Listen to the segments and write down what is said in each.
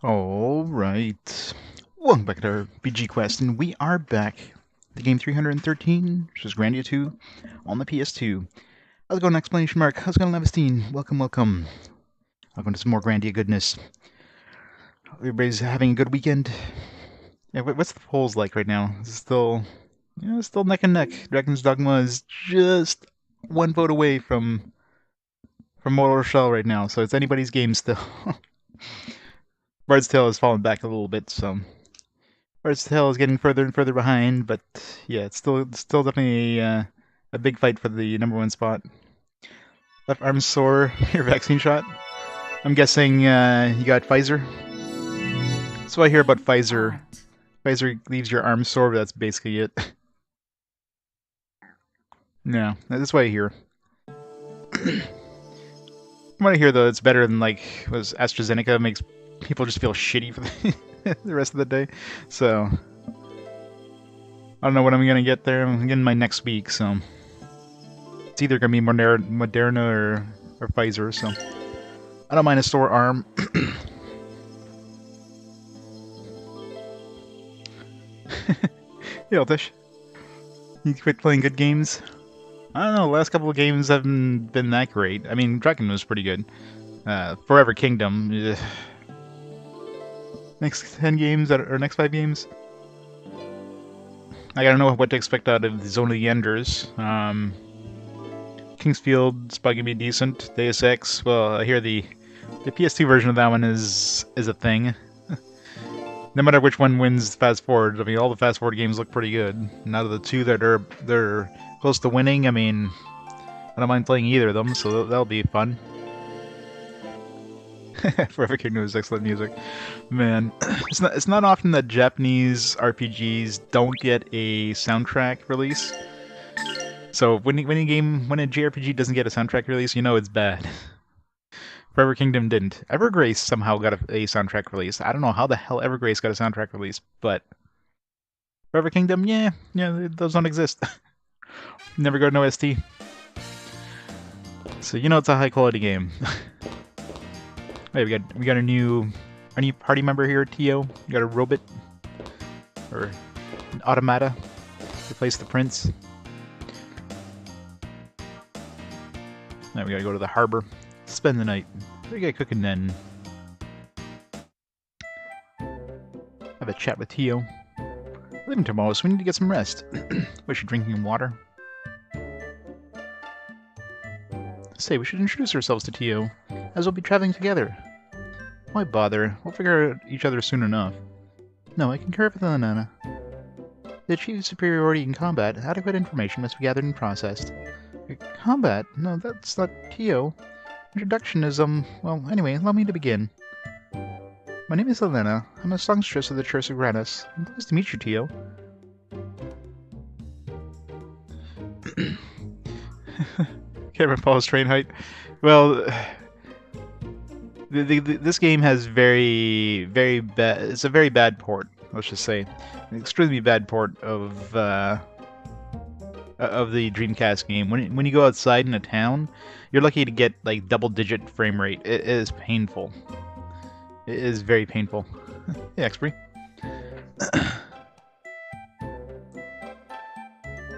Alright. Welcome back to our BG Quest, and we are back. The game 313, which is Grandia II, on the PS2. How's it going, exclamation mark? How's it going, Levestein? Welcome, welcome. Welcome to some more Grandia goodness. Everybody's having a good weekend. Yeah, what's the polls like right now? Is it still, still neck and neck. Dragon's Dogma is just one vote away from Mortal Shell right now, so it's anybody's game still. Bard's Tale has fallen back a little bit, so Bard's Tale is getting further and further behind, but yeah, it's still definitely a big fight for the #1 spot. Left arm sore, your vaccine shot. I'm guessing you got Pfizer. So I hear about Pfizer. Pfizer leaves your arm sore, but that's basically it. No, that's what I hear. From what I hear, though, it's better than was AstraZeneca makes people just feel shitty for the rest of the day. So I don't know when I'm gonna get there. I'm getting my next week, so it's either gonna be Moderna or Pfizer. So I don't mind a sore arm. Yeah, Tish. You quit playing good games? I don't know. The last couple of games haven't been that great. I mean, Dragon was pretty good. Forever Kingdom. Next 10 games or next 5 games. I gotta know what to expect out of the Zone of the Enders. Kingsfield's probably gonna be decent. Deus Ex. Well, I hear the PS2 version of that one is a thing. No matter which one wins fast forward, I mean, all the fast forward games look pretty good. And out of the two that they're close to winning, I mean, I don't mind playing either of them, so that'll be fun. Forever Kingdom is excellent music, man. It's not often that Japanese RPGs don't get a soundtrack release. So when a JRPG doesn't get a soundtrack release, you know it's bad. Forever Kingdom didn't. Evergrace somehow got a soundtrack release. I don't know how the hell Evergrace got a soundtrack release, but Forever Kingdom, yeah, those don't exist. Never got an OST. So you know it's a high quality game. Hey, we got our new party member here, Tio. We got a robot or an automata to replace the prince. Now we gotta go to the harbor, spend the night. What do you got cooking then? Have a chat with Tio. Leaving tomorrow, so we need to get some rest. Wish you're drinking water. Say, we should introduce ourselves to Tio, as we'll be traveling together. Why bother? We'll figure out each other soon enough. No, I concur with Elena. To achieve superiority in combat, adequate information must be gathered and processed. Combat? No, that's not Tio. Introduction is, well, anyway, allow me to begin. My name is Elena. I'm a songstress of the Church of Granas. I'm pleased to meet you, Tio. Can't Paul's train height. Well, this game has very bad. It's a very bad port. Let's just say, an extremely bad port of the Dreamcast game. When you go outside in a town, you're lucky to get like double-digit frame rate. It is painful. It is very painful. Hey, Expree.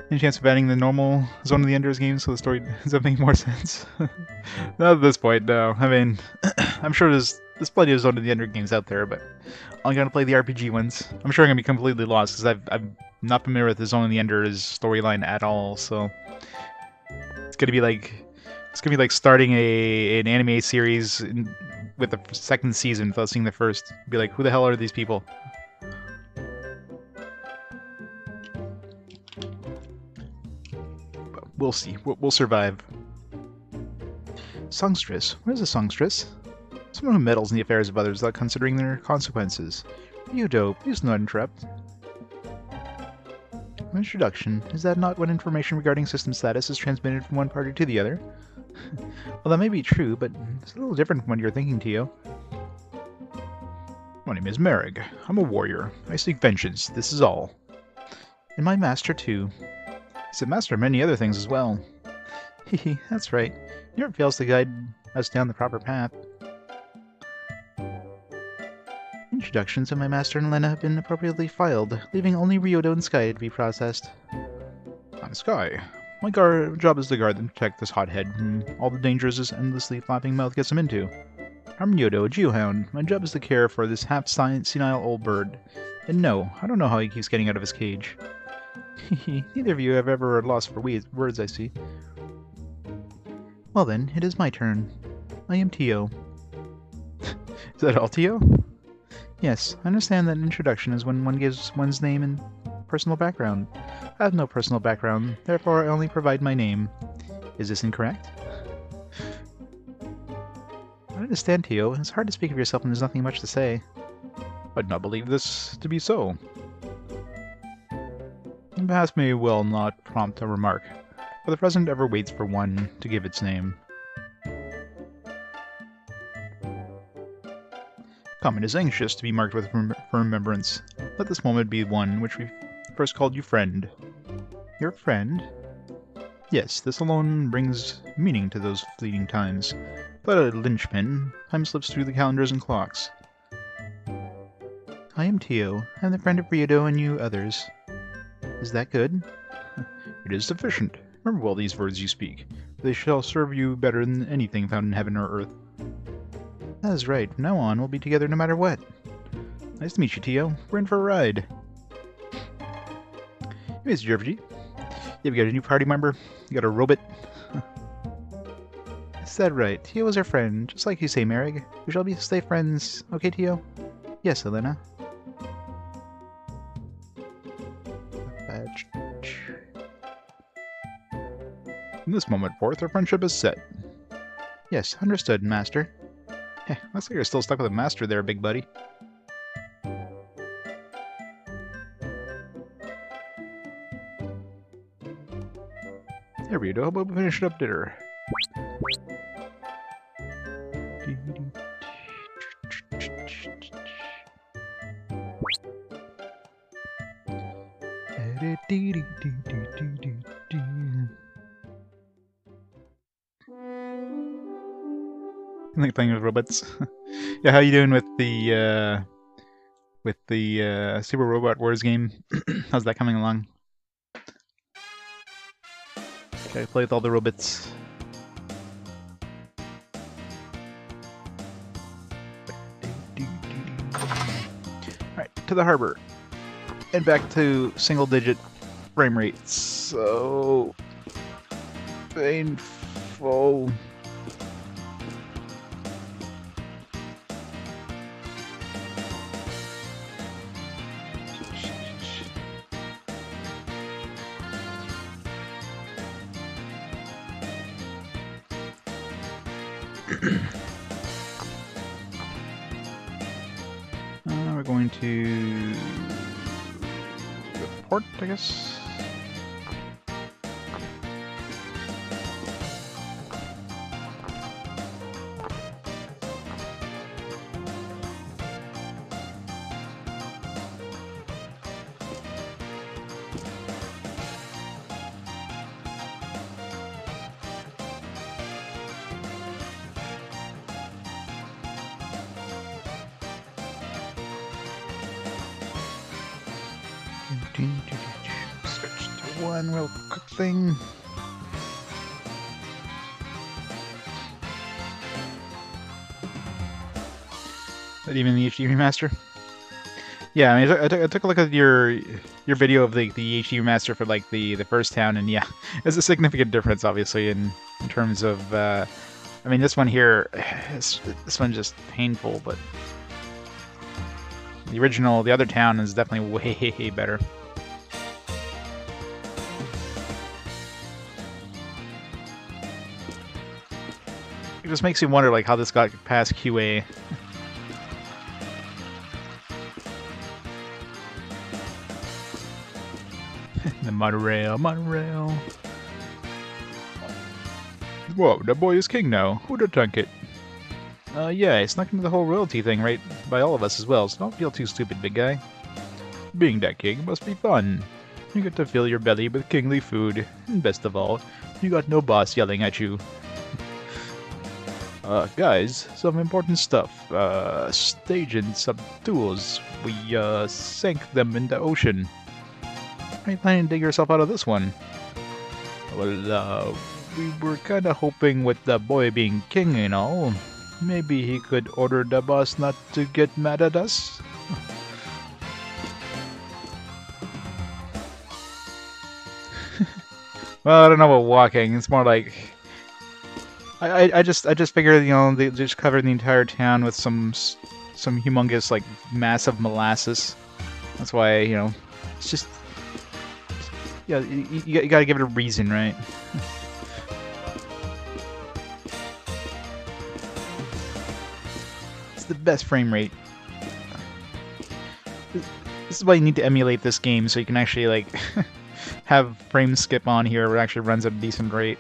Any chance of adding the normal Zone of the Enders game so the story ends up making more sense? Not at this point, no. I mean, I'm sure there's plenty of Zone of the Ender games out there, but I'm gonna play the RPG ones. I'm sure I'm gonna be completely lost because I'm not familiar with the Zone of the Enders storyline at all. So it's gonna be like starting an anime series with the second season without seeing the first. Be like, who the hell are these people? We'll see. We'll survive. Songstress. What is a songstress? Someone who meddles in the affairs of others without considering their consequences. Ryudo, please do not interrupt. Introduction. Is that not when information regarding system status is transmitted from one party to the other? Well, that may be true, but it's a little different from what you're thinking, Tio. My name is Merrig. I'm a warrior. I seek vengeance. This is all. And my master, too. He's a master of many other things as well. Hehe, that's right. He never fails to guide us down the proper path. Introductions of my master and Elena have been appropriately filed, leaving only Ryudo and Sky to be processed. I'm Sky. My job is to guard and protect this hothead from all the dangers his endlessly flapping mouth gets him into. I'm Ryudo, a Geohound. My job is to care for this half-senile old bird. And no, I don't know how he keeps getting out of his cage. Neither of you have ever lost for words, I see. Well then, it is my turn. I am Tio. Is that all, Tio? Yes, I understand that an introduction is when one gives one's name and personal background. I have no personal background, therefore I only provide my name. Is this incorrect? I understand, Tio. It's hard to speak of yourself when there's nothing much to say. I do not believe this to be so. The past may well not prompt a remark, but the present ever waits for one to give its name. Common is anxious to be marked with for remembrance. Let this moment be one which we first called you friend. Your friend? Yes, this alone brings meaning to those fleeting times. But a linchpin, time slips through the calendars and clocks. I am Tio. I am the friend of Ryudo and you others. Is that good? It is sufficient. Remember well these words you speak. They shall serve you better than anything found in heaven or earth. That is right. From now on, we'll be together no matter what. Nice to meet you, Tio. We're in for a ride. Hey, Mr. JRPG. You got a new party member? You got a robot? Is that right? Tio is our friend, just like you say, Merrig. We shall stay friends. Okay, Tio? Yes, Elena. Badge. From this moment forth, our friendship is set. Yes, understood, Master. Heh, looks like you're still stuck with a master there, big buddy. There we go, how about we finish it up dinner? Like playing with robots. Yeah, how you doing with the Super Robot Wars game? How's that coming along? Okay, play with all the robots. Alright, to the harbor. And back to single-digit frame rates. So painful. We're going to the port, I guess. Switch to one real quick thing. Is that even the HD remaster? Yeah, I mean, I took a look at your video of the HD remaster for like the first town, and yeah, there's a significant difference, obviously, in terms of. I mean, this one here, this one's just painful, but the original, the other town, is definitely way better. It just makes you wonder, like, how this got past QA. The monorail. Whoa, that boy is king now. Who'd have thunk it? Yeah, he snuck into the whole royalty thing right by all of us as well, so don't feel too stupid, big guy. Being that king must be fun. You get to fill your belly with kingly food, and best of all, you got no boss yelling at you. Guys, some important stuff. Stage and some tools. We, sank them in the ocean. How are you planning to dig yourself out of this one? Well, we were kinda hoping with the boy being king and all, maybe he could order the boss not to get mad at us? Well, I don't know about walking, it's more like... I just figured, you know, they just covered the entire town with some humongous, like, massive molasses. That's why, you know, it's just... Yeah, you gotta give it a reason, right? It's the best frame rate. This is why you need to emulate this game, so you can actually, like, have frame skip on here where it actually runs at a decent rate.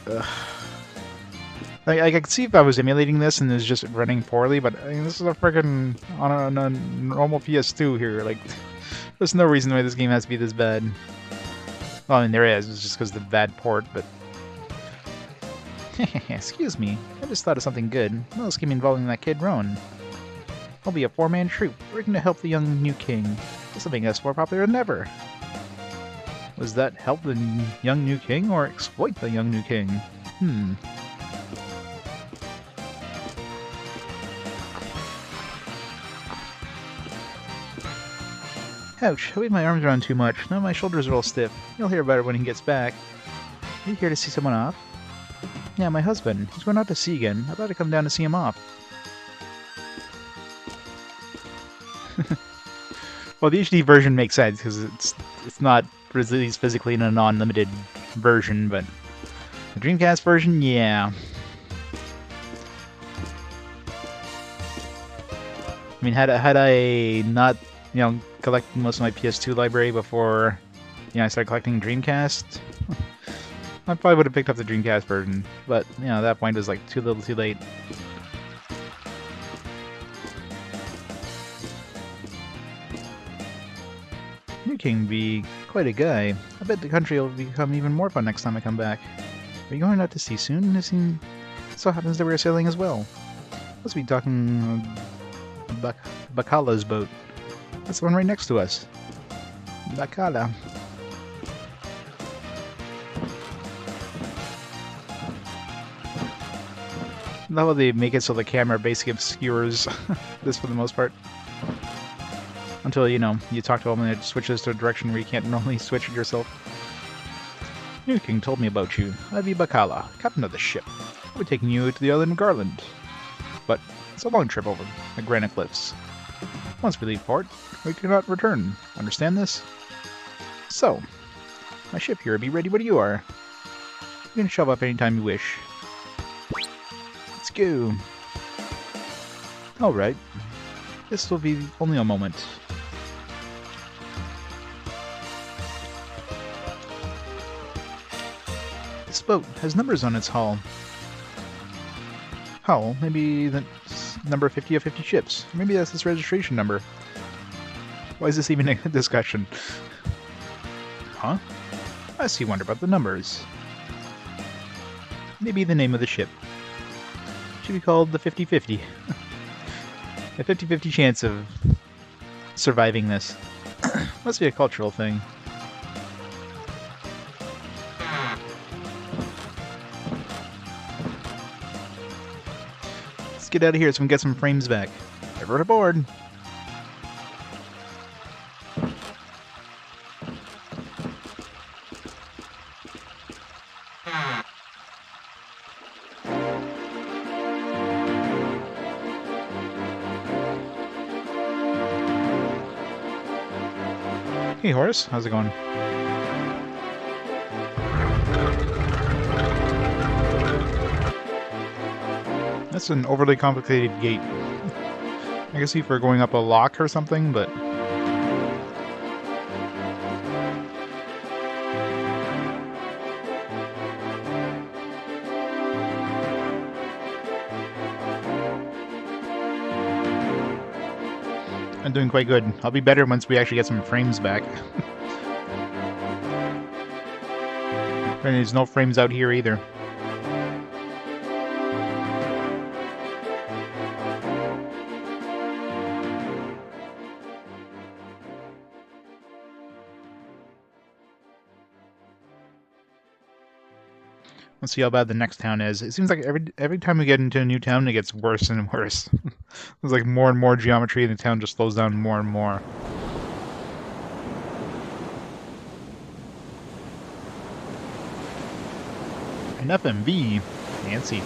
Ugh. I could see if I was emulating this and it was just running poorly, but I mean, this is a freaking on a normal PS2 here. Like, there's no reason why this game has to be this bad. Well, I mean, there is. It's just because of the bad port, but... Excuse me. I just thought of something good. Another scheme involving that kid, Roan. I'll be a four-man troop, working to help the young new king. This will make us more popular than ever. Was that help the young new king, or exploit the young new king? Ouch, I waved my arms around too much. Now my shoulders are all stiff. You'll hear about it when he gets back. Are you here to see someone off? Yeah, my husband. He's going out to sea again. I thought I'd come down to see him off. Well, the HD version makes sense, because it's not released physically in a non-limited version, but the Dreamcast version, yeah. I mean, had I not, you know, collected most of my PS2 library before, you know, I started collecting Dreamcast, I probably would have picked up the Dreamcast version, but, you know, at that point it was like too little too late. New King be quite a guy. I bet the country will become even more fun next time I come back. Are you going out to sea soon? It so happens that we're sailing as well. Must be talking Bacala's boat. That's the one right next to us. Bacala. Love how they make it so the camera basically obscures this for the most part. Until, you know, you talk to them and it switches to a direction where you can't normally switch it yourself. New King told me about you. I'd be Bacala, captain of the ship. I'll be taking you to the island of Garland. But it's a long trip over the granite cliffs. Once we leave port, we cannot return. Understand this? So, my ship here will be ready when you are. You can shove up anytime you wish. Let's go. Alright. This will be only a moment. This boat has numbers on its hull. Hull? Maybe that's number 50 of 50 ships. Maybe that's its registration number. Why is this even a discussion? Huh? I see wonder about the numbers. Maybe the name of the ship. Should be called the 50-50. A 50-50 chance of surviving this. Must be a cultural thing. Let's get out of here so we can get some frames back. Everyone aboard! Hey Horace, how's it going? That's an overly complicated gate. I guess if we're going up a lock or something, but... I'm doing quite good. I'll be better once we actually get some frames back. And there's no frames out here either. Let's see how bad the next town is. It seems like every time we get into a new town, it gets worse and worse. There's like more and more geometry, and the town just slows down more and more. An FMV, fancy.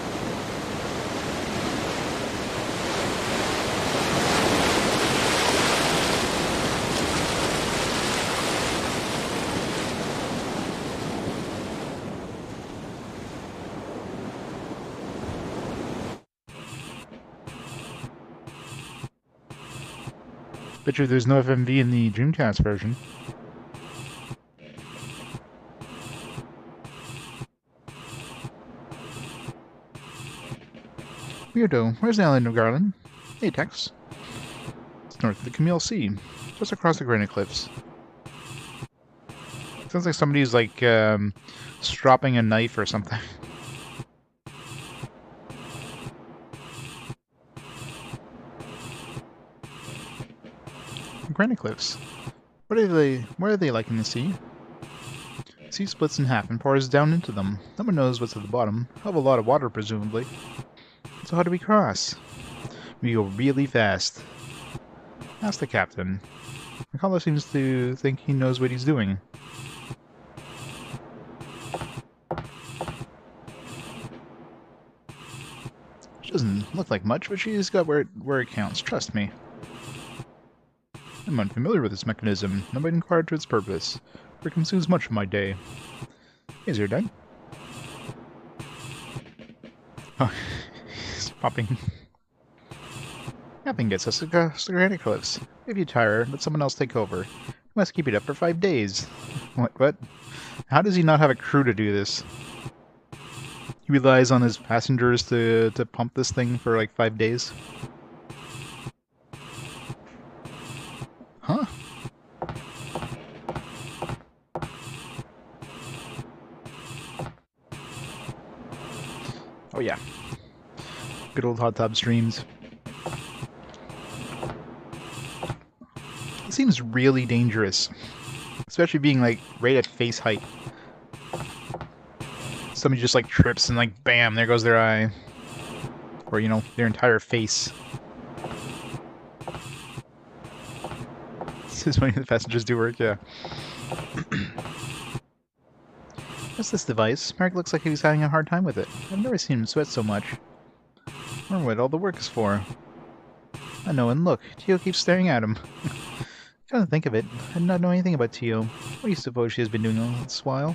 Bet you there's no FMV in the Dreamcast version. Ryudo, where's the island of Garland? Hey, Tex. It's north of the Camille Sea, just across the granite cliffs. Sounds like somebody's like stropping a knife or something. Granite cliffs. Where are they like in the sea? The sea splits in half and pours down into them. No one knows what's at the bottom. Have a lot of water, presumably. So how do we cross? We go really fast. Ask the captain. My caller seems to think he knows what he's doing. She doesn't look like much, but she's got where it counts. Trust me. I'm unfamiliar with this mechanism, never inquired to its purpose, for it consumes much of my day. Is your day? Oh, he's popping. Nothing gets us across the granite cliffs. If you tire, let someone else take over. You must keep it up for 5 days. What? How does he not have a crew to do this? He relies on his passengers to pump this thing for like 5 days? Huh? Oh yeah. Good old hot tub streams. It seems really dangerous. Especially being like right at face height. Somebody just like trips and like bam, there goes their eye. Or you know, their entire face. This is when the passengers do work, yeah. What's this device? Mark looks like he was having a hard time with it. I've never seen him sweat so much. I wonder what all the work is for. I know, and look, Tio keeps staring at him. Come to think of it, I did not know anything about Tio. What do you suppose she has been doing all this while?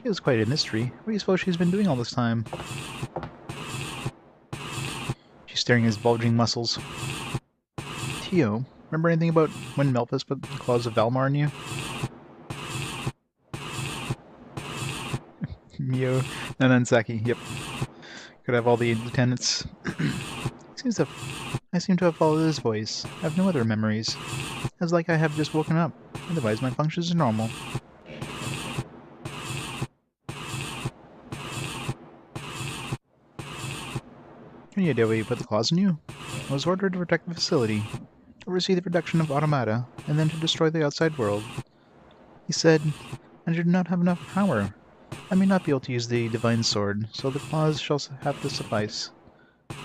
It was quite a mystery. What do you suppose she's been doing all this time? She's staring at his bulging muscles. Tio, remember anything about when Melphus put the claws of Valmar in you? Mio, Nanansaki, yep. Could have all the lieutenants. I seem to have followed his voice. I have no other memories. It's like I have just woken up. Otherwise my functions are normal. Any idea where you put the claws in you? I was ordered to protect the facility, oversee the production of automata, and then to destroy the outside world. He said, I do not have enough power. I may not be able to use the divine sword, so the claws shall have to suffice.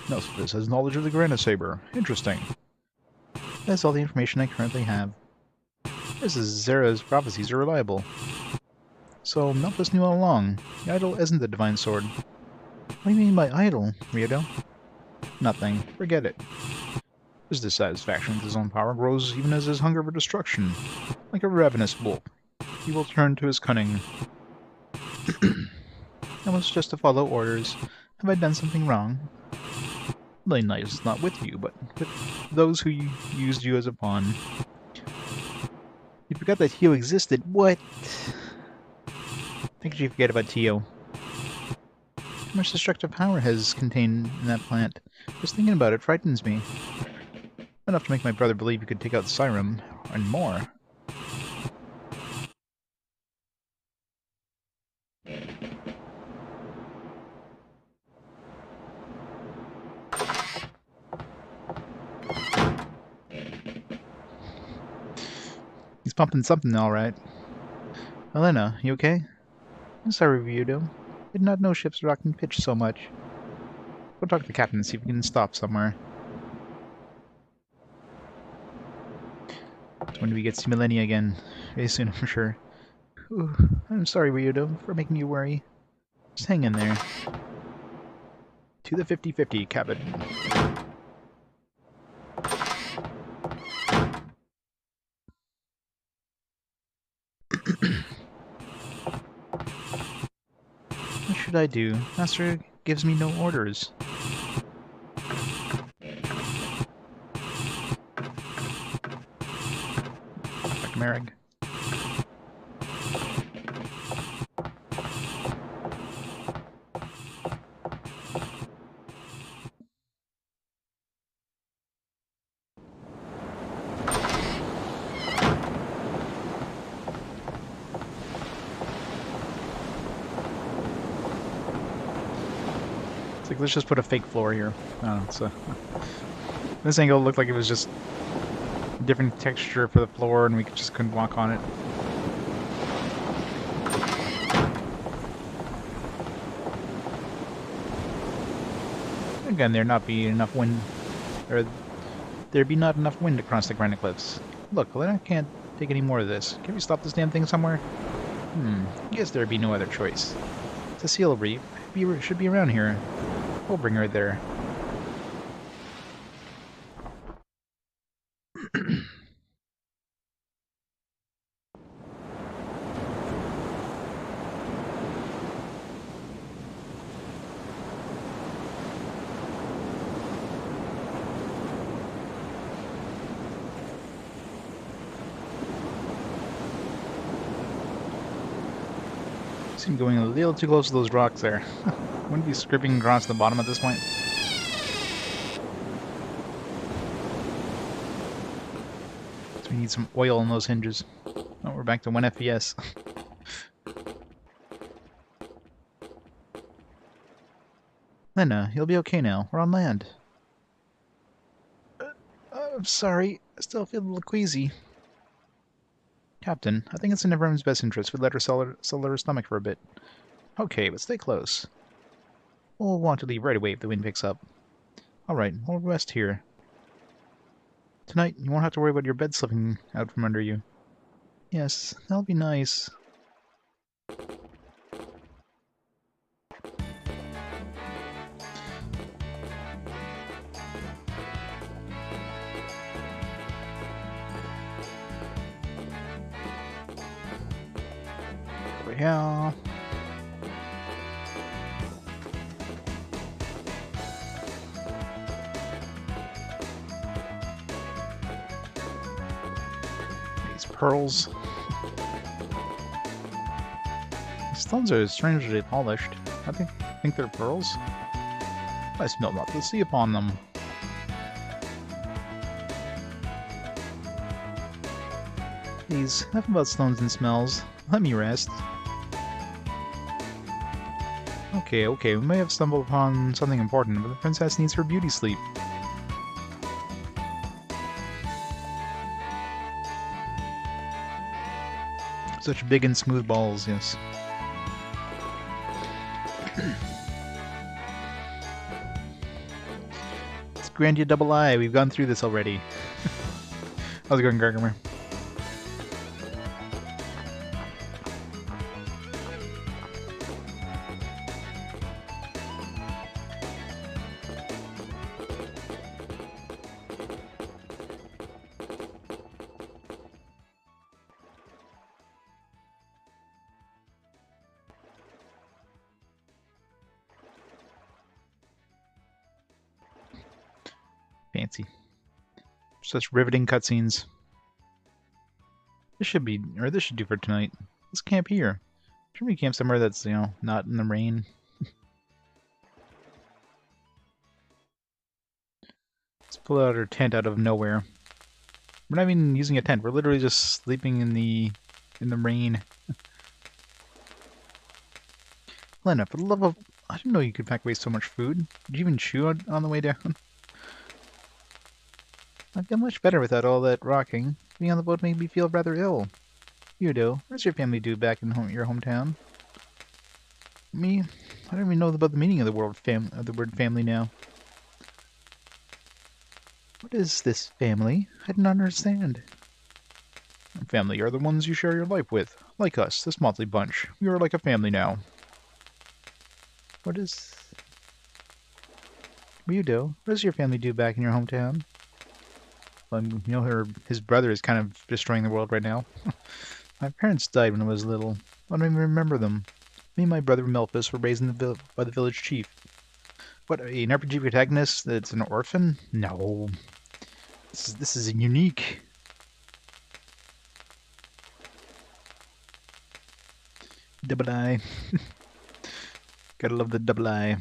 Melphus has knowledge of the Granas saber. Interesting. That's all the information I currently have. This is Zera's prophecies are reliable. So Melphus knew all along. The idol isn't the divine sword. What do you mean by idol, Ryudo? Nothing. Forget it. His dissatisfaction with his own power grows even as his hunger for destruction. Like a ravenous wolf, he will turn to his cunning. I was just to follow orders. Have I done something wrong? The knight is not with you, but with those who used you as a pawn. You forgot that Tio existed. What? How could you forget about Tio? How much destructive power has contained in that plant? Just thinking about it frightens me. Enough to make my brother believe you could take out Sirum, and more. He's pumping something, all right. Elena, you okay? I'm sorry, Ryudo. Did not know ships rock and pitch so much. Go talk to the captain and see if we can stop somewhere. When do we get to Millennia again? Very soon, for sure. Ooh, I'm sorry, Ryudo, for making you worry. Just hang in there. To the 50-50, cabin. What should I do? Master gives me no orders. Back to Merrig. It's like, let's just put a fake floor here. Oh, so this angle looked like it was just different texture for the floor, and we just couldn't walk on it. Again, there'd not be enough wind, or there'd be not enough wind across the granite cliffs. Look, Elena can't take any more of this. Can we stop this damn thing somewhere? Guess there'd be no other choice. Cecile Reef should be around here. We'll bring her there. Seem going a little too close to those rocks there. Wouldn't be scraping across the bottom at this point. So we need some oil in those hinges. Oh, we're back to 1 FPS. Lena, you'll be okay now. We're on land. I'm sorry. I still feel a little queasy. Captain, I think it's in everyone's best interest we let her sell her stomach for a bit. Okay, but stay close. We'll want to leave right away if the wind picks up. Alright, we'll rest here. Tonight, you won't have to worry about your bed slipping out from under you. Yes, that'll be nice. Over here. Pearls. These stones are strangely polished. I think they're pearls. I smell not the sea upon them. Please, enough about stones and smells. Let me rest. Okay, we may have stumbled upon something important, but the princess needs her beauty sleep. Such big and smooth balls, yes. It's Grandia II. We've gone through this already. How's it going, Gargamer? Fancy. Such riveting cutscenes. This should do for tonight. Let's camp here. Should we camp somewhere that's, not in the rain? Let's pull out our tent out of nowhere. We're not even using a tent. We're literally just sleeping in the rain. Lena, for the love of... I didn't know you could pack away so much food. Did you even chew on the way down? I feel much better without all that rocking. Being on the boat made me feel rather ill. Ryudo, what does your family do back in your hometown? Me? I don't even know about the meaning of the word family now. What is this family? I don't understand. Family are the ones you share your life with. Like us, this motley bunch. We are like a family now. What is... Ryudo? What does your family do back in your hometown? Well, you know, his brother is kind of destroying the world right now. My parents died when I was little. I don't even remember them. Me and my brother Melphus were raised by the village chief. What, an RPG protagonist that's an orphan? No. This is unique. Double I. Gotta love the double I.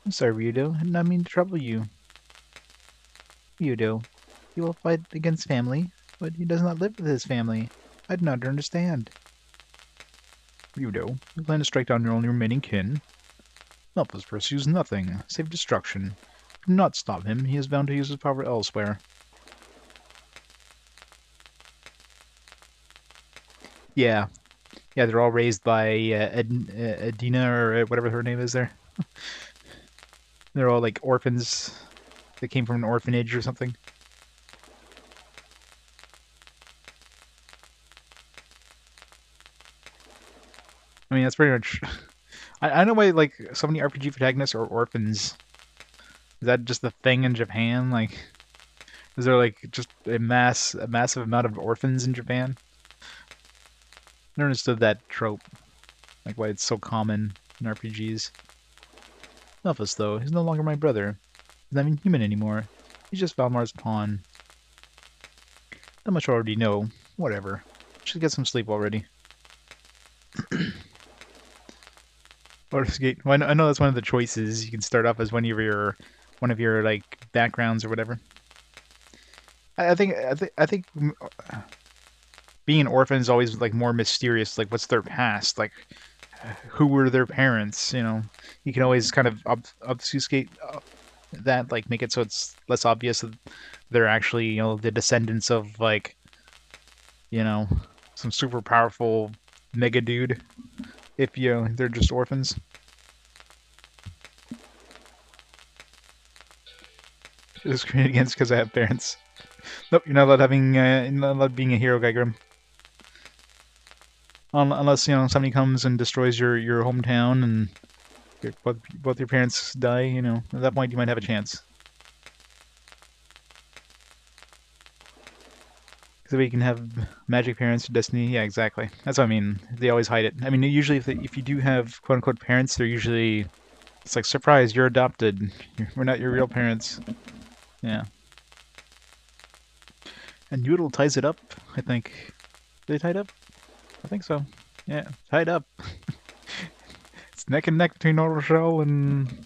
I'm sorry, Ryudo. I did not mean to trouble you. Ryudo, he will fight against family, but he does not live with his family. I do not understand. Ryudo, you plan to strike down your only remaining kin? Melphus pursues nothing, save destruction. Do not stop him. He is bound to use his power elsewhere. Yeah. Yeah, they're all raised by Adina, or whatever her name is there. They're all like orphans. They came from an orphanage or something. I mean, that's pretty much... I know why, like, so many RPG protagonists are orphans. Is that just a thing in Japan? Like, is there, like, just a massive amount of orphans in Japan? I never understood that trope. Like, why it's so common in RPGs. Melphus, though, he's no longer my brother. He's not even human anymore. He's just Valmar's pawn. That much I already know. Whatever. Should get some sleep already. Baldur's Gate. Well, I know that's one of the choices. You can start off as one of your like backgrounds or whatever. I think being an orphan is always like more mysterious. Like, what's their past? Like, who were their parents? You know, you can always kind of obfuscate that, like make it so it's less obvious that they're actually, you know, the descendants of like, you know, some super powerful mega dude. If you know, they're just orphans. Discriminate against because I have parents. Nope, you're not allowed you're not allowed being a hero, Gygrim. Unless, you know, somebody comes and destroys your hometown and both your parents die, you know, at that point you might have a chance. So we can have magic parents, destiny. Yeah, exactly. That's what I mean. They always hide it. I mean, usually if you do have quote unquote parents, they're usually, it's like, surprise, you're adopted. We're not your real parents. Yeah. And Noodle ties it up, I think. Did they tie it up? I think so. Yeah, tied up. It's neck and neck between Auto Shell and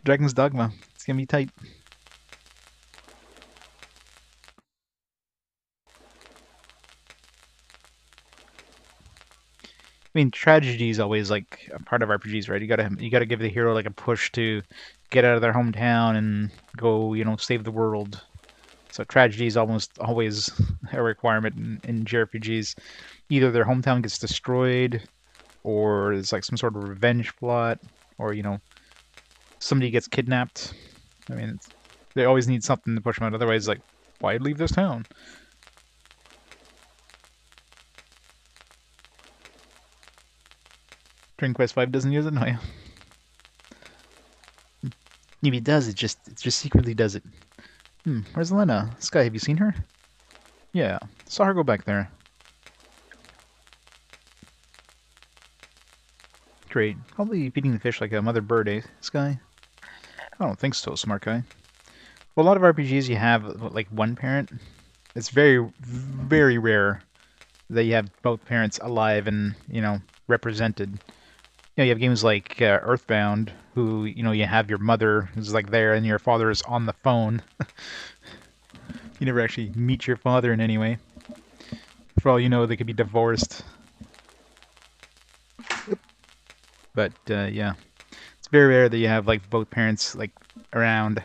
Dragon's Dogma. It's gonna be tight. I mean, tragedy is always like a part of RPGs, right? You gotta give the hero like a push to get out of their hometown and go, you know, save the world. So tragedy is almost always a requirement in JRPGs. Either their hometown gets destroyed, or it's like some sort of revenge plot, or, you know, somebody gets kidnapped. I mean, they always need something to push them out. Otherwise, like, why leave this town? Dragon Quest V doesn't use it? No, yeah. Maybe it does, it just secretly does it. Where's Elena? Sky, have you seen her? Yeah, saw her go back there. Great. Probably feeding the fish like a mother bird, eh, Sky? I don't think so, smart guy. Well, a lot of RPGs you have, like, one parent. It's very, very rare that you have both parents alive and, you know, represented. You know, you have games like Earthbound, who, you know, you have your mother who's like there and your father is on the phone. You never actually meet your father in any way. For all you know, they could be divorced. But yeah, it's very rare that you have like both parents like around.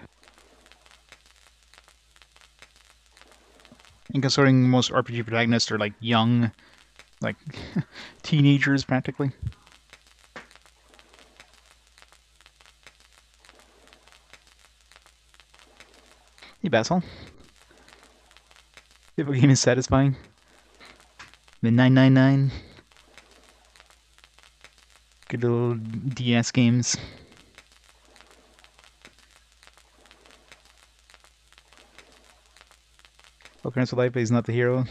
And considering most RPG protagonists are like young, like teenagers practically. Hey, Basil. If a game is satisfying. The 999. Good little DS games. Ocarina of Life is not the hero.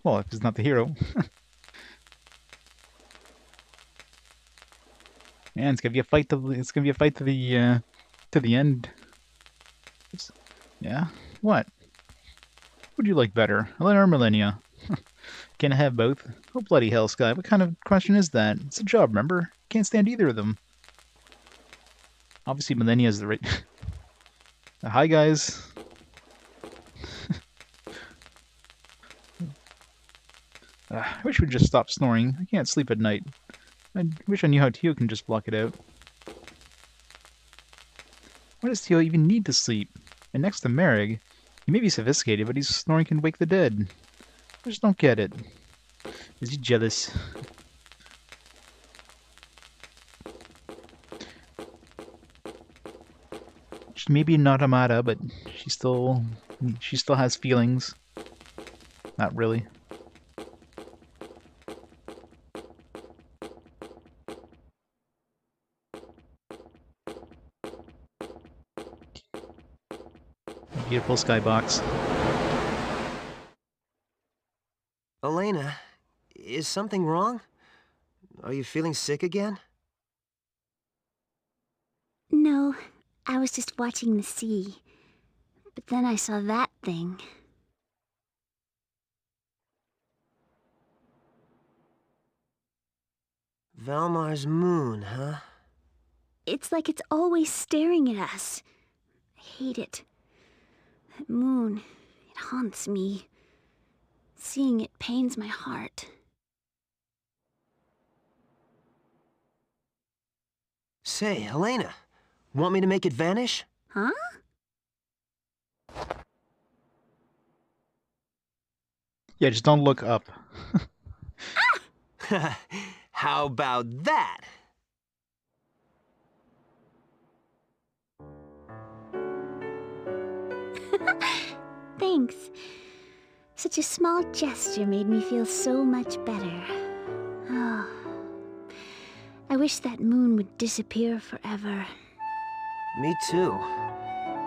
Well, if he's not the hero. Man, it's gonna be a fight to the end. Yeah? What? Would you like better? Elena or Millennia? Can't I have both? Oh bloody hell, Sky. What kind of question is that? It's a job, remember? Can't stand either of them. Obviously Millennia is the right... Hi, guys. I wish we'd just stop snoring. I can't sleep at night. I wish I knew how Tio can just block it out. Why does Tio even need to sleep? And next to Merrig, he may be sophisticated, but his snoring can wake the dead. I just don't get it. Is he jealous? She's maybe not Amada, but she still has feelings. Not really. Beautiful skybox. Elena, is something wrong? Are you feeling sick again? No, I was just watching the sea. But then I saw that thing. Valmar's moon, huh? It's like it's always staring at us. I hate it. That moon, it haunts me. Seeing it pains my heart. Say, Elena, want me to make it vanish? Huh? Yeah, just don't look up. How about that? Thanks. Such a small gesture made me feel so much better. Oh. I wish that moon would disappear forever. Me too.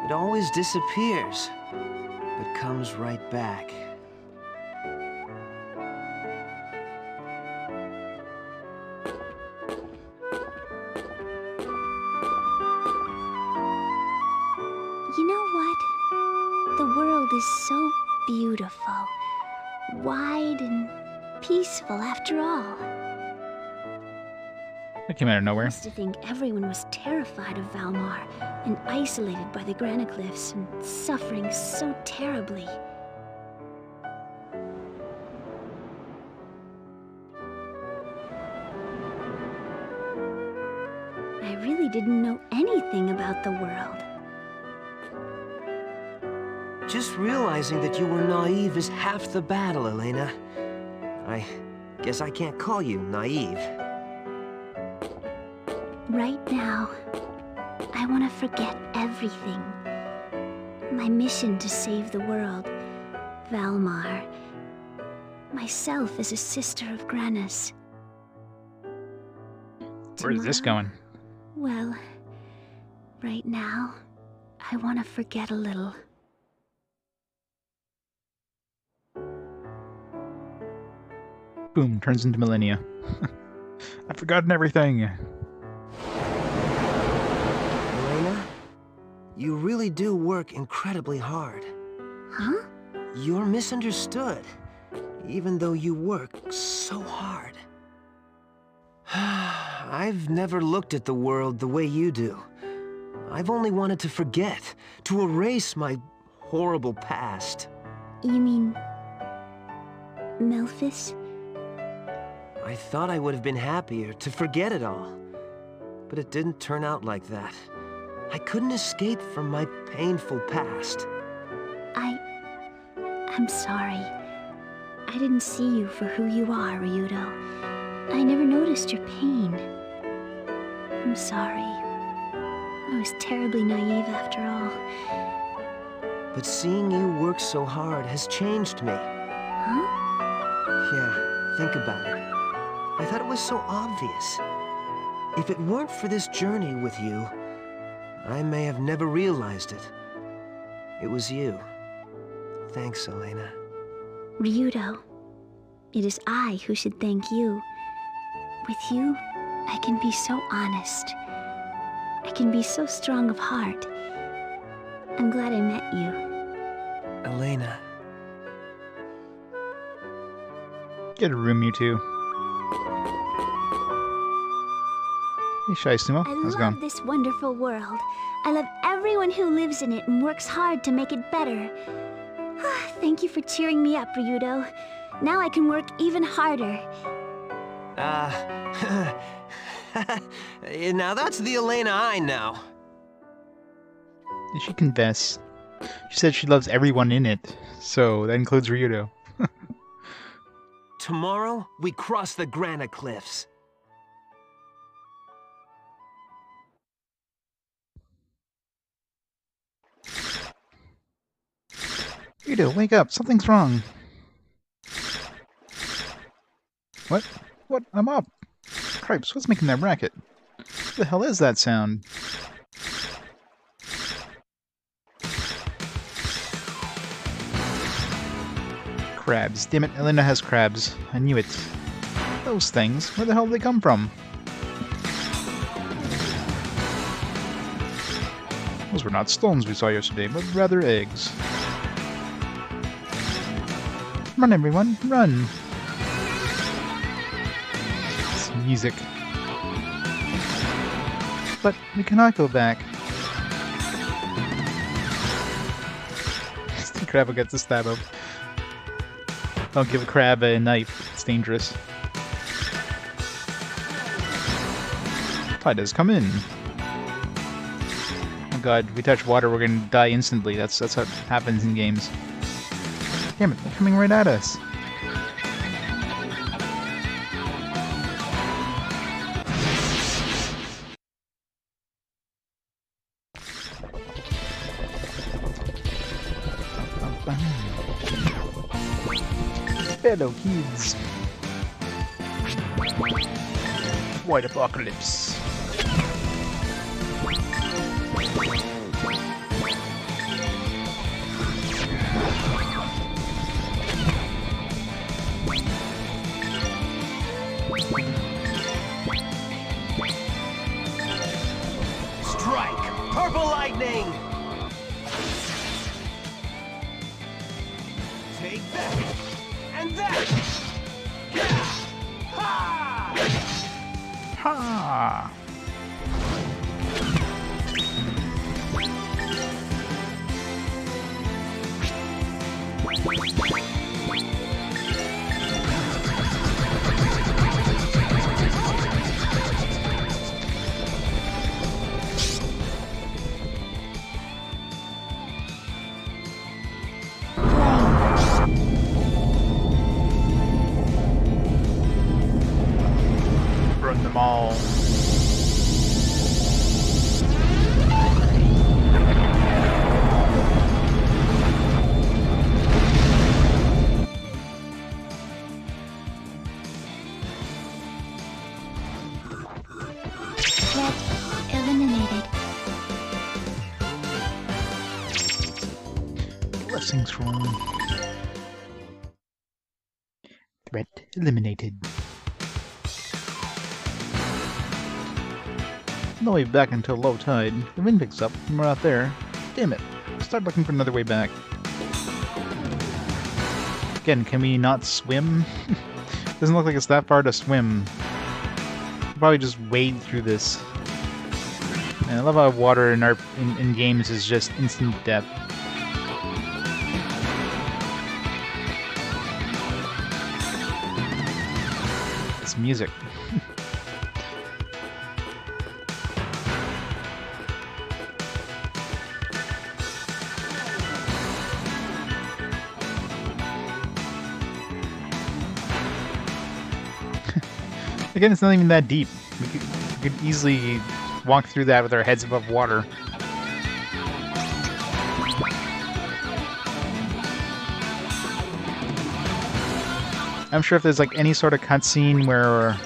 It always disappears, but comes right back. You know what? The world is so beautiful, wide and peaceful after all. That came out of I nowhere. used to think everyone was terrified of Valmar and isolated by the Granacliffs and suffering so terribly. I really didn't know anything about the world. Just realizing that you were naive is half the battle, Elena. I guess I can't call you naive. Right now, I want to forget everything. My mission to save the world, Valmar, myself as a sister of Granas. Where is this going? Well, right now, I want to forget a little. Boom, turns into Millennia. I've forgotten everything. Elena, you really do work incredibly hard. Huh? You're misunderstood, even though you work so hard. I've never looked at the world the way you do. I've only wanted to forget, to erase my horrible past. You mean... Melphis? I thought I would have been happier to forget it all. But it didn't turn out like that. I couldn't escape from my painful past. I'm sorry. I didn't see you for who you are, Ryudo. I never noticed your pain. I'm sorry. I was terribly naive after all. but seeing you work so hard has changed me. Huh? Yeah, think about it. I thought it was so obvious. If it weren't for this journey with you, I may have never realized it. It was you. Thanks, Elena. Ryudo, it is I who should thank you. With you, I can be so honest. I can be so strong of heart. I'm glad I met you. Elena. Get a room, you two. Hey, Shy Sumo. I How's it love going? this wonderful world. I love everyone who lives in it and works hard to make it better. Thank you for cheering me up, Ryudo. Now I can work even harder. Now that's the Elena I know. Did she confess? She said she loves everyone in it, so that includes Ryudo. Tomorrow, we cross the Grana Cliffs. Ryudo, wake up! Something's wrong! What? What? I'm up! Cripes, what's making that racket? What the hell is that sound? Crabs. Damn it, Elena has crabs. I knew it. Those things, where the hell did they come from? Those were not stones we saw yesterday, but rather eggs. Run, everyone, run! It's music. But we cannot go back. The crab gets to stab him. Don't give a crab a knife, it's dangerous. Tide has come in. Oh god, if we touch water, we're gonna die instantly. That's what happens in games. Damn it, they're coming right at us. Hello, kids. White apocalypse. Strike! Purple lightning! Take that! And that! Ha! Ha! Burn them all. Threat eliminated. Blessings from threat eliminated. No way back until low tide. The wind picks up and we're out there. Damn it. Start looking for another way back. Again, can we not swim? Doesn't look like it's that far to swim. Probably just wade through this. And I love how water in games is just instant death. It's music. Again, it's not even that deep. We could easily walk through that with our heads above water. I'm sure if there's like any sort of cutscene where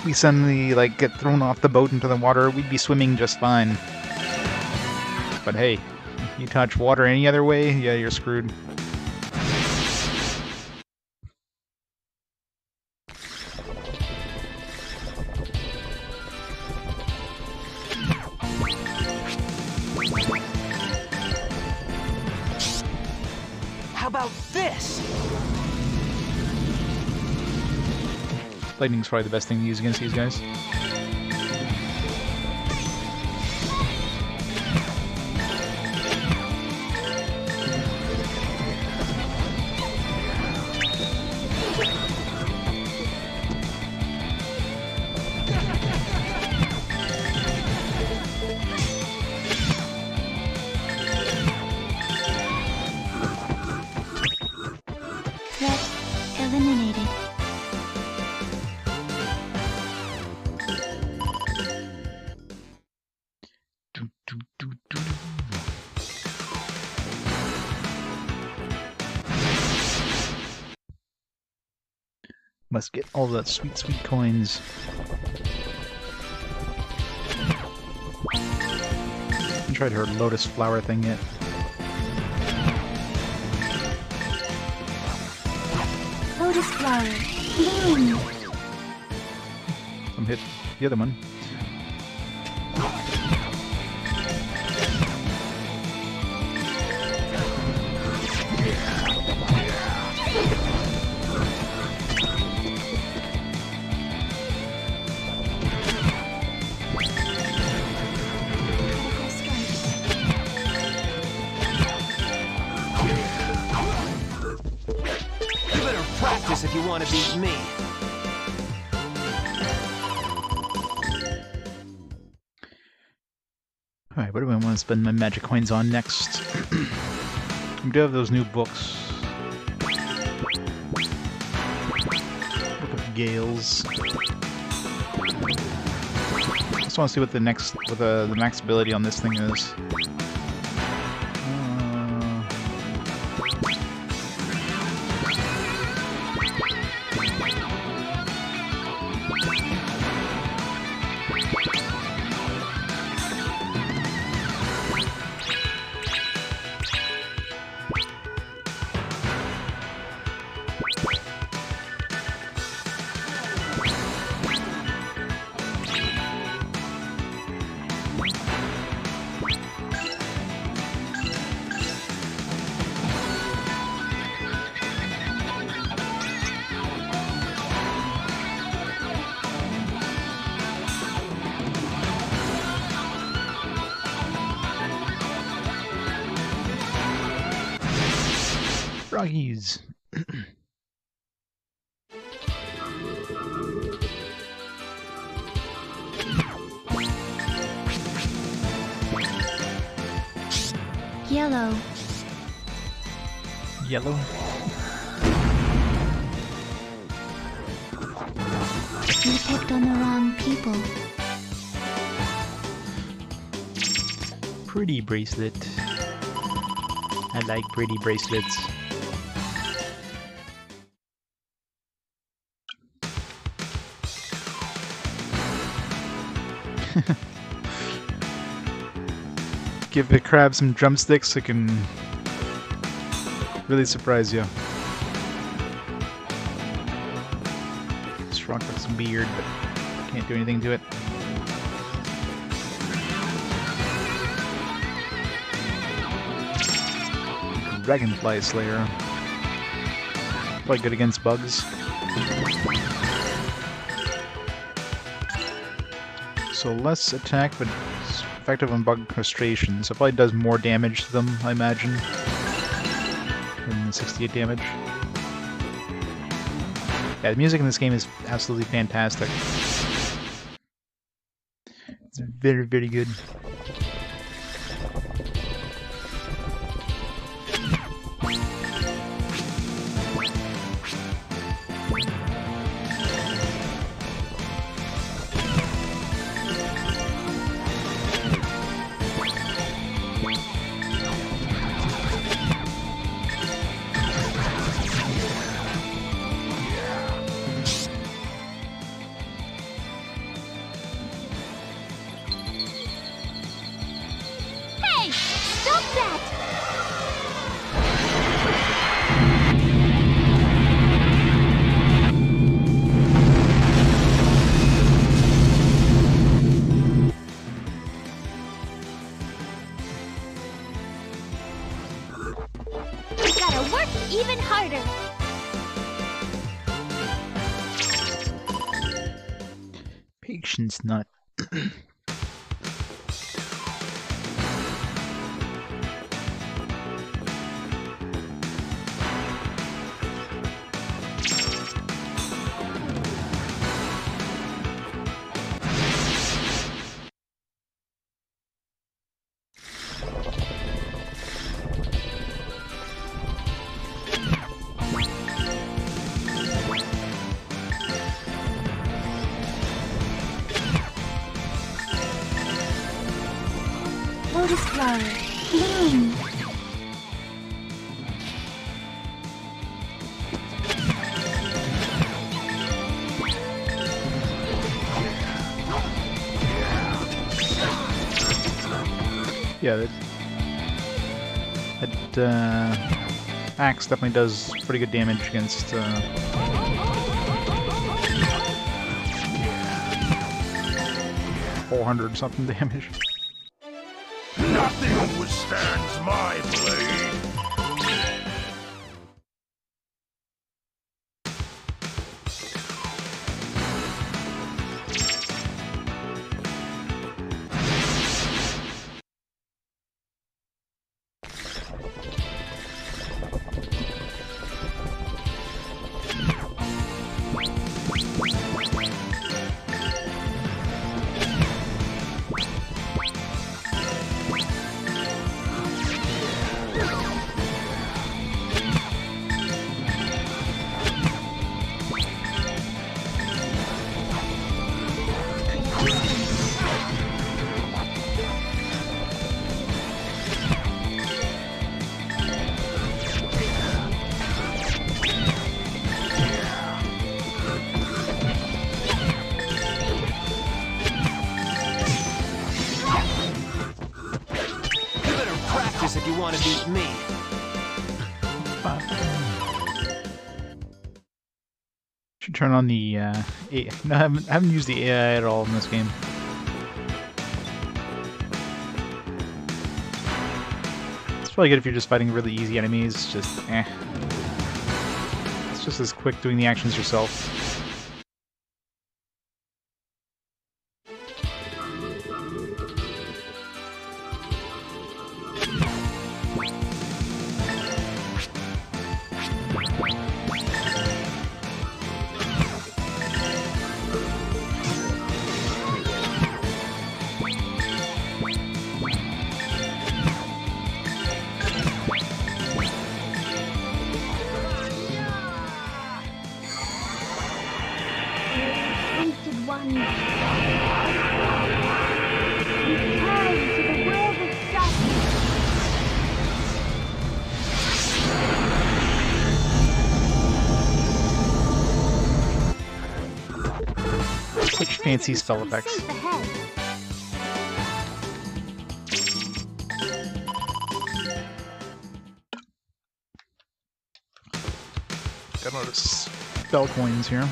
we suddenly like get thrown off the boat into the water, we'd be swimming just fine. But hey, you touch water any other way, yeah, you're screwed. How about this? Lightning's probably the best thing to use against these guys. Threat eliminated. Must get all that sweet, sweet coins. Haven't tried her lotus flower thing yet. Lotus flower. Bloom. Some hit the other one. You better practice if you want to beat me. Alright, what do I want to spend my magic coins on next? We do have those new books. Book of Gales. Just want to see what the next, what the max ability on this thing is. Froggies. Yellow. Yellow. You picked on the wrong people. Pretty bracelet. I like pretty bracelets. Give the crab some drumsticks, it can really surprise you. This rock looks weird, but can't do anything to it. Dragonfly Slayer. Probably good against bugs. So less attack, but it's effective on bug frustration. So it probably does more damage to them, I imagine, than the 68 damage. Yeah, the music in this game is absolutely fantastic. It's very, very good. even harder. Patience nut. Lotus flower, bloom. Yeah, that axe definitely does pretty good damage against 400 something damage. Nothing withstands my blade. If you want to beat me. Should turn on the AI. No, I haven't used the AI at all in this game. It's probably good if you're just fighting really easy enemies. Just it's just as quick doing the actions yourself. One. Return to the world of darkness. Such fancy spell effects. Safe ahead. Got a lot of spell coins here.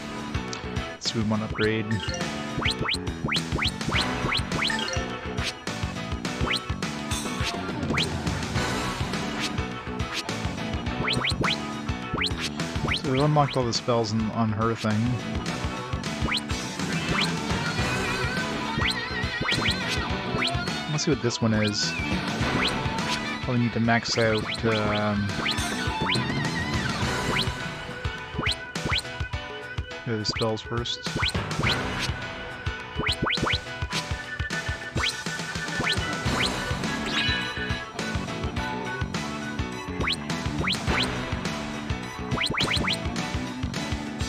So we want to upgrade. So we unlocked all the spells on her thing. Let's see what this one is. Probably need to max out the spells first.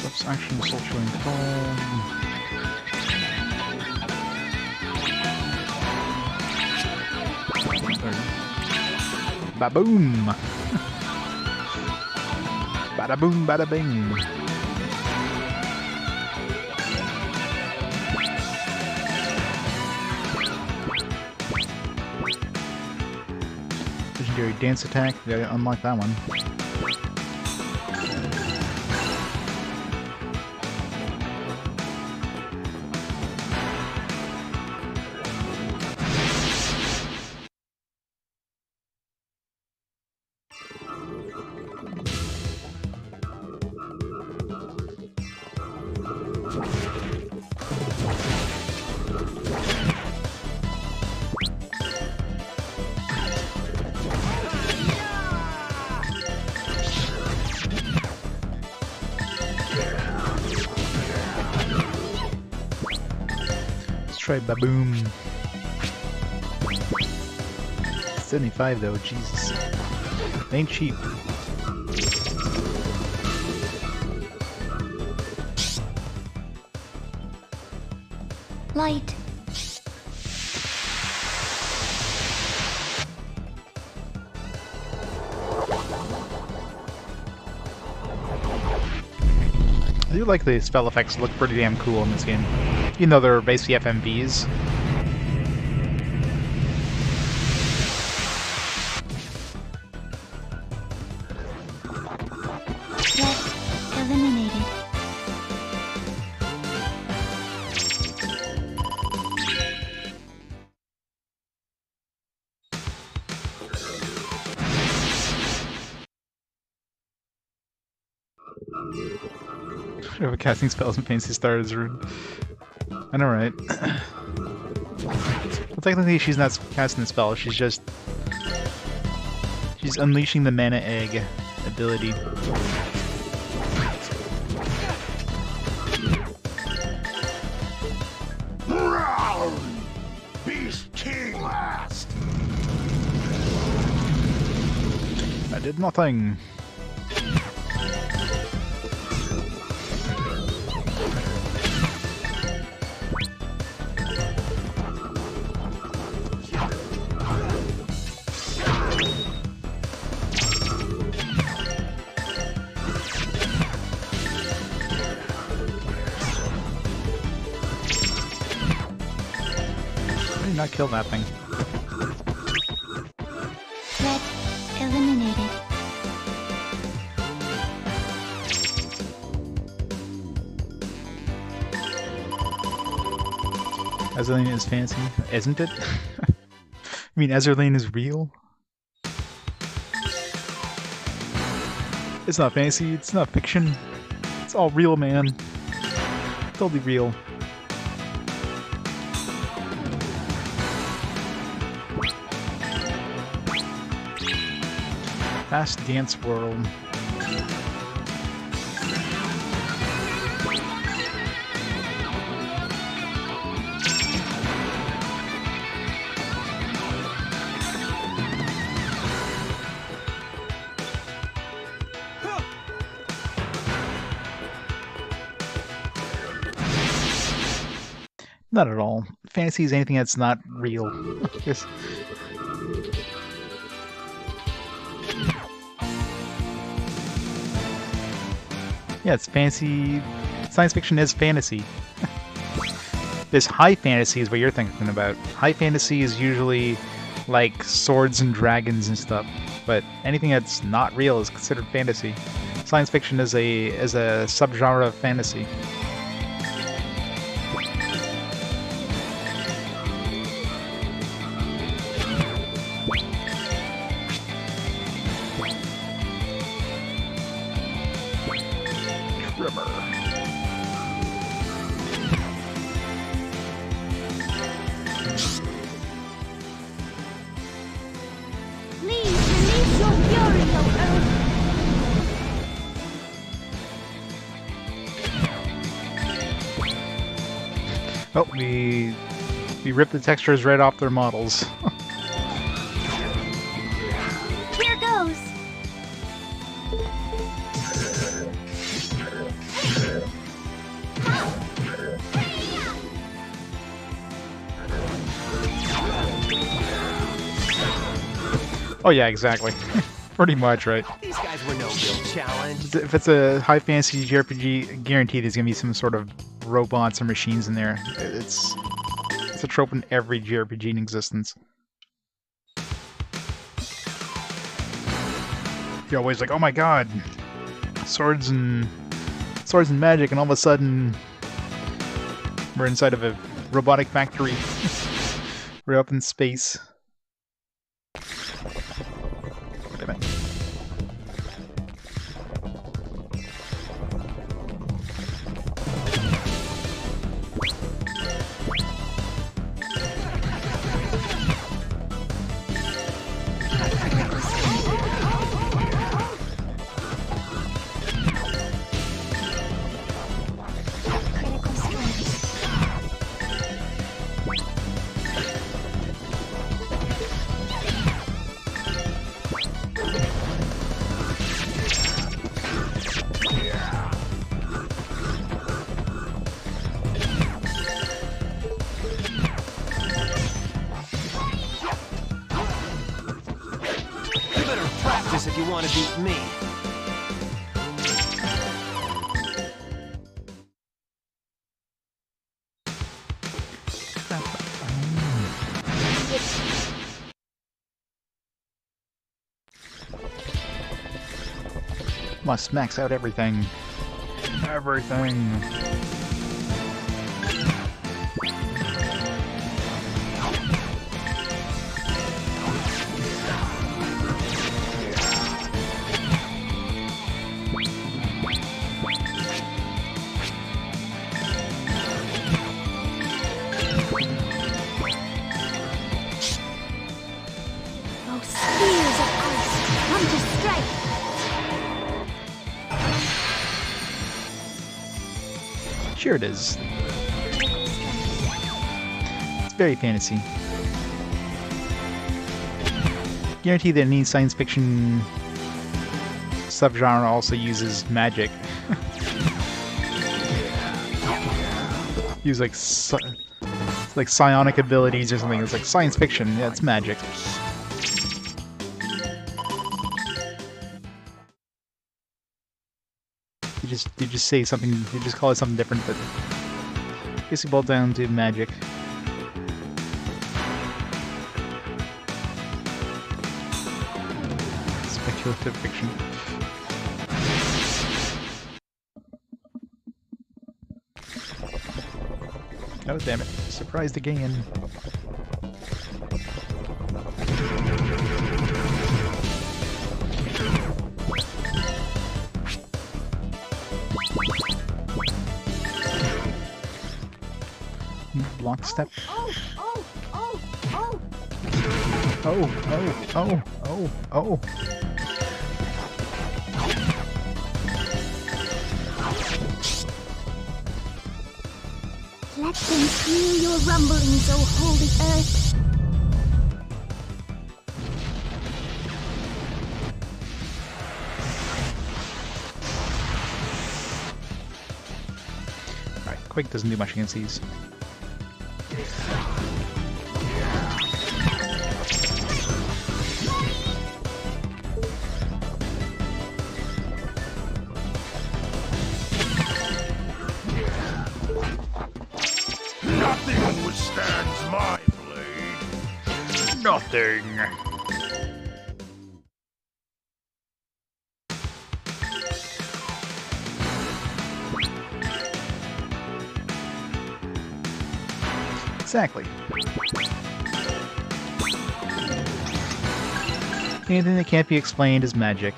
Oops, action, social and calm. Ba-boom! Bada-boom, bada-bing. Legendary dance attack. We gotta unlock that one. try Baboom. 75 though, Jesus. Ain't cheap. Light. I do like the spell effects look pretty damn cool in this game. Even though they're basically FMVs. Threat eliminated. Should have casting spells and fancy stars rude. I know, right? Well, technically she's not casting the spell, she's unleashing the mana egg ability. Beast King last. I did nothing. How did I not kill that thing? Threat eliminated. Ezreline is fancy, isn't it? I mean, Ezreline is real? It's not fantasy, it's not fiction. It's all real, man. Totally real. Fast Dance World. Not at all. Fantasy is anything that's not real. Just... Yeah, it's fantasy. Science fiction is fantasy. This high fantasy is what you're thinking about. High fantasy is usually like swords and dragons and stuff, but anything that's not real is considered fantasy. Science fiction is a subgenre of fantasy. Please release your fury, O Earth. Oh, we ripped the textures right off their models. Here goes. Oh yeah, exactly. Pretty much, right? These guys were no real challenge. If it's a high fantasy JRPG, guaranteed there's gonna be some sort of robots or machines in there. It's a trope in every JRPG in existence. You're always like, oh my god, swords and magic, and all of a sudden we're inside of a robotic factory. We're up in space. Damn it. practice if you want to beat me. Must max out everything. Everything. Oh, spears of ice, come to strike! Sure it is. It's very fantasy. Guarantee that any science fiction subgenre also uses magic. Use like like psionic abilities or something. It's like science fiction. Yeah, it's magic. You just say something. You just call it something different, but basically boiled down to magic. Speculative fiction. Oh damn it! Surprised again. Block step. Oh, oh, oh, oh! Oh, oh, oh, oh, oh. Let them feel your rumblings, O holy earth! Alright, Quake doesn't do much against these. Nothing withstands my blade. Nothing. Exactly. Anything that can't be explained is magic.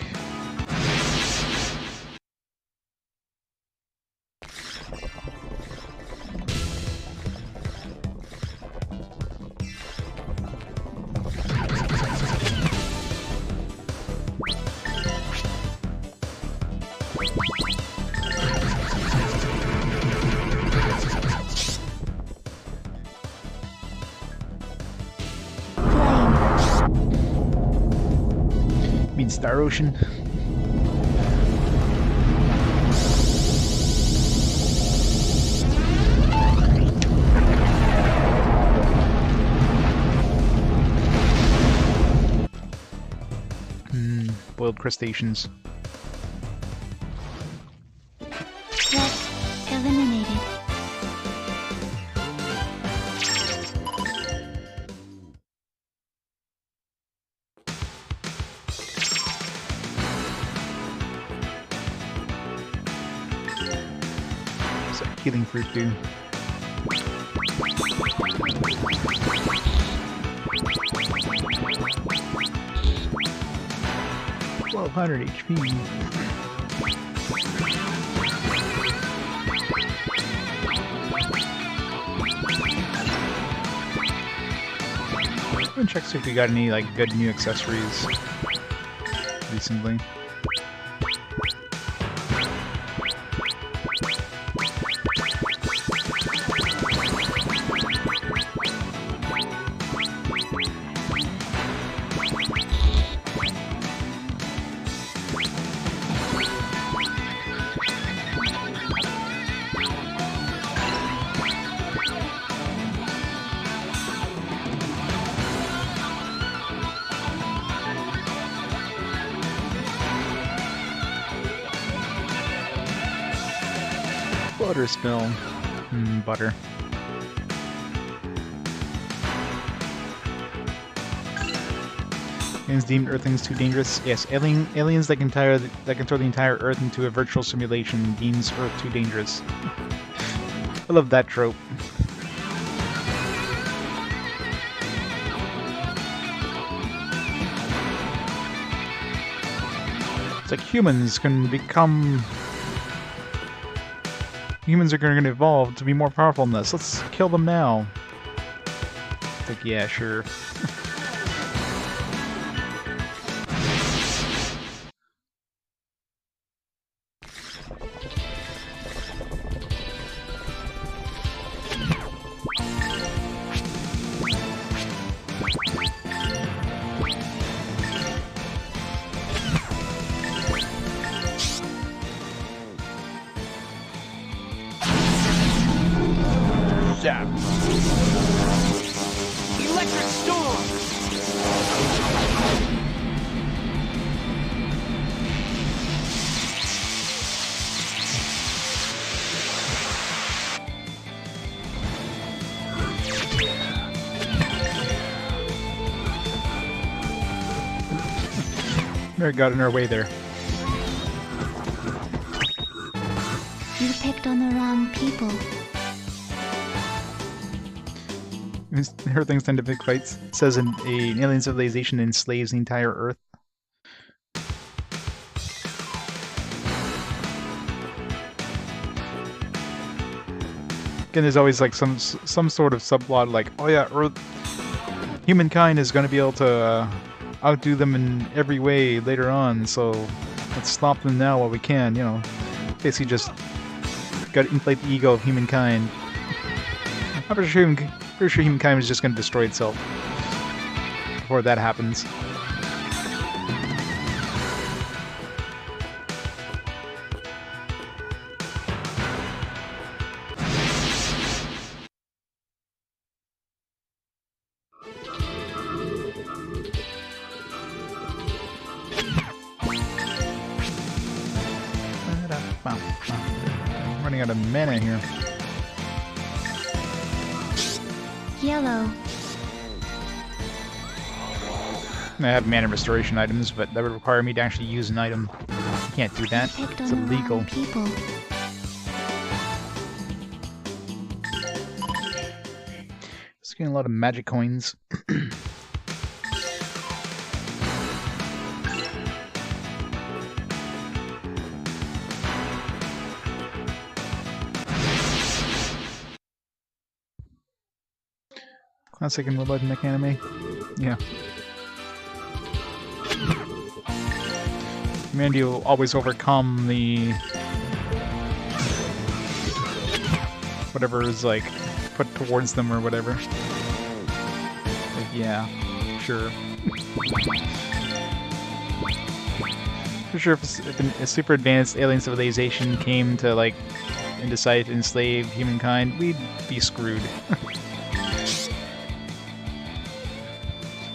Star Ocean. Boiled crustaceans. Threat eliminated. Healing fruit do. $1200 HP. I'm gonna check see if we got any like good new accessories recently. Butter smell. Butter. Aliens deemed Earthlings too dangerous. Yes, aliens that can throw the entire Earth into a virtual simulation deems Earth too dangerous. I love that trope. It's like humans are going to evolve to be more powerful than us. Let's kill them now. It's like, yeah, sure. Zap. Electric storm! We got in our way there. You picked on the wrong people. Her things tend to pick fights. It says an alien civilization enslaves the entire Earth. Again, there's always like some sort of subplot like, oh yeah, Earth, humankind is going to be able to outdo them in every way later on, so let's stop them now while we can, you know. Basically just got to inflate the ego of humankind. I'm pretty sure humankind is just going to destroy itself before that happens. I'm running out of mana here. Yellow. I have mana restoration items, but that would require me to actually use an item. I can't do that. Picked It's on the illegal. wrong people. Just getting a lot of magic coins. Classic and robot mech anime. Yeah. Mandy will always overcome the whatever is like put towards them or whatever. Like, yeah, sure. For sure, if a super advanced alien civilization came to like and decided to enslave humankind, we'd be screwed.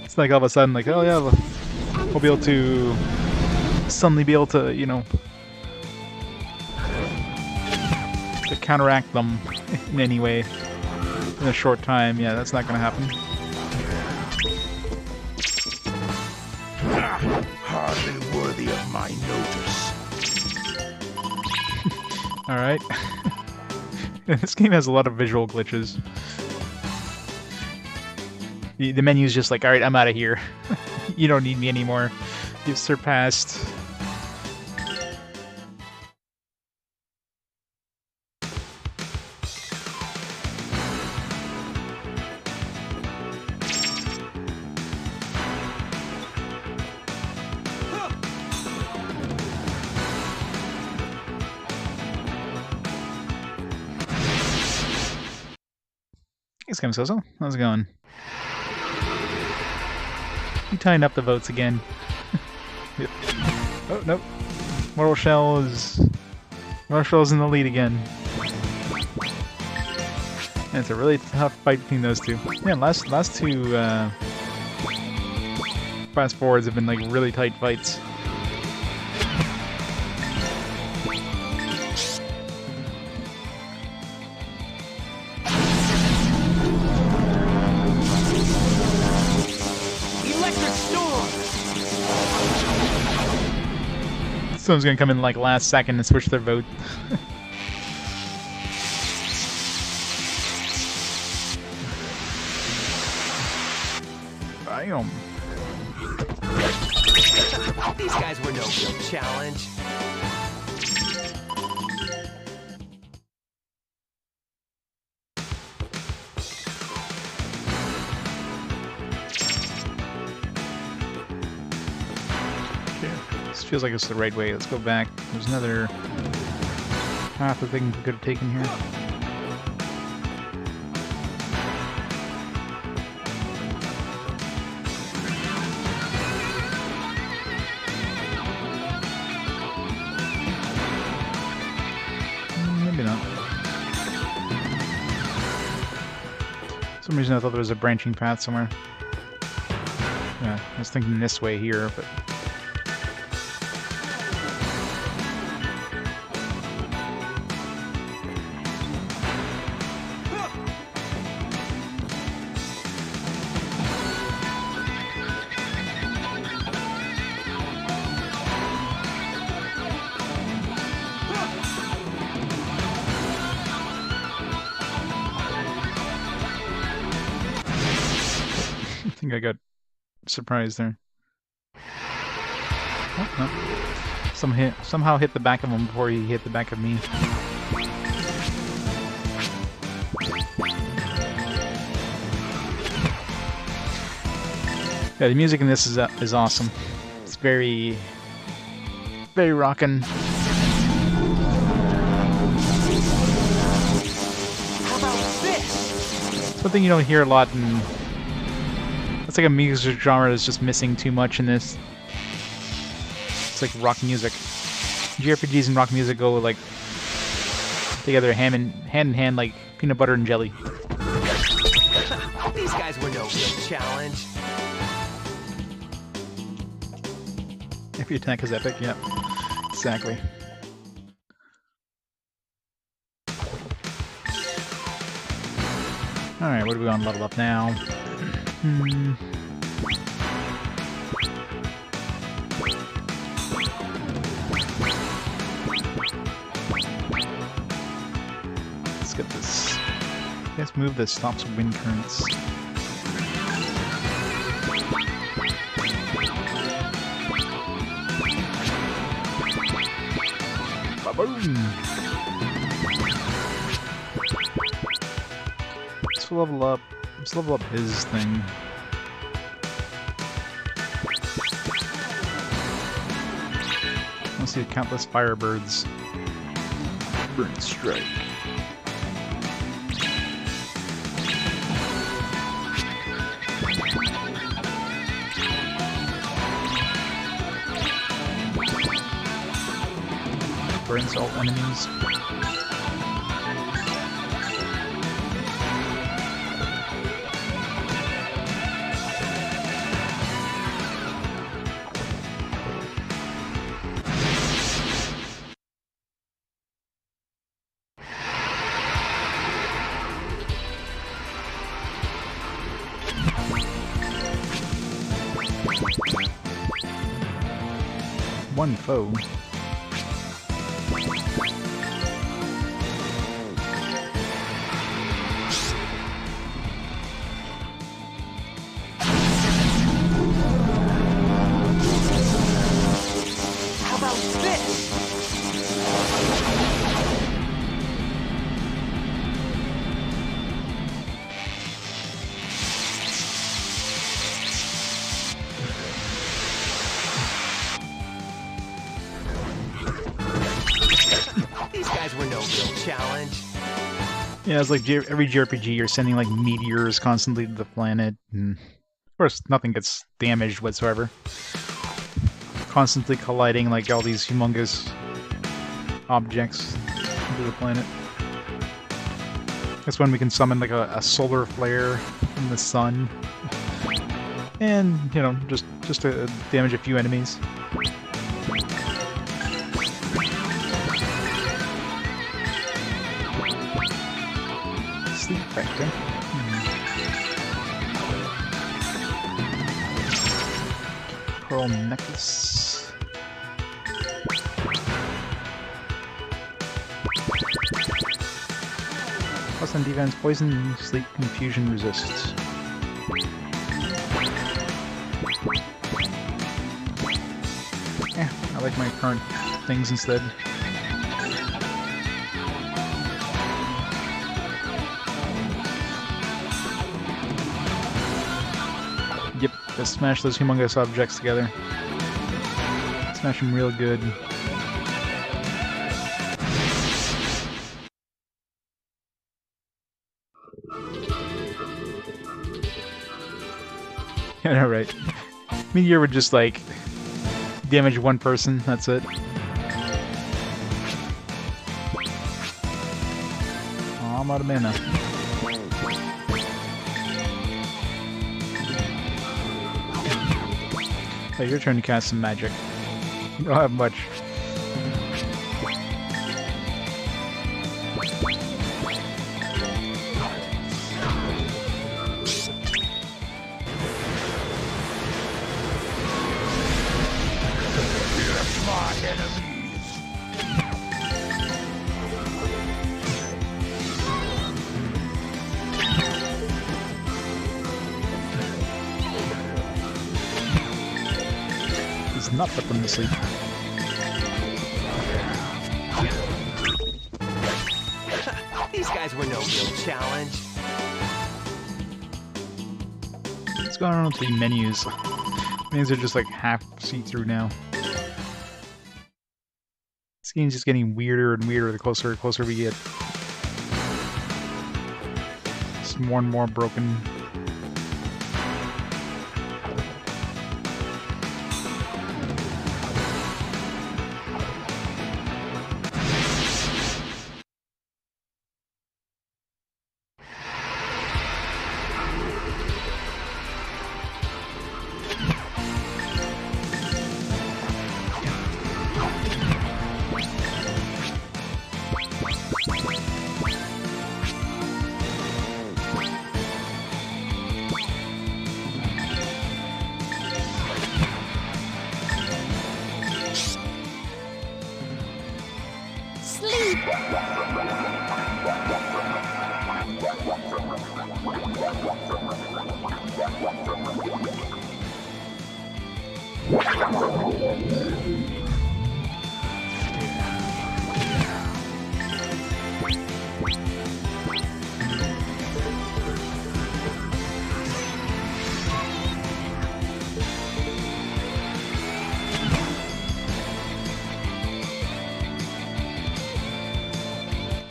It's like all of a sudden, like, oh yeah, we'll be able to suddenly be able to, you know, to counteract them in any way in a short time. Yeah, that's not going to happen. Hardly worthy of my notice. Alright. This game has a lot of visual glitches. The menu's just like, alright, I'm out of here. You don't need me anymore. You've surpassed. It's kind of so-so. How's it going? You tying up the votes again. Yep. Oh, nope. Mortal Shell is in the lead again. And it's a really tough fight between those two. Yeah, last two fast forwards have been like really tight fights. Someone's gonna come in like last second and switch their vote. Bam. These guys were no real challenge. This feels like it's the right way. Let's go back. There's another path I think we could have taken here. Maybe not. For some reason I thought there was a branching path somewhere. Yeah, I was thinking this way here, but... I think I got surprised there. Oh, no. Somehow hit the back of him before he hit the back of me. Yeah, the music in this is awesome. It's very rockin'. How about this? Something you don't hear a lot in... It's like a music genre that's just missing too much in this. It's like rock music. JRPGs and rock music go like together hand in hand like peanut butter and jelly. These guys were no real challenge. Every attack is epic, yeah. Exactly. Alright, what do we want to level up now? Let's get this. Let's move this, stops wind currents. Ba-boom! Let's level up. Let's level up his thing. Let's see the countless firebirds. Burn strike. Burns all enemies. One foe. How about this? These guys were no real challenge. Yeah, it's like every JRPG, you're sending like meteors constantly to the planet, and of course nothing gets damaged whatsoever. Constantly colliding like all these humongous objects into the planet. That's when we can summon like a solar flare from the sun, and you know, just to damage a few enemies. Sleep factor. Pearl necklace. Sun defense, poison, sleep, confusion, resists. Yeah, I like my current things instead. Yep, just smash those humongous objects together. Smash them real good. Yeah, no, right. Meteor would just, like, damage one person, that's it. Oh, I'm out of mana. Hey, you're trying to cast some magic. You don't have much. He's not put them to sleep. These guys were no real challenge. What's going on with the menus? Menus are just like half see-through now. This game's just getting weirder and weirder the closer we get. It's more and more broken.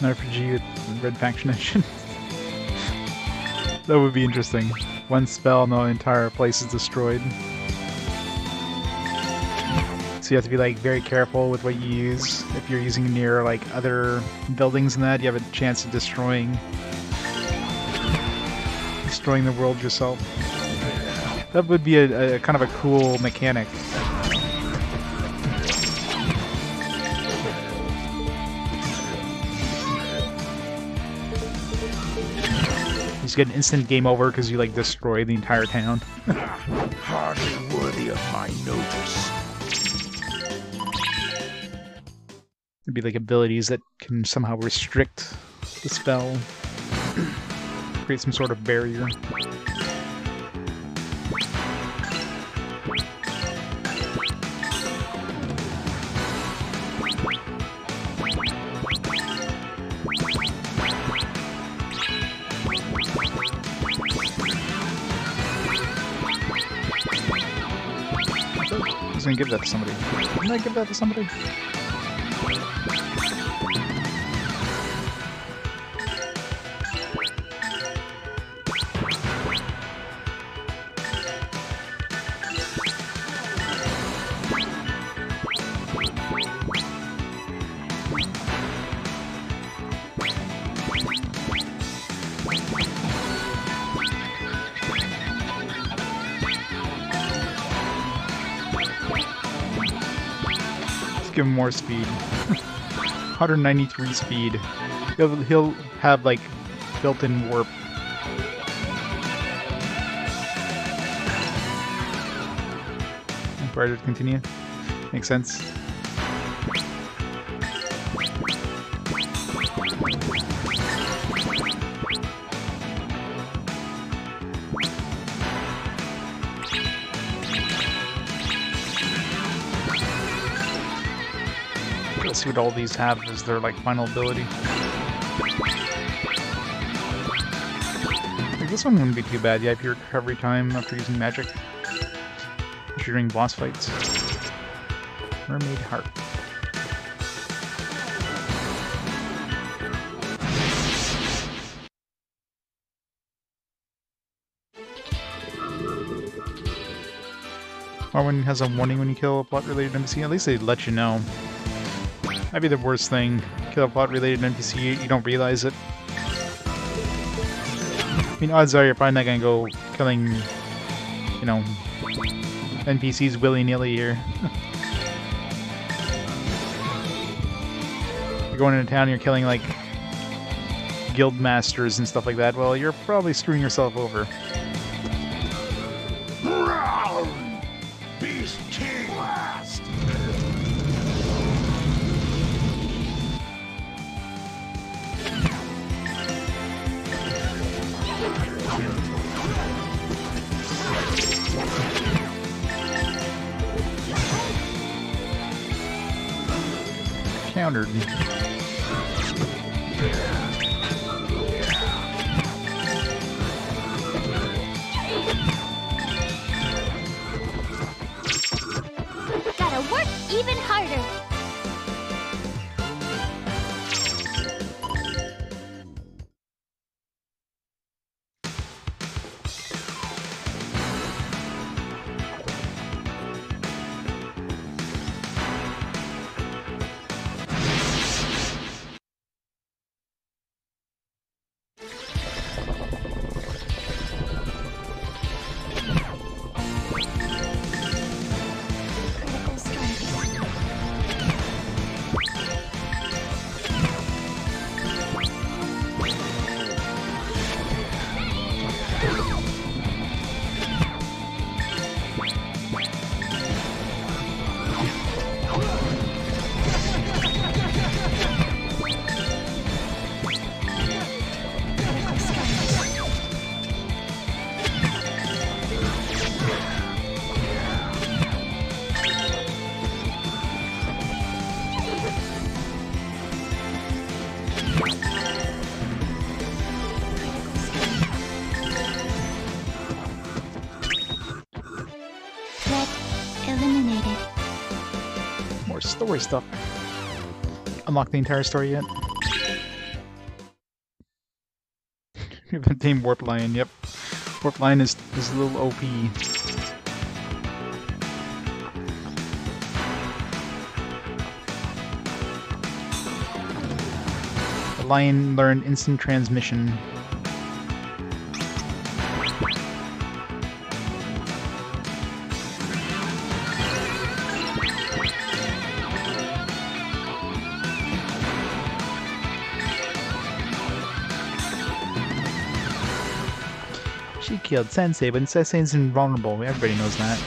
An RPG with red faction engine. That would be interesting. One spell and the entire place is destroyed. So you have to be like very careful with what you use. If you're using near like other buildings and that, you have a chance of destroying the world yourself. That would be a kind of a cool mechanic. You just get an instant game over because you like destroy the entire town. Hardly worthy of my notice. There'd be like abilities that can somehow restrict the spell. Create some sort of barrier. I was gonna give that to somebody. Didn't I give that to somebody? Give him more speed. 193 speed. He'll have like built-in warp. Ready to continue? Makes sense. Let's see what all these have as their like final ability. Like, this one wouldn't be too bad. You have your recovery time after using magic during boss fights. Mermaid Heart. Or when it has a warning when you kill a plot-related NPC, at least they let you know. That'd be the worst thing. Kill a plot-related NPC, you don't realize it. I mean, odds are you're probably not gonna go killing, you know, NPCs willy-nilly here. You're going into town, you're killing, like, guild masters and stuff like that. Well, you're probably screwing yourself over. Beast King last. Countered. Gotta work even harder. Critical strike. Critical strike. Threat eliminated. More story stuff. Unlock the entire story yet? You have the team Warp Lion, yep. Warp Lion is a little OP. The Lion learned instant transmission. She killed Sensei, but Sensei's invulnerable. Everybody knows that.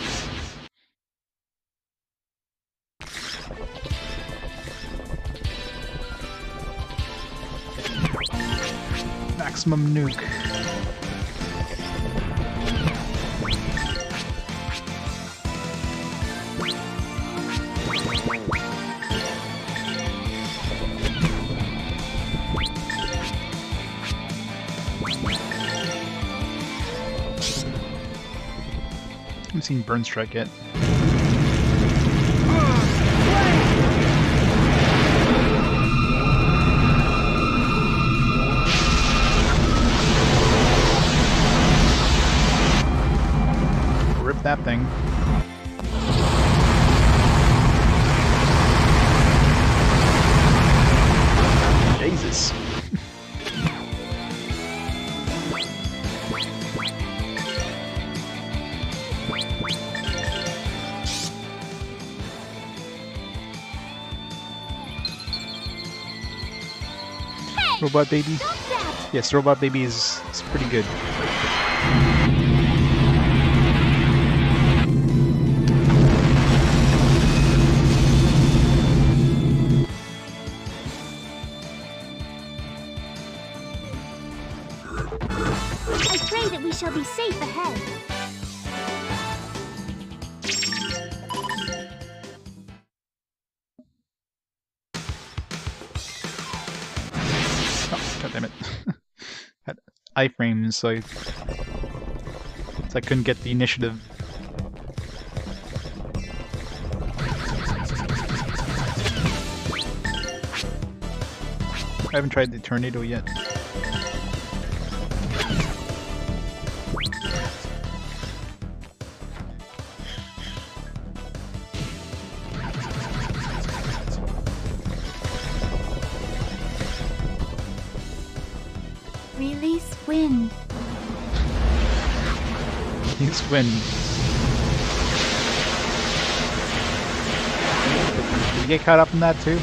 Maximum nuke. I haven't seen Burn Strike yet. Rip that thing. Jesus. Robot Baby? Yes, Robot Baby is pretty good. I pray that we shall be safe ahead. God damn it. Had iframes, so I couldn't get the initiative. I haven't tried the tornado yet. Release wind. Release wind. Did you get caught up in that too?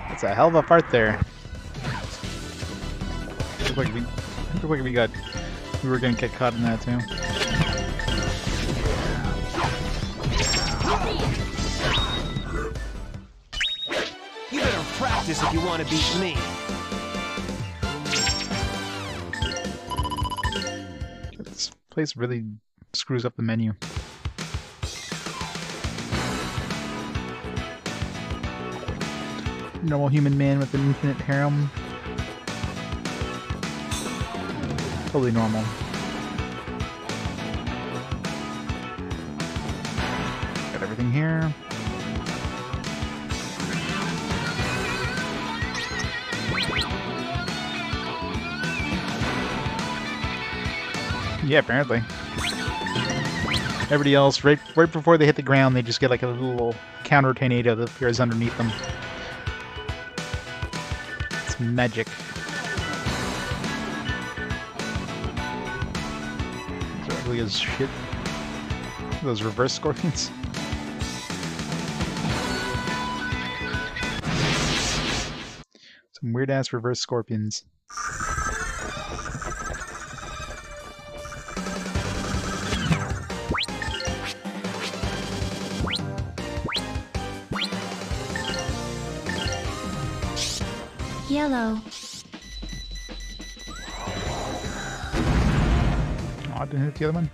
That's a hell of a part there. Looked like we were gonna get caught in that too. You better practice if you want to beat me. This place really screws up the menu. Normal human man with an infinite harem. Totally normal. Got everything here. Yeah, apparently. Everybody else, right before they hit the ground, they just get like a little counter tornado that appears underneath them. It's magic. It's ugly as shit. Those reverse scorpions. Some weird ass reverse scorpions. Yellow. Oh, I didn't hit the other one.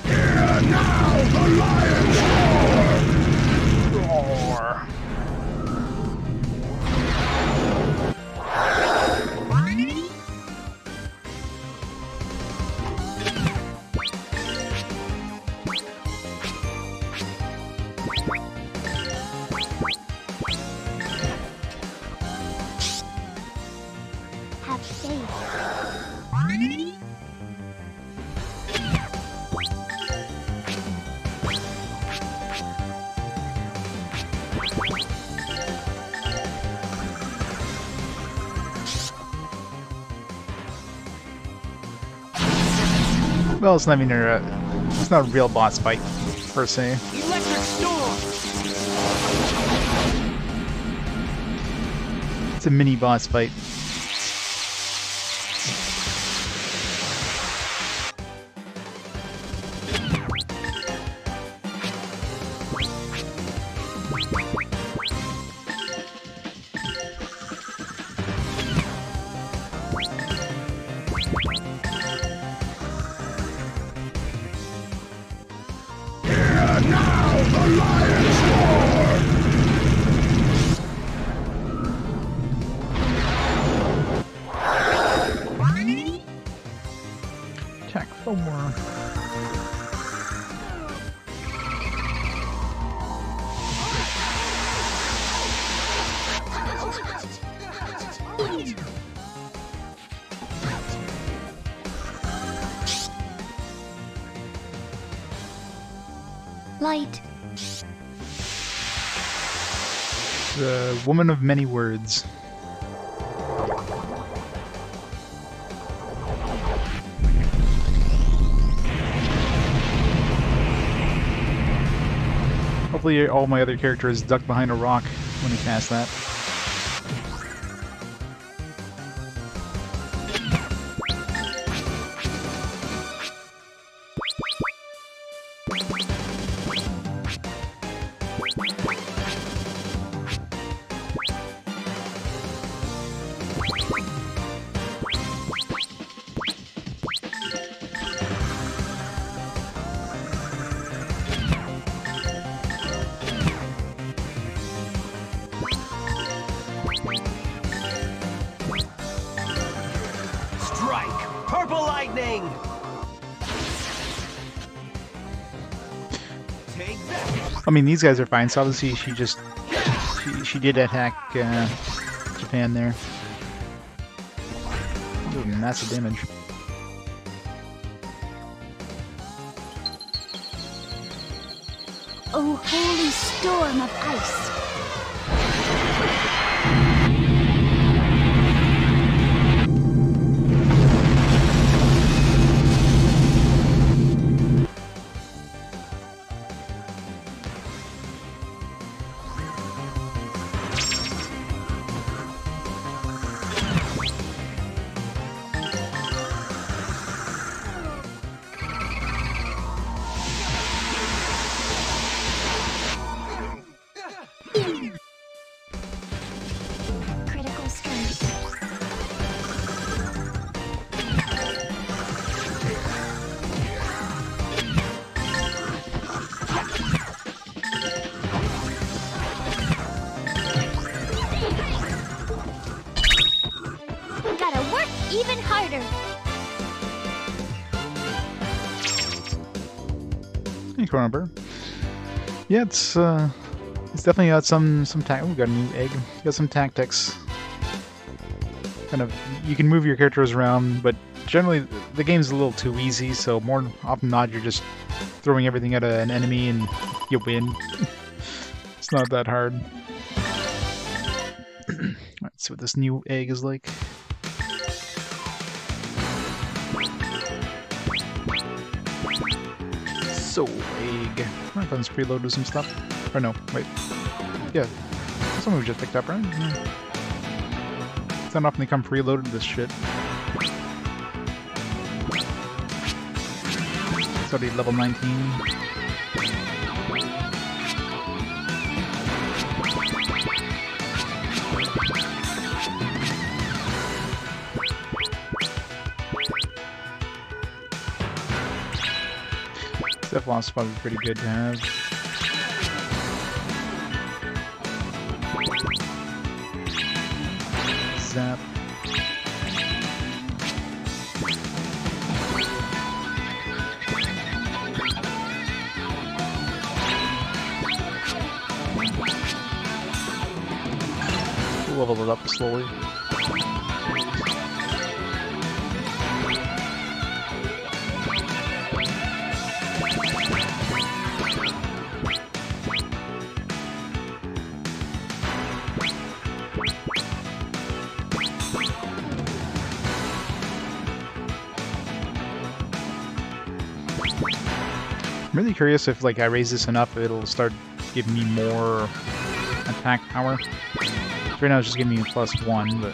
Hear now the lion's Roar. Have faith. Well, it's not even it's not a real boss fight per se. Electric storm. It's a mini boss fight. Attack Fillmore. Light. The woman of many words. Hopefully all my other characters duck behind a rock when he casts that. lightning! Take that! I mean, these guys are fine, so obviously she did attack Japan there. Ooh, massive damage. Oh, holy storm of ice! Critical strike. Gotta work even harder. Hey, Cronenberg. Yeah, it's definitely got some tact. We got a new egg. Got some tactics. Kind of, you can move your characters around, but generally the game's a little too easy. So more often than not, you're just throwing everything at an enemy and you win. It's not that hard. Let's see what this new egg is like. So, egg. I thought it's preloaded with some stuff. Or no, wait. Yeah. Something we just picked up, right? Yeah. It's not often they come preloaded with this shit. It's already level 19. Step loss is probably pretty good to have. Zap. We'll level it up slowly. I'm really curious if like I raise this enough, it'll start giving me more attack power. Right now it's just giving me +1, but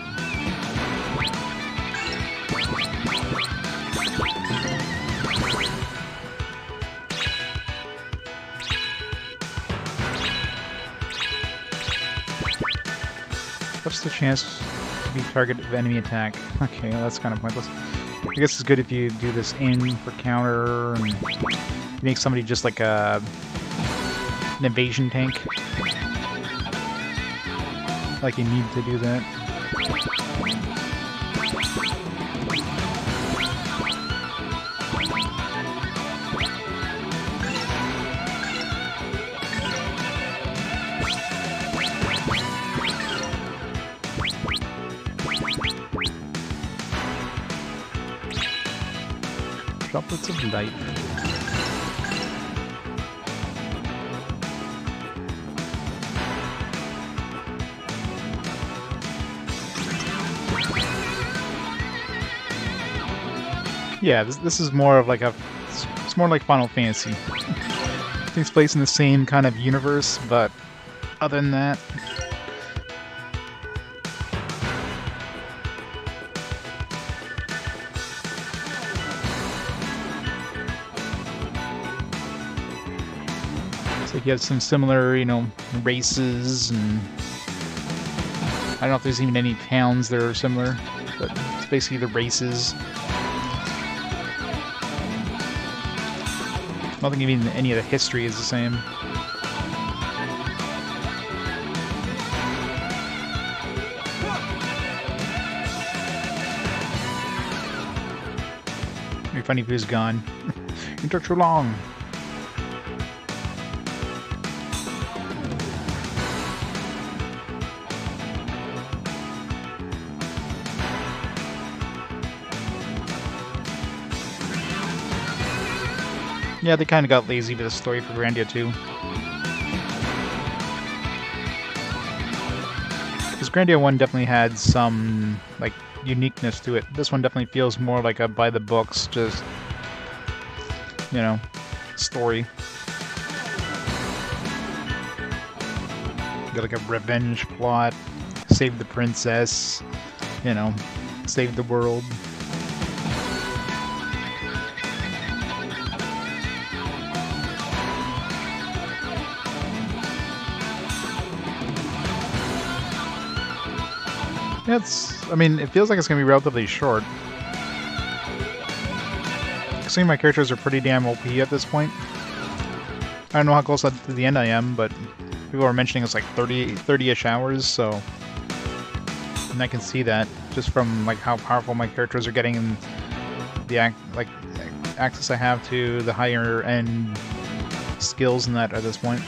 what's the chance to be target of enemy attack? Okay, well, that's kind of pointless. I guess it's good if you do this in for counter and make somebody just like an invasion tank. Like you need to do that. Droplets of light. Yeah, this is more of like it's more like Final Fantasy. It takes place in the same kind of universe, but other than that, it's like you have some similar, races, and I don't know if there's even any towns that are similar, but it's basically the races. I don't think even any of the history is the same. funny if he was gone. It took too long. Yeah, they kind of got lazy with the story for Grandia II. Because Grandia 1 definitely had some, like, uniqueness to it. This one definitely feels more like a by-the-books, just, you know, story. Got like a revenge plot, save the princess, you know, save the world. I mean, it feels like it's going to be relatively short. Considering my characters are pretty damn OP at this point. I don't know how close to the end I am, but people are mentioning it's like 30-ish hours, so... And I can see that just from like how powerful my characters are getting and the access I have to the higher end skills in that at this point.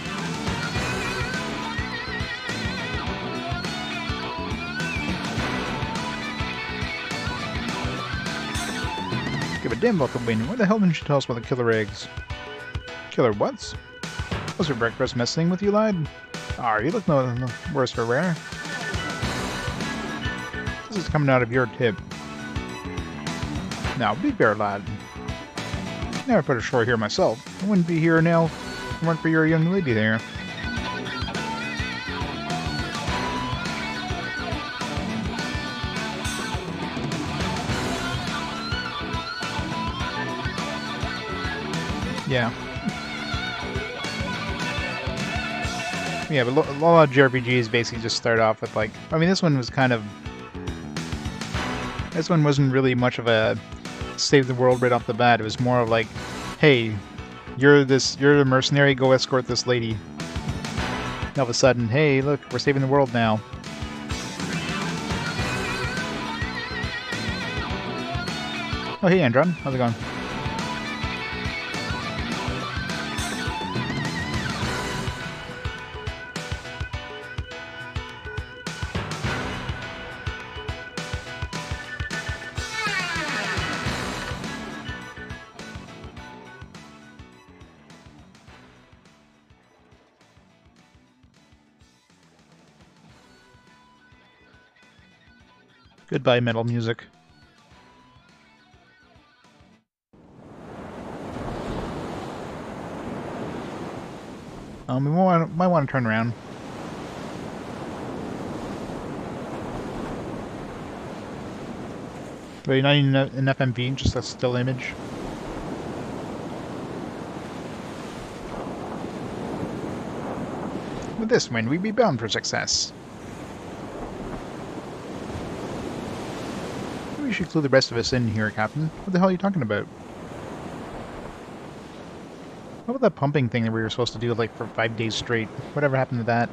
Give a damn about the win. Why the hell didn't you tell us about the killer eggs? Killer what's? Was your breakfast messing with you, lad? Ah, you look no worse for wear. This is coming out of your tip. Now, be fair, lad. Never put ashore here myself. I wouldn't be here now if it weren't for your young lady there. Yeah. Yeah, but a lot of JRPGs basically just start off with like... I mean, this one was kind of... This one wasn't really much of a save the world right off the bat. It was more of like, hey, you're the mercenary, go escort this lady. And all of a sudden, hey, look, we're saving the world now. Oh, hey, Andron. How's it going? Goodbye, metal music. We might want to turn around. Wait, not even an FMV, just a still image. With this win, we'd be bound for success. Maybe you should clue the rest of us in here, Captain. What the hell are you talking about? What about that pumping thing that we were supposed to do like for 5 days straight? Whatever happened to that?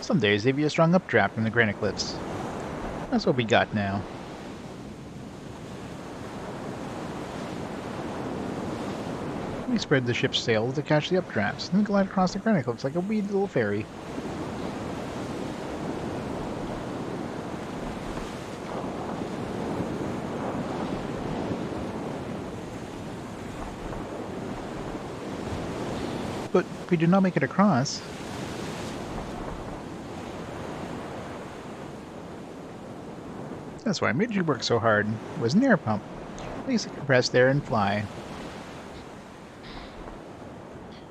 Some days they'd be a strong updraft from the granite cliffs. That's what we got now. We spread the ship's sails to catch the updrafts, then glide across the granite cliffs like a wee little ferry. But if we do not make it across... That's why I made you work so hard. It was an air pump. At least it compressed air and fly.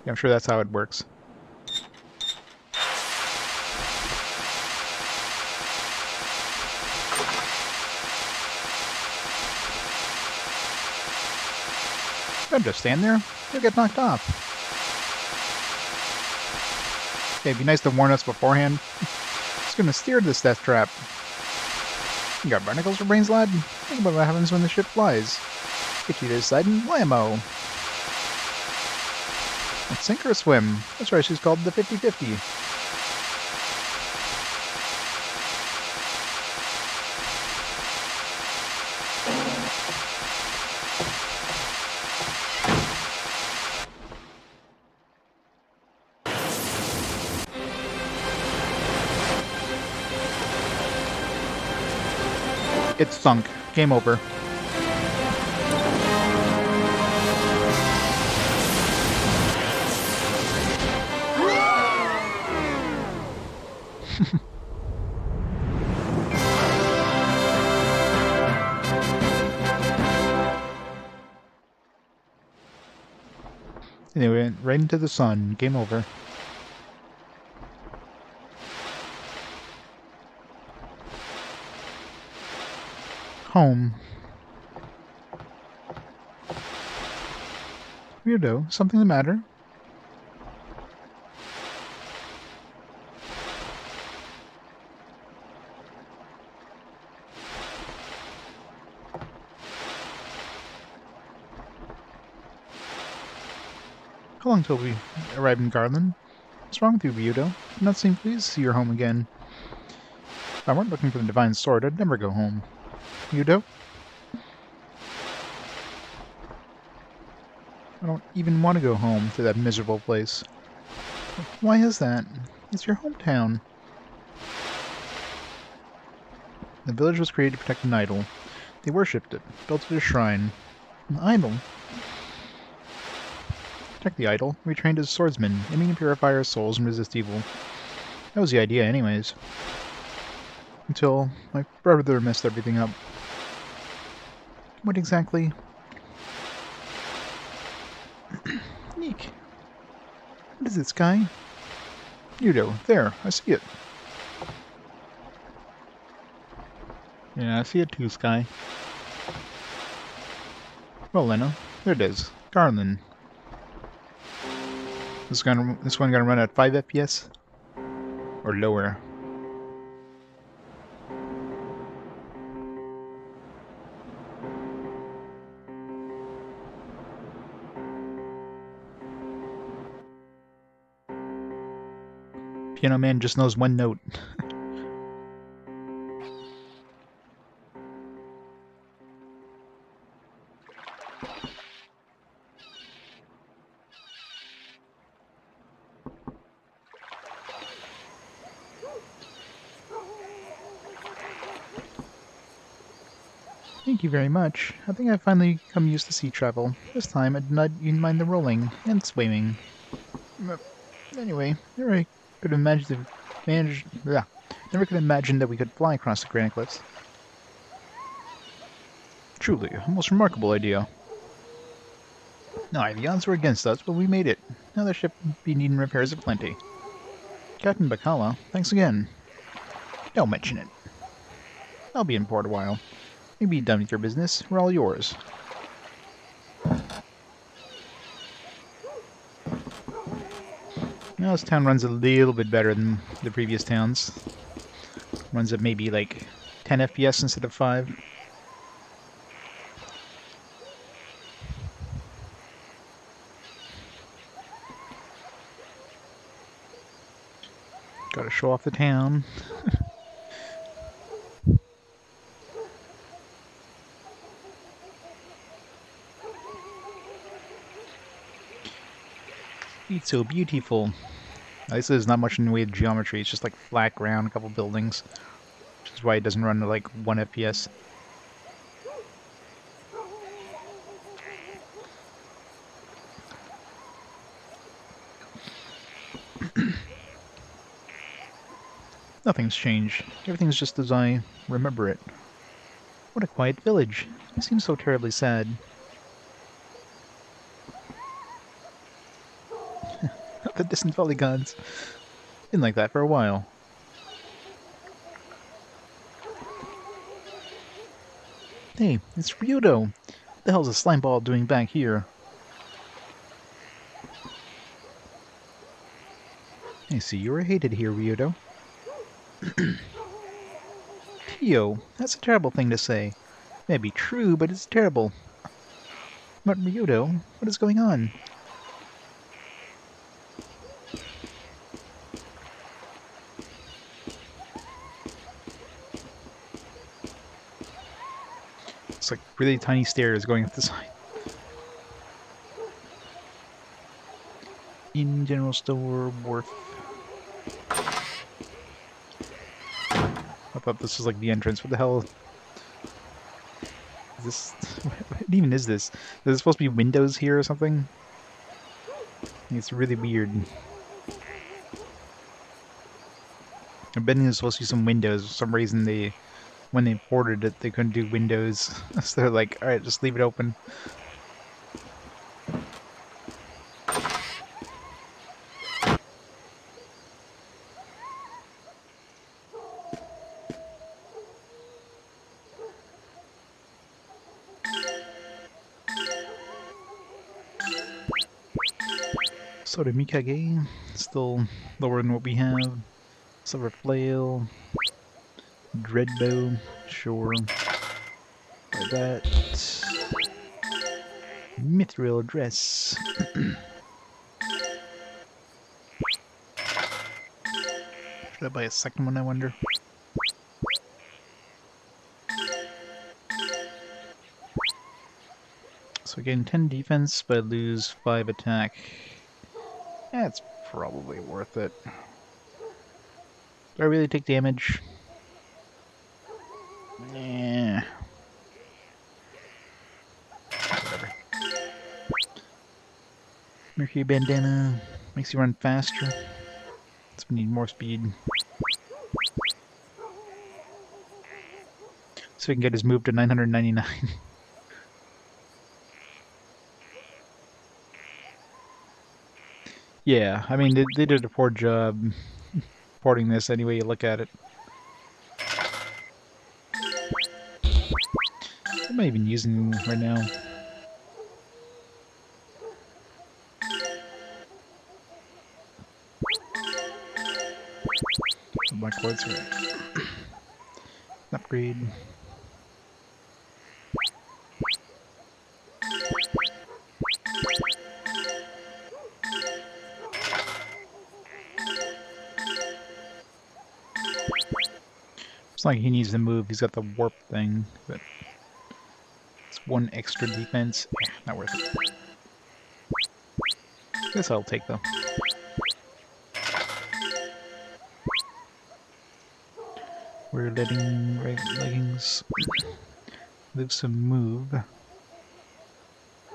Yeah, I'm sure that's how it works. Don't just stand there. You'll get knocked off. Okay, it'd be nice to warn us beforehand. It's gonna steer this death trap. You got barnacles for brains, lad? Think about what happens when the ship flies. Get you to this side and blammo! It's sink or swim. That's right, she's called the 50-50. It's sunk. Game over. Anyway, right into the sun. Game over. Home. Ryudo, something the matter? How long till we arrive in Garland? What's wrong with you, Ryudo? I'm not seem pleased to see your home again. If I weren't looking for the divine sword, I'd never go home. Ryudo? I don't even want to go home to that miserable place. Why is that? It's your hometown. The village was created to protect an idol. They worshipped it, built it a shrine. An idol? Protect the idol, we trained as swordsmen, aiming to purify our souls and resist evil. That was the idea anyways. Until my brother messed everything up. What exactly? Eek. What is it, Sky? Ryudo, there, I see it. Yeah, I see it too, Sky. Well, Elena, there it is. Garland. This one gonna run at 5 FPS? Or lower? Piano Man just knows one note. Thank you very much. I think I've finally come used to sea travel. This time I did not even mind the rolling and swimming. Anyway, never could imagine never could imagine that we could fly across the granite cliffs. Truly, a most remarkable idea. Aye, the odds were against us, but we made it. Now the ship will be needing repairs aplenty. Captain Bacala, thanks again. Don't mention it. I'll be in port a while. You be done with your business. We're all yours. Now this town runs a little bit better than the previous towns. Runs at maybe like 10 FPS instead of 5. Gotta show off the town. It's so beautiful. This is not much in the way of geometry, it's just like flat ground, a couple buildings. Which is why it doesn't run to like 1 FPS. Nothing's changed. Everything's just as I remember it. What a quiet village. It seems so terribly sad. The distant polygons. Been like that for a while. Hey, it's Ryudo. What the hell's a slime ball doing back here? I see you were hated here, Ryudo. Tio, that's a terrible thing to say. It may be true, but it's terrible. But Ryudo, what is going on? It's like really tiny stairs going up the side. In general store, wharf. I thought this was like the entrance. What the hell? Is this... what even is this? Is there supposed to be windows here or something? It's really weird. I'm betting there's supposed to be some windows. For some reason, when they ported it, they couldn't do windows. So they're like, alright, just leave it open. Soda Mikage, still lower than what we have. Silver Flail. Dreadbow, sure. Like that. Mithril dress. Should I buy a second one, I wonder? So again, 10 defense, but I lose 5 attack. That's probably worth it. Do I really take damage? Yeah. Whatever. Mercury Bandana makes you run faster. So we need more speed. So we can get his move to 999. Yeah, I mean, they did a poor job porting this any way you look at it. What am I even using right now? Black quartz, right? Upgrade. It's like he needs to move. He's got the warp thing, but it's 1 extra defense. Eh, not worth it. This I'll take though. We're letting right leggings live some move.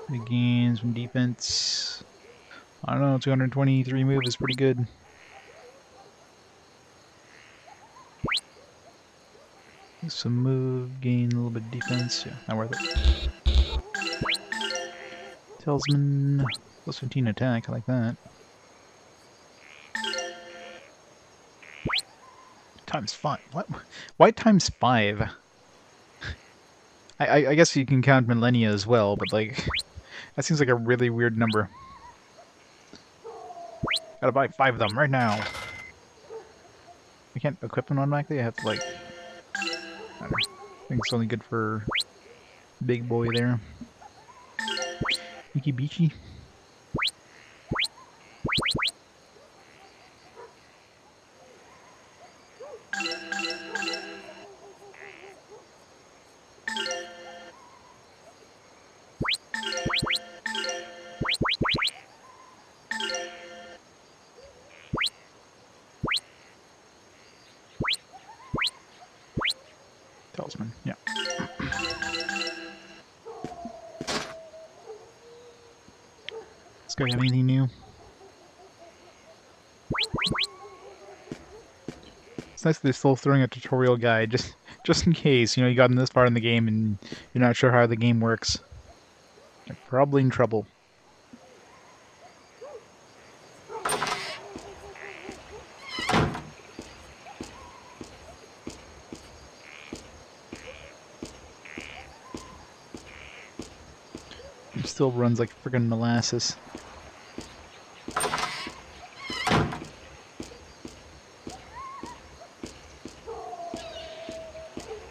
It gains some defense. I don't know, 223 move is pretty good. Some move, gain a little bit of defense. Yeah, not worth it. Talisman, plus 15 attack, I like that. Times 5. What? Why times 5? I guess you can count millennia as well, but like, that seems like a really weird number. Gotta buy 5 of them right now. I can't equip them automatically. I have to like, I don't know. I think it's only good for big boy there. Ikibichi. Talisman, yeah. This guy have anything new? It's nice that they're still throwing a tutorial guide, just in case, you know, you gotten this far in the game and you're not sure how the game works. You're probably in trouble. It still runs like friggin' molasses. I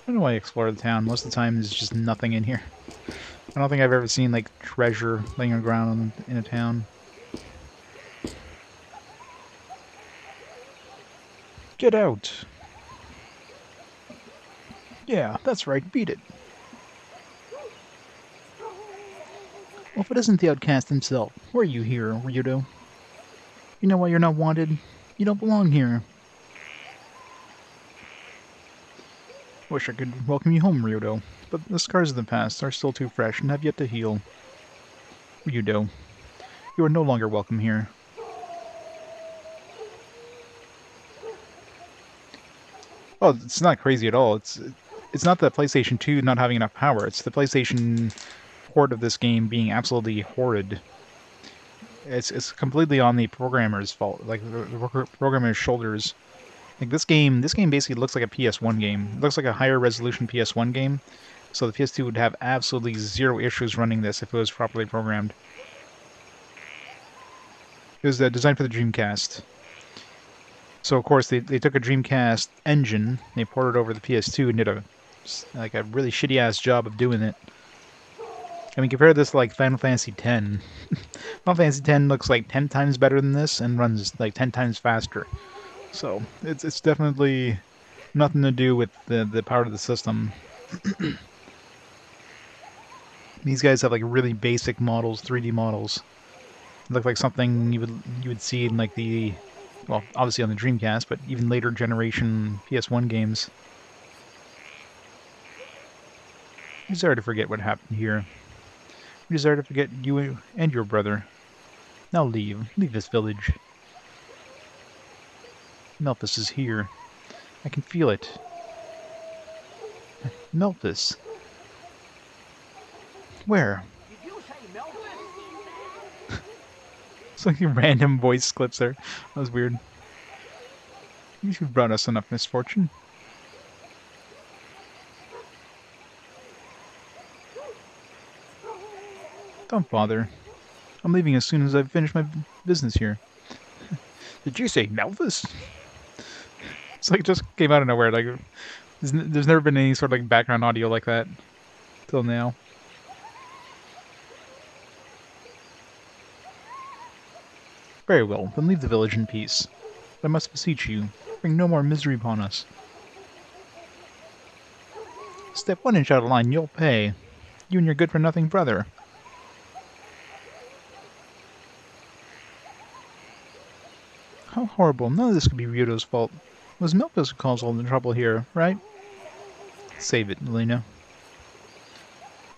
don't know why I explore the town. Most of the time there's just nothing in here. I don't think I've ever seen like treasure laying on the ground in a town. Get out! Yeah, that's right, beat it. Well, if it isn't the outcast himself, why are you here, Ryudo? You know why you're not wanted? You don't belong here. Wish I could welcome you home, Ryudo, but the scars of the past are still too fresh and have yet to heal. Ryudo, you are no longer welcome here. Oh, it's not crazy at all. It's not the PlayStation 2 not having enough power. It's the PlayStation port of this game being absolutely horrid. It's completely on the programmer's fault, like the programmer's shoulders. Like this game basically looks like a PS1 game. It looks like a higher resolution PS1 game. So the PS2 would have absolutely zero issues running this if it was properly programmed. It was designed for the Dreamcast. So of course they took a Dreamcast engine, they ported it over the PS2 and did a really shitty ass job of doing it. I mean, compare this to like Final Fantasy X. Final Fantasy X looks like 10 times better than this and runs like 10 times faster. So it's definitely nothing to do with the power of the system. These guys have like really basic models, 3D models. They look like something you would see in like the, well, obviously on the Dreamcast, but even later generation PS1 games. You desire to forget what happened here. You desire to forget you and your brother. Now leave this village. Melphis is here. I can feel it. Melphis. Where? Did you say Melvin? It's like random voice clips there. That was weird. You've brought us enough misfortune. Don't bother. I'm leaving as soon as I've finished my business here. Did you say Melphis? It's like it just came out of nowhere. Like there's never been any sort of like background audio like that till now. Very well, then leave the village in peace. But I must beseech you, bring no more misery upon us. Step 1 inch out of line, you'll pay. You and your good-for-nothing brother. How horrible. None of this could be Ryudo's fault. It was Melphis who caused all the trouble here, right? Save it, Elena.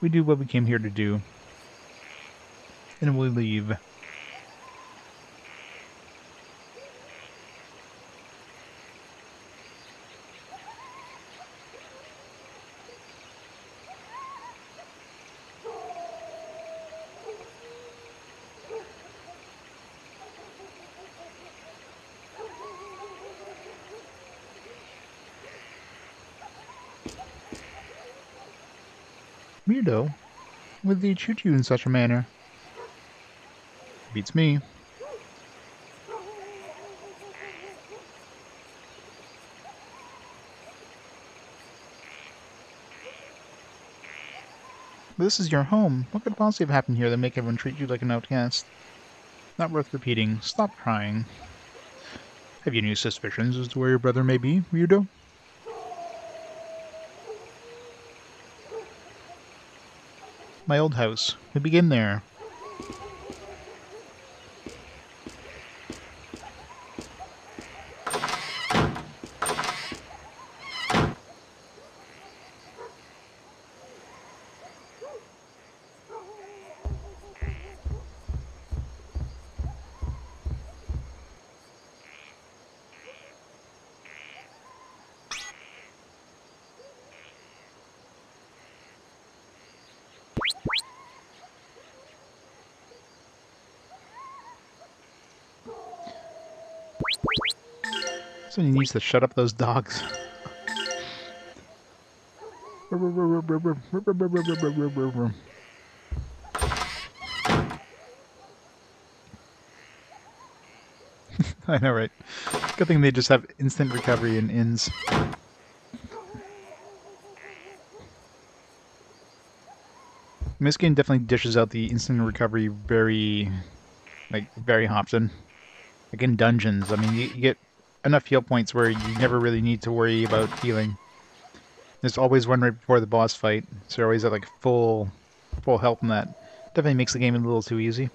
We do what we came here to do. And we leave. Ryudo, would they shoot you in such a manner? Beats me. This is your home. What could possibly have happened here that make everyone treat you like an outcast? Not worth repeating. Stop crying. Have you any suspicions as to where your brother may be, Ryudo? My old house. We begin there. Someone needs to shut up those dogs. I know, right? Good thing they just have instant recovery in inns. This game definitely dishes out the instant recovery very often. Like in dungeons, I mean, you get enough heal points where you never really need to worry about healing. There's always one right before the boss fight, so you're always at like full health in that. Definitely makes the game a little too easy.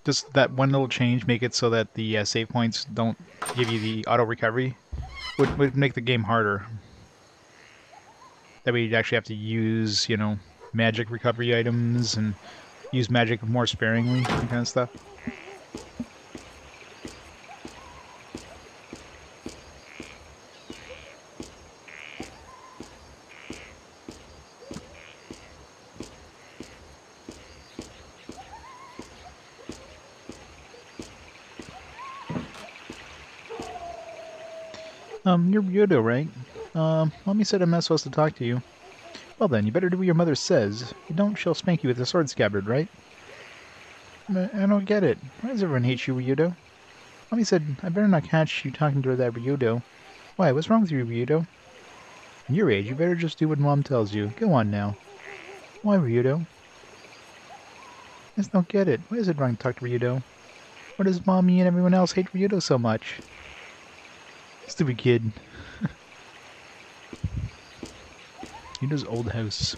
Just that one little change, make it so that the save points don't give you the auto recovery would make the game harder. That way you'd actually have to use, you know, magic recovery items and use magic more sparingly, that kind of stuff. You're Ryudo, right? Mommy said I'm not supposed to talk to you. Well then, you better do what your mother says. If you don't, she'll spank you with a sword scabbard, right? I don't get it. Why does everyone hate you, Ryudo? Mommy said I better not catch you talking to that Ryudo. Why, what's wrong with you, Ryudo? At your age, you better just do what Mom tells you. Go on now. Why, Ryudo? I just don't get it. Why is it wrong to talk to Ryudo? Why does Mommy and everyone else hate Ryudo so much? Stupid kid. Ryudo's old house.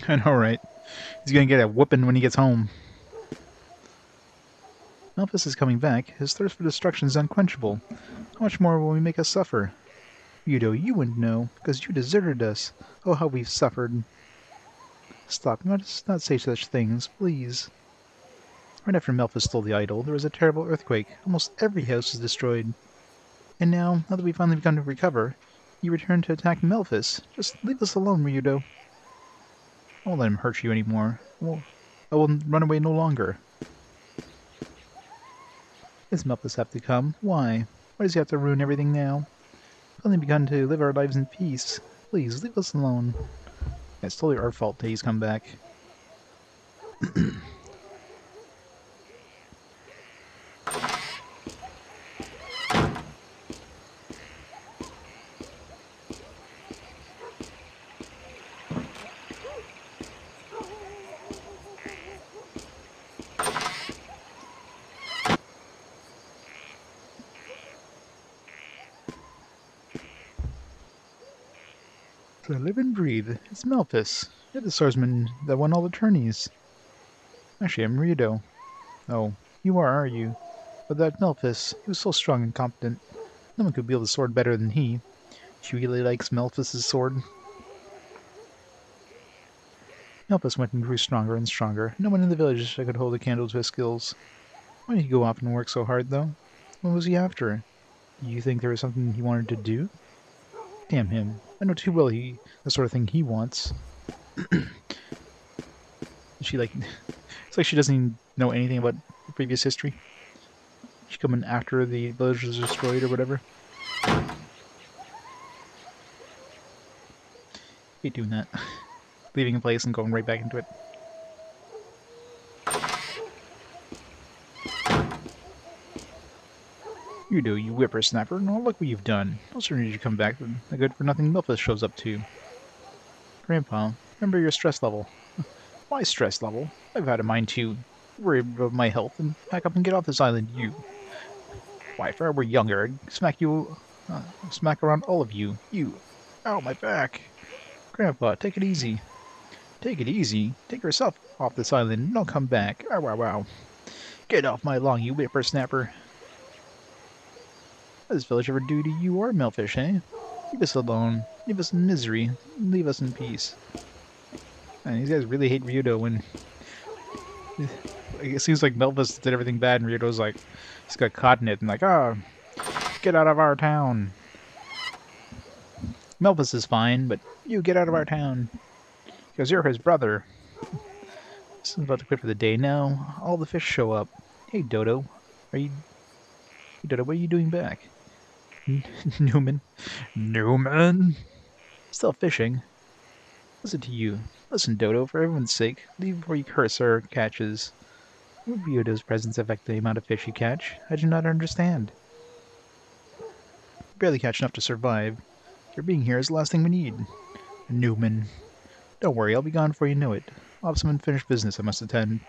I know, right? He's gonna get a whooping when he gets home. Elvis is coming back. His thirst for destruction is unquenchable. How much more will he make us suffer? Ryudo, you wouldn't know, because you deserted us. Oh, how we've suffered. Stop. Let's not say such things, please. Right after Melphus stole the idol, there was a terrible earthquake. Almost every house was destroyed. And now that we've finally begun to recover, you return to attack Melphus. Just leave us alone, Ryudo. I won't let him hurt you anymore. I will run away no longer. Does Melphus have to come? Why? Why does he have to ruin everything now? We've only begun to live our lives in peace. Please, leave us alone. It's totally our fault that he's come back. I live and breathe. It's Melphus. You're the swordsman that won all the tourneys. Actually, I'm Ryudo. Oh, you are you? But that Melphus, he was so strong and competent. No one could wield a sword better than he. She really likes Melphus's sword. Melphus went and grew stronger and stronger. No one in the village could hold a candle to his skills. Why did he go off and work so hard, though? What was he after? Do you think there was something he wanted to do? Damn him. I know too well the sort of thing he wants. She like... It's like she doesn't even know anything about the previous history. She's coming after the village was destroyed or whatever. Hate doing that. Leaving a place and going right back into it. You do, you whippersnapper. Oh, look what you've done. No sooner did you come back than the good-for-nothing Milphus shows up too. Grandpa, remember your stress level. My stress level? I've had a mine too. Worry about my health and pack up and get off this island, you. Why, if I were younger, I'd smack around all of you. You. Ow, my back. Grandpa, take it easy. Take it easy? Take yourself off this island and don't come back. Ow, wow, wow. Get off my lawn, you whippersnapper. What does this village ever do to you or Melfish, eh? Leave us alone. Leave us in misery. Leave us in peace. Man, these guys really hate Ryudo when... It seems like Melvis did everything bad and Ryudo's like... He's got caught in it and like, oh, get out of our town. Melvis is fine, but you get out of our town. Because you're his brother. This is about to quit for the day now. All the fish show up. Hey, Dodo. Hey, Dodo, what are you doing back? Newman. Newman? Still fishing. Listen to you. Listen, Dodo, for everyone's sake, leave before you curse our catches. Would Ryudo's presence affect the amount of fish you catch? I do not understand. You barely catch enough to survive. Your being here is the last thing we need. Newman. Don't worry, I'll be gone before you know it. I'll have some unfinished business I must attend.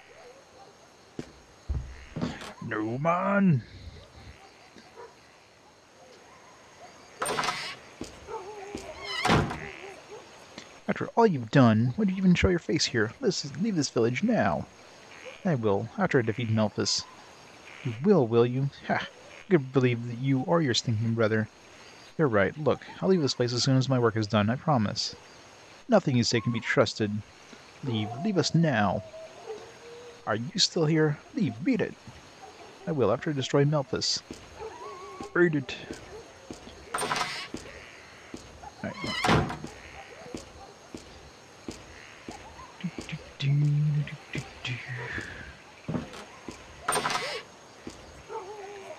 Newman! After all you've done, why do you even show your face here? Leave this village now. I will, after I defeat Melphus. You will you? Ha! could believe that you or your stinking brother. You're right. Look, I'll leave this place as soon as my work is done, I promise. Nothing you say can be trusted. Leave. Leave us now. Are you still here? Leave. Beat it. I will, after I destroy Melphis. Beat it. Alright.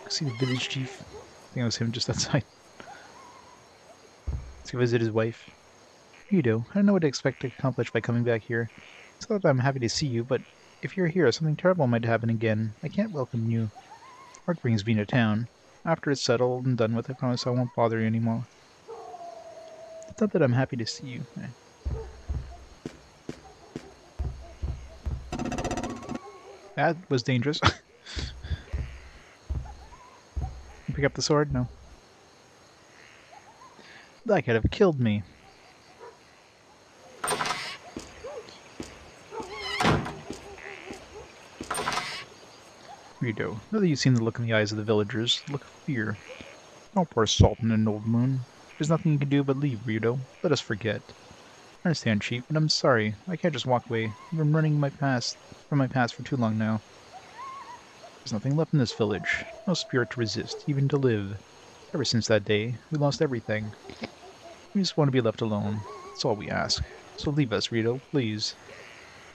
See the village chief. I think it was him just outside. Let's go visit his wife. Ryudo, I don't know what to expect to accomplish by coming back here. It's not that I'm happy to see you, but if you're here, something terrible might happen again. I can't welcome you. Work brings me to town. After it's settled and done with, I promise I won't bother you anymore. It's not that I'm happy to see you. That was dangerous. Pick up the sword? No. That could have killed me. Ryudo, now that you've seen the look in the eyes of the villagers, the look of fear. Don't pour salt in an old wound. There's nothing you can do but leave, Ryudo. Let us forget. I understand, Chief, but I'm sorry. I can't just walk away. I've been running from my past for too long now. There's nothing left in this village. No spirit to resist, even to live. Ever since that day, we lost everything. We just want to be left alone. That's all we ask. So leave us, Ryudo, please.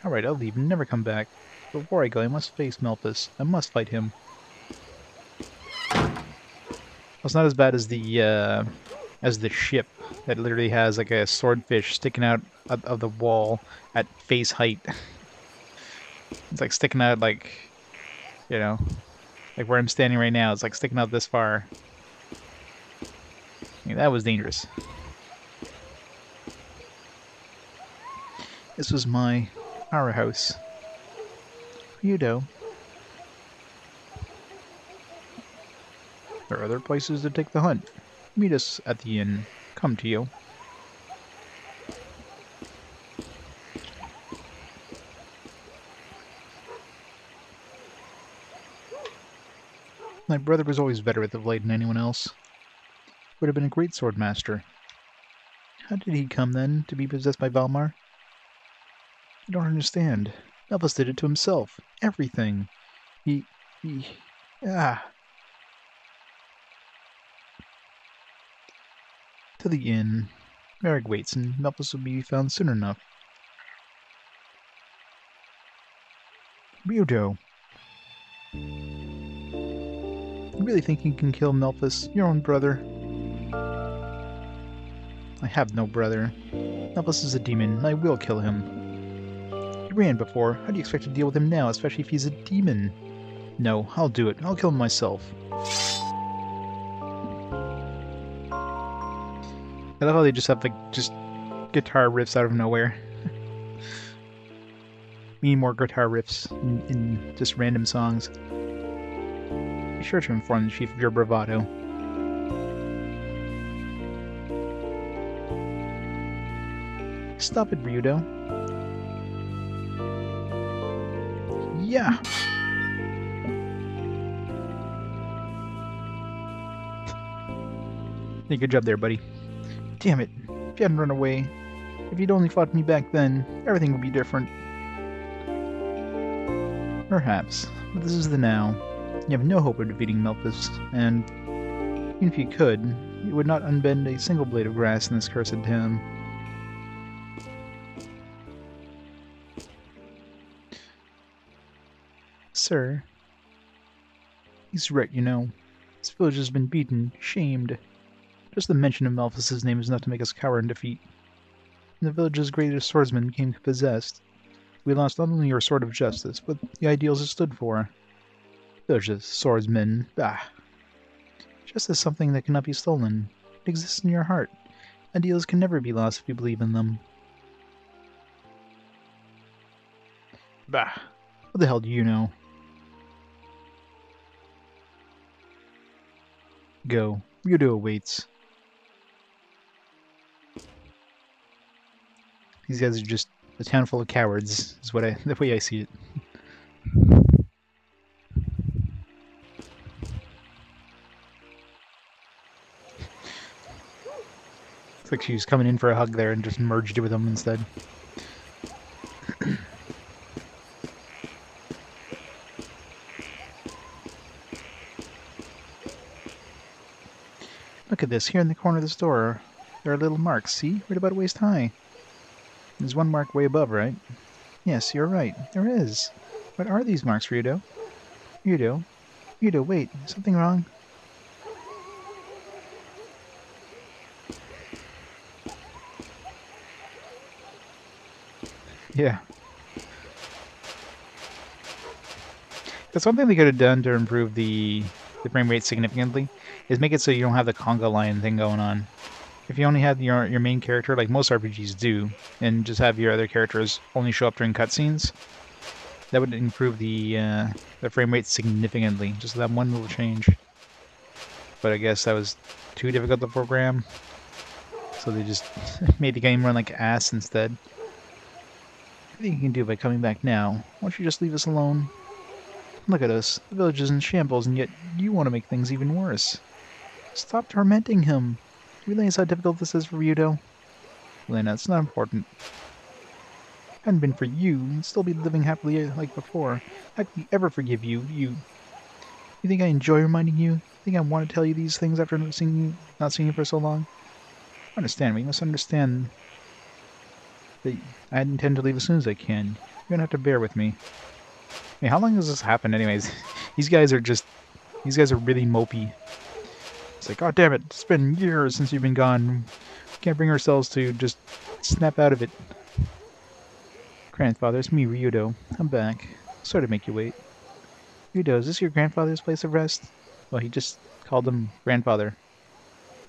Alright, I'll leave and never come back. Before I go, I must face Melphis. I must fight him. Well, it's not as bad as the ship that literally has like a swordfish sticking out of the wall at face height. It's like sticking out like, you know, like where I'm standing right now. It's like sticking out this far. Yeah, that was dangerous. This was our house. Ryudo. There are other places to take the hunt. Meet us at the inn. Come to you. My brother was always better at the blade than anyone else. Would have been a great sword master. How did he come, then, to be possessed by Valmar? I don't understand. Melphis did it to himself. Everything. He... To the inn. Merrick waits, and Melphis will be found soon enough. Ryudo. You really think you can kill Melphis, your own brother? I have no brother. Melphis is a demon, and I will kill him. He ran before. How do you expect to deal with him now, especially if he's a demon? No, I'll do it. I'll kill him myself. I love how they just have, like, just guitar riffs out of nowhere. We need more guitar riffs in just random songs. Be sure to inform the chief of your bravado. Stop it, Ryudo. Yeah! Hey, good job there, buddy. Damn it. If you hadn't run away, if you'd only fought me back then, everything would be different. Perhaps, but this is the now. You have no hope of defeating Melphis, and even if you could, you would not unbend a single blade of grass in this cursed town. Sir, he's right, you know. This village has been beaten, shamed. Just the mention of Melphis' name is enough to make us cower in defeat. And the village's greatest swordsman became possessed. We lost not only your sword of justice, but the ideals it stood for. Village's swordsman, bah. Justice is something that cannot be stolen. It exists in your heart. Ideals can never be lost if you believe in them. Bah. What the hell do you know? Go. Ryudo awaits. These guys are just a town full of cowards, is the way I see it. It's like she was coming in for a hug there and just merged it with him instead. Look at this, here in the corner of the store. There are little marks, see? Right about waist high. There's one mark way above, right? Yes, you're right. There is. What are these marks, Ryudo? Ryudo? Ryudo, wait. Is something wrong? Yeah. That's one thing they could have done to improve the frame rate significantly, is make it so you don't have the conga line thing going on. If you only had your main character, like most RPGs do, and just have your other characters only show up during cutscenes, that would improve the frame rate significantly. Just that one little change. But I guess that was too difficult to program, so they just made the game run like ass instead. What do you think you can do by coming back now? Why don't you just leave us alone? Look at us. The village is in shambles, and yet you want to make things even worse. Stop tormenting him. Do you realize how difficult this is for Ryudo? Elena, it's not important. Hadn't been for you, you'd still be living happily like before. How could we ever forgive you? You think I enjoy reminding you? Think I want to tell you these things after not seeing you for so long? Understand me. You must understand that I intend to leave as soon as I can. You're gonna have to bear with me. I mean, how long has this happened anyways? These guys are really mopey. It's like, oh damn it, it's been years since you've been gone. We can't bring ourselves to just snap out of it. Grandfather, it's me, Ryudo. I'm back. Sorry to make you wait. Ryudo, is this your grandfather's place of rest? Well, he just called him grandfather.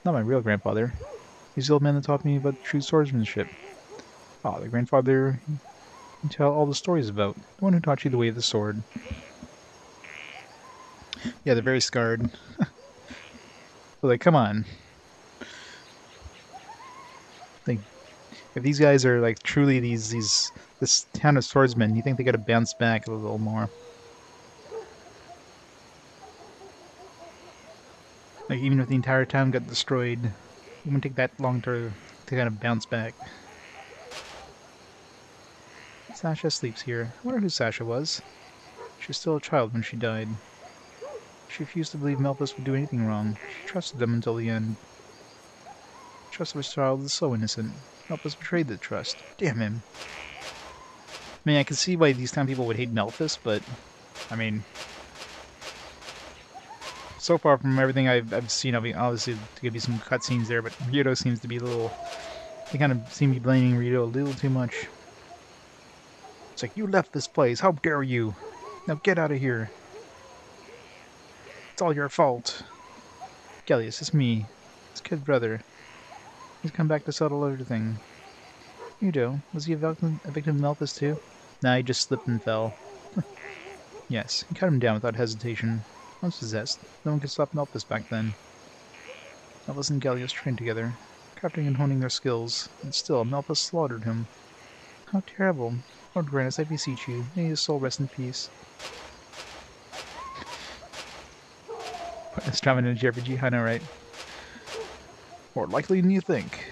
Not my real grandfather. He's the old man that taught me about true swordsmanship. Oh, the grandfather you tell all the stories about. The one who taught you the way of the sword. Yeah, they're very scarred. Like, come on. Like, if these guys are like truly this town of swordsmen, you think they gotta bounce back a little more. Like, even if the entire town got destroyed, it wouldn't take that long to kind of bounce back. Sasha sleeps here. I wonder who Sasha was. She was still a child when she died. She refused to believe Melpus would do anything wrong. She trusted them until the end. The trust of a child is so innocent. Melpus betrayed the trust. Damn him. I mean, I can see why these town people would hate Melpus, but, I mean, so far from everything I've seen, I mean, obviously there could be some cutscenes there, but Ryudo seems to be a little, they kind of seem to be blaming Ryudo a little too much. It's like, you left this place, how dare you? Now get out of here. It's all your fault. Gellius, it's me. His kid brother. He's come back to settle everything. Ryudo, was he a victim of Melpus too? Nah, he just slipped and fell. Yes, he cut him down without hesitation. Once possessed, no one could stop Melpus back then. Melpus and Gellius trained together, crafting and honing their skills, and still Melpus slaughtered him. How terrible. Lord Granas, I beseech you, may his soul rest in peace. It's drama in a JRPG, I know, right? More likely than you think.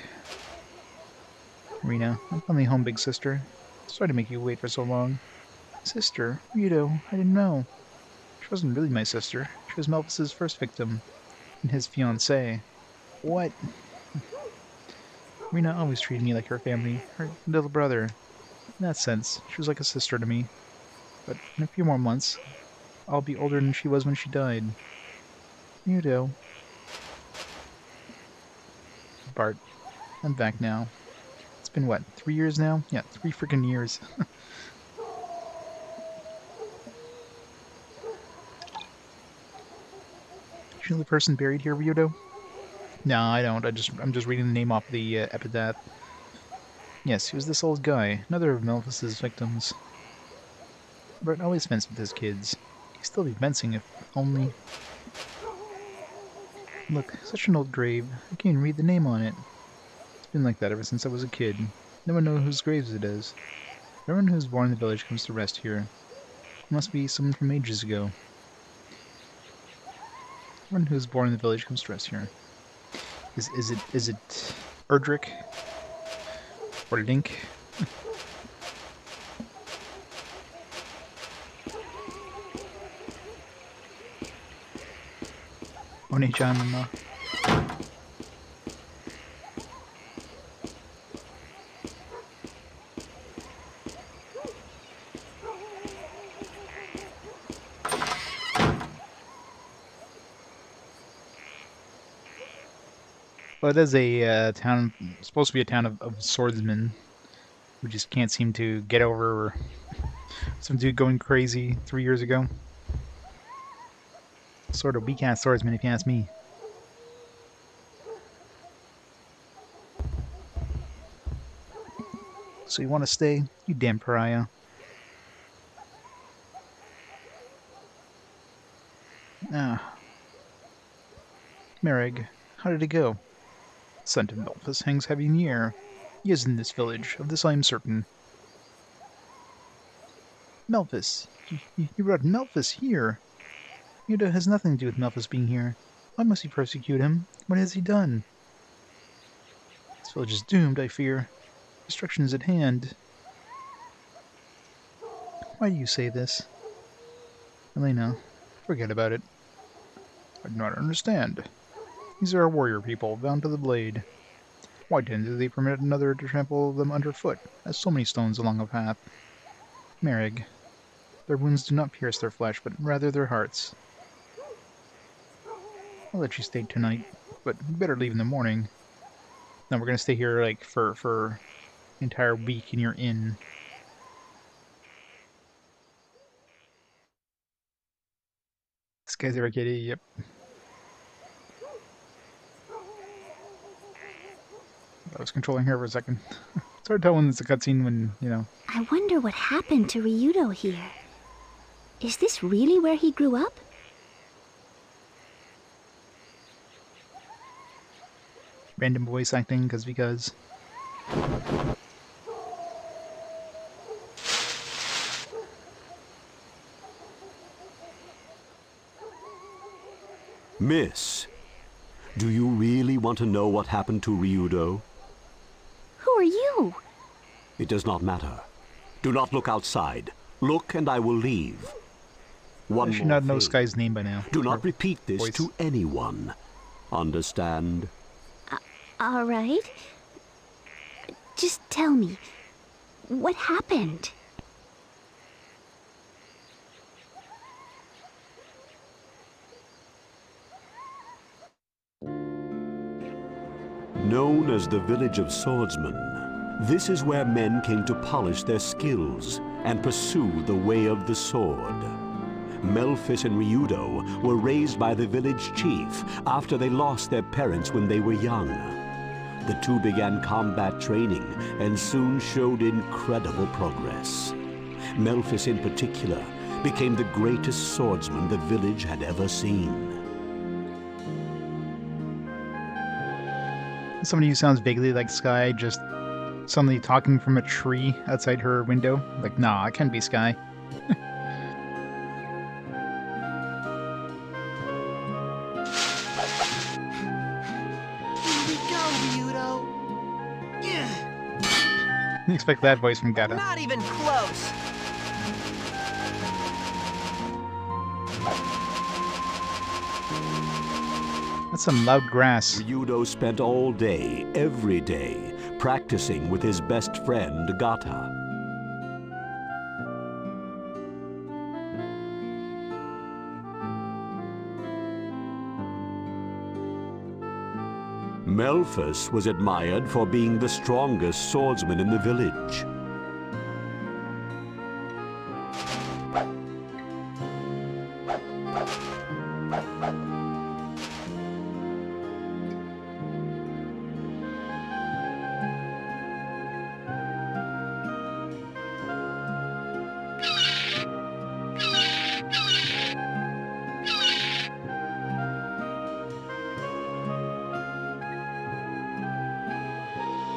Rena, I'm coming home, big sister. Sorry to make you wait for so long. Sister? Ryudo, I didn't know. She wasn't really my sister. She was Melpus's first victim. And his fiancée. What? Rena always treated me like her family, her little brother. In that sense, she was like a sister to me. But in a few more months, I'll be older than she was when she died. Ryudo. Bart, I'm back now. It's been what, 3 years now? Yeah, 3 freaking years. You know the person buried here, Ryudo? No, I don't. I'm just reading the name off the epitaph. Yes, he was this old guy, another of Melpus's victims. Bart always fenced with his kids. He'd still be fencing if only... Look, such an old grave. I can't even read the name on it. It's been like that ever since I was a kid. No one knows whose graves it is. Everyone who's born in the village comes to rest here. It must be someone from ages ago. Everyone who's born in the village comes to rest here. Is it Erdrick. Or Link. Oni-chan and well, it is a town, supposed to be a town of swordsmen who just can't seem to get over some dude going crazy 3 years ago. Sort of weak-ass swordsman, if you ask me. So you want to stay? You damn pariah. Ah. Merrig, how did it go? The scent of Melphus hangs heavy in the air. He is in this village, of this I am certain. Melphus! You brought Melphus here! Ryudo has nothing to do with Melphus being here. Why must he persecute him? What has he done? This village is doomed, I fear. Destruction is at hand. Why do you say this? Elena, forget about it. I do not understand. These are our warrior people, bound to the blade. Why didn't they permit another to trample them underfoot, as so many stones along a path? Merrig, their wounds do not pierce their flesh, but rather their hearts. I'll let you stay tonight, but you better leave in the morning. Now we're gonna stay here, like, for an entire week in your inn. This guy's ever kitty, yep. I was controlling her for a second. It's hard to tell when it's a cutscene when, you know. I wonder what happened to Ryudo here. Is this really where he grew up? Random voice acting, because. Miss, do you really want to know what happened to Ryudo? Who are you? It does not matter. Do not look outside. Look and I will leave. One I should more not know thing. this guy's name by now. Do not Or repeat this voice. to anyone. Understand? All right. Just tell me, what happened? Known as the Village of Swordsmen, this is where men came to polish their skills and pursue the way of the sword. Melphus and Ryudo were raised by the village chief after they lost their parents when they were young. The two began combat training and soon showed incredible progress. Melphus in particular became the greatest swordsman the village had ever seen. Somebody who sounds vaguely like Sky, just suddenly talking from a tree outside her window. Like, nah, it can't be Sky. Here we go, Ryudo. You expect that voice from Gata. Not even close. That's some loud grass. Ryudo spent all day, every day, practicing with his best friend, Gata. Melphus was admired for being the strongest swordsman in the village.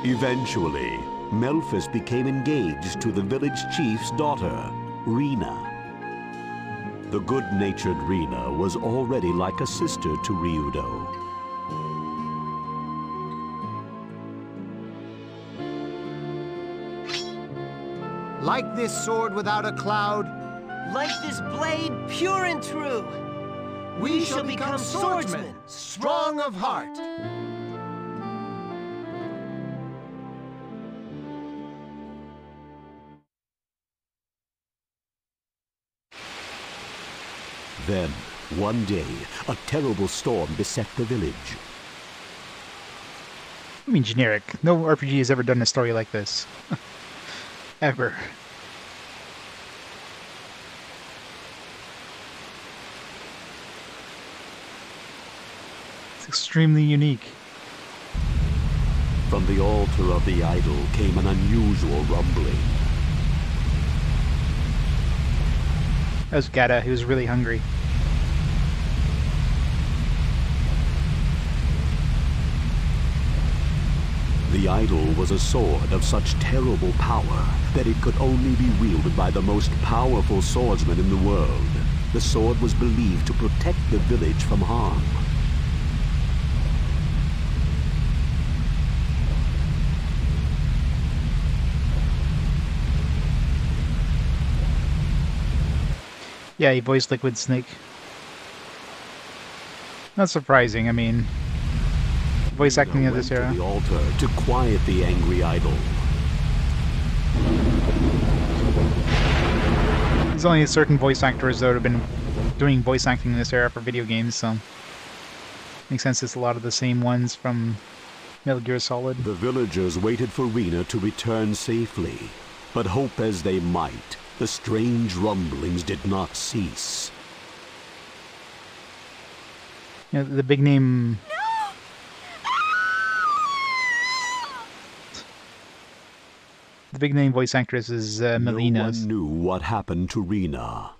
Eventually, Melphus became engaged to the village chief's daughter, Rena. The good-natured Rena was already like a sister to Ryudo. Like this sword without a cloud, Like this blade, pure and true. we shall become swordsmen, strong of heart. Then, one day, a terrible storm beset the village. I mean, generic. No RPG has ever done a story like this. Ever. It's extremely unique. From the altar of the idol came an unusual rumbling. That was Gata. He was really hungry. The idol was a sword of such terrible power that it could only be wielded by the most powerful swordsman in the world. The sword was believed to protect the village from harm. Yeah, he voiced Liquid Snake. Not surprising, I mean, voice acting of this Went era. to the altar to quiet the angry idol. There's only certain voice actors that have been doing voice acting in this era for video games, so makes sense it's a lot of the same ones from Metal Gear Solid. The villagers waited for Rena to return safely, but hope as they might, the strange rumblings did not cease. You know, the big name... The big name voice actress is Melina. No one knew what happened to Rena.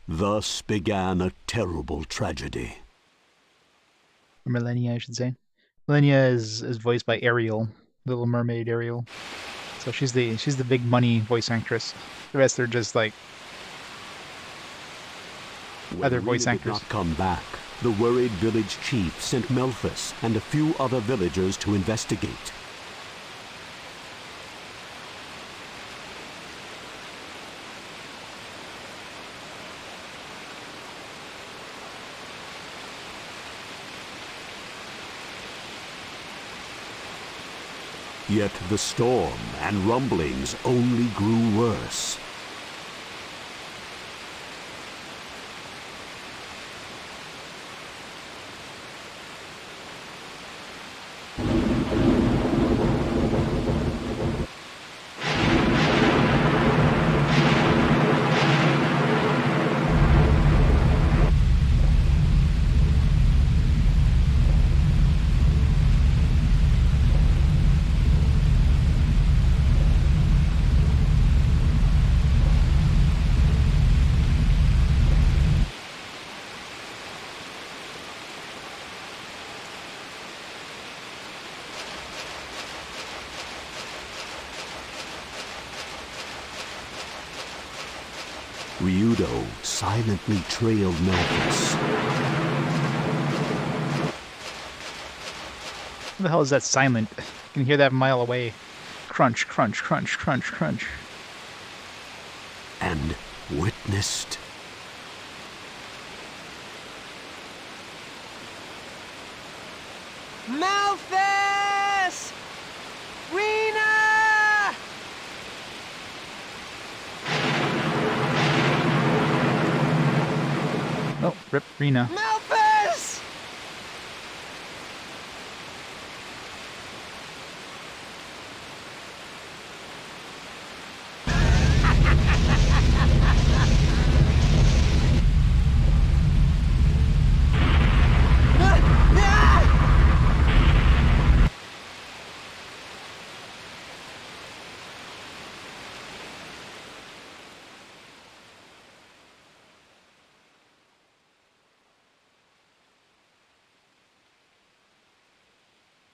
Thus began a terrible tragedy. Or Millennia, I should say. Millennia is voiced by Ariel, Little Mermaid Ariel. So she's the big money voice actress. The rest are just like When other Rena voice did actors. not come back, the worried village chief sent Melphus and a few other villagers to investigate. Yet the storm and rumblings only grew worse. Ryudo silently trailed Melphus. What the hell is that silent? You can hear that a mile away. Crunch, crunch, crunch, crunch, crunch. And witnessed Malphus! Rena! Oh, rip Rena. Malphus!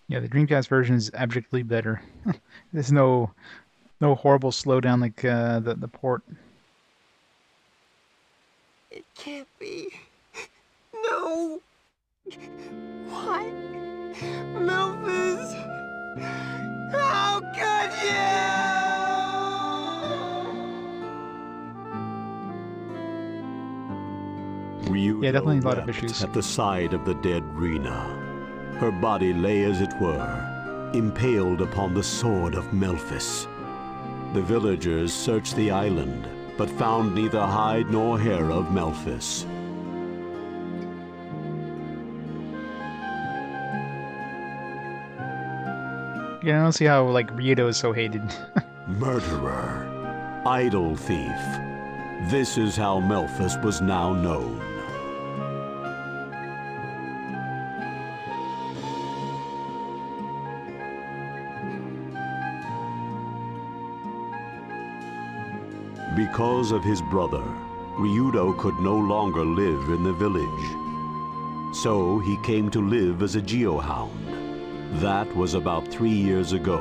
Yeah, the Dreamcast version is abjectly better. There's no horrible slowdown like the port. It can't be. No. Why? Malphus! How could you? Yeah, definitely a lot of wept issues. at the side of the dead Rena. Her body lay, as it were, impaled upon the sword of Melphis. The villagers searched the island, but found neither hide nor hair of Melphis. Yeah, I don't see how, like, Ryudo is so hated. Murderer, idol thief. This is how Melphis was now known. Because of his brother, Ryudo could no longer live in the village. So he came to live as a Geohound. That was about 3 years ago.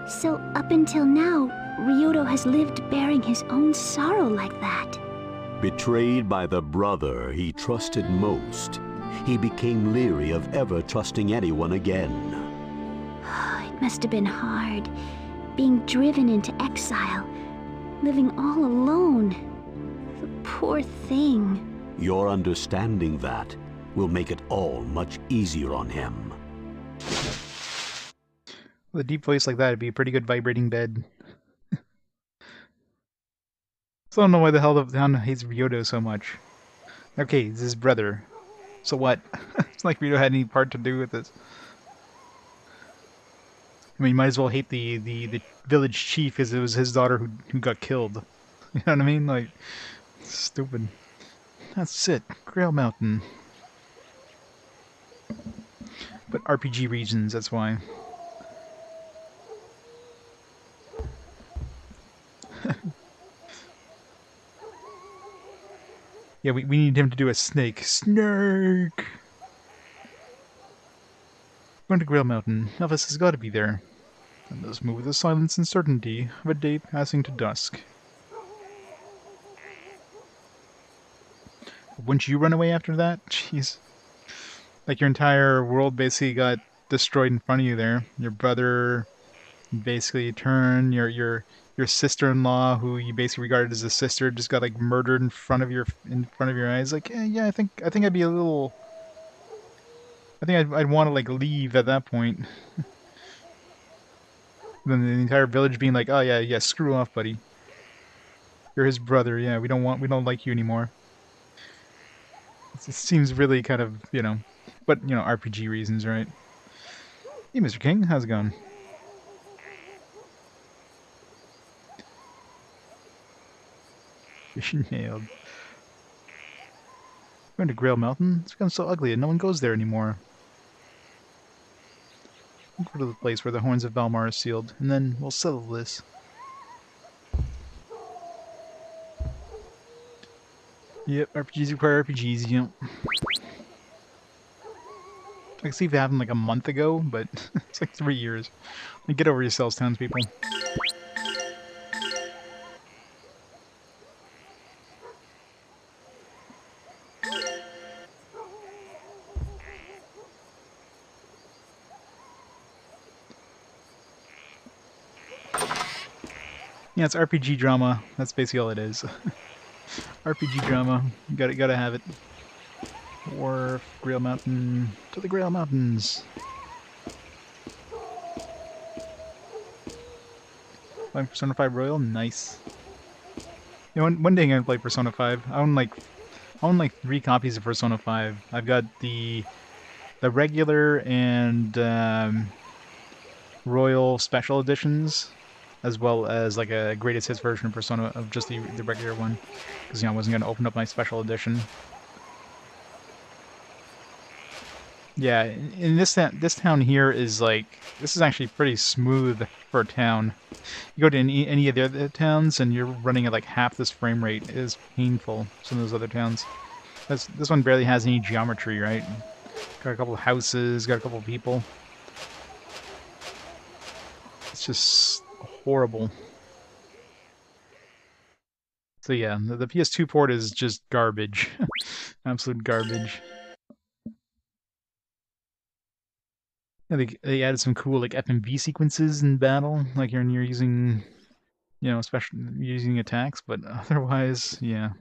So up until now, Ryudo has lived bearing his own sorrow like that. Betrayed by the brother he trusted most, he became leery of ever trusting anyone again. It must have been hard, being driven into exile, living all alone. The poor thing. Your understanding that will make it all much easier on him. With a deep voice like that, it'd be a pretty good vibrating bed. So I don't know why the hell the town hates Ryudo so much. Okay, it's his brother. So what? It's like Ryudo had any part to do with this. I mean, you might as well hate the village chief because it was his daughter who got killed. You know what I mean? Like, stupid. That's it. Grail Mountain. But RPG regions, that's why. Yeah, we need him to do a snake. Snake! Going to Grail Mountain. Elvis has got to be there. And let's move with the silence and certainty of a day passing to dusk. Wouldn't you run away after that? Jeez. Like your entire world basically got destroyed in front of you there. Your brother basically turned, your sister-in-law, who you basically regarded as a sister, just got like murdered in front of your eyes. Like, yeah, I think I'd be a little. I think I'd want to like leave at that point. Then the entire village being like, oh yeah, screw off, buddy. You're his brother. Yeah, we don't like you anymore. It seems really kind of, but RPG reasons, right? Hey, Mr. King, how's it going? Fish nailed. Going to Grail Mountain? It's become so ugly and no one goes there anymore. We'll go to the place where the horns of Valmar are sealed, and then we'll settle this. Yep, RPGs require RPGs, yep. I can see if it happened like a month ago, but it's like 3 years. Like, get over yourselves, townspeople. Yeah, it's RPG drama. That's basically all it is. RPG drama. You gotta have it. Or Grail Mountain. To the Grail Mountains. Playing Persona 5 Royal? Nice. You know, one day I'm gonna play Persona 5. I own like 3 copies of Persona 5. I've got the regular and Royal special editions, as well as like a greatest hits version of Persona of just the regular one, because I wasn't gonna open up my special edition. Yeah, in this town here is like, this is actually pretty smooth for a town. You go to any of the other towns and you're running at like half this frame rate. It is painful. Some of those other towns. This one barely has any geometry, right? Got a couple of houses, got a couple of people. It's just horrible. So yeah, the PS2 port is just garbage. Absolute garbage. Yeah, they added some cool like FMV sequences in battle, like when you're using, especially using attacks, but otherwise, yeah.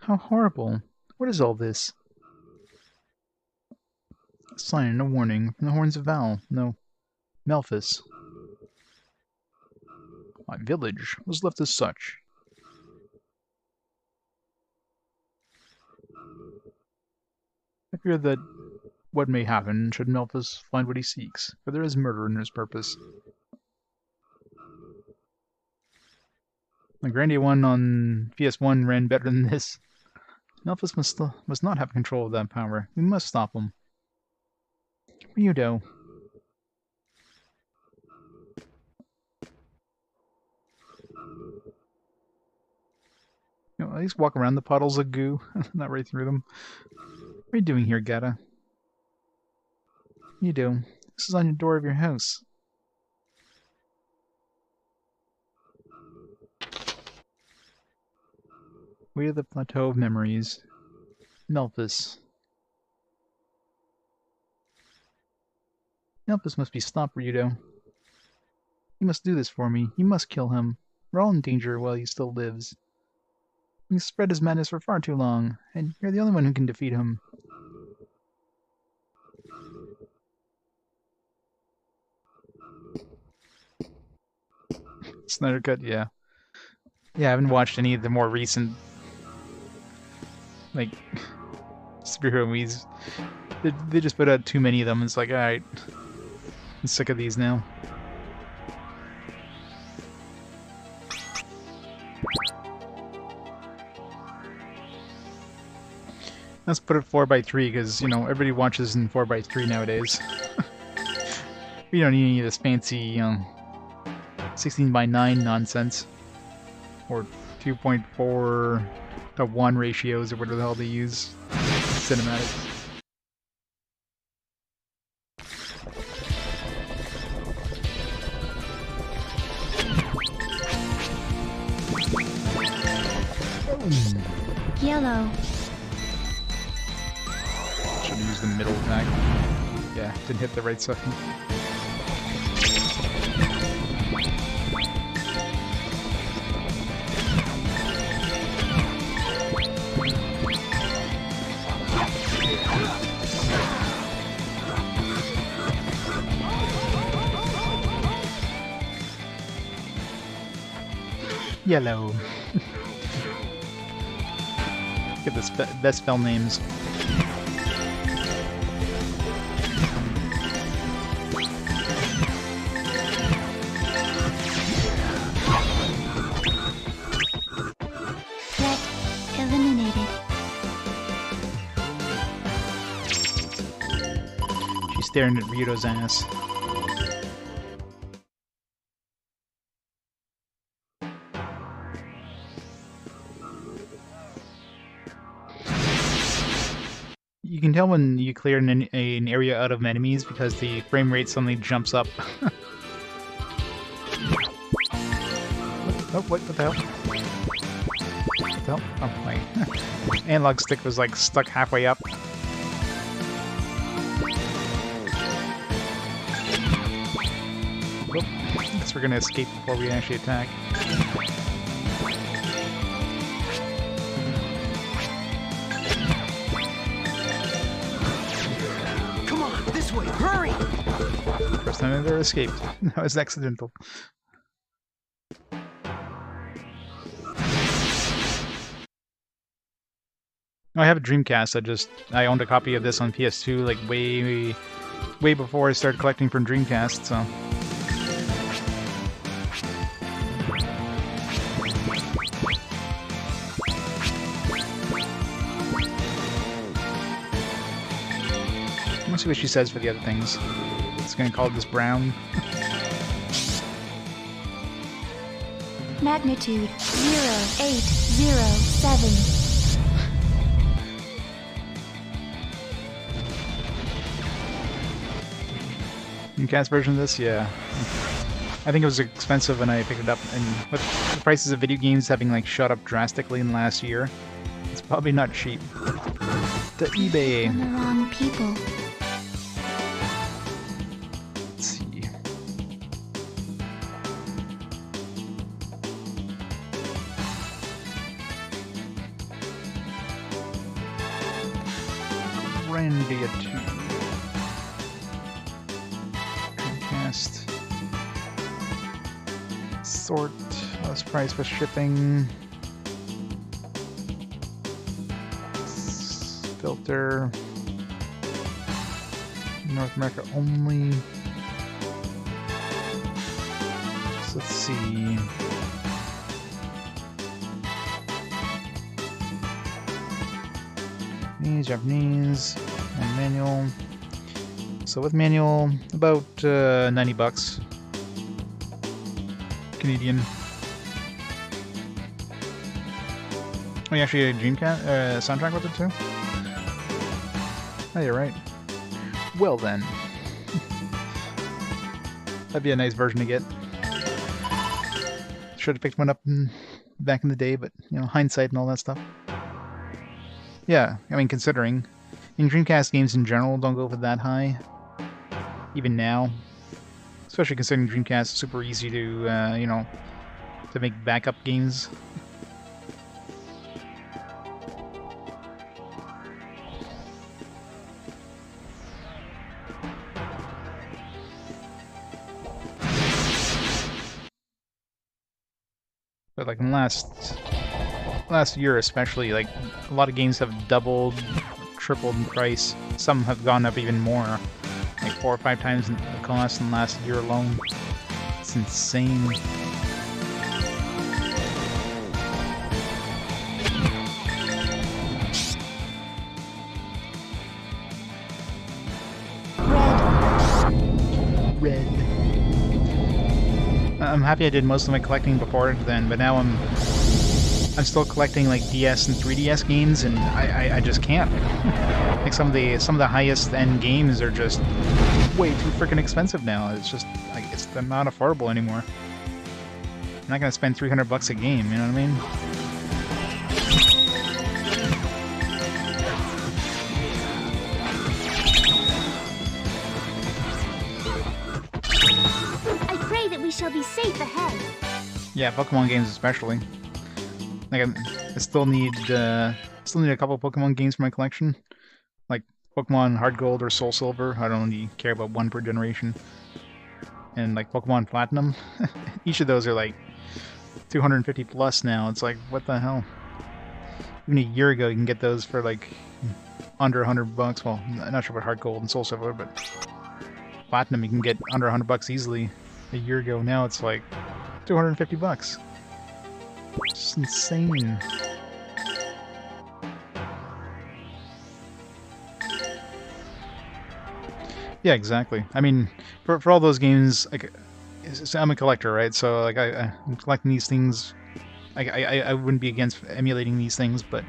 How horrible. What is all this? A sign, no warning. From the horns of Val. No. Melphis. My village was left as such. I fear that what may happen should Melphis find what he seeks, for there is murder in his purpose. The Grandia 1 on PS1 ran better than this. Melphis must not have control of that power. We must stop him. Ryudo. At least walk around the puddles of goo, not right through them. What are you doing here, Gata? Ryudo, this is on your door of your house. Way to the Plateau of Memories. Melphis. Melphis must be stopped, Ryudo. You must do this for me. You must kill him. We're all in danger while he still lives. He's spread his madness for far too long, and you're the only one who can defeat him. Snyder Cut, yeah. Yeah, I haven't watched any of the more recent, like, superhero movies. They just put out too many of them. It's like, alright, I'm sick of these now. Let's put it 4x3 because, you know, everybody watches in 4x3 nowadays. We don't need any of this fancy, you know, 16:9 nonsense. Or 2.4 to 1 ratios or whatever the hell they use. Cinematics. Yellow. Should have used the middle attack. Yeah, didn't hit the right second. Yellow. Get the best spell names. Threat eliminated. She's staring at Ryudo's ass. You can tell when you clear an area out of enemies because the frame rate suddenly jumps up. Oh, what the hell? What the hell? Oh, my analog stick was like stuck halfway up. Oop. Guess we're gonna escape before we actually attack. Way, hurry! First time I ever escaped. That was accidental. I have a Dreamcast. I owned a copy of this on PS2 like way before I started collecting from Dreamcast, so. Let's see what she says for the other things. It's gonna call this brown. Magnitude 0807. Dreamcast version of this? Yeah. I think it was expensive when I picked it up, and with the prices of video games having like shot up drastically in the last year, it's probably not cheap. The eBay. On the wrong people. Let's see. Grandia II. Dreamcast. Sort, less price for shipping. Filter. North America only. So let's see. Japanese, and manual. So with manual, about 90 bucks Canadian. Oh, you actually had a Dreamcast soundtrack with it too? Oh, you're right. Well then. That'd be a nice version to get. Should have picked one up back in the day, but, you know, hindsight and all that stuff. Yeah, I mean, considering. Dreamcast games in general don't go for that high. Even now. Especially considering Dreamcast is super easy to, you know, to make backup games. But like in the last year especially, like a lot of games have doubled, tripled in price. Some have gone up even more, like 4 or 5 times the cost in the last year alone. It's insane. Red. I'm happy I did most of my collecting before then, but now I'm still collecting like DS and 3DS games, and I just can't. Like some of the highest end games are just way too freaking expensive now. It's just like they're not affordable anymore. I'm not gonna spend 300 bucks a game. You know what I mean? I pray that we shall be safe ahead. Yeah, Pokemon games especially. Like I still need a couple Pokemon games for my collection, like Pokemon Hard Gold or Soul Silver. I don't really care about one per generation, and like Pokemon Platinum. Each of those are like 250 plus now. It's like, what the hell? Even a year ago, you can get those for like under 100 bucks. Well, I'm not sure about Hard Gold and Soul Silver, but Platinum you can get under 100 bucks easily. A year ago, now it's like 250 bucks. It's insane. Yeah, exactly. I mean, for all those games, like, I'm a collector, right? So like I'm collecting these things. I wouldn't be against emulating these things, but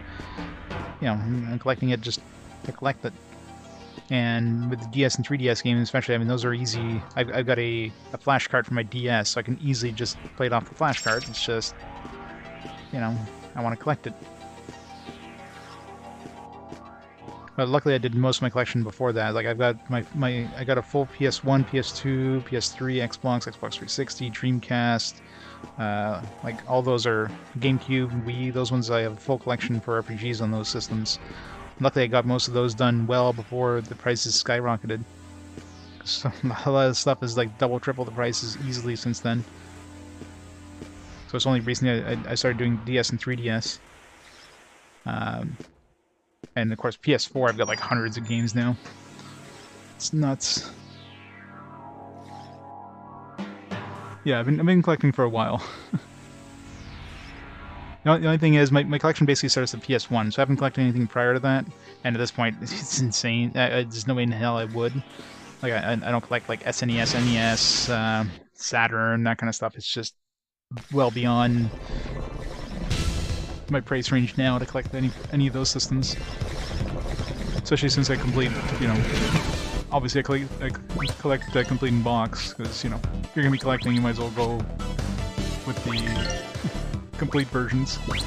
you know, I'm collecting it just to collect it. And with the DS and 3DS games, especially, I mean, those are easy. I've got a flash card for my DS, so I can easily just play it off the flash card. It's just, you know, I want to collect it. But luckily I did most of my collection before that. Like I've got I got a full PS1, PS2, PS3, Xbox 360, Dreamcast. Like all those are GameCube, Wii. Those ones I have a full collection for RPGs on those systems. Luckily I got most of those done well before the prices skyrocketed. So a lot of stuff is like double, triple the prices easily since then. So it's only recently I started doing DS and 3DS. And of course PS4 I've got like hundreds of games now. It's nuts. Yeah, I've been collecting for a while. The only thing is, my collection basically starts at PS1, so I haven't collected anything prior to that, and at this point, it's insane. There's no way in hell I would. Like, I don't collect, like, SNES, NES, Saturn, that kind of stuff. It's just well beyond my price range now to collect any of those systems. Especially since I complete, you know, obviously I collect the complete in box, because, you know, if you're going to be collecting, you might as well go with the complete versions. Which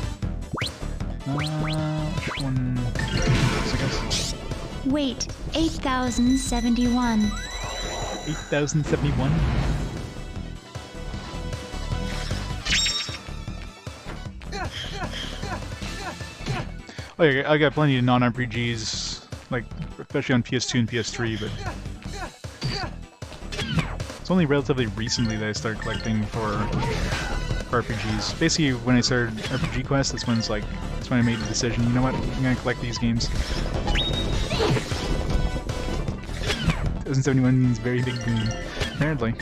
one? I guess. Wait, 8,071. 8,071? Oh yeah, I got plenty of non-RPGs, like especially on PS2 and PS3, but it's only relatively recently that I started collecting for RPGs. Basically, when I started RPG Quest, that's when I made the decision, you know what, I'm gonna collect these games. 2071 means very big boom, apparently.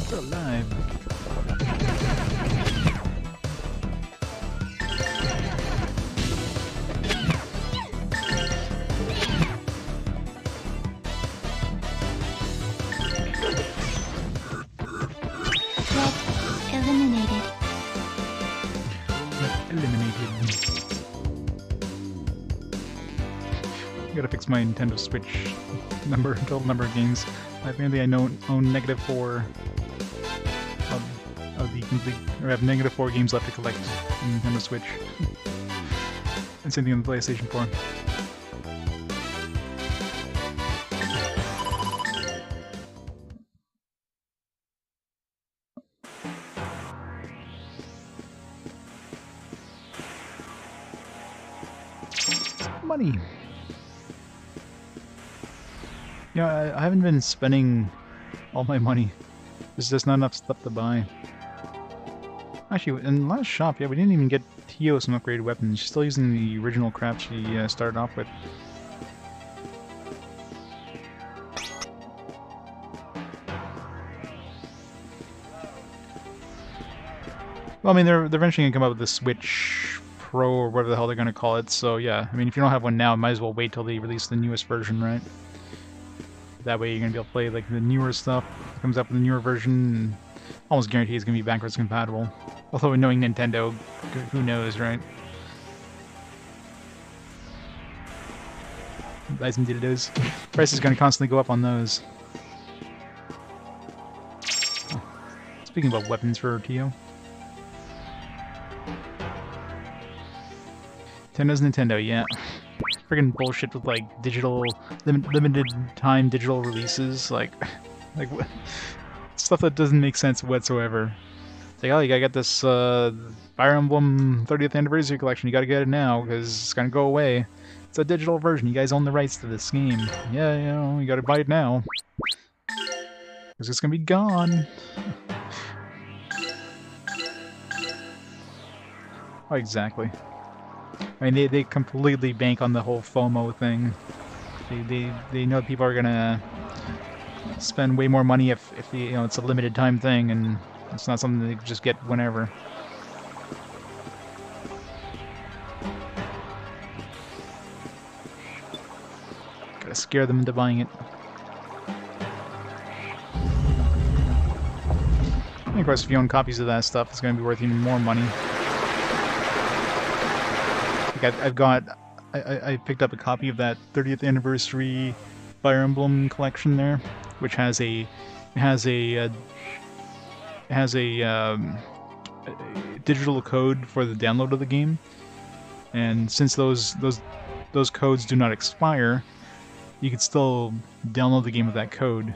Still alive. Eliminated. Gotta fix my Nintendo Switch total number of games. Apparently I own -4 of the complete, or I have -4 games left to collect on Nintendo Switch. And same thing on the PlayStation 4. Money! Yeah, I haven't been spending all my money. There's just not enough stuff to buy. Actually, in the last shop, yeah, we didn't even get Tio some upgraded weapons. She's still using the original crap she started off with. Well, I mean, they're eventually gonna come up with the Switch Pro or whatever the hell they're gonna call it. So yeah, I mean, if you don't have one now, might as well wait till they release the newest version, right? That way you're gonna be able to play like the newer stuff. It comes up with the newer version, and almost guarantee it's gonna be backwards compatible. Although knowing Nintendo, who knows, right? Buy some Dittos. Price is gonna constantly go up on those. Oh. Speaking about weapons for Tio. Nintendo's Nintendo, yeah. Friggin' bullshit with like digital, limited time digital releases, like stuff that doesn't make sense whatsoever. It's like, oh, you gotta get this Fire Emblem 30th Anniversary Collection, you gotta get it now, because it's gonna go away. It's a digital version, you guys own the rights to this game. Yeah, you know, you gotta buy it now. Because it's gonna be gone. Oh, exactly. I mean, they completely bank on the whole FOMO thing. They know people are gonna spend way more money if you know, it's a limited time thing and it's not something they just get whenever. Gotta scare them into buying it. And of course, if you own copies of that stuff, it's gonna be worth even more money. I picked up a copy of that 30th anniversary Fire Emblem collection there, which has a digital code for the download of the game, and since those codes do not expire, you can still download the game with that code.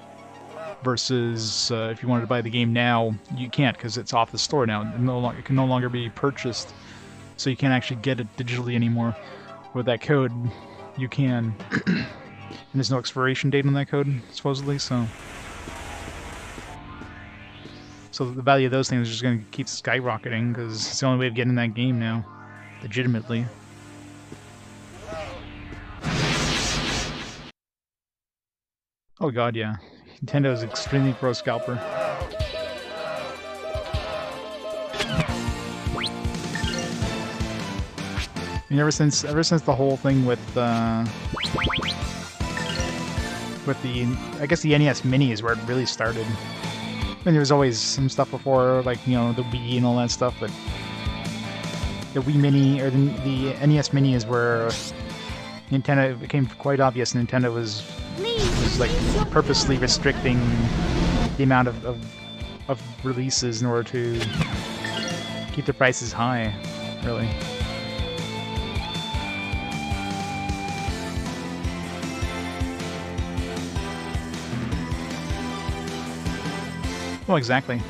Versus if you wanted to buy the game now, you can't because it's off the store now. It can no longer be purchased. So you can't actually get it digitally anymore. With that code, you can. And there's no expiration date on that code, supposedly, so... So the value of those things is just going to keep skyrocketing, because it's the only way of getting that game now. Legitimately. Oh god, yeah. Nintendo is extremely pro-scalper. I mean, ever since the whole thing with the, I guess the NES Mini is where it really started. I mean, there was always some stuff before, like, you know, the Wii and all that stuff, but the Wii Mini, or the NES Mini is where Nintendo, it became quite obvious Nintendo was like purposely restricting the amount of releases in order to keep the prices high, really. Well, exactly.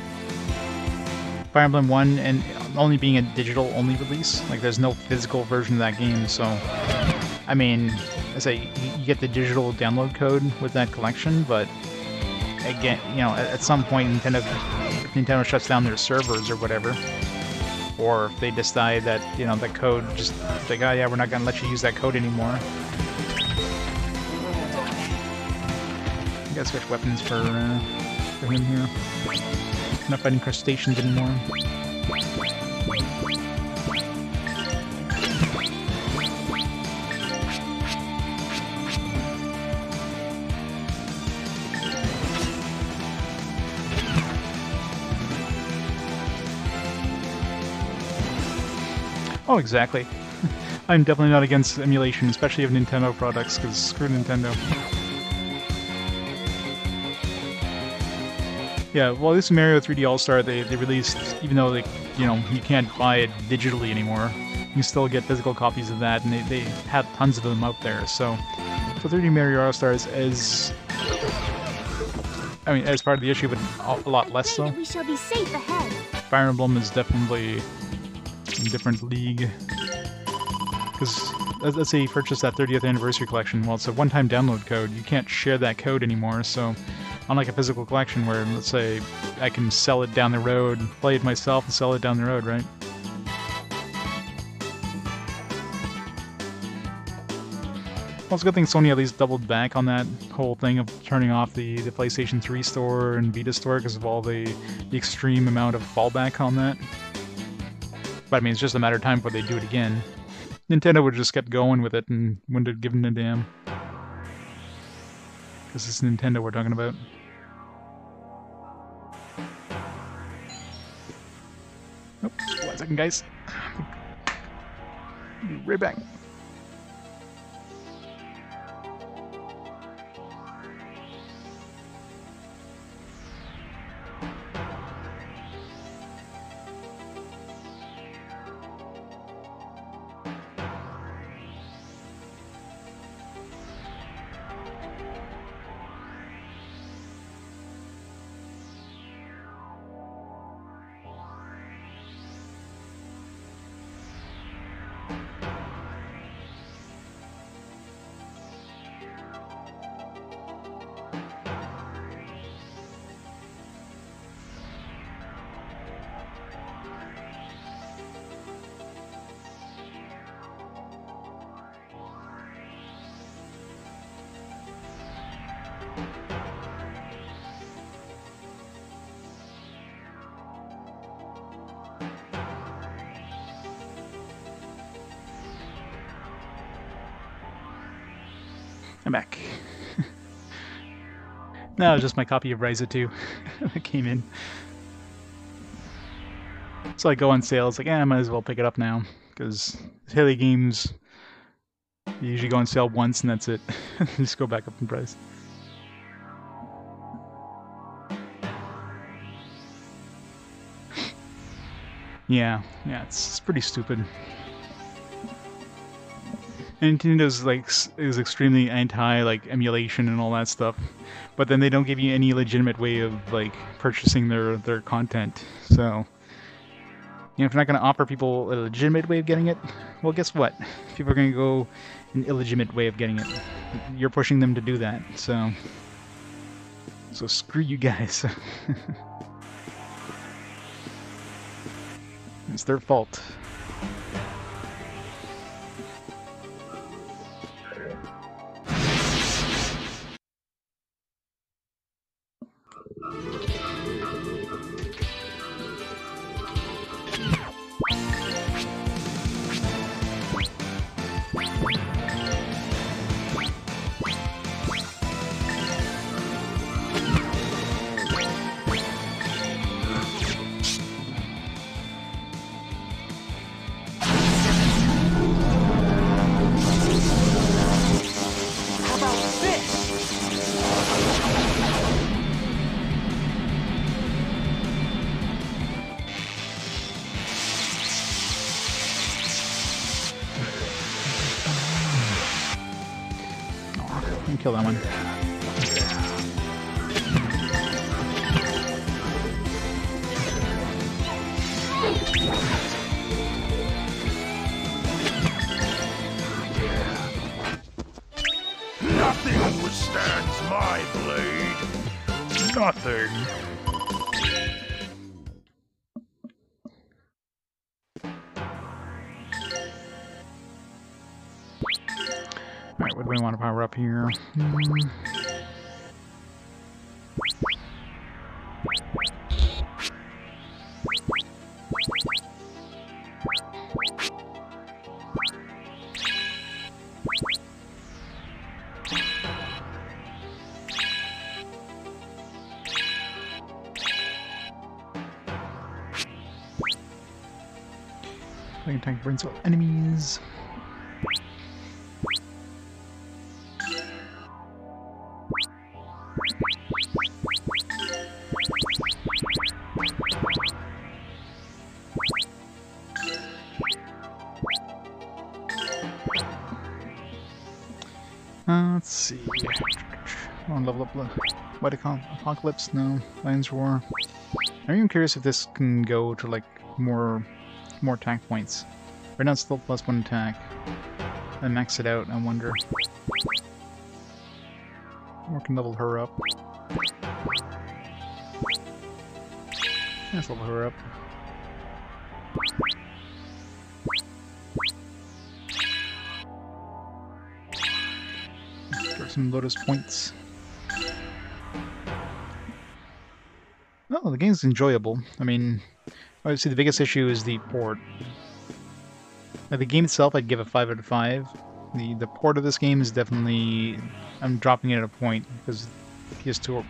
Fire Emblem 1 and only being a digital only release. Like there's no physical version of that game, so I mean, I say you get the digital download code with that collection, but again, you know, at some point Nintendo shuts down their servers or whatever, or if they decide that, you know, the code just like, oh yeah, we're not gonna let you use that code anymore. You gotta switch weapons for him here. I'm not fighting crustaceans anymore. Oh, exactly. I'm definitely not against emulation, especially of Nintendo products, because screw Nintendo. Yeah, well, this Mario 3D All-Star, they released, even though you know, you can't buy it digitally anymore, you can still get physical copies of that, and they have tons of them out there. So 3D Mario All-Star is as part of the issue, but a lot less so. We shall be safe ahead. Fire Emblem is definitely a different league. Because, let's say you purchase that 30th Anniversary Collection, well, it's a one-time download code. You can't share that code anymore, so unlike a physical collection where, let's say, I can sell it down the road, play it myself, and sell it down the road, right? Well, it's a good thing Sony at least doubled back on that whole thing of turning off the PlayStation 3 store and Vita store because of all the extreme amount of fallback on that. But I mean, it's just a matter of time before they do it again. Nintendo would have just kept going with it and wouldn't have given a damn. Because it's Nintendo we're talking about. Oh, 1 second, guys. Be right back. I'm back. No, it was just my copy of Ryudo 2 that came in. So I go on sale, it's like, I might as well pick it up now, because Haley games you usually go on sale once and that's it. Just go back up in price. Yeah, it's pretty stupid. And Nintendo's is extremely anti emulation and all that stuff, but then they don't give you any legitimate way of purchasing their content. So, you know, if you're not going to offer people a legitimate way of getting it, well, guess what? People are going to go an illegitimate way of getting it. You're pushing them to do that. So screw you guys. It's their fault. Kill that one. Nothing. Alright, what do we want to power up here? I can tank brains of enemies. Let's see. I want to level up the White Apocalypse? No. Lion's Roar. I'm even curious if this can go to like more attack points. Right now it's still +1 attack. I max it out, I wonder. Or can level her up. Let's level her up. Get some Lotus points. Oh, the game's enjoyable. I mean, obviously the biggest issue is the port. Now, the game itself I'd give a 5 out of 5. The port of this game is definitely... I'm dropping it at a point, because PS2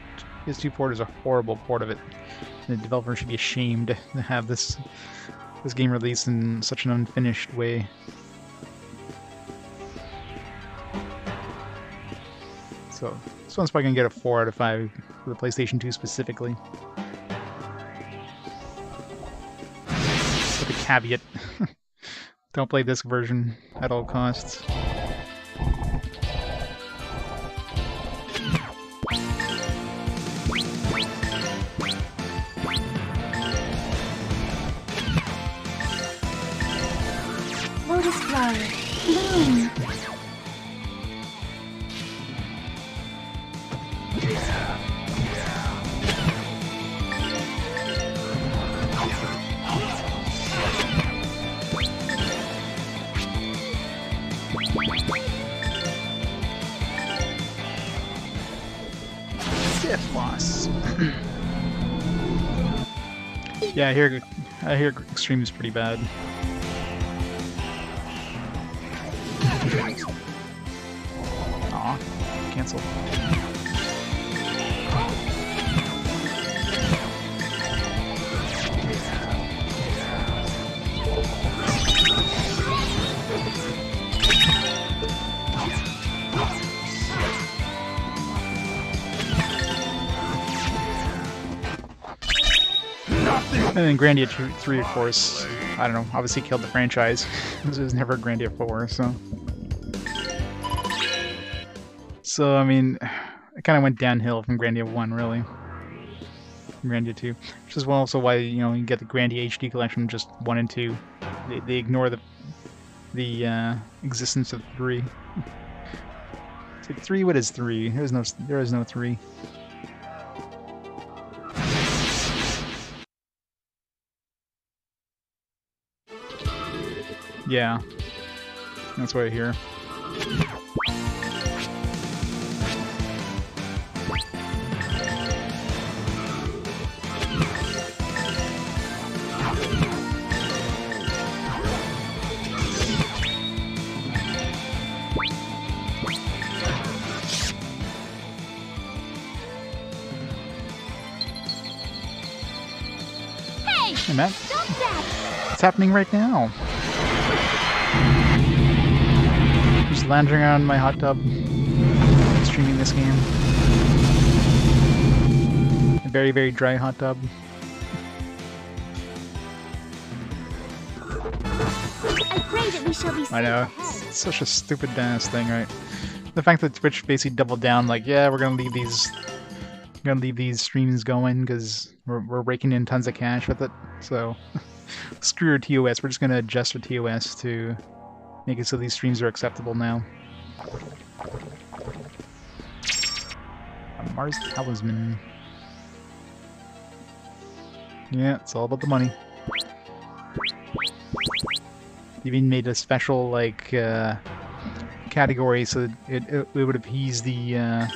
port is a horrible port of it. The developer should be ashamed to have this game released in such an unfinished way. So, this one's probably going to get a 4 out of 5 for the PlayStation 2 specifically. With a caveat. Don't play this version at all costs. Lotus flower, bloom. Boss. Yeah, I hear Extreme is pretty bad. Aw, cancel. And then Grandia II, of course, I don't know, obviously killed the franchise. This was never Grandia 4, so... So, I mean, it kind of went downhill from Grandia 1, really. From Grandia 2. Which is also why, you know, you get the Grandia HD collection, just 1 and 2. They ignore the existence of 3. It's like 3, what is 3? There is no 3. Yeah, that's what I hear. Hey, Matt. Stop that! What's happening right now? Just lounging around in my hot tub, streaming this game. A very, very dry hot tub. I pray that we shall be safe. I know, it's such a stupid ass thing, right? The fact that Twitch basically doubled down, like, yeah, we're gonna leave these streams going because we're raking in tons of cash with it. So screw your TOS. We're just gonna adjust our TOS to make it so these streams are acceptable now. A Mars Talisman. Yeah, it's all about the money. They even made a special like category so that it would appease the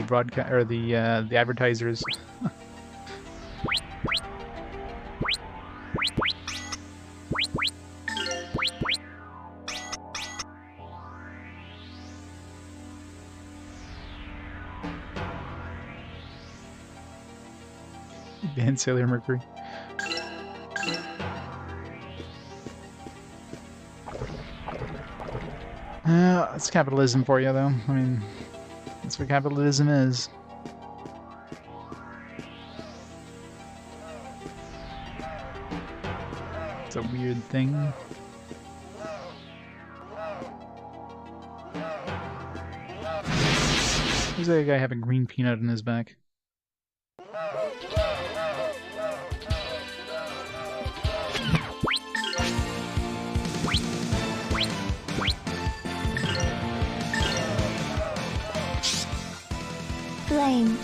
broadcast or the advertisers. Advanced Sailor Mercury. That's capitalism for you, though. I mean, that's what capitalism is. It's a weird thing. There's a guy having green peanut in his back. Blame.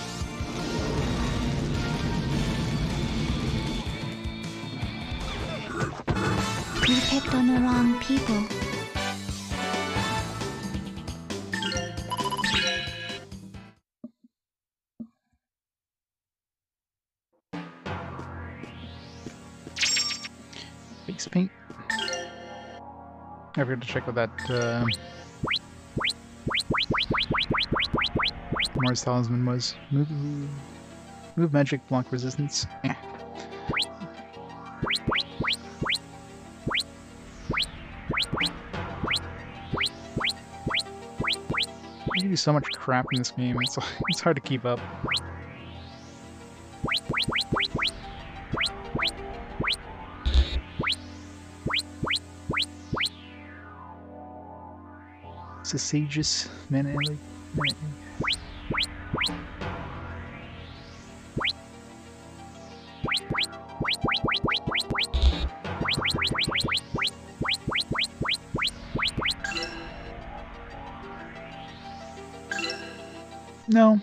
You picked on the wrong people. Face paint. I forgot to check what that Morris Talisman was. Move magic, block resistance. Eh. You do so much crap in this game, it's hard to keep up. Sages, mercenary. No.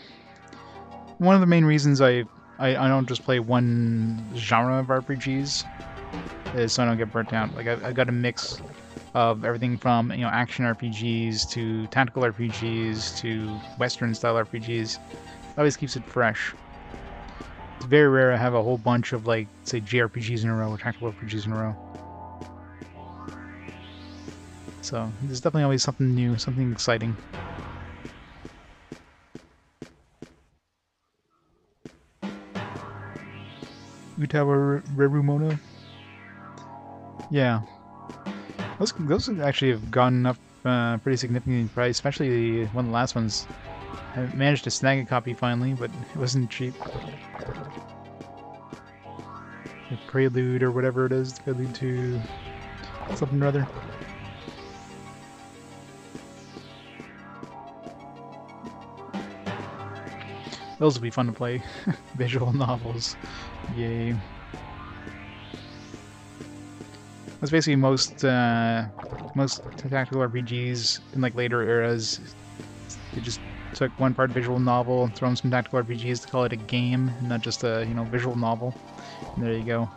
One of the main reasons I don't just play one genre of RPGs is so I don't get burnt out. Like I've got a mix of everything from, you know, action RPGs to tactical RPGs to Western style RPGs. It always keeps it fresh. It's very rare I have a whole bunch of, like, say, JRPGs in a row or tactical RPGs in a row. So there's definitely always something new, something exciting. Utawa Rerumono? Yeah. Those actually have gone up pretty significantly in price, especially one of the last ones. I managed to snag a copy finally, but it wasn't cheap. The Prelude or whatever it is, Prelude to something or other. Those will be fun to play. Visual novels. Yay. That's basically most tactical RPGs in like later eras. They just took one part visual novel and throw in some tactical RPGs to call it a game, not just a, you know, visual novel. And there you go.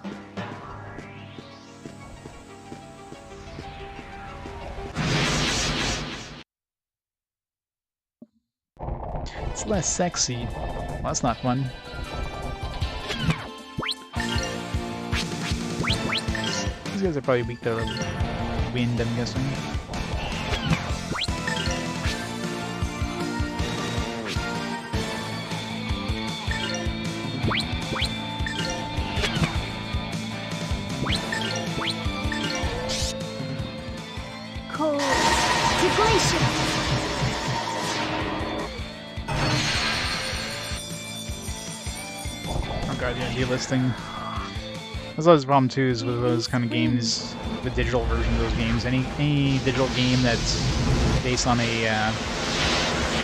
It's less sexy. Well, that's not fun. These guys are probably weak to wind, I'm guessing. Cold to glacier. Oh god, the idea listing. That's always the problem too, is with those kind of games, the digital version of those games. Any digital game that's based on a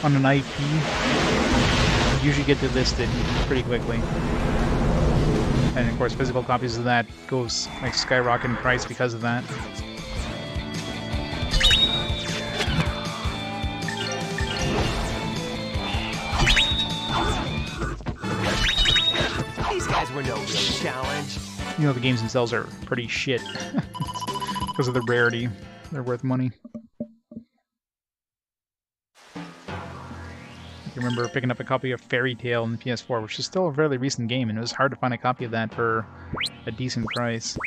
on an IP, you usually get delisted pretty quickly. And of course, physical copies of that goes like skyrocket in price because of that. These guys those were no real challenge. You know, the games themselves are pretty shit. Because of the rarity. They're worth money. I remember picking up a copy of Fairy Tail on the PS4, which is still a fairly recent game, and it was hard to find a copy of that for a decent price.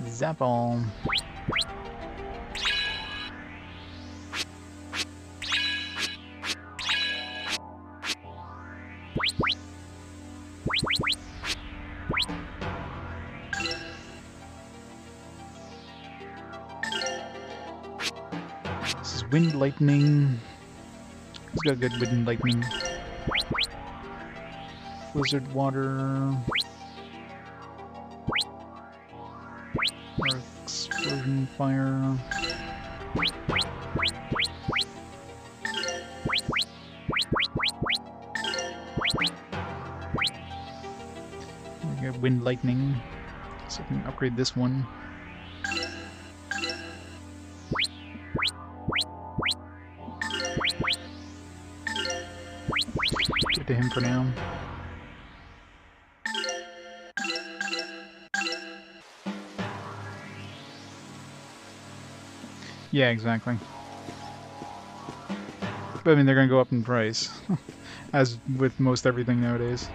Zapple. This is wind lightning. It's got good wind lightning. Blizzard water. Or explosion fire. We got wind lightning. So I can upgrade this one. Give it to him for now. Yeah, exactly. But I mean, they're gonna go up in price, as with most everything nowadays.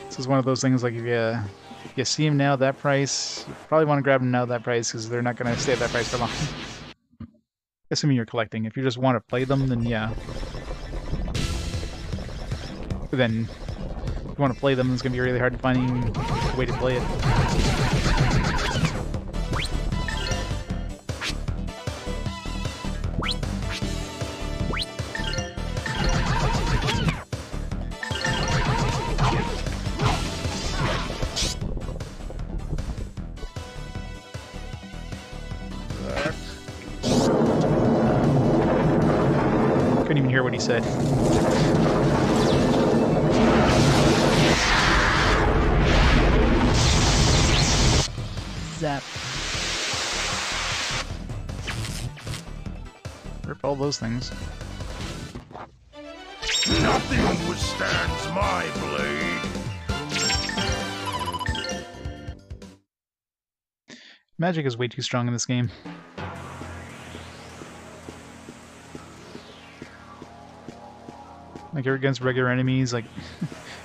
This is one of those things like if you see them now at that price, you probably want to grab them now at that price because they're not gonna stay at that price for long. Assuming you're collecting. If you just want to play them, then yeah. But then, if you want to play them, it's gonna be really hard to find a way to play it. Couldn't even hear what he said. Zap. Rip all those things. Nothing withstands my blade. Magic is way too strong in this game. Like, you're against regular enemies, like,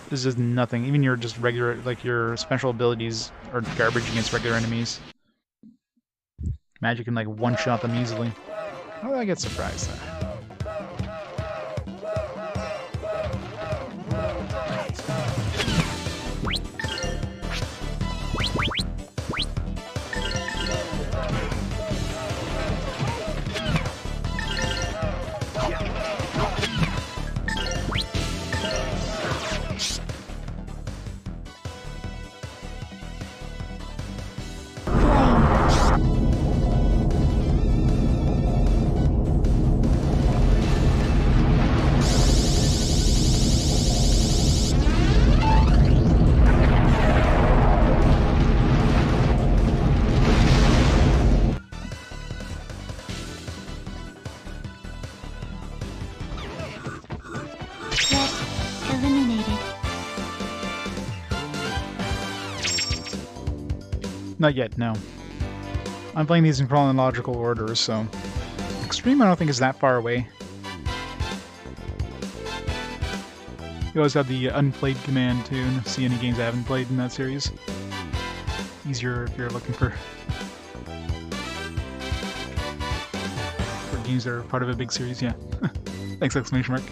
this is nothing. Even your just regular, like, your special abilities are garbage against regular enemies. Magic can, like, one-shot them easily. Oh, I get surprised there. Not yet, no. I'm playing these in chronological order, so... Extreme I don't think is that far away. You always have the unplayed command to see any games I haven't played in that series. Easier if you're looking for games that are part of a big series, yeah. Thanks, exclamation mark.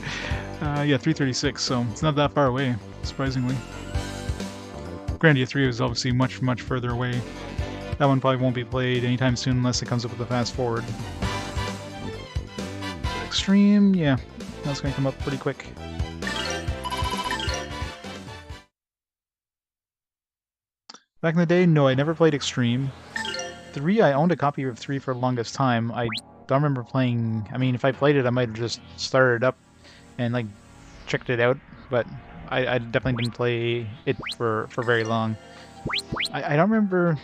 Yeah, 336, so it's not that far away, surprisingly. Grandia II is obviously much, much further away. That one probably won't be played anytime soon unless it comes up with a fast forward. Extreme, yeah, that's gonna come up pretty quick. Back in the day, no, I never played Extreme. 3, I owned a copy of 3 for the longest time. I don't remember playing... I mean, if I played it, I might have just started it up and, like, checked it out, but I definitely didn't play it for very long. I don't remember...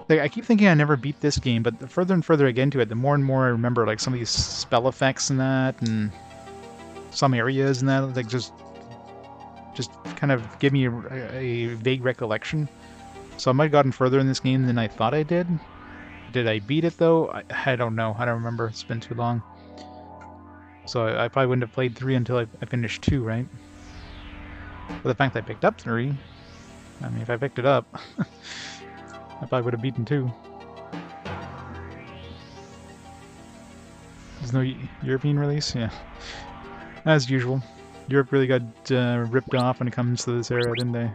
Like, I keep thinking I never beat this game, but the further and further I get into it, the more and more I remember, like, some of these spell effects and that, and some areas and that, like, just kind of give me a vague recollection. So I might have gotten further in this game than I thought I did. Did I beat it, though? I don't know. I don't remember. It's been too long. So I probably wouldn't have played 3 until I finished 2, right? But the fact that I picked up 3, I mean, if I picked it up, I probably would have beaten 2. There's no European release? Yeah. As usual. Europe really got ripped off when it comes to this era, didn't they?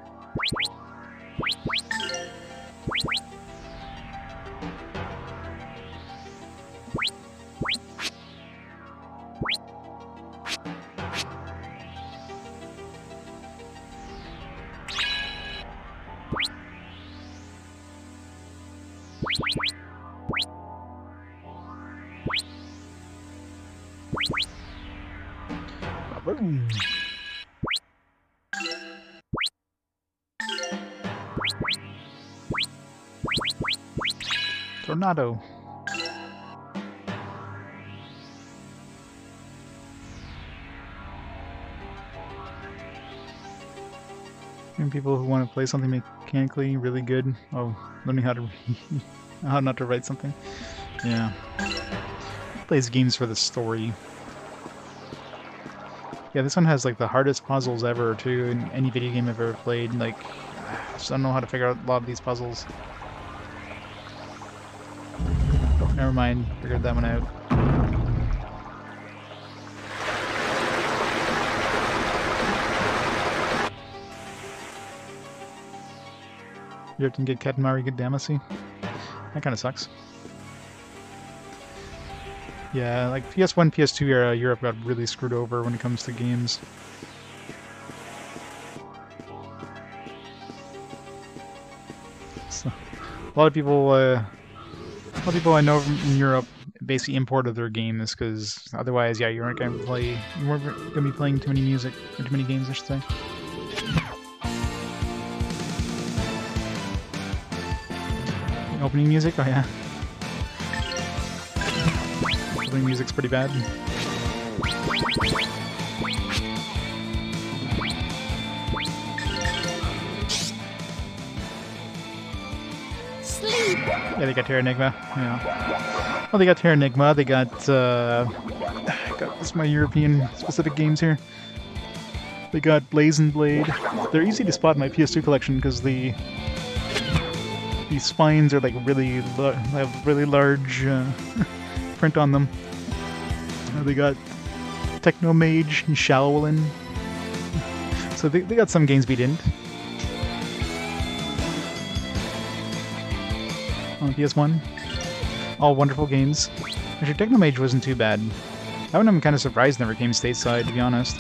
Boom. Tornado. And people who want to play something mechanically really good, learning how to how not to write something. Yeah. Plays games for the story. Yeah, this one has like the hardest puzzles ever too in any video game I've ever played. Like, I just don't know how to figure out a lot of these puzzles. Oh, never mind, figured that one out. You can get Katamari Damacy. That kind of sucks. Yeah, like PS1, PS2 era, Europe got really screwed over when it comes to games. So, a lot of people I know in Europe basically imported their games because otherwise, yeah, you weren't gonna be playing too many music or too many games, I should say. Opening music, oh yeah. Opening music's pretty bad. Sleep. Yeah, they got Terra Enigma. Yeah. Well, they got Terra Enigma. They got this is my European specific games here. They got Blaze and Blade. They're easy to spot in my PS2 collection because these spines are like have really large print on them. They got Techno Mage and Shallowlin. So they got some games we didn't. On PS1. All wonderful games. Actually, Techno Mage wasn't too bad. That one I'm kind of surprised never came stateside, to be honest.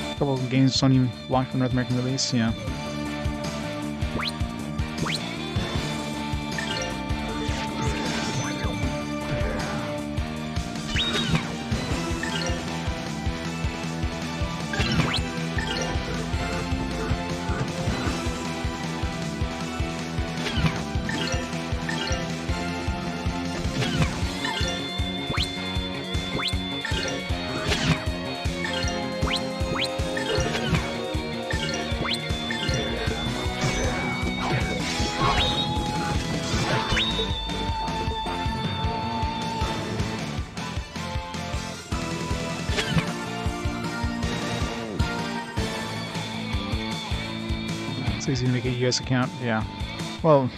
A couple of games Sony launched for North American release, yeah. It's easy to make a US account, yeah. Well,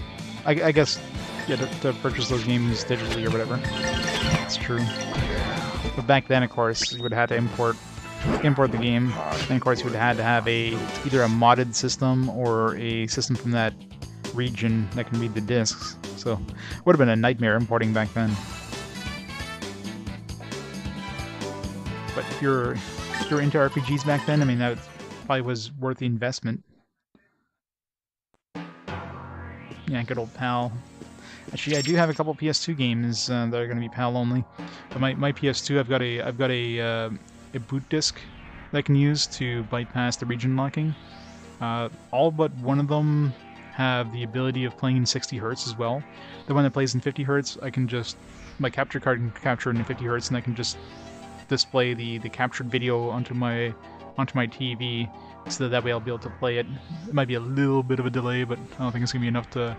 I guess, yeah, to purchase those games digitally or whatever. That's true. But back then, of course, you would have had to import the game, and of course you would have had to have either a modded system or a system from that region that can read the discs. So, it would have been a nightmare importing back then. But if you're into RPGs back then, I mean, that probably was worth the investment. Yeah, good old PAL. Actually, I do have a couple PS2 games that are going to be PAL only. But my PS2, I've got a boot disc that I can use to bypass the region locking. All but one of them have the ability of playing in 60 Hz as well. The one that plays in 50 Hz, I can just my capture card can capture it in 50 Hz, and I can just display the captured video onto my TV, so that way I'll be able to play it. It might be a little bit of a delay, but I don't think it's gonna be enough to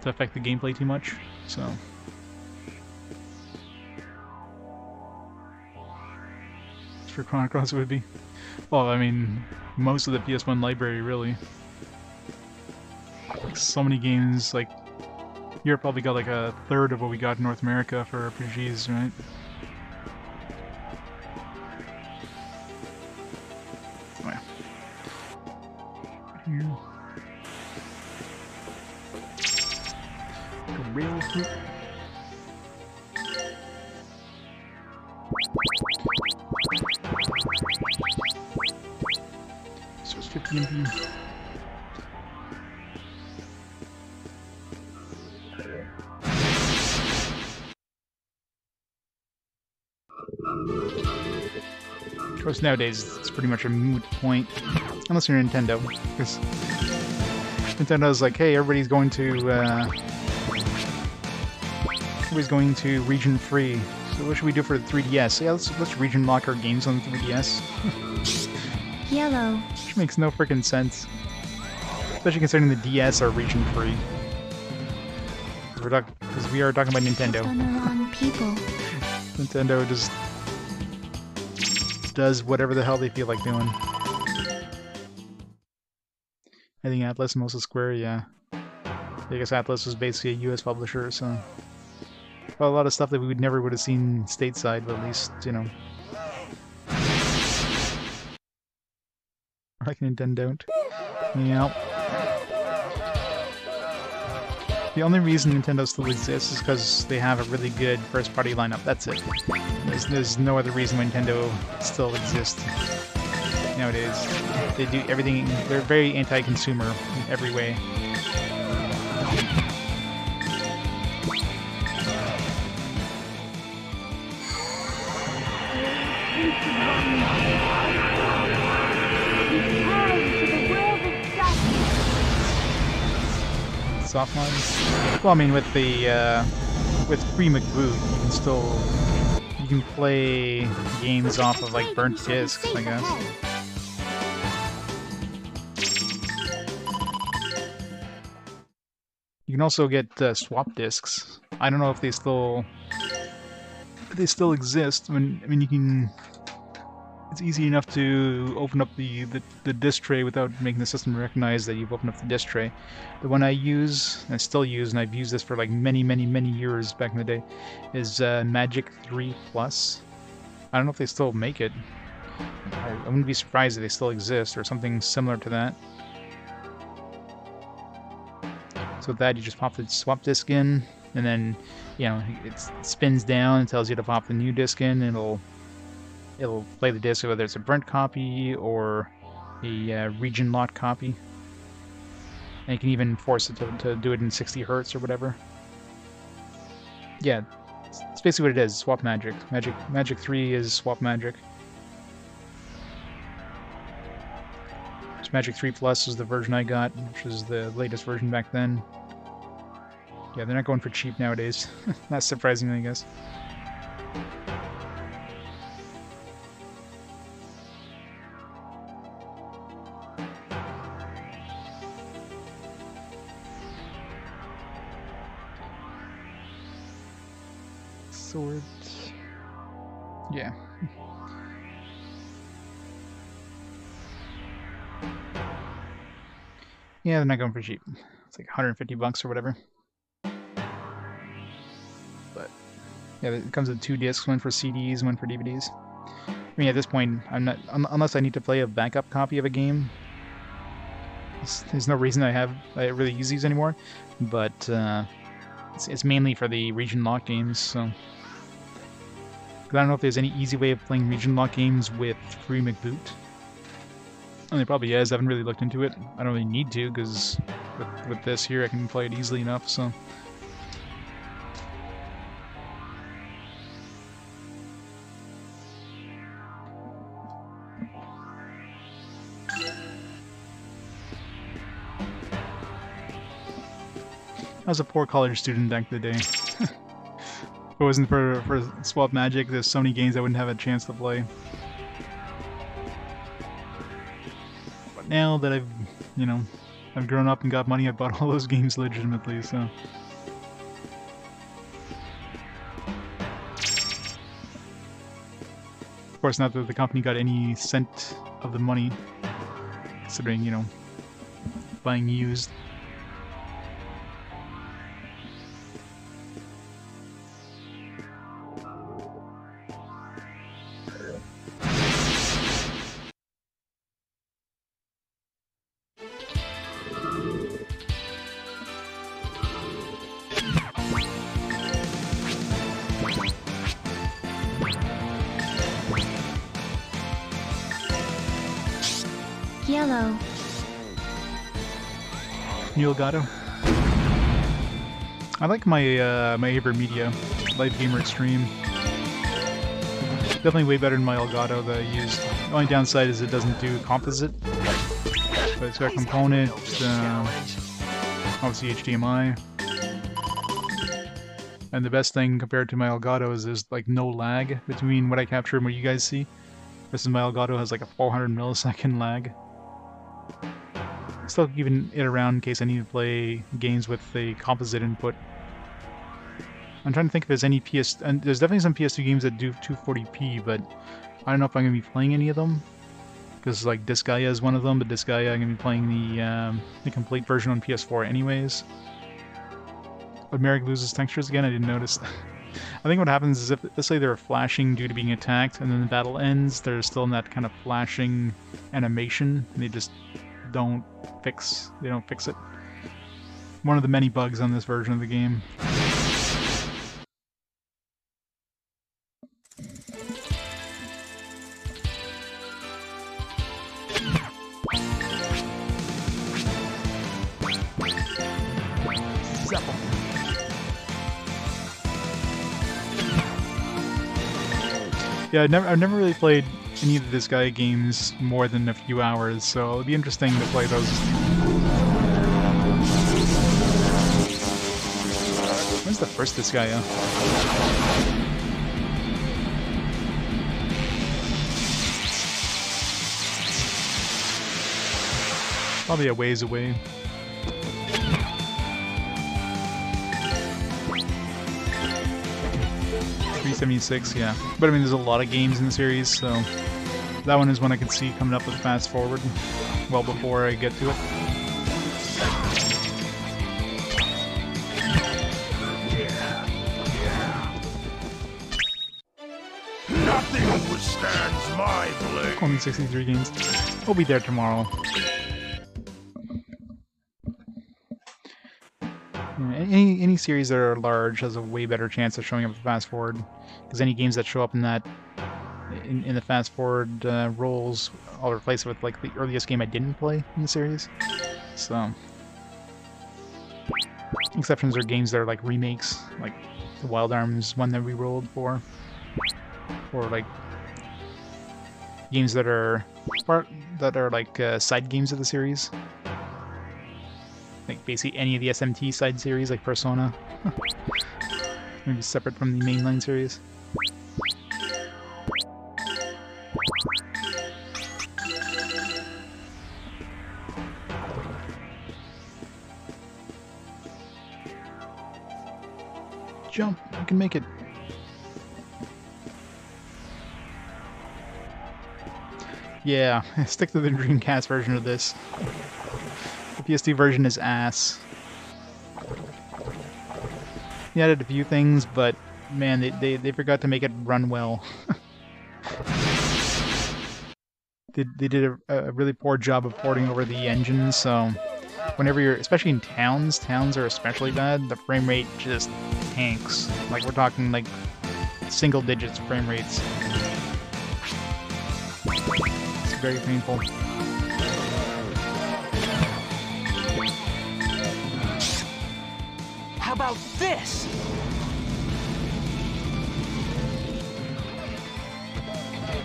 affect the gameplay too much. So. For Chrono Cross it would be. Well, I mean, most of the PS1 library, really. Like, so many games, like, Europe probably got like a third of what we got in North America for RPGs, right? Oh, yeah. Here. The rail hoop. So it's 50 MB. Of course, nowadays it's pretty much a moot point, unless you're Nintendo, because Nintendo's like, hey, everybody's going to region free. So what should we do for the 3DS? Yeah, let's region lock our games on the 3DS. Yellow. Which makes no freaking sense, especially considering the DS are region free. Because we are talking about Nintendo. On the wrong people. Nintendo just does whatever the hell they feel like doing. I think Atlas and also Square, yeah. I guess Atlas was basically a US publisher, so... Well, a lot of stuff that we never would have seen stateside, but at least, you know... Like Nintendo don't. Yeah. The only reason Nintendo still exists is because they have a really good first-party lineup. That's it. There's no other reason why Nintendo still exists nowadays. They do everything. They're very anti-consumer in every way. Soft lines. Well, I mean, with the with Free McBoot, you can play games off of like burnt discs, I guess. You can also get swap discs. I don't know if they still exist. I mean, you can. It's easy enough to open up the disc tray without making the system recognize that you've opened up the disc tray. The one I use, and I still use, and I've used this for like many years back in the day, is Magic 3 Plus. I don't know if they still make it. I wouldn't be surprised if they still exist, or something similar to that. So with that, you just pop the swap disc in, and then, you know, it spins down and tells you to pop the new disc in, and it'll play the disc, whether it's a burnt copy or a region locked copy. And you can even force it to do it in 60 Hz or whatever. Yeah, it's basically what it is, swap magic. Magic 3 is swap magic. So Magic 3 Plus is the version I got, which is the latest version back then. Yeah, they're not going for cheap nowadays. Not surprisingly, I guess. Swords. Yeah. Yeah, they're not going for cheap. It's like 150 bucks or whatever. But yeah, it comes with 2 discs, one for CDs, one for DVDs. I mean, at this point, I'm not unless I need to play a backup copy of a game. There's no reason I really use these anymore. But it's mainly for the region lock games, so. I don't know if there's any easy way of playing region lock games with free McBoot. And there probably is. I haven't really looked into it. I don't really need to, because with this here I can play it easily enough, so... I was a poor college student back in the day. If it wasn't for Swap Magic, there's so many games I wouldn't have a chance to play. But now that I've, you know, I've grown up and got money, I bought all those games legitimately, so... Of course, not that the company got any cent of the money, considering, you know, buying used. Yellow. Elgato. I like my my Avermedia, Live Gamer Extreme. Definitely way better than my Elgato that I used. The only downside is it doesn't do composite, but it's got component, obviously HDMI. And the best thing compared to my Elgato is there's like no lag between what I capture and what you guys see. Versus my Elgato has like a 400 millisecond lag. Still keeping it around in case I need to play games with a composite input. I'm trying to think if there's any and there's definitely some PS2 games that do 240p, but I don't know if I'm going to be playing any of them. Because like Disgaea is one of them, but Disgaea I'm going to be playing the complete version on PS4 anyways. But Merrick loses textures again? I didn't notice. I think what happens is if, let's say they're flashing due to being attacked, and then the battle ends, they're still in that kind of flashing animation, and they just don't fix it. One of the many bugs on this version of the game. Yeah, I've never really played any of the Disgaea games more than a few hours, so it'll be interesting to play those. When's the first Disgaea? Probably a ways away. 376, yeah. But I mean, there's a lot of games in the series, so that one is one I can see coming up with fast forward well before I get to it. Nothing withstands my blade. Only 63 games. We'll be there tomorrow. Any series that are large has a way better chance of showing up with fast forward, because any games that show up in that in the fast forward roles, I'll replace it with like the earliest game I didn't play in the series. So exceptions are games that are like remakes, like the Wild Arms one that we rolled for, or like games that are like side games of the series. Like basically any of the SMT side series, like Persona. Maybe separate from the mainline series. Jump, you can make it. Yeah, stick to the Dreamcast version of this. The PS2 version is ass. They added a few things, but man, they forgot to make it run well. They did a really poor job of porting over the engine, so whenever you're, especially in towns are especially bad, the frame rate just tanks. Like we're talking like single digits frame rates. It's very painful. How about this?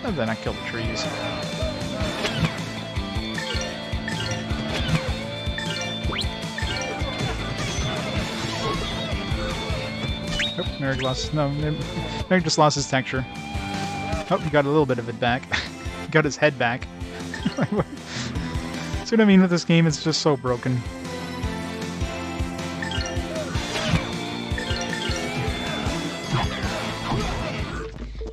And then I kill the trees. Oh, Merrick lost. No, Merrick just lost his texture. Oh, he got a little bit of it back. He got his head back. See what I mean with this game? It's just so broken.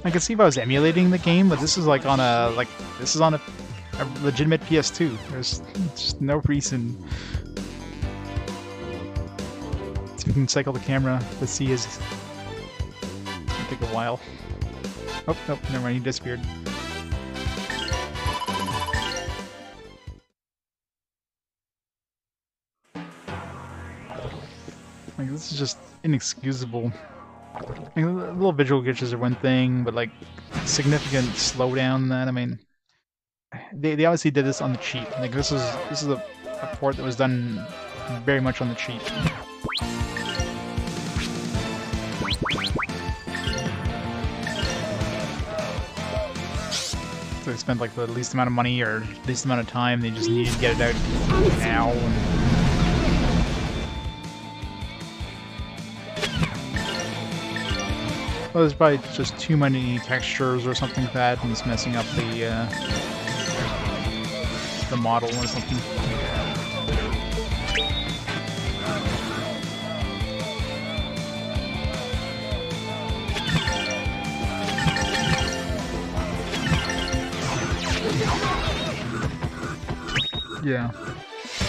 I can see if I was emulating the game, but this is like on a a legitimate PS2. There's just no reason. So we can cycle the camera. Let's see his. It'll take a while. Oh, nope, never mind. He disappeared. Like, this is just inexcusable. Like, little visual glitches are one thing, but like significant slowdown in that. I mean, they obviously did this on the cheap. Like this is a port that was done very much on the cheap. So they spent like the least amount of money or least amount of time. They just needed to get it out now. Well, there's probably just too many textures or something like that, and it's messing up the model or something. Yeah.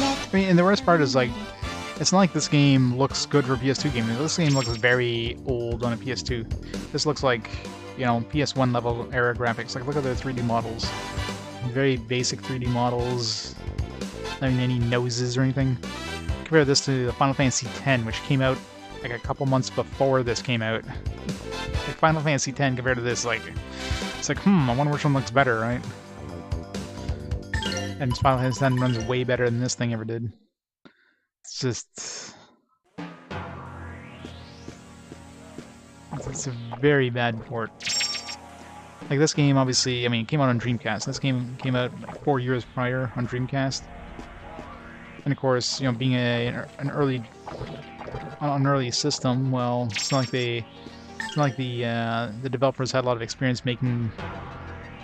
I mean, and the worst part is like, it's not like this game looks good for a PS2 game. This game looks very old on a PS2. This looks like, you know, PS1 level era graphics. Like, look at the 3D models. Very basic 3D models. Not even any noses or anything. Compare this to the Final Fantasy X, which came out like a couple months before this came out. Like Final Fantasy X compared to this, like, it's like, I wonder which one looks better, right? And Final Fantasy X runs way better than this thing ever did. It's just... It's a very bad port. Like, this game, obviously, I mean, it came out on Dreamcast. This game came out like 4 years prior on Dreamcast. And of course, you know, being an early system, well, it's not like the developers had a lot of experience making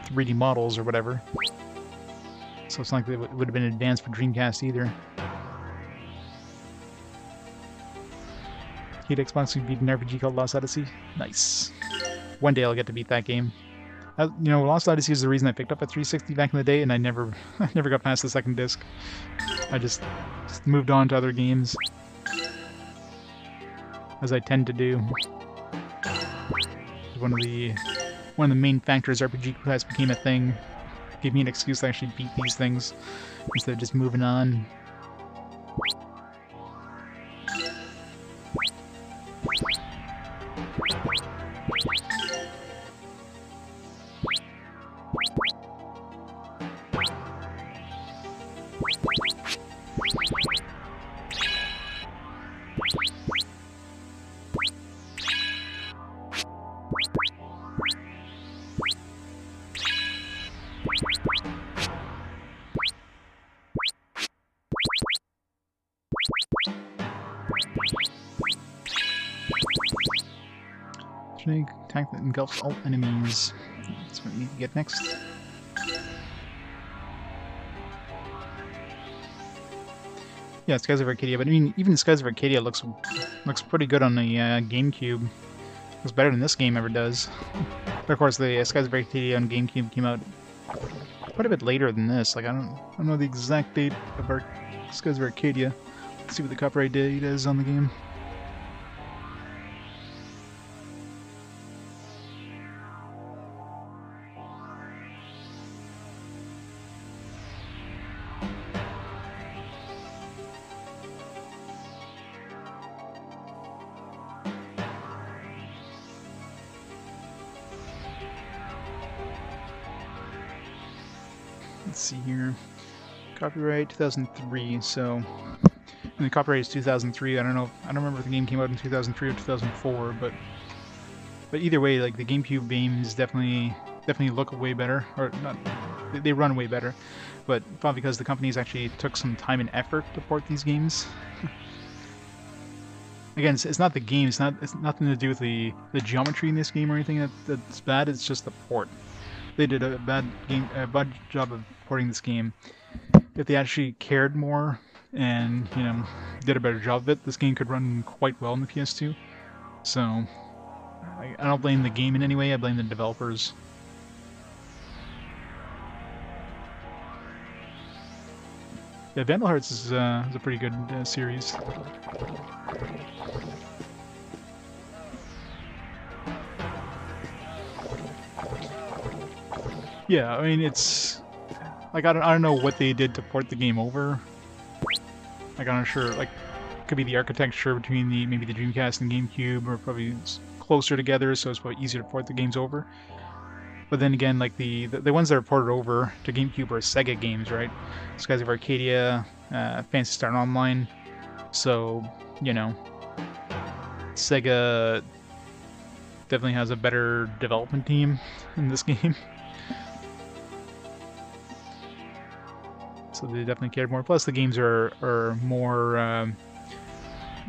3D models or whatever. So it's not like it would have been advanced for Dreamcast either. Hate Xbox who beat an RPG called Lost Odyssey? Nice. One day I'll get to beat that game. You know, Lost Odyssey is the reason I picked up a 360 back in the day, and I never got past the second disc. I just moved on to other games, as I tend to do. One of the main factors RPG Quest became a thing. Gave me an excuse to actually beat these things instead of just moving on. Attack that engulfs all enemies. That's what we need to get next. Yeah, Skies of Arcadia, but I mean, even Skies of Arcadia looks pretty good on the GameCube. Looks better than this game ever does. But of course, the Skies of Arcadia on GameCube came out quite a bit later than this. Like, I don't know the exact date of Skies of Arcadia. Let's see what the copyright date is on the game. let's see here. Copyright 2003, so and the copyright is 2003. I don't remember if the game came out in 2003 or 2004, but either way, like the GameCube games definitely look way better, or not. They run way better, but probably because the companies actually took some time and effort to port these games. Again, it's not the game. It's nothing to do with the geometry in this game or anything that's bad. It's just the port. They did a bad job of porting this game. If they actually cared more and did a better job of it, this game could run quite well in the PS2. So I don't blame the game in any way. I blame the developers. Yeah, Vandal Hearts is a pretty good series. Yeah, I mean it's like I don't know what they did to port the game over. Like I'm not sure. Like could be the architecture between maybe the Dreamcast and GameCube, or probably closer together, so it's probably easier to port the games over. But then again, like the ones that are ported over to GameCube are Sega games, right? These guys have Arcadia, Phantasy Star Online, so Sega definitely has a better development team in this game. So they definitely cared more. Plus, the games are more.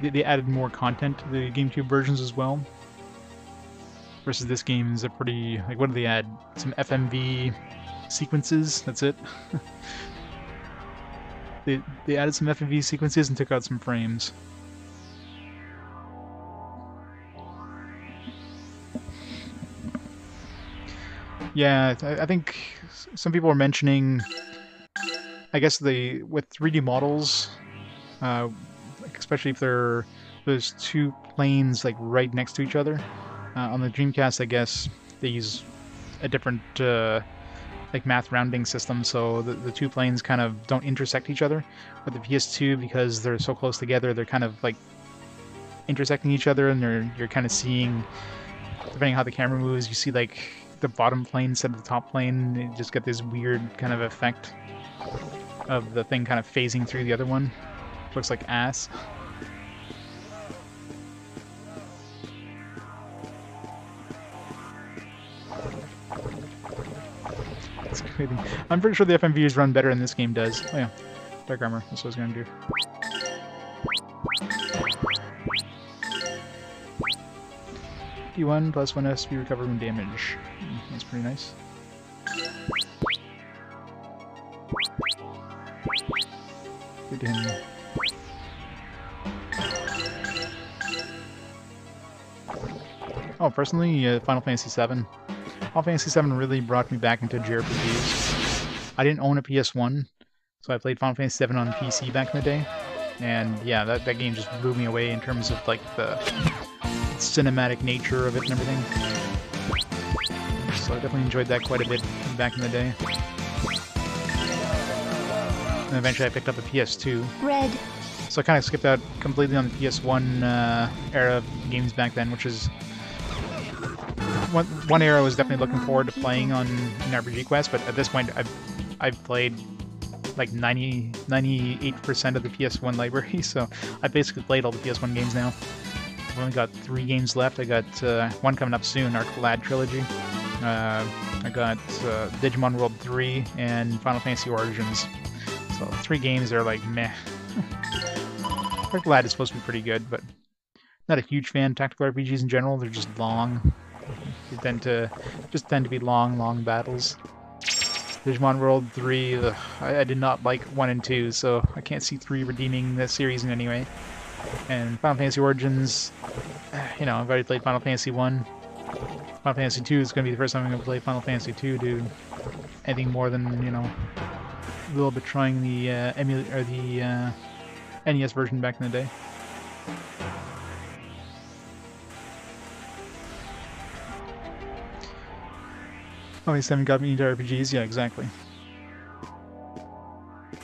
They added more content to the GameCube versions as well. Versus this game is a pretty what did they add? Some FMV sequences. That's it. they added some FMV sequences and took out some frames. Yeah, I think some people are mentioning. I guess with 3D models, especially if there's two planes right next to each other. On the Dreamcast, I guess they use a different math rounding system, so the two planes kind of don't intersect each other. With the PS2, because they're so close together, they're kind of intersecting each other, and you're kind of seeing, depending on how the camera moves, you see the bottom plane instead of the top plane. You just get this weird kind of effect of the thing kind of phasing through the other one. Looks like ass. I'm pretty sure the FMVs run better than this game does. Oh yeah, Dark Armor, that's what I was going to do. P1 plus 1 SP recover from damage. That's pretty nice. Good to him. Oh, personally, Final Fantasy VII. Final Fantasy VII really brought me back into JRPGs. I didn't own a PS1, so I played Final Fantasy VII on PC back in the day. And yeah, that game just blew me away in terms of the cinematic nature of it and everything. So I definitely enjoyed that quite a bit back in the day. And eventually I picked up a PS2. Red. So I kind of skipped out completely on the PS1 era of games back then, which is one era I was definitely looking forward to playing on an RPG Quest, but at this point I've played 98% of the PS1 library, so I basically played all the PS1 games now. I've only got 3 games left. I got one coming up soon, our Clad trilogy. I got Digimon World 3 and Final Fantasy Origins. So 3 games are meh. Our Clad is supposed to be pretty good, but not a huge fan of tactical RPGs in general. They're just long. They tend to be long battles. Digimon World 3, I did not like 1 and 2, so I can't see 3 redeeming this series in any way. And Final Fantasy Origins, I've already played Final Fantasy 1. Final Fantasy 2 is going to be the first time I'm going to play Final Fantasy 2 to anything more than, a little bit trying the NES version back in the day. Oh, he's haven't got me into RPGs? Yeah, exactly. I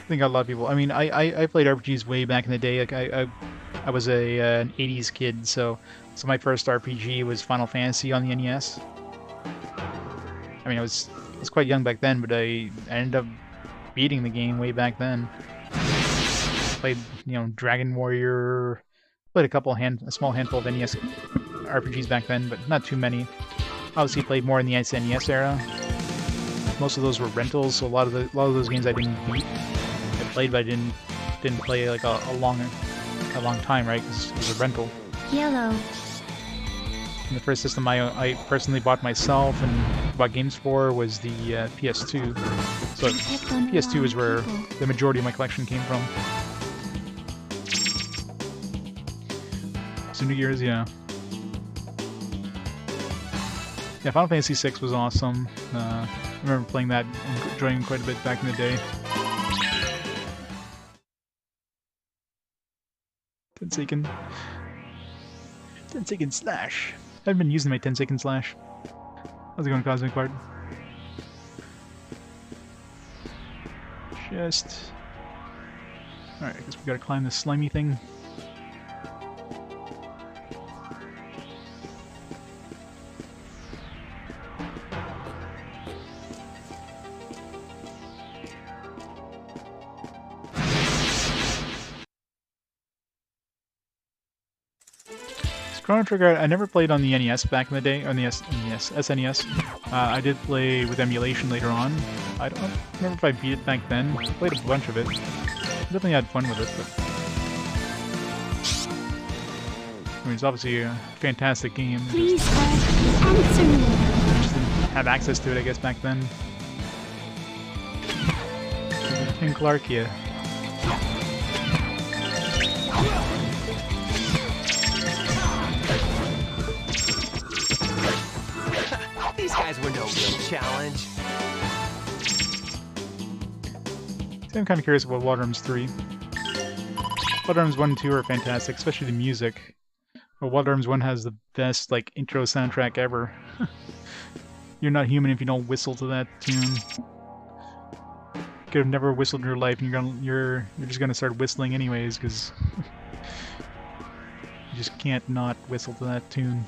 think a lot of people. I mean, I played RPGs way back in the day. I was an 80s kid, so my first RPG was Final Fantasy on the NES. I mean, was quite young back then, but I ended up beating the game way back then. Played, you know, Dragon Warrior. Played a small handful of NES RPGs back then, but not too many. Obviously, played more in the SNES era. Most of those were rentals, so a lot of those games I didn't beat. I played, but I didn't play like a long time, right? Because it was a rental. Yellow. And the first system I personally bought myself and bought games for was the PS2. So PS2 is where the majority of my collection came from. So New Year's, yeah. Yeah, Final Fantasy VI was awesome. I remember playing that and enjoying quite a bit back in the day. Tenseiken Slash. I haven't been using my Tenseiken Slash. How's it going, Cosmic Bard? Just... Alright, I guess we gotta climb this slimy thing. Chrono Trigger, I never played on the NES back in the day, on the SNES. I did play with emulation later on. I don't remember if I beat it back then. I played a bunch of it. Definitely had fun with it, but... I mean, it's obviously a fantastic game. Please, answer me. Just didn't have access to it, I guess, back then. King Clark, yeah. These guys were no real challenge. I'm kind of curious about Water Arms 3. Water Arms 1 and 2 are fantastic, especially the music. But Water Arms 1 has the best, like, intro soundtrack ever. You're not human if you don't whistle to that tune. Could have never whistled in your life, and you're just gonna start whistling anyways, because you just can't not whistle to that tune.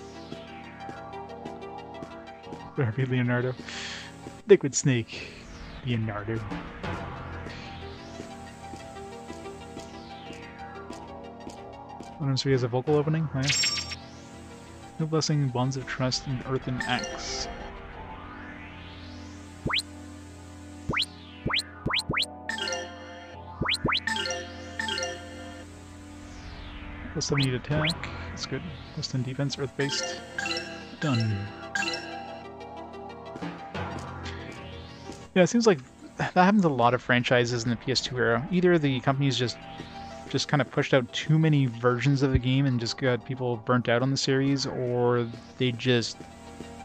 Barbie Leonardo. Liquid Snake. Leonardo. One of has a vocal opening, right? No blessing, bonds of trust, and earthen axe. Plus 70 attack. That's good. Plus 10 defense, earth based. Done. Yeah, it seems like that happens to a lot of franchises in the PS2 era. Either the companies just kind of pushed out too many versions of the game and just got people burnt out on the series, or they just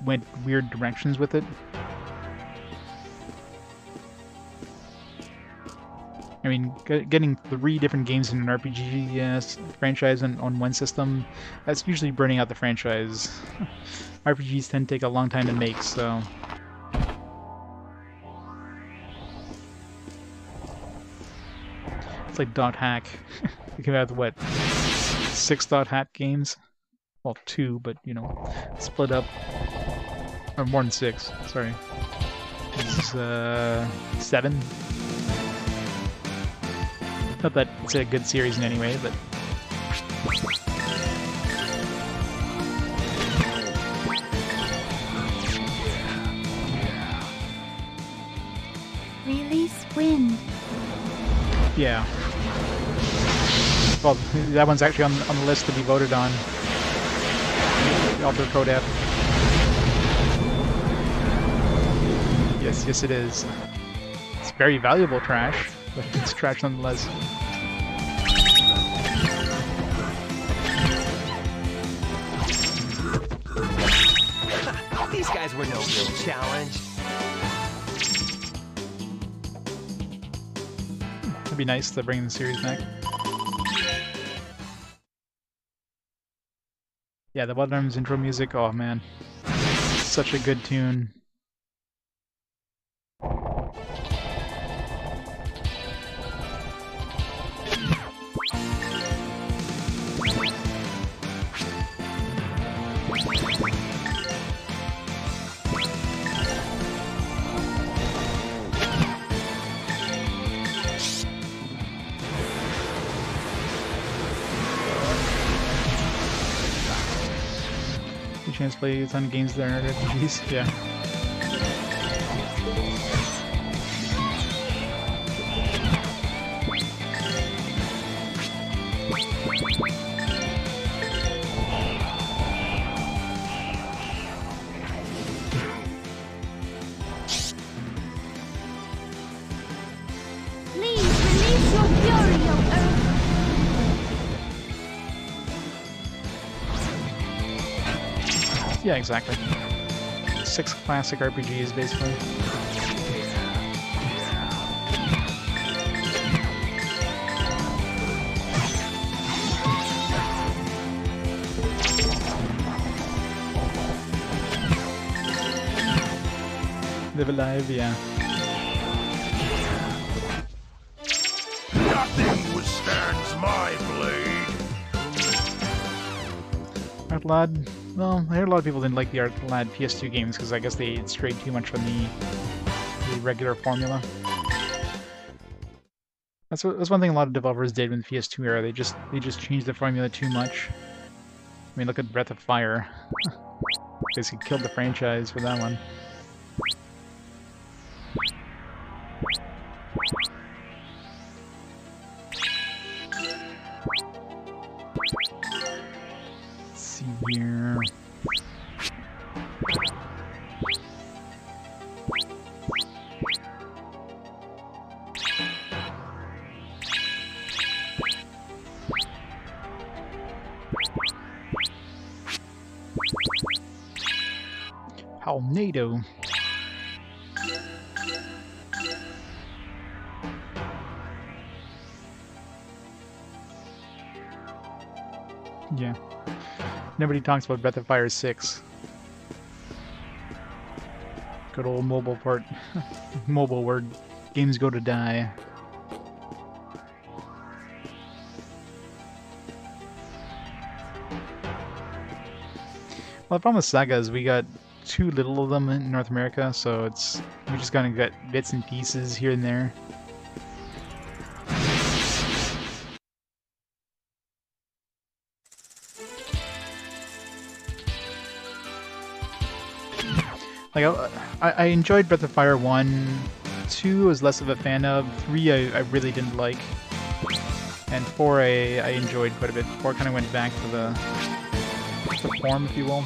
went weird directions with it. I mean, getting 3 different games in an RPG franchise on one system, that's usually burning out the franchise. RPGs tend to take a long time to make, so... It's like Dot Hack. You can have, what, 6 Dot Hack games? Well, 2, but, you know, split up. Or more than 6, sorry. It's 7. Not that it's a good series in any way, but... Release wind. Yeah. Well, that one's actually on the list to be voted on. Alter Code F. Yes, it is. It's very valuable trash, but it's trash nonetheless. These guys were no real challenge. It'd be nice to bring the series back. Yeah, the Blood Arms intro music, oh man. Such a good tune. a chance to play a ton of games that are RPGs. Yeah. Please release your fury, O Earth. Yeah, exactly. 6 classic RPGs, basically. Live Alive, yeah. Nothing withstands my blade. Art Lad. Well, I heard a lot of people didn't like the Art Lad PS2 games because I guess they strayed too much from the regular formula. That's one thing a lot of developers did in the PS2 era. They just changed the formula too much. I mean, look at Breath of Fire. Basically killed the franchise for that one. Let's see here. Tornado. Yeah. Nobody talks about Breath of Fire 6. Good old mobile port. Mobile where games go to die. Well, the problem with Saga is we got too little of them in North America, so we just gonna get bits and pieces here and there. Like, I enjoyed Breath of Fire 1, 2 I was less of a fan of, 3 I really didn't like, and 4 I enjoyed quite a bit. 4 kind of went back to the form, if you will.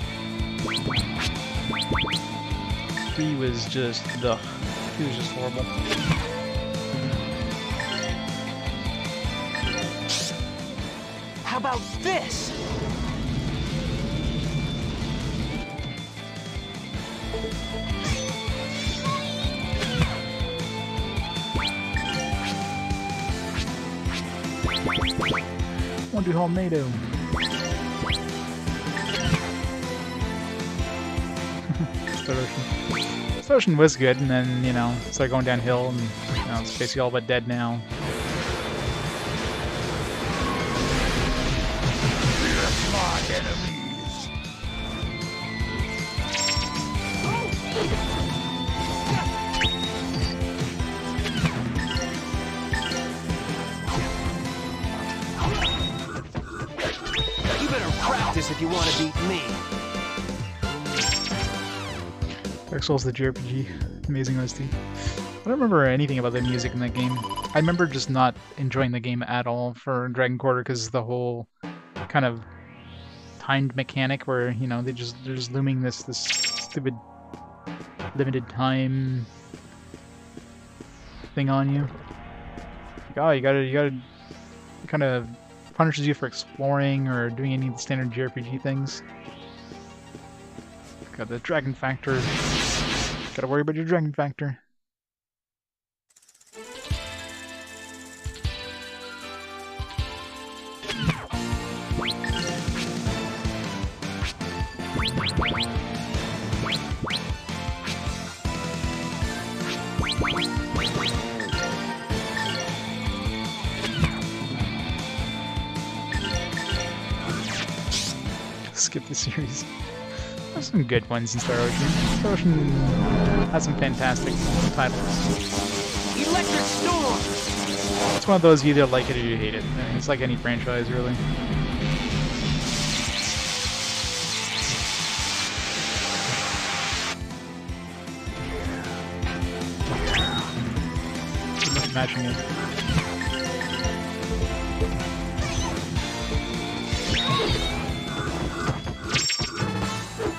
3 was just, ugh, 3 was just horrible. How about this? Want to do tornado. Ocean was good, and then, you know, started going downhill, and, you know, it's basically all but dead now. My enemies. You better practice if you want to beat me. Dark Souls the JRPG. Amazing OST. I don't remember anything about the music in that game. I remember just not enjoying the game at all for Dragon Quarter because the whole kind of timed mechanic where, you know, they're just looming this stupid limited time thing on you. Like, oh, you gotta it kind of punishes you for exploring or doing any of the standard JRPG things. Got the dragon factor. Gotta worry about your dragon factor. Skip the series. There's some good ones in Star Ocean. Star Ocean has some fantastic titles. Electric storm. It's one of those you either like it or you hate it. I mean, it's like any franchise, really. smashing it.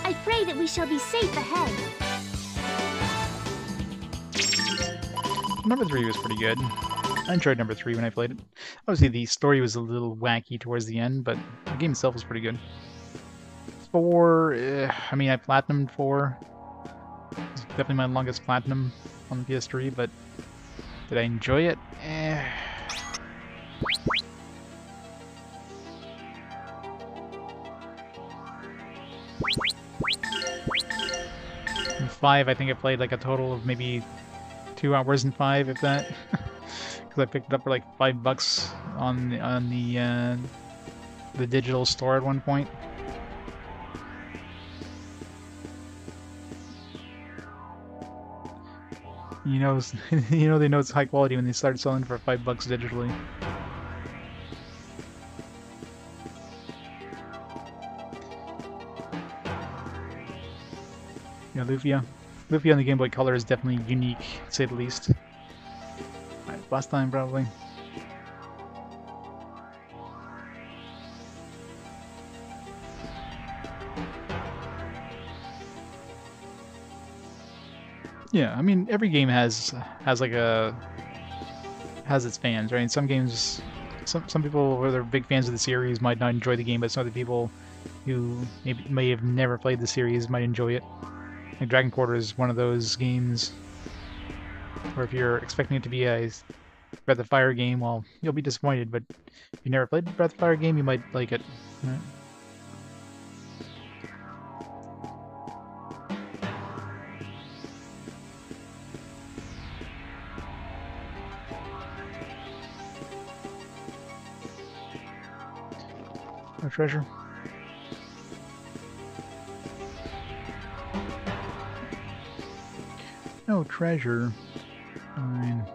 I pray that we shall be safe ahead. Number 3 was pretty good. I enjoyed number 3 when I played it. Obviously, the story was a little wacky towards the end, but the game itself was pretty good. 4, I mean, I platinumed 4. It's definitely my longest platinum on the PS3, but did I enjoy it? Eh. And 5, I think I played like a total of maybe 2 hours in 5, if that. Because I picked it up for like $5 on the digital store at one point. You know, they know it's high quality when they start selling for $5 digitally. Yeah, Lufia on the Game Boy Color is definitely unique, to say the least. Alright, boss time probably. Yeah, I mean every game has its fans, right? Some games, some people who are big fans of the series might not enjoy the game, but some other people who may have never played the series might enjoy it. Like Dragon Quarter is one of those games where if you're expecting it to be a Breath of Fire game, well, you'll be disappointed, but if you never played the Breath of Fire game, you might like it. Right? No treasure. No treasure. Fine.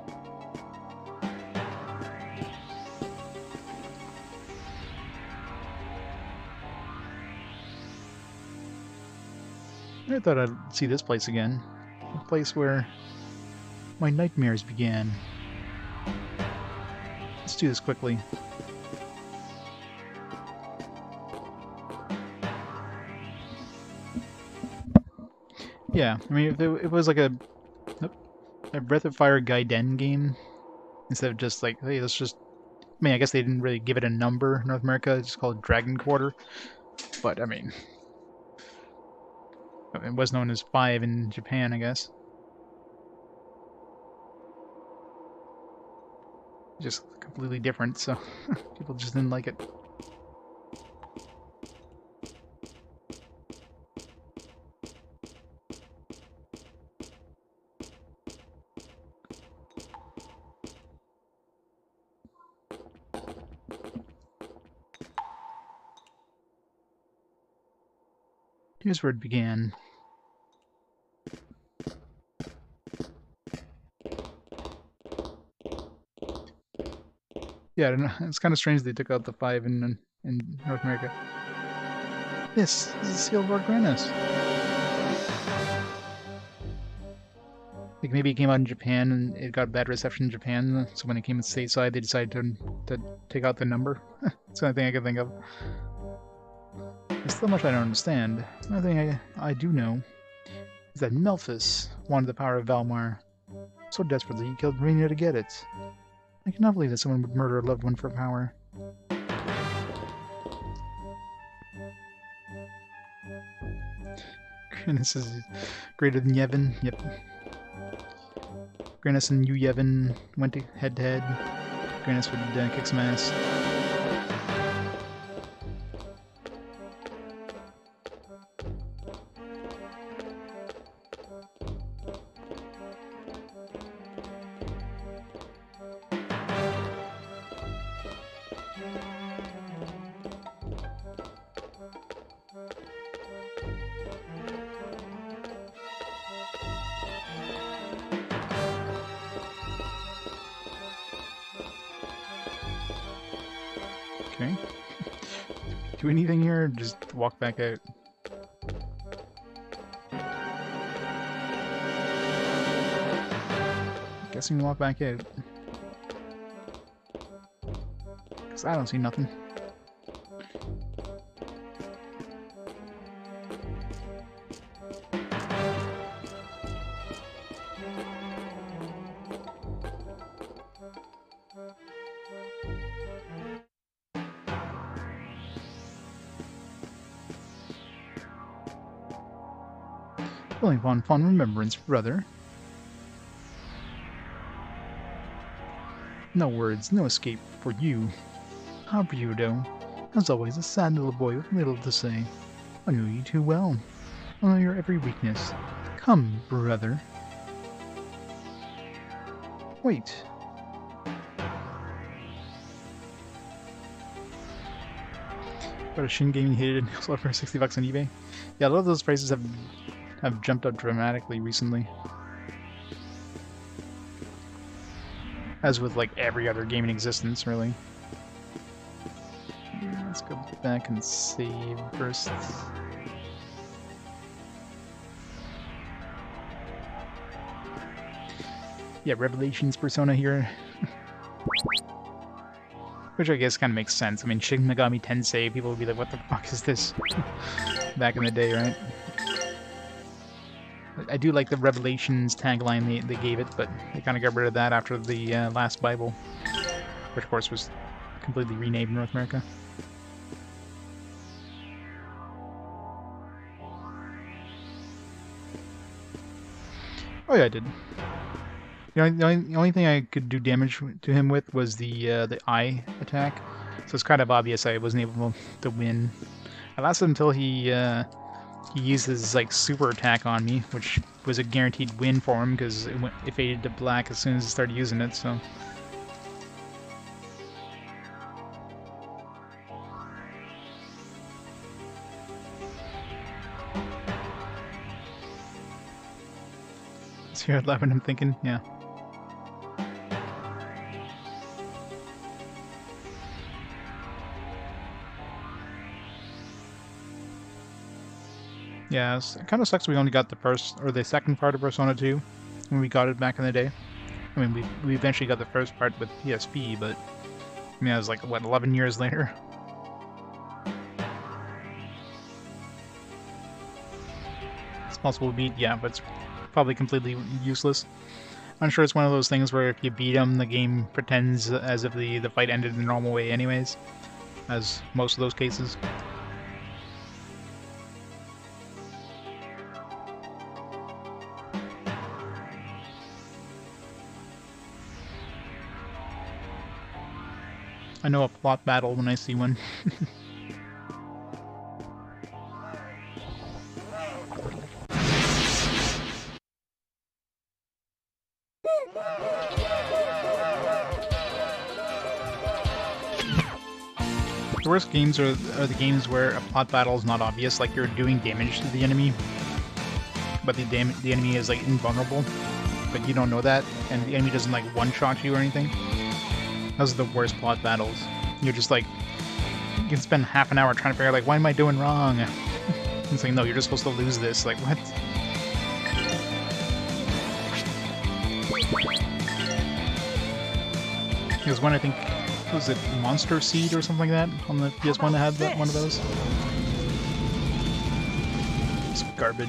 I thought I'd see this place again. A place where my nightmares began. Let's do this quickly. Yeah, I mean, if it was like a Breath of Fire Gaiden game, instead of just like, hey, let's just... I mean, I guess they didn't really give it a number in North America, it's just called Dragon Quarter. But, I mean... It was known as 5 in Japan, I guess. Just completely different, so people just didn't like it. Here's where it began. Yeah, I don't know. It's kind of strange they took out the 5 in North America. This is the sealed Lord Granas. Like maybe it came out in Japan and it got bad reception in Japan, so when it came stateside, they decided to take out the number. That's the only thing I can think of. There's still much I don't understand. Another thing I do know is that Melphis wanted the power of Valmar so desperately he killed Rena to get it. I cannot believe that someone would murder a loved one for power. Granas is greater than Yevon. Yep. Granas and Yevon went head to head. Granas would kick some ass. Okay. Do anything here or just walk back out? Guessing walk back out. 'Cause I don't see nothing. Feeling fond remembrance, brother. No words, no escape for you. Ah, Ryudo. As always, a sad little boy with little to say. I knew you too well. I know your every weakness. Come, brother. Wait. But a Shin Gaming hated and sold for $60 on eBay. Yeah, a lot of those prices have jumped up dramatically recently. As with like every other game in existence, really. Let's go back and save first. Yeah, Revelations Persona here. Which I guess kind of makes sense. I mean, Shin Megami Tensei, people would be like, what the fuck is this? Back in the day, right? I do like the Revelations tagline they gave it, but they kind of got rid of that after the last Bible. Which, of course, was completely renamed in North America. Oh yeah, I did. The only thing I could do damage to him with was the eye attack, so it's kind of obvious I wasn't able to win. I lasted until he used his like super attack on me, which was a guaranteed win for him because it faded to black as soon as he started using it. So. See what I'm thinking? Yeah. Yeah, it kind of sucks we only got the first, or the second part of Persona 2 when we got it back in the day. I mean, we eventually got the first part with PSP, but I mean, that was like, what, 11 years later? It's possible to beat, yeah, but it's probably completely useless. I'm sure it's one of those things where if you beat him, the game pretends as if the fight ended in the normal way anyways, as most of those cases. I know a plot battle when I see one. The worst games are the games where a plot battle is not obvious, like you're doing damage to the enemy, but the enemy is like invulnerable, but you don't know that, and the enemy doesn't like one-shot you or anything. Those are the worst plot battles. You're just like, you can spend half an hour trying to figure out like, what am I doing wrong? It's like, no, you're just supposed to lose this. Like, what? There's one, I think, was it Monster Seed or something like that on the PS1 that had one of those? It's garbage.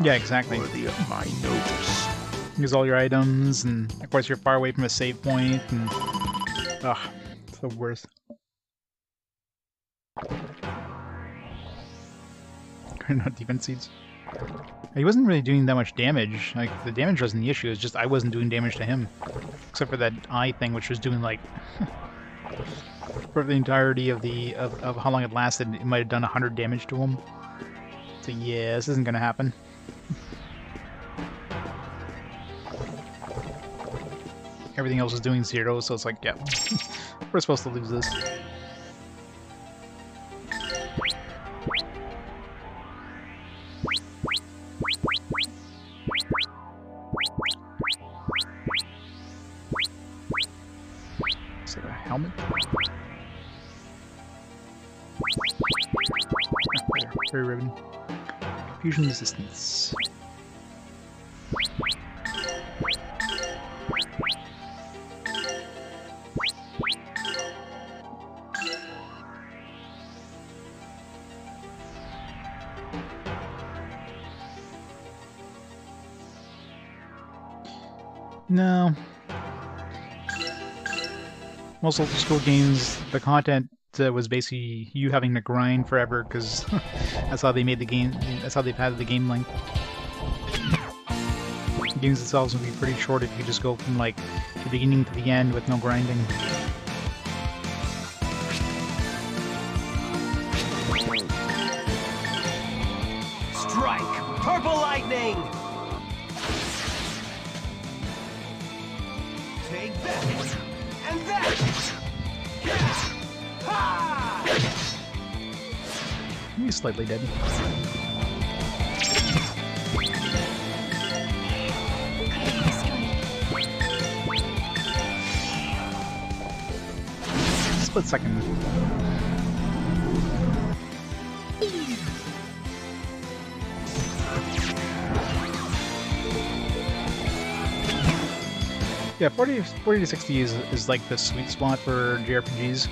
Yeah, exactly. Worthy of my notice. Use all your items, and of course you're far away from a save point, and ugh, it's the worst. Not defense seeds. He wasn't really doing that much damage. Like, the damage wasn't the issue, it's just I wasn't doing damage to him. Except for that eye thing, which was doing like for the entirety of of how long it lasted, it might have done 100 damage to him. So yeah, this isn't gonna happen. Everything else is doing 0, so it's like, yeah, we're supposed to lose this. Is that a helmet? Fairy Ribbon. Fusion Resistance. No. Most old school games, the content was basically you having to grind forever because that's how they made the game. That's how they've had the game length. Games themselves would be pretty short if you just go from like the beginning to the end with no grinding. Strike! Purple lightning! Take that! And that! Ha! He's slightly dead. Split second. Yeah, 40 to 60 is like the sweet spot for JRPGs.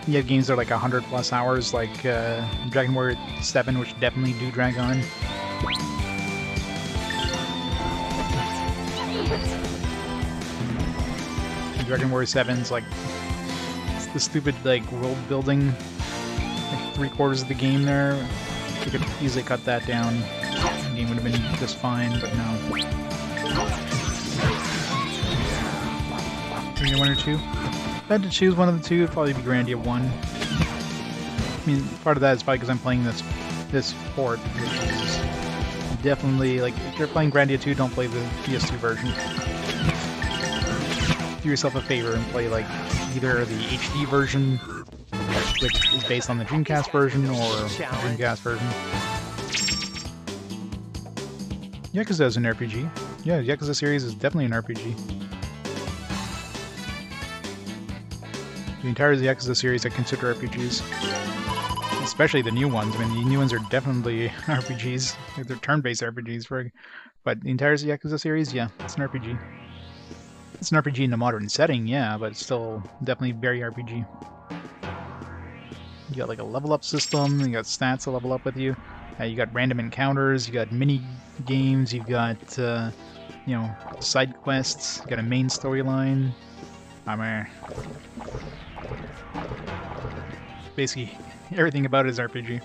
You have games that are like 100 plus hours, like Dragon Warrior 7, which definitely do drag on. Dragon Warrior 7's like, it's the stupid like world building, like 3/4 of the game there. You could easily cut that down. The game would have been just fine, but no. Grandia 1 or 2? If I had to choose one of the two, it'd probably be Grandia 1. I mean, part of that is probably because I'm playing this port, which is definitely, like, if you're playing Grandia 2, don't play the PS2 version. Do yourself a favor and play, like, either the HD version, which is based on the Dreamcast version, or the Dreamcast version. Yakuza is an RPG. Yeah, Yakuza series is definitely an RPG. The entire Yakuza series I consider RPGs. Especially the new ones. I mean, the new ones are definitely RPGs. They're turn-based RPGs, but the entire Yakuza series, yeah, it's an RPG. It's an RPG in a modern setting, yeah, but it's still definitely very RPG. You got like a level-up system, you got stats to level up with you. You got random encounters, you got mini games, you've got, you know, side quests, you got a main storyline. Basically, everything about it is RPG.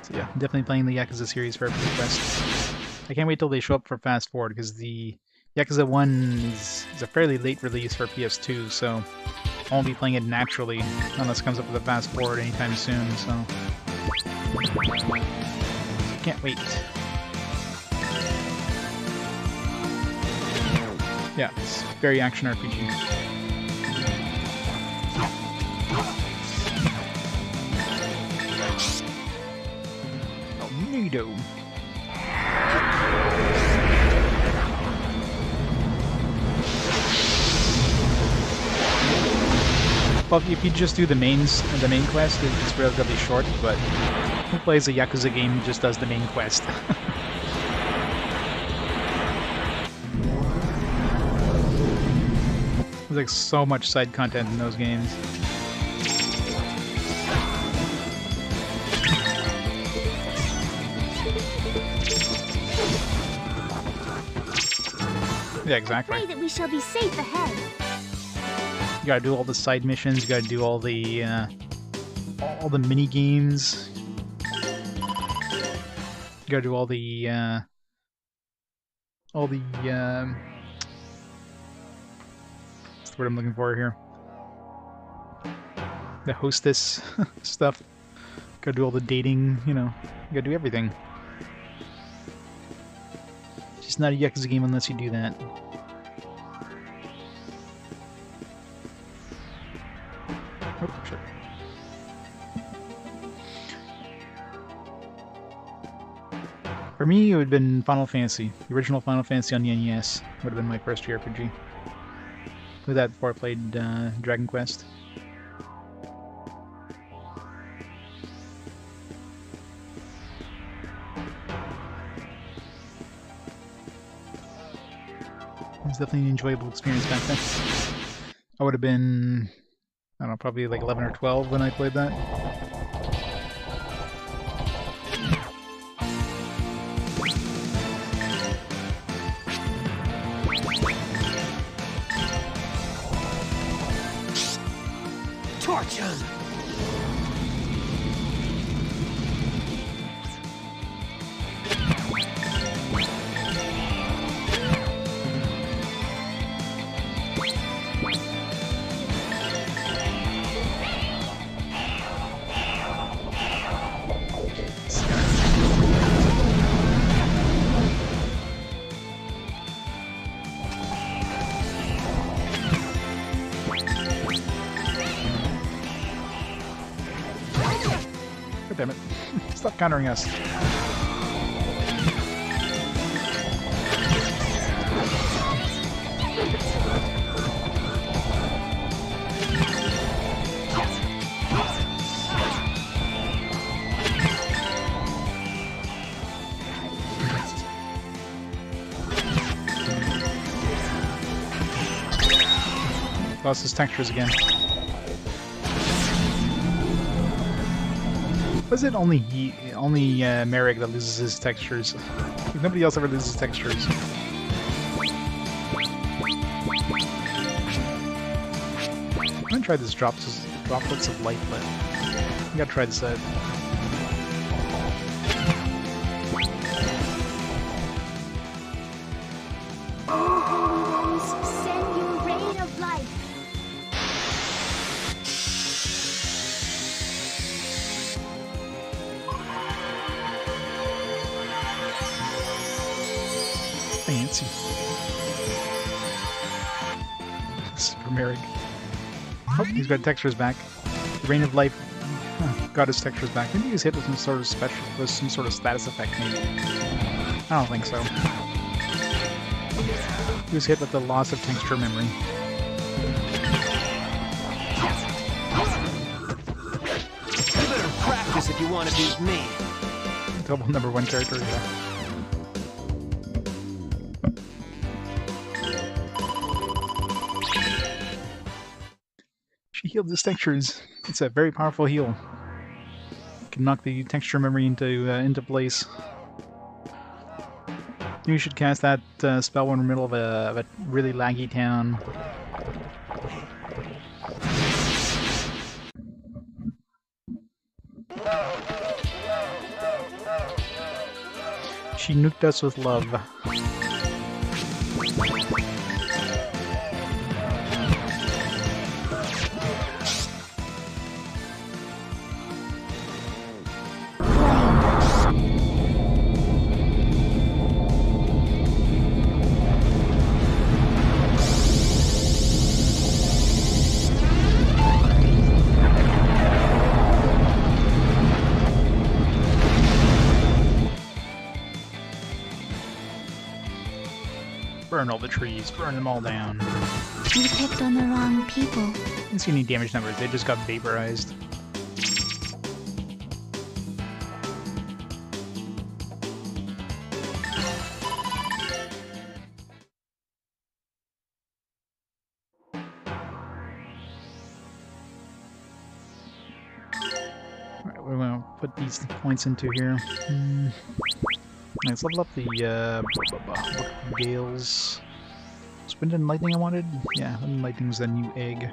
So yeah, definitely playing the Yakuza series for RPG Quest. I can't wait till they show up for Fast Forward, because the Yakuza 1 is a fairly late release for PS2, so I won't be playing it naturally unless it comes up with a Fast Forward anytime soon, so can't wait. Yeah, it's very action RPG. Ryudo. Well, if you just do the main quest, it's relatively short, but who plays a Yakuza game who just does the main quest? There's like so much side content in those games. Yeah, exactly. I pray that we shall be safe ahead. You gotta do all the side missions. You gotta do all the mini games. You gotta do all the what's the word I'm looking for here? The hostess stuff. Gotta do all the dating. You know, you gotta do everything. It's just not a Yakuza game unless you do that. Oh, shit. For me, it would have been Final Fantasy. The original Final Fantasy on the NES would have been my first JRPG. With that before I played Dragon Quest. definitely an enjoyable experience back then. I would have been, I don't know, probably like 11 or 12 when I played that. Torch him! God damn it. Stop countering us. Lost his textures again. Was it only Merrick that loses his textures? Nobody else ever loses textures. I'm gonna try this droplets of light, but I gotta try this out. Send you rain of light. Fancy. Super Merrick. Oh, he's got textures back. The Rain of Life got his textures back. Maybe he was hit with some sort of special, with some sort of status effect, maybe. I don't think so. He was hit with the loss of texture memory. You better practice if you want to beat me. Double #1 character, yeah. She healed his textures. It's a very powerful heal. Can knock the texture memory into place. You should cast that spell when we're in the middle of a really laggy town. She nuked us with love. Burn all the trees, burn them all down. You picked on the wrong people. Didn't see any damage numbers, they just got vaporized. Alright, we're gonna put these points into here. Let's level up the Gales. Was Wind and Lightning I wanted? Yeah, Wind and Lightning's the new egg.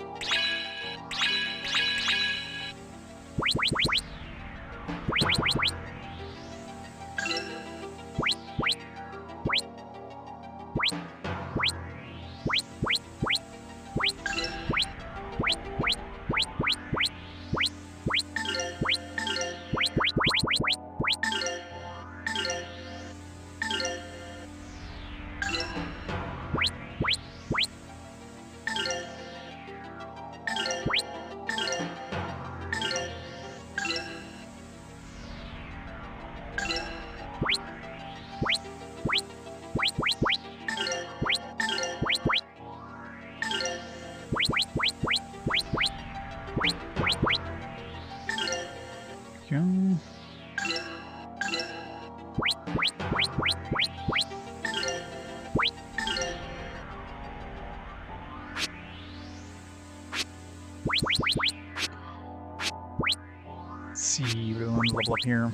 here.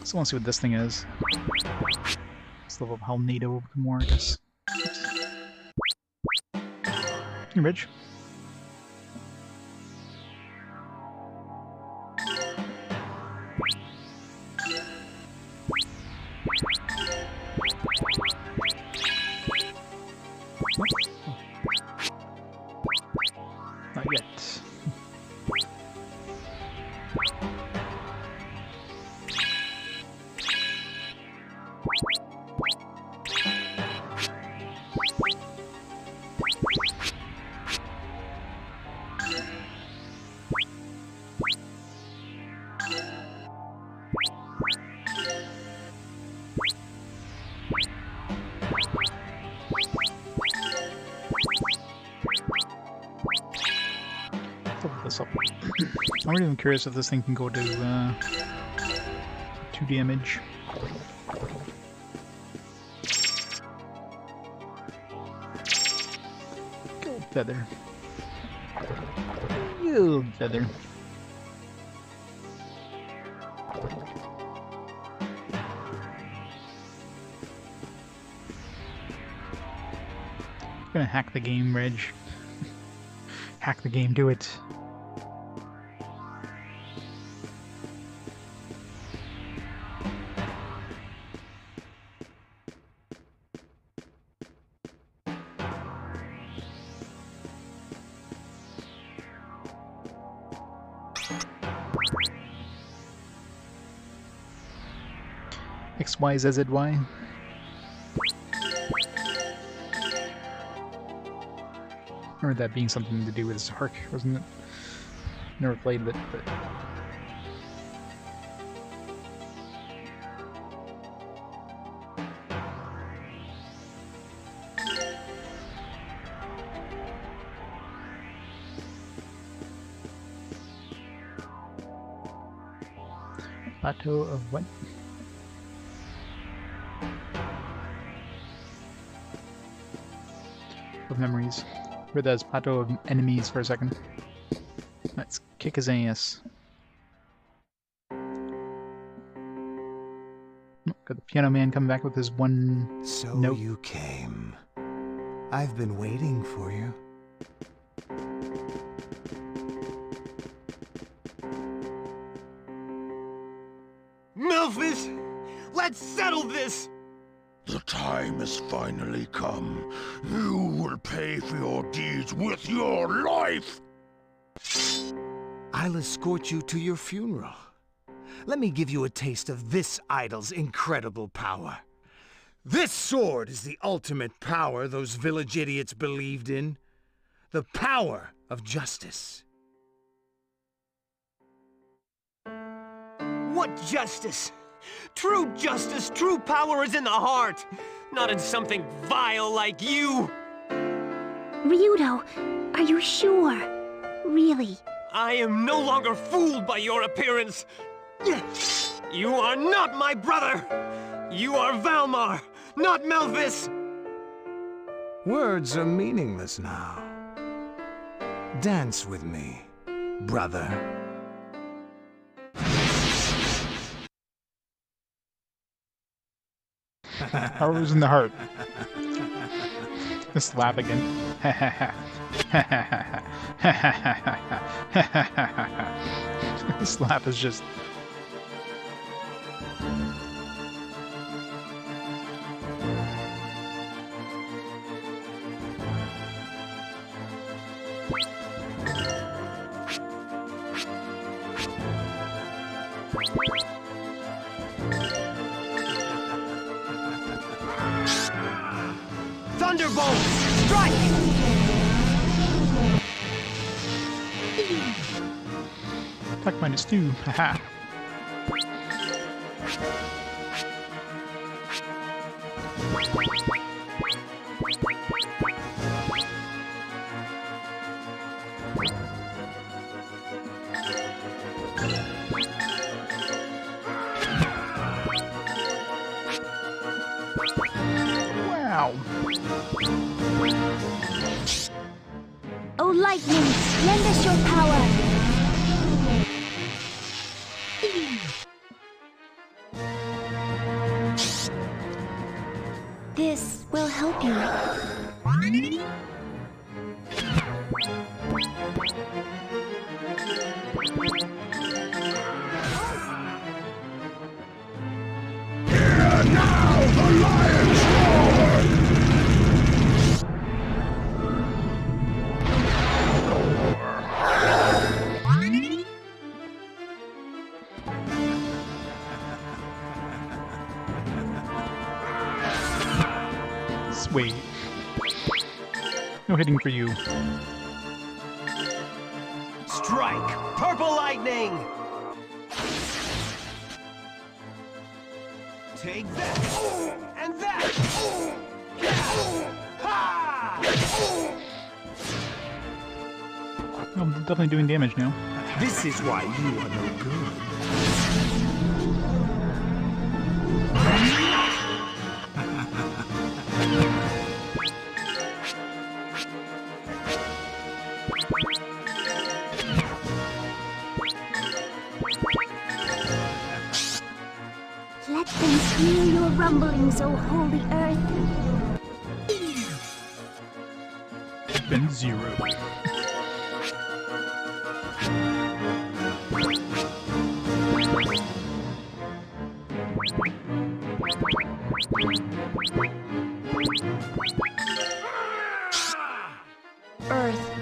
Still want to see what this thing is. This level of how NATO will become more, I guess. Hey, Ridge. Not yet. This up. I'm really even curious if this thing can go to 2 damage. Go feather. You feather. I'm gonna hack the game, Reg. Hack the game, do it. XYZZY. Remember that being something to do with Zark, wasn't it? Never played it, but... Plateau of what? Of memories. Heard that as plateau of enemies for a second. Let's kick his ass. Got the piano man coming back with his one note. So you came. I've been waiting for you. Memphis! Let's settle this! The time has finally come. You will pay for your deeds with your life! I'll escort you to your funeral. Let me give you a taste of this idol's incredible power. This sword is the ultimate power those village idiots believed in. The power of justice. What justice? True justice, true power is in the heart, not in something vile like you! Ryudo, are you sure? Really? I am no longer fooled by your appearance! You are not my brother! You are Valmar, not Melvis! Words are meaningless now. Dance with me, brother. Power's in the heart. Just laugh again. This laugh is just... Thunderbolt! Strike! Attack -2. Haha. Wow. Oh, lightning, lend us your power! help you. Wait. No hitting for you. Strike! Purple lightning! Take that! And that! Ha! I'm definitely doing damage now. This is why you are no good. Let them hear your rumblings, O holy earth. Been 0. Earth.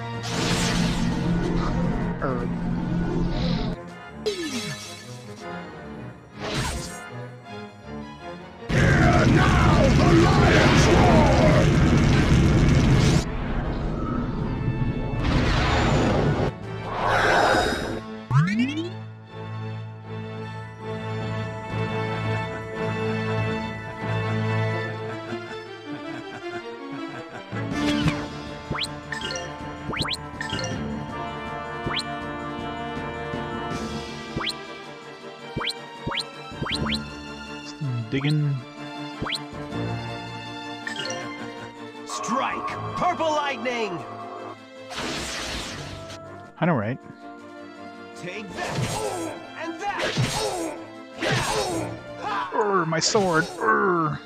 Digging. Strike! Purple lightning! I know, right? Take that! And that! My sword. Urgh.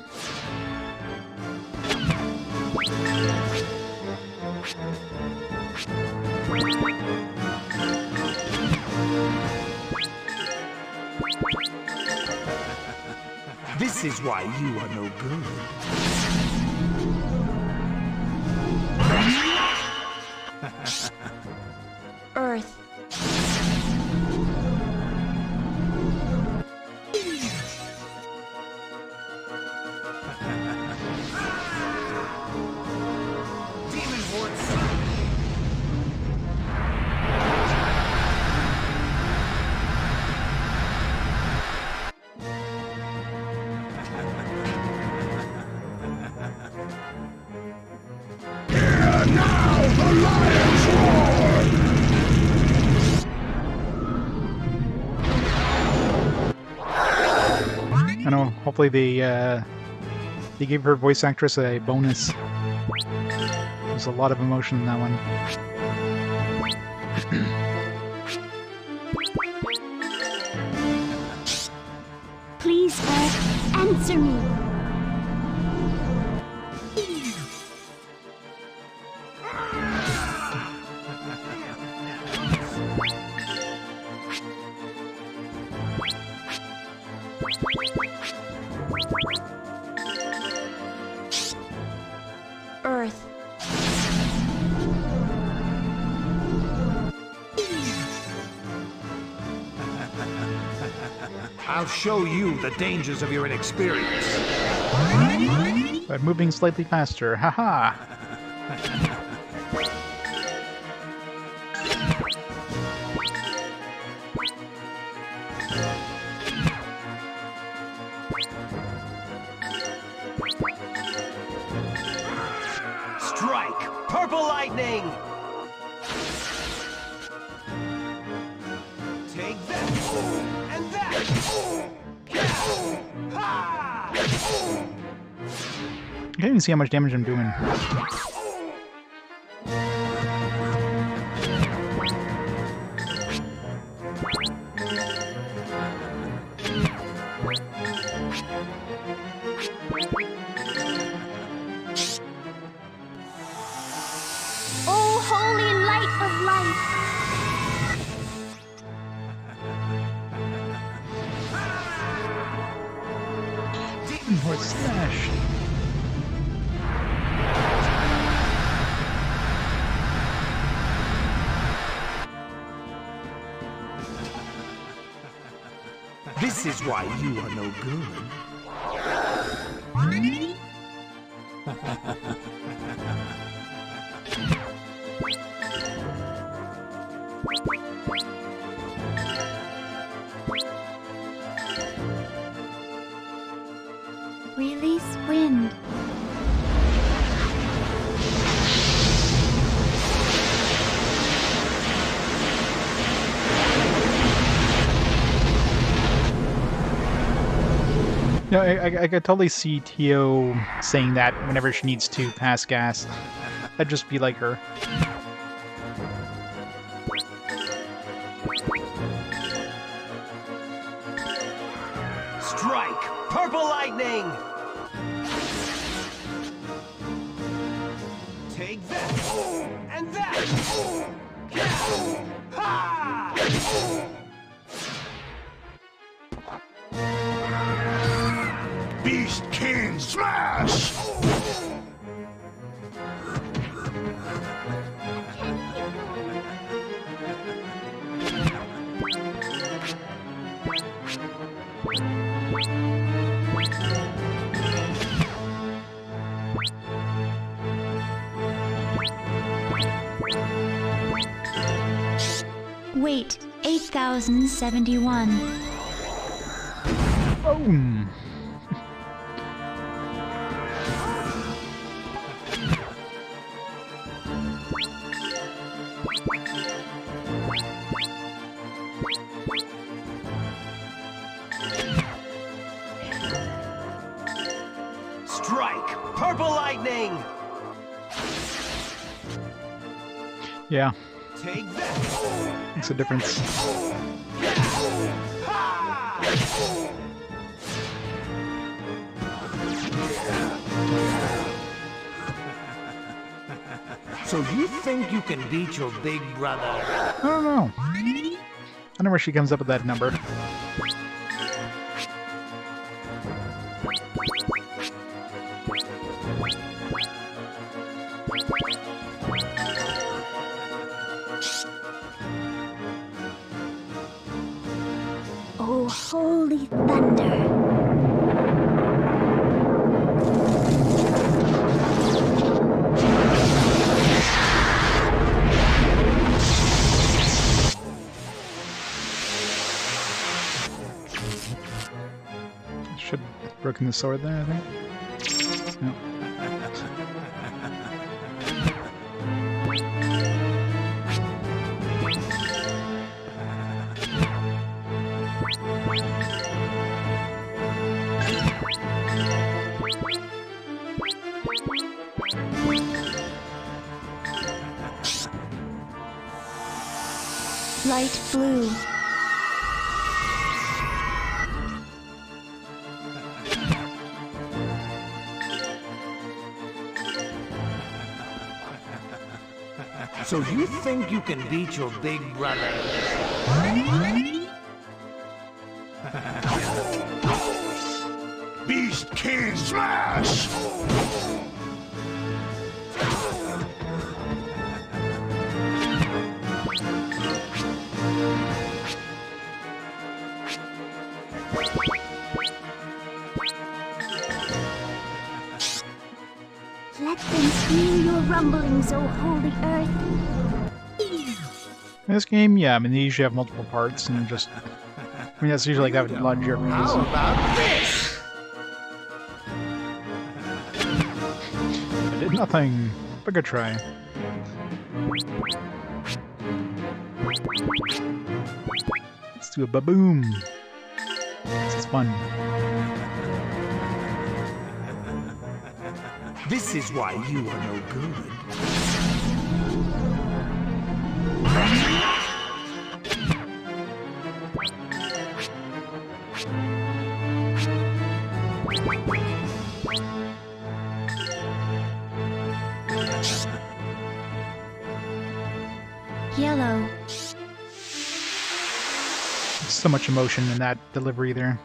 This is why you are no good. Earth. Demon hordes! I know. Hopefully they gave her voice actress a bonus. There's a lot of emotion in that one. Please, Earth, answer me. Earth. I'll show you the dangers of your inexperience. By moving slightly faster. Haha! Strike! Purple lightning! Take that! And that! Ha! I can't even see how much damage I'm doing. Horse smash. This is why you are no good. Release wind. No, I could totally see Tio saying that whenever she needs to pass gas. I'd just be like her. Strike! Purple lightning! Take that! And that! Ha! Beast King Smash! Weight 8,071. Boom! Strike! Purple lightning! Yeah, Take that! makes a difference. Ha! So you think you can beat your big brother? I don't know. I don't know where she comes up with that number. Oh, holy thunder! Should have broken the sword there, I think. No. Light blue. So you think you can beat your big brother? Beast King Smash! Let them feel your rumblings, O holy earth! In this game, yeah, I mean, they usually have multiple parts, and just... I mean, that's usually like that with a lot of How JRPGs. about this? I did nothing, but good try. Let's do a ba-boom. This is fun. This is why you are no good. Yellow. So much emotion in that delivery there.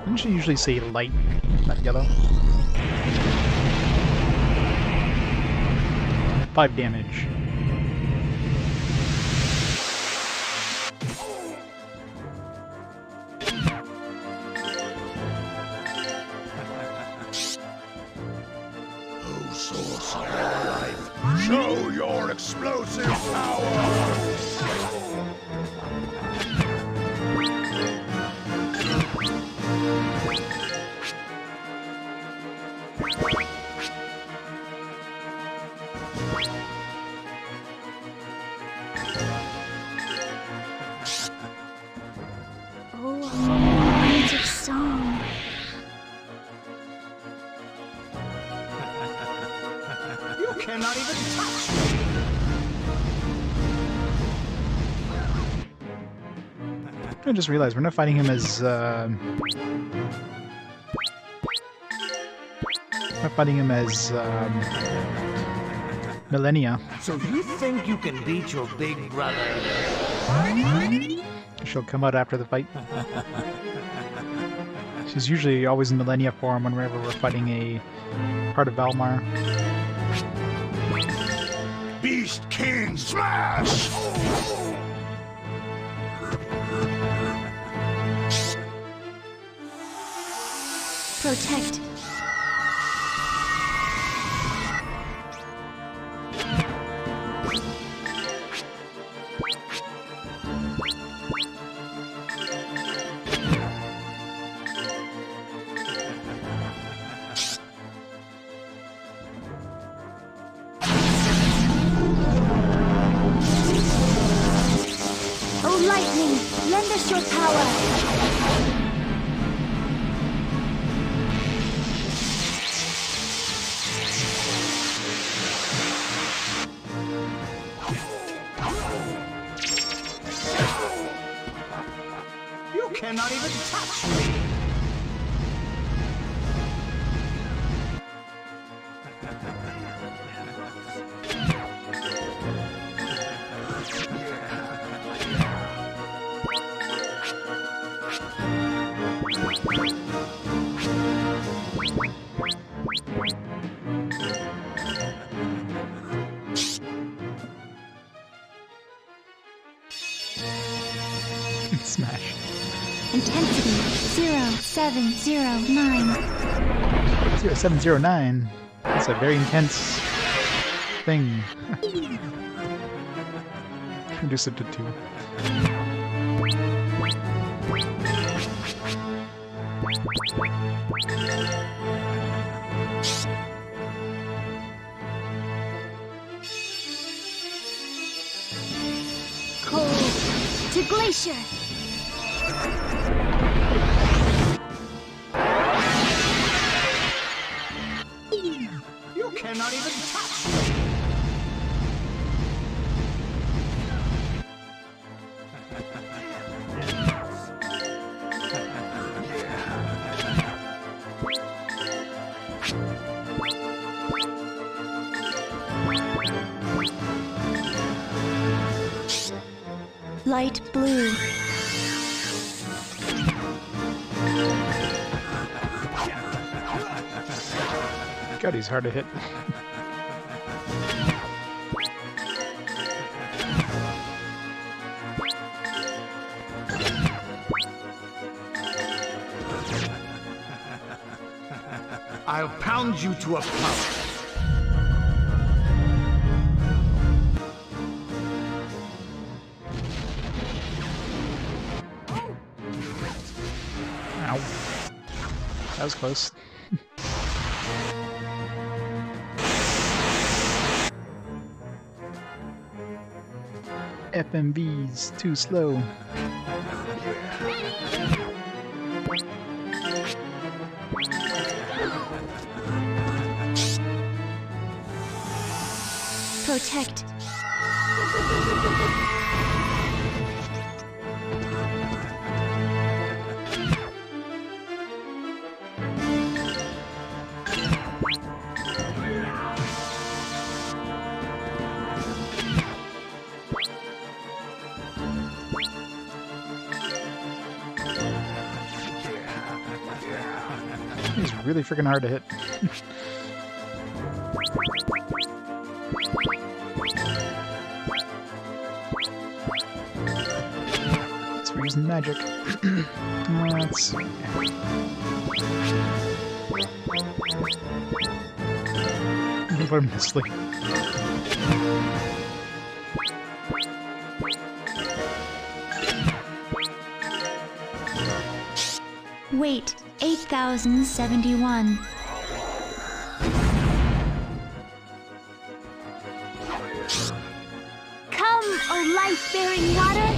Didn't you usually say light, not yellow? 5 damage. O source of all life, show your explosive power! Oh, words of song. You cannot even touch me! I just realized we're not fighting him as Millennia. So you think you can beat your big brother? She'll come out after the fight. She's usually always in Millennia form whenever we're fighting a part of Valmar. Beast King Smash! Protect. Oh, lightning, lend us your power. You cannot even touch me! Smash. Intensity 0709. 0709. That's a very intense thing. Reduce it to 2. Cold to glacier. You cannot even touch me! Light blue. God, he's hard to hit. I'll pound you to a pulp. Ow. That was close. FMV's too slow. Protect. He's really freaking hard to hit. So we're using magic. Let's... Put him to sleep. Weight 8,071. Come, O life-bearing water!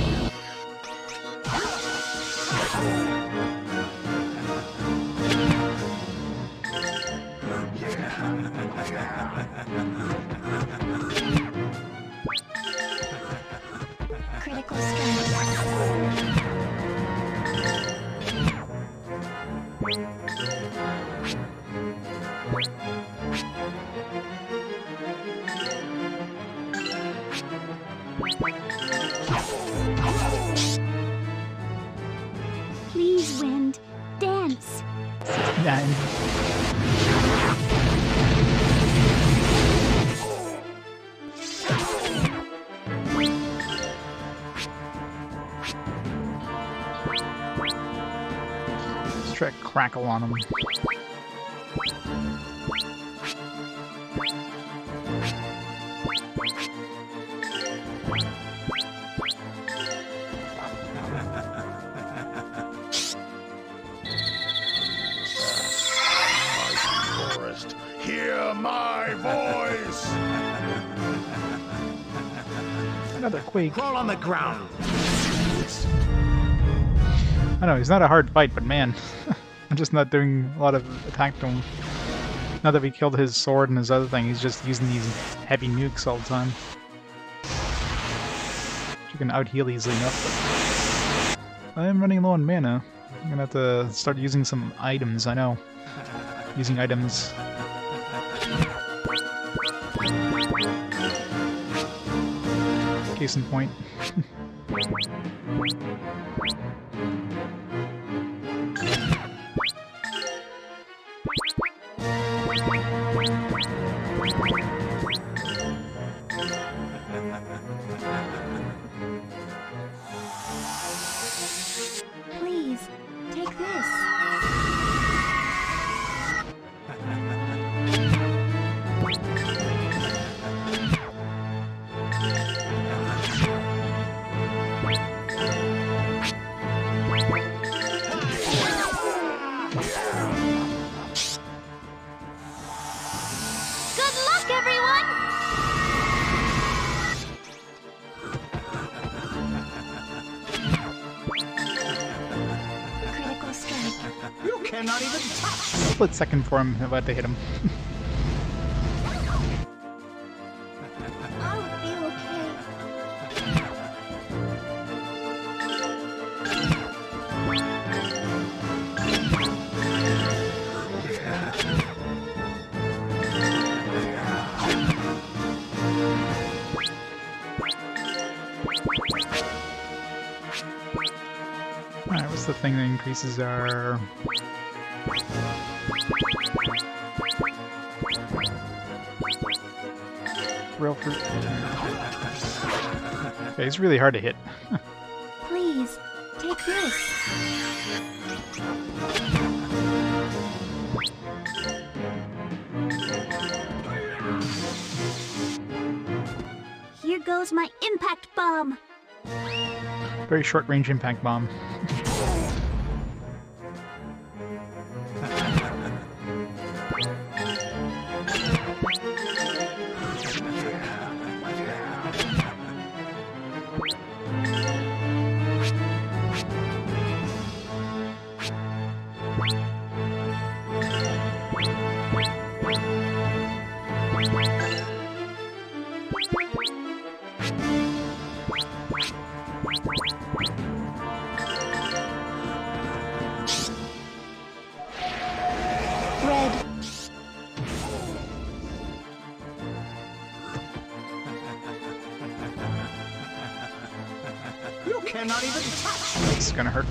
Critical strength. Please, wind, dance. 9. Let's try to crackle on him. Forest, hear my voice! Another quake. Crawl on the ground. I know, he's not a hard fight, but man, I'm just not doing a lot of attack to him. Now that we killed his sword and his other thing, he's just using these heavy nukes all the time. You can out-heal easily enough, but I'm running low on mana. I'm gonna have to start using some items, I know. Using items. Case in point. Please, take this. Good luck, everyone! Critical strike. You cannot even touch. Split second for him, about to hit him. I'll be okay. Alright, what's the thing that increases our... Real fruit. Okay, he's really hard to hit. Please, take this. Here goes my impact bomb. Very short range impact bomb. Red. You cannot even touch. This is gonna hurt.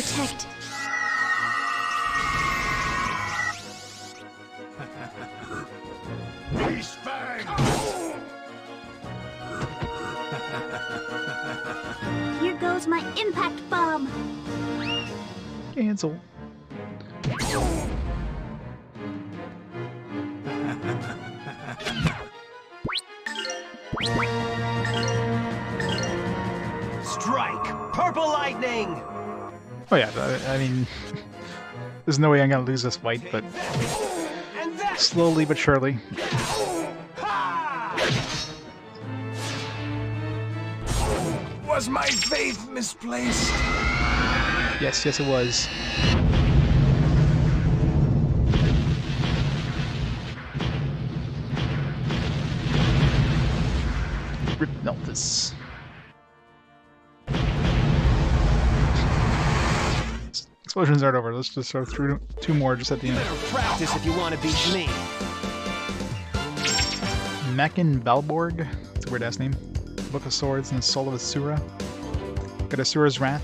protect. Beast Fang! Here goes my impact bomb. Cancel. Strike! Purple lightning! Oh yeah, I mean, there's no way I'm gonna lose this fight, but And that! slowly but surely. Was my faith misplaced? Yes, yes it was. Rip Meltus. Explosions aren't over. Let's just throw through 2 more just at the end. Practice if you want to beat me. Makin Balborg. That's a weird ass name. Book of Swords and the Soul of Asura. Got Asura's Wrath.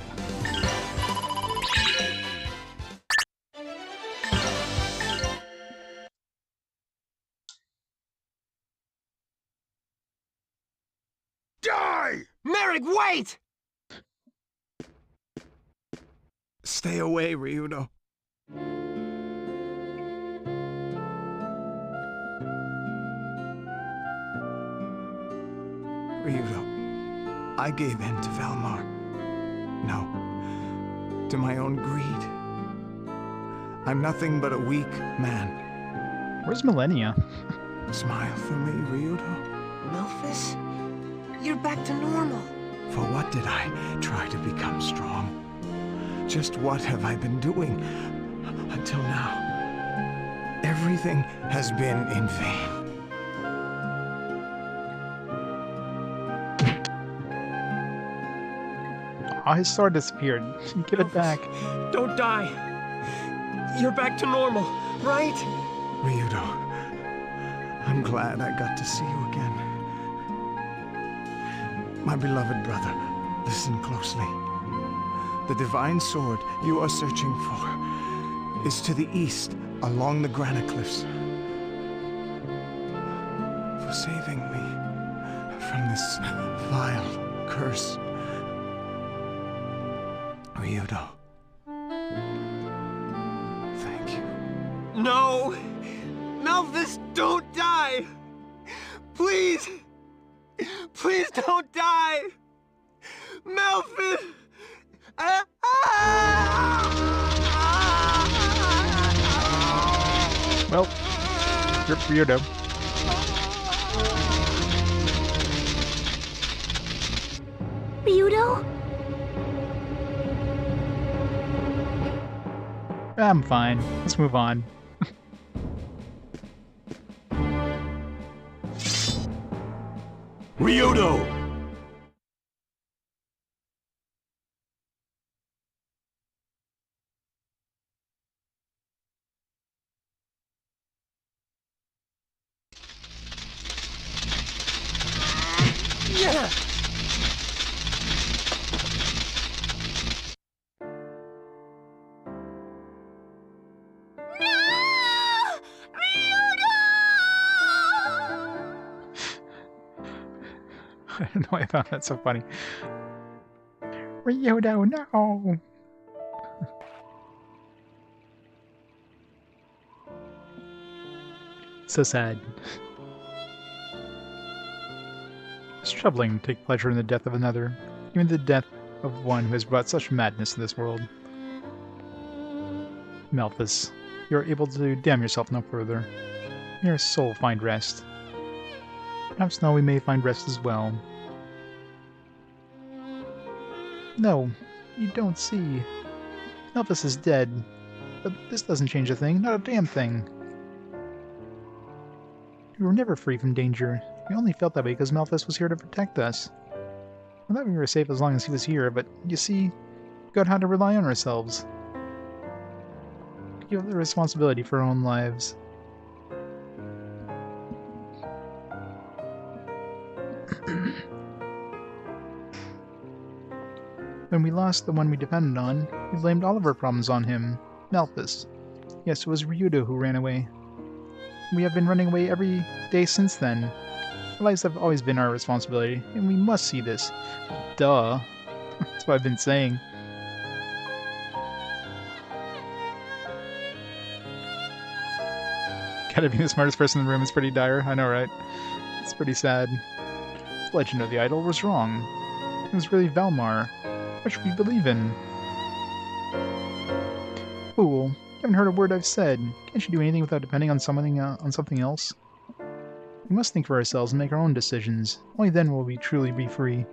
Die! Merrick, wait! Stay away, Ryudo. Ryudo, I gave in to Valmar. No, to my own greed. I'm nothing but a weak man. Where's Millennia? Smile for me, Ryudo. Melphis, you're back to normal. For what did I try to become strong? Just what have I been doing until now? Everything has been in vain. Oh, his sword disappeared. Give it back. Don't die. You're back to normal, right? Ryudo, I'm glad I got to see you again. My beloved brother, listen closely. The divine sword you are searching for is to the east along the Grana cliffs. For saving me from this vile curse. Ryudo. Thank you. No! Melphis, don't die! Please! Please don't die! Melphis! Well, rip Ryudo. Ryudo? I'm fine. Let's move on. Ryudo! Yeah! I don't know why I found that so funny. Ryudo, no! So sad. It's troubling to take pleasure in the death of another, even the death of one who has brought such madness to this world. Melphis, you are able to damn yourself no further. Your soul find rest. Perhaps now we may find rest as well. No, you don't see. Melphis is dead. But this doesn't change a thing, not a damn thing. We were never free from danger. We only felt that way because Melphis was here to protect us. I thought we were safe as long as he was here, but you see, we got how to rely on ourselves. We have the responsibility for our own lives. When we lost the one we depended on, we blamed all of our problems on him, Malthus. Yes, it was Ryudo who ran away. We have been running away every day since then. Our lives have always been our responsibility, and we must see this. Duh. That's what I've been saying. Gotta be the smartest person in the room is pretty dire. I know, right? It's pretty sad. The legend of the idol was wrong. It was really Valmar. What should we believe in? Fool. You haven't heard a word I've said. Can't you do anything without depending on something else? We must think for ourselves and make our own decisions. Only then will we truly be free.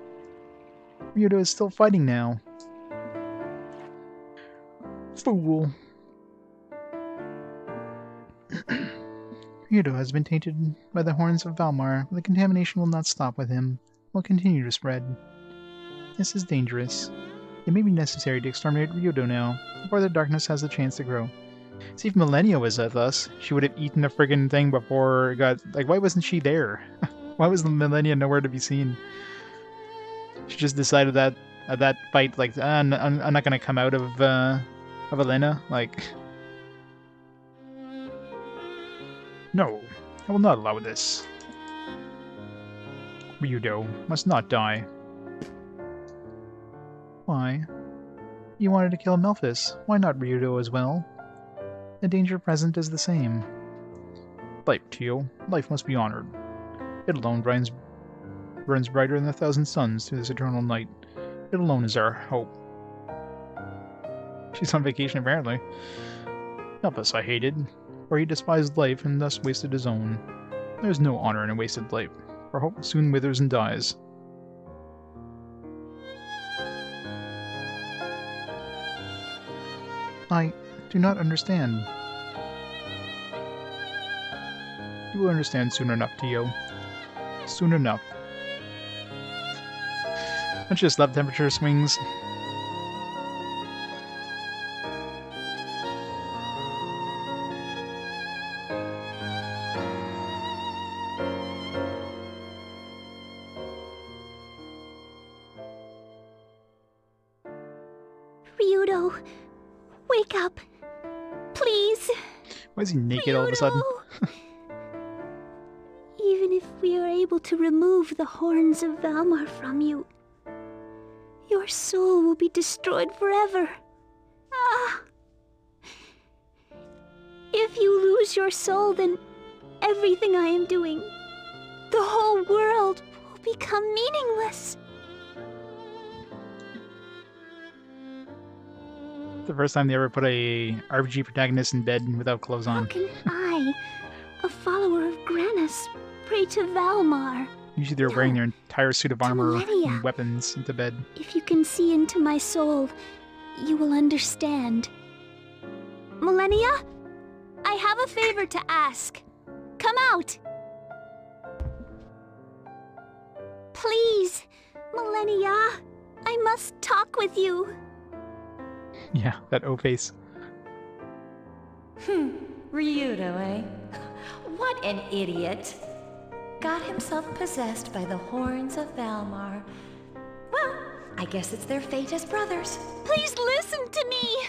Ryudo is still fighting now. Fool. Ryudo has been tainted by the horns of Valmar, but the contamination will not stop with him. It will continue to spread. This is dangerous. It may be necessary to exterminate Ryudo now, before the darkness has a chance to grow. See, if Millennia was with us, she would have eaten the friggin' thing before it got... Like, why wasn't she there? Why was the Millennia nowhere to be seen? She just decided that at that fight, like, I'm not gonna come out of Elena, like... No, I will not allow this. Ryudo must not die. Why? You wanted to kill Melphis. Why not Ryudo as well? The danger present is the same. Life, Tio. Life must be honored. It alone burns brighter than 1,000 suns through this eternal night. It alone is our hope. She's on vacation, apparently. Melphis I hated, for he despised life and thus wasted his own. There is no honor in a wasted life, for hope soon withers and dies. I do not understand. You will understand soon enough, Tio. Soon enough. Don't you just love temperature swings? Ryudo, wake up. Please. Why is he naked all of a sudden? Even if we are able to remove the horns of Valmar from you, your soul will be destroyed forever. Ah! If you lose your soul, then everything I am doing, the whole world, will become meaningless. The first time they ever put a RPG protagonist in bed without clothes How on. can I, a follower of Granas, pray to Valmar? Usually they're wearing their entire suit of armor Millennia. and weapons into bed. If you can see into my soul, you will understand. Millennia? I have a favor to ask. Come out! Please, Millennia, I must talk with you. Yeah, that O-face. Ryudo, eh? What an idiot. Got himself possessed by the horns of Valmar. Well, I guess it's their fate as brothers. Please listen to me.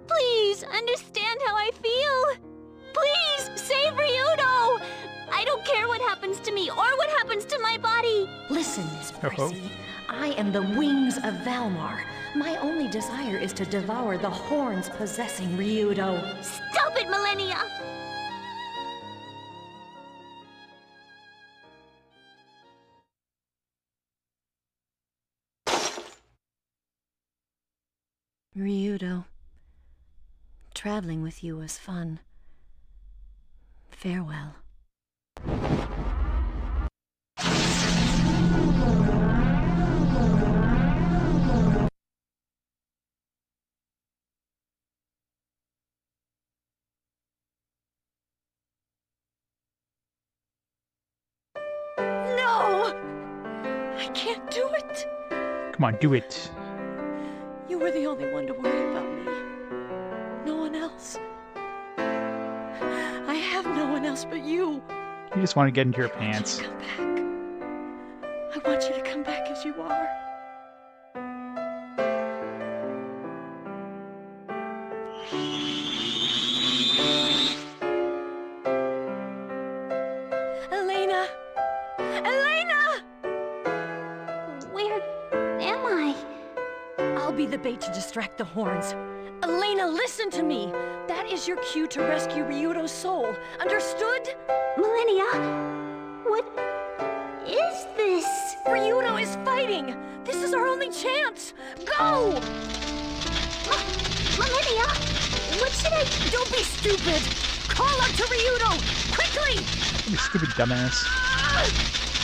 Please understand how I feel. Please save Ryudo. I don't care what happens to me or what happens to my body. Listen, Miss Oh. Prissy. I am the wings of Valmar. My only desire is to devour the horns possessing Ryudo. Stop it, Millennia. Ryudo, traveling with you was fun. Farewell. No! I can't do it. Come on, do it. You were the only one to worry about me. No one else. I have no one else but you. You just want to get into your I want you pants. to come back. I want you to come back as you are. be the bait to distract the horns. Elena, listen to me! That is your cue to rescue Ryudo's soul. Understood? Millennia, what is this? Ryudo is fighting! This is our only chance! Go! Millennia, what should I... Don't be stupid! Call out to Ryudo! Quickly! You stupid dumbass.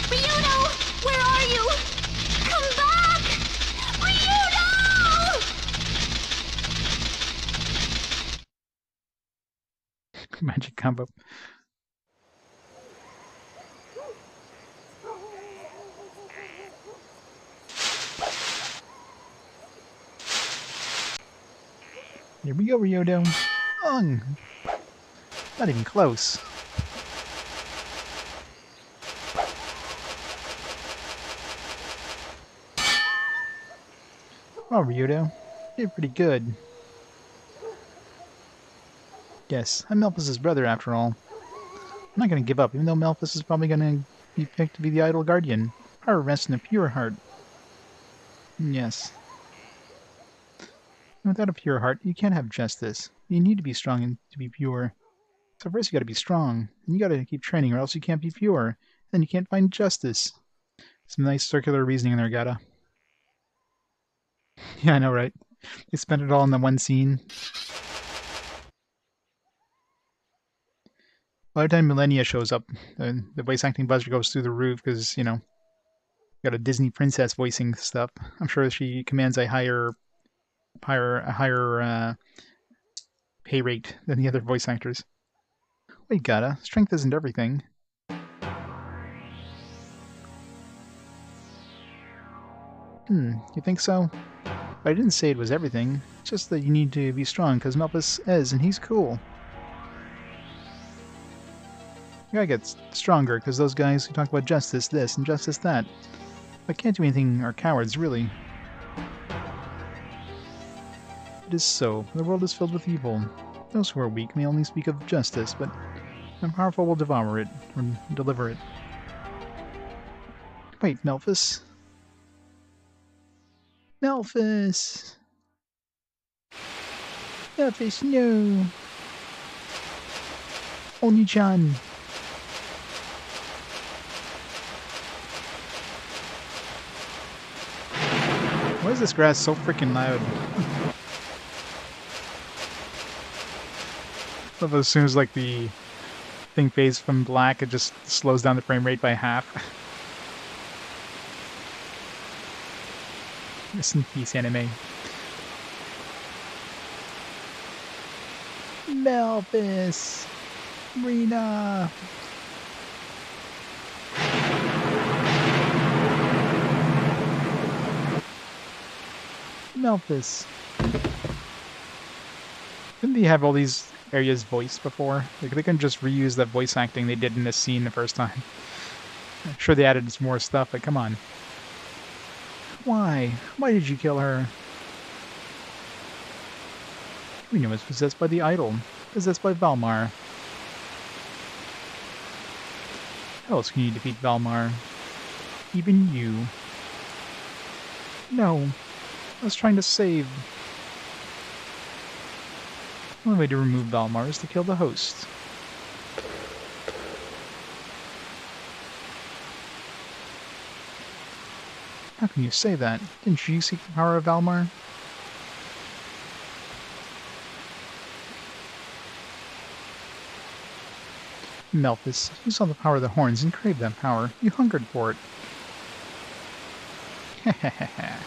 Ryudo, where are you? Come back! Ryudo! Magic combo. Here we go, Ryudo. Not even close. Well, Ryudo, you're pretty good. Yes, I'm Melphis' brother after all. I'm not going to give up, even though Melphis is probably going to be picked to be the idol guardian. Power rests in a pure heart. Yes. Without a pure heart, you can't have justice. You need to be strong and to be pure. So first you gotta be strong, and you gotta keep training or else you can't be pure. Then you can't find justice. Some nice circular reasoning there, Gata. Yeah, I know, right? They spent it all in the one scene. By the time Millennia shows up, the voice acting buzzer goes through the roof because, you know, got a Disney princess voicing stuff. I'm sure she commands a higher pay rate than the other voice actors. Wait, Gata, strength isn't everything. You think so? But I didn't say it was everything. It's just that you need to be strong, because Melphis is, and he's cool. You gotta get stronger, because those guys who talk about justice this and justice that, but can't do anything are cowards, really. It is so. The world is filled with evil. Those who are weak may only speak of justice, but the powerful will devour it, or deliver it. Wait, Melphis? Melphis! Melphis, no! Oni-chan! Why is this grass so freaking loud? Love as soon as like the thing fades from black, it just slows down the frame rate by half. Rest in peace, anime. Melphis! Rena! Melphis! Didn't they have all these areas voiced before? Like, they couldn't just reuse that voice acting they did in this scene the first time. I'm sure they added some more stuff, but come on. Why? Why did you kill her? Rena was possessed by the idol. Possessed by Valmar. How else can you defeat Valmar? Even you. No. I was trying to save. The only way to remove Valmar is to kill the host. How can you say that? Didn't you seek the power of Valmar? Melphis, you saw the power of the horns and craved that power. You hungered for it. Hehehe.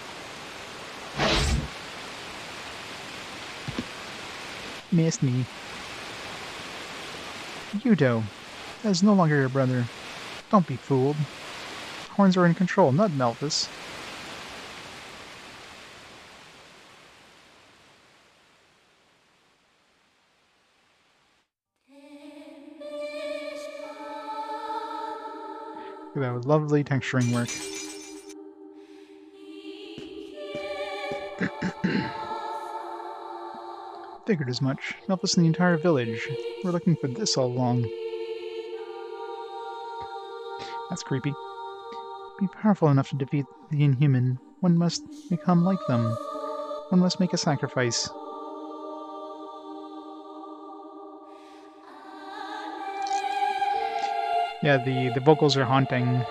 Missed me. Ryudo, that is no longer your brother. Don't be fooled. Horns are in control, not Melphis. That was lovely texturing work. Figured as much. Melphis and the entire village. We're looking for this all along. That's creepy. To be powerful enough to defeat the inhuman, one must become like them. One must make a sacrifice. Yeah, the vocals are haunting.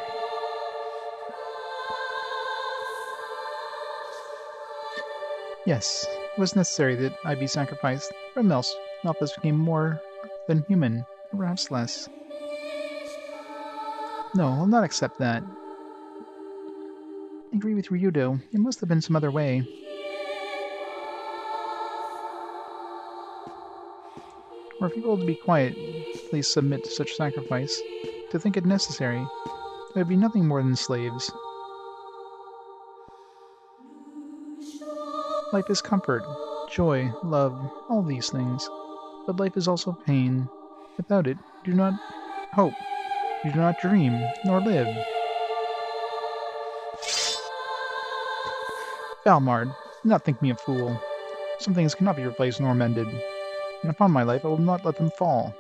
Yes, it was necessary that I be sacrificed. Or Malthus became more than human, or perhaps less. No, I'll not accept that. I agree with Ryudo. There must have been some other way. Or if you will to be quiet, please submit to such sacrifice. To think it necessary, there would be nothing more than slaves. Life is comfort, joy, love, all these things. But life is also pain. Without it, you do not hope, you do not dream, nor live. Valmard, do not think me a fool. Some things cannot be replaced nor mended, and upon my life I will not let them fall.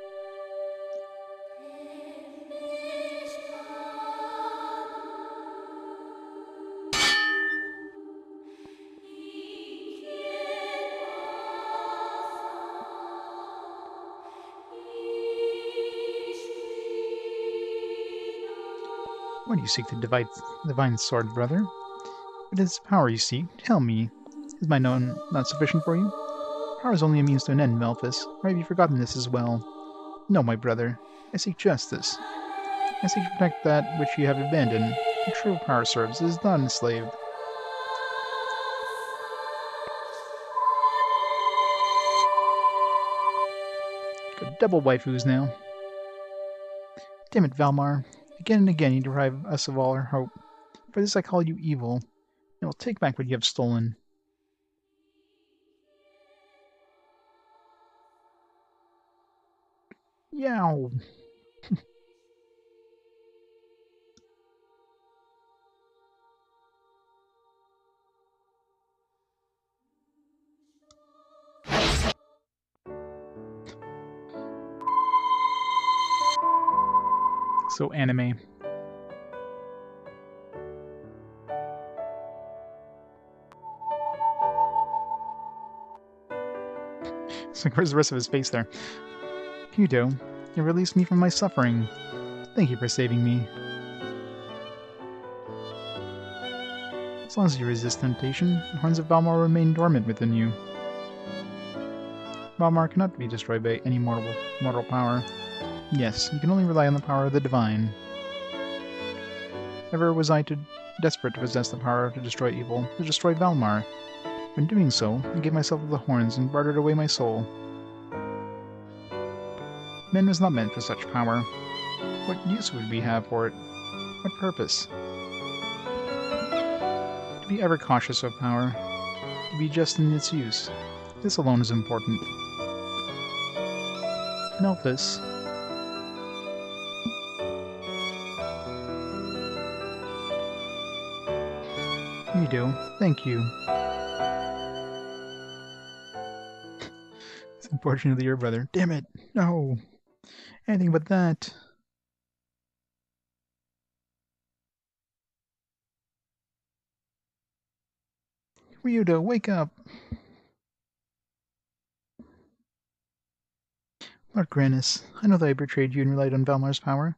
Why do you seek the divine sword, brother? What is power you seek? Tell me. Is my known not sufficient for you? Power is only a means to an end, Malthus. Or have you forgotten this as well? No, my brother. I seek justice. I seek to protect that which you have abandoned. The true power serves is not enslaved. Got double waifus now. Damn it, Valmar. Again and again you deprive us of all our hope. For this I call you evil. I will take back what you have stolen. Yow! So anime. It's like, where's the rest of his face there? Ryudo, you released me from my suffering. Thank you for saving me. As long as you resist temptation, the horns of Valmar remain dormant within you. Valmar cannot be destroyed by any mortal power. Yes, you can only rely on the power of the divine. Ever was I desperate to possess the power to destroy evil, to destroy Valmar. In doing so, I gave myself to the horns and bartered away my soul. Man was not meant for such power. What use would we have for it? What purpose? To be ever cautious of power. To be just in its use. This alone is important. Malthus. Ryudo, thank you. It's unfortunately your brother. Damn it! No! Anything but that. Ryudo, wake up! Lord Granas, I know that I betrayed you and relied on Valmar's power.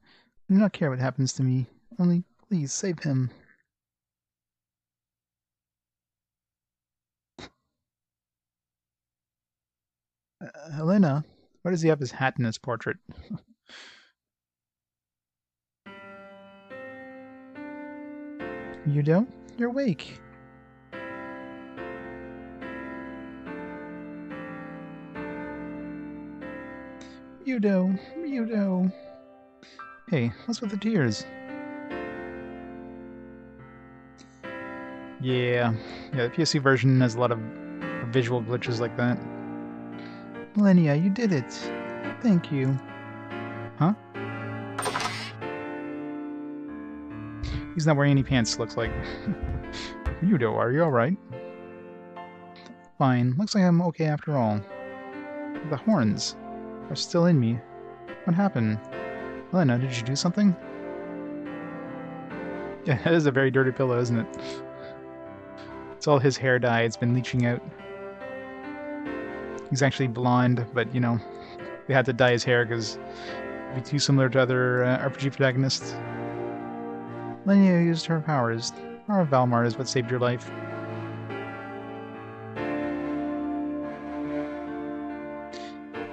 I do not care what happens to me. Only, please, save him. Elena? Why does he have his hat in his portrait? Ryudo, you're awake. Ryudo. Hey, what's with the tears? Yeah, the PS2 version has a lot of visual glitches like that. Elena, you did it. Thank you. Huh? He's not wearing any pants, looks like. Ryudo, are you alright? Fine. Looks like I'm okay after all. The horns are still in me. What happened? Elena, did you do something? Yeah, that is a very dirty pillow, isn't it? It's all his hair dye. It's been leaching out. He's actually blonde, but you know, they had to dye his hair because it'd be too similar to other RPG protagonists. Elena used her powers. The power of Valmar is what saved your life.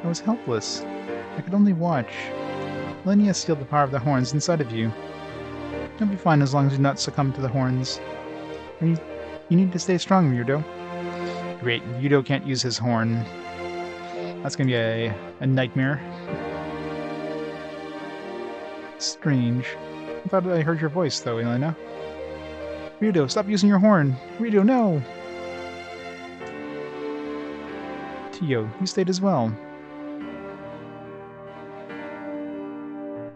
I was helpless. I could only watch. Elena sealed the power of the horns inside of you. You'll be fine as long as you do not succumb to the horns. You need to stay strong, Ryudo. Great, Ryudo can't use his horn. That's gonna be a nightmare. Strange. I thought I heard your voice, though, Elena. Ryudo, stop using your horn! Ryudo, no! Tio, you stayed as well.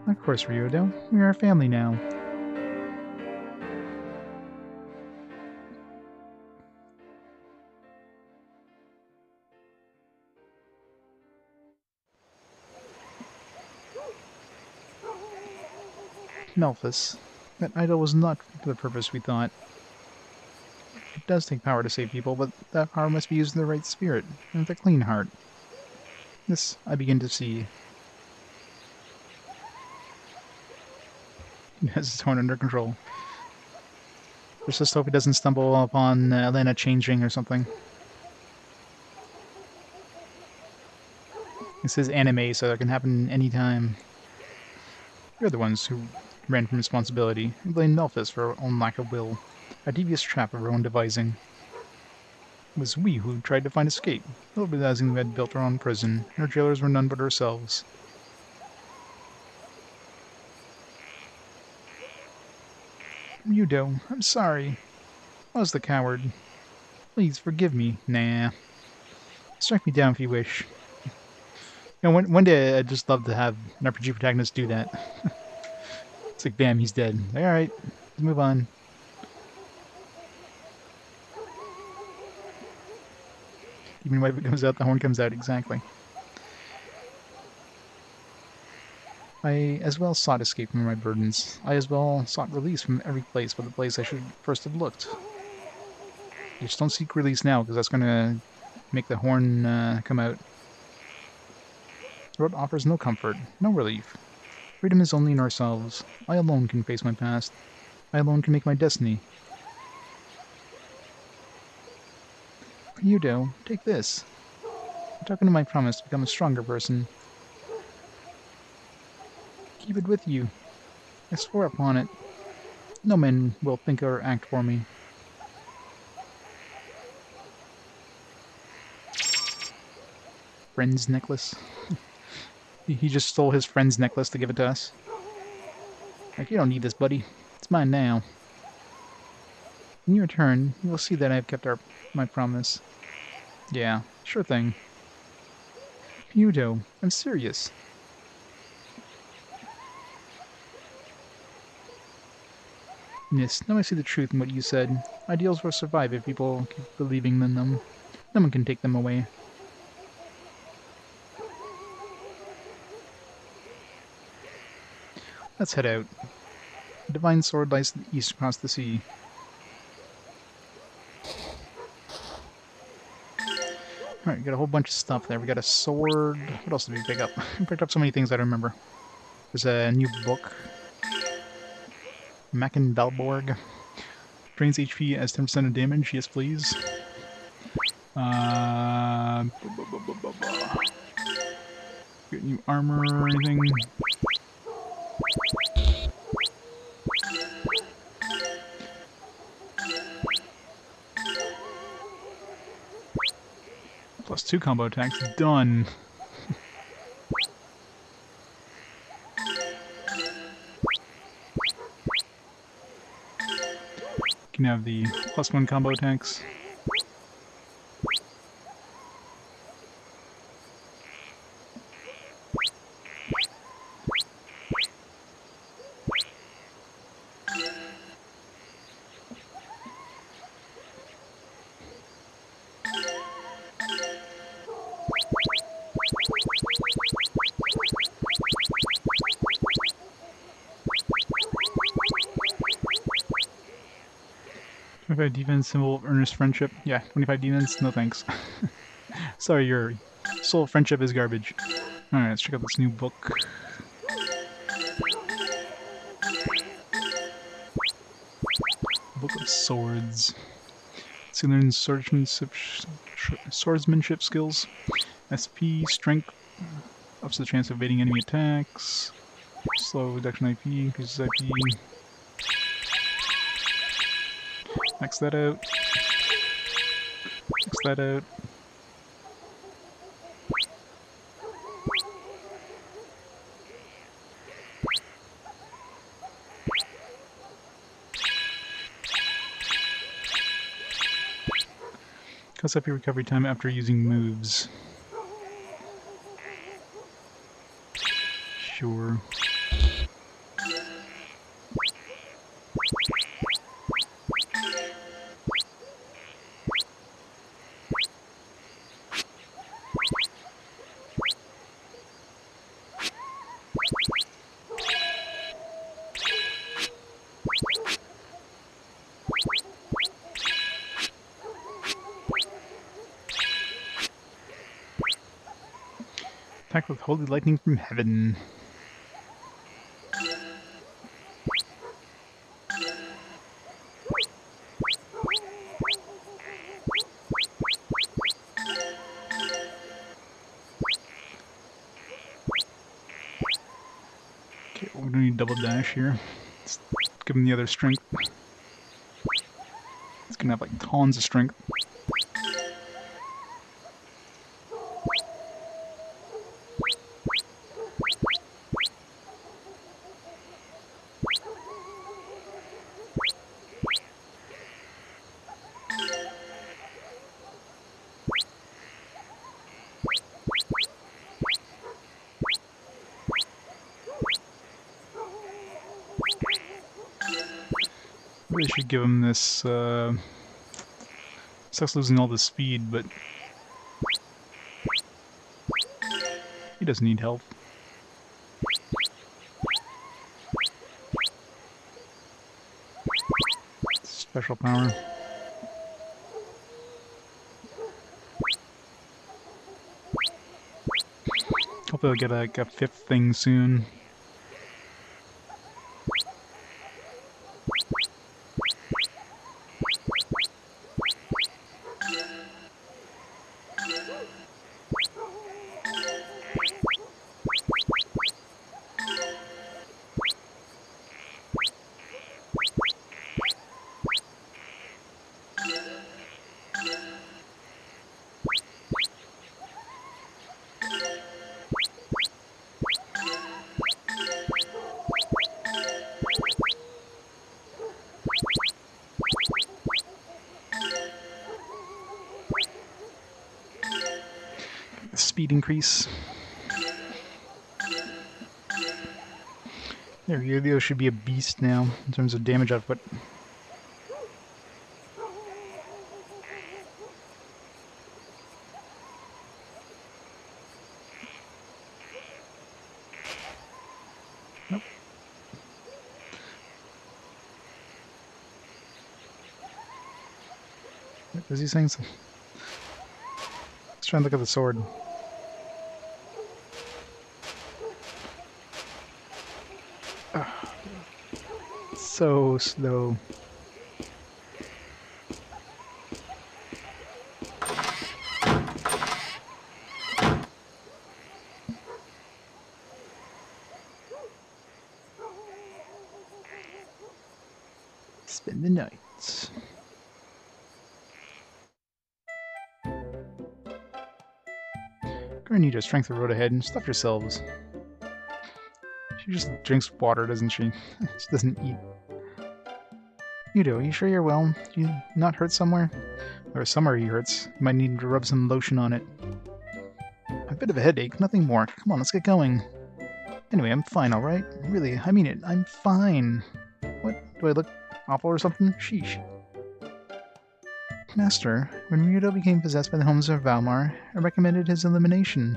Of course, Ryudo. We are a family now. Melphis, that idol was not for the purpose we thought. It does take power to save people, but that power must be used in the right spirit, and with a clean heart. This I begin to see. He has his horn under control. Let's just hope he doesn't stumble upon Elena changing or something. This is anime, so it can happen anytime. You're the ones who ran from responsibility and blamed Melphis for our own lack of will, a devious trap of our own devising. It was we who tried to find escape, realizing we had built our own prison, and our jailers were none but ourselves. Ryudo, I'm sorry. I was the coward. Please forgive me. Nah. Strike me down if you wish. You know, one day I'd just love to have an RPG protagonist do that. It's like, bam, he's dead. Alright, let's move on. Even when it comes out, the horn comes out, exactly. I as well sought escape from my burdens. I as well sought release from every place but the place I should first have looked. You just don't seek release now, because that's going to make the horn come out. The road offers no comfort, no relief. Freedom is only in ourselves. I alone can face my past. I alone can make my destiny. Ryudo, take this. A token of my promise to become a stronger person. Keep it with you. I swore upon it. No man will think or act for me. Friend's necklace. He just stole his friend's necklace to give it to us. Like, you don't need this, buddy. It's mine now. In your turn, you will see that I have kept my promise. Yeah, sure thing. Ryudo, I'm serious. Yes, now I see the truth in what you said. Ideals will survive if people keep believing in them. No one can take them away. Let's head out. The divine sword lies to the east across the sea. Alright, we got a whole bunch of stuff there. We got a sword. What else did we pick up? We picked up so many things I don't remember. There's a new book. Mackin Balborg. Drains HP as 10% of damage. Yes, please. Get new armor or anything. Plus 2 combo attacks. Done. Can have the plus 1 combo attacks. 25 defense, symbol of earnest friendship. Yeah, 25 defense, no thanks. Sorry, your soul of friendship is garbage. Alright, let's check out this new book. Book of Swords. Let's see, learn swordsmanship skills. SP, strength, ups the chance of evading enemy attacks. Slow reduction IP, increases IP. Max that out. Max that out. Cuts up your recovery time after using moves. Sure. Attack with holy lightning from heaven. Okay, we're gonna need double dash here. Let's give him the other strength. It's gonna have like tons of strength. Really should give him this, sucks losing all the speed, but he doesn't need health. Special power. Hopefully I'll get like a fifth thing soon. Speed increase. There, Ryudo should be a beast now in terms of damage output. Nope. Was he saying something? Let's try and look at the sword. So slow. Spend the night. Grandia, strength the road ahead and stuff yourselves. She just drinks water, doesn't she? She doesn't eat. Ryudo, are you sure you're well? Do you not hurt somewhere? Or somewhere he hurts. You might need to rub some lotion on it. A bit of a headache, nothing more. Come on, let's get going. Anyway, I'm fine, alright? Really, I mean it, I'm fine. What? Do I look awful or something? Sheesh. Master, when Ryudo became possessed by the homes of Valmar, I recommended his elimination.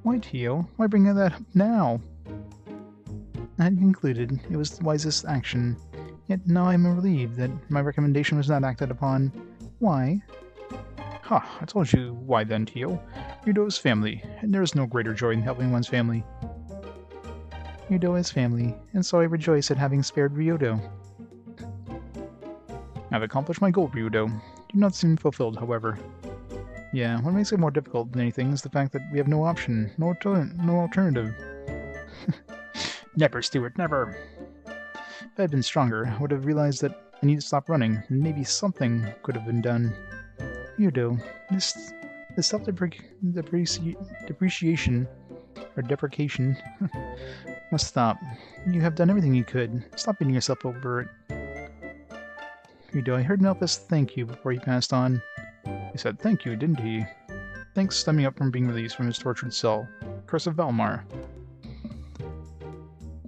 Why, Tio? Why bring that up now? I had concluded it was the wisest action. Yet now I am relieved that my recommendation was not acted upon. Why? Ha, I told you why then, Tio. Ryudo is family, and there is no greater joy in helping one's family. Ryudo is family, and so I rejoice at having spared Ryudo. I've accomplished my goal, Ryudo. Do not seem fulfilled, however. Yeah, what makes it more difficult than anything is the fact that we have no option, no alternative. Never, Stuart, never! If I had been stronger, I would have realized that I need to stop running, and maybe something could have been done. Ryudo, this self-depreciation, or deprecation, must stop. You have done everything you could. Stop beating yourself over it. Ryudo, I heard Melfis thank you before he passed on. He said thank you, didn't he? Thanks stemming up from being released from his tortured cell. Curse of Valmar.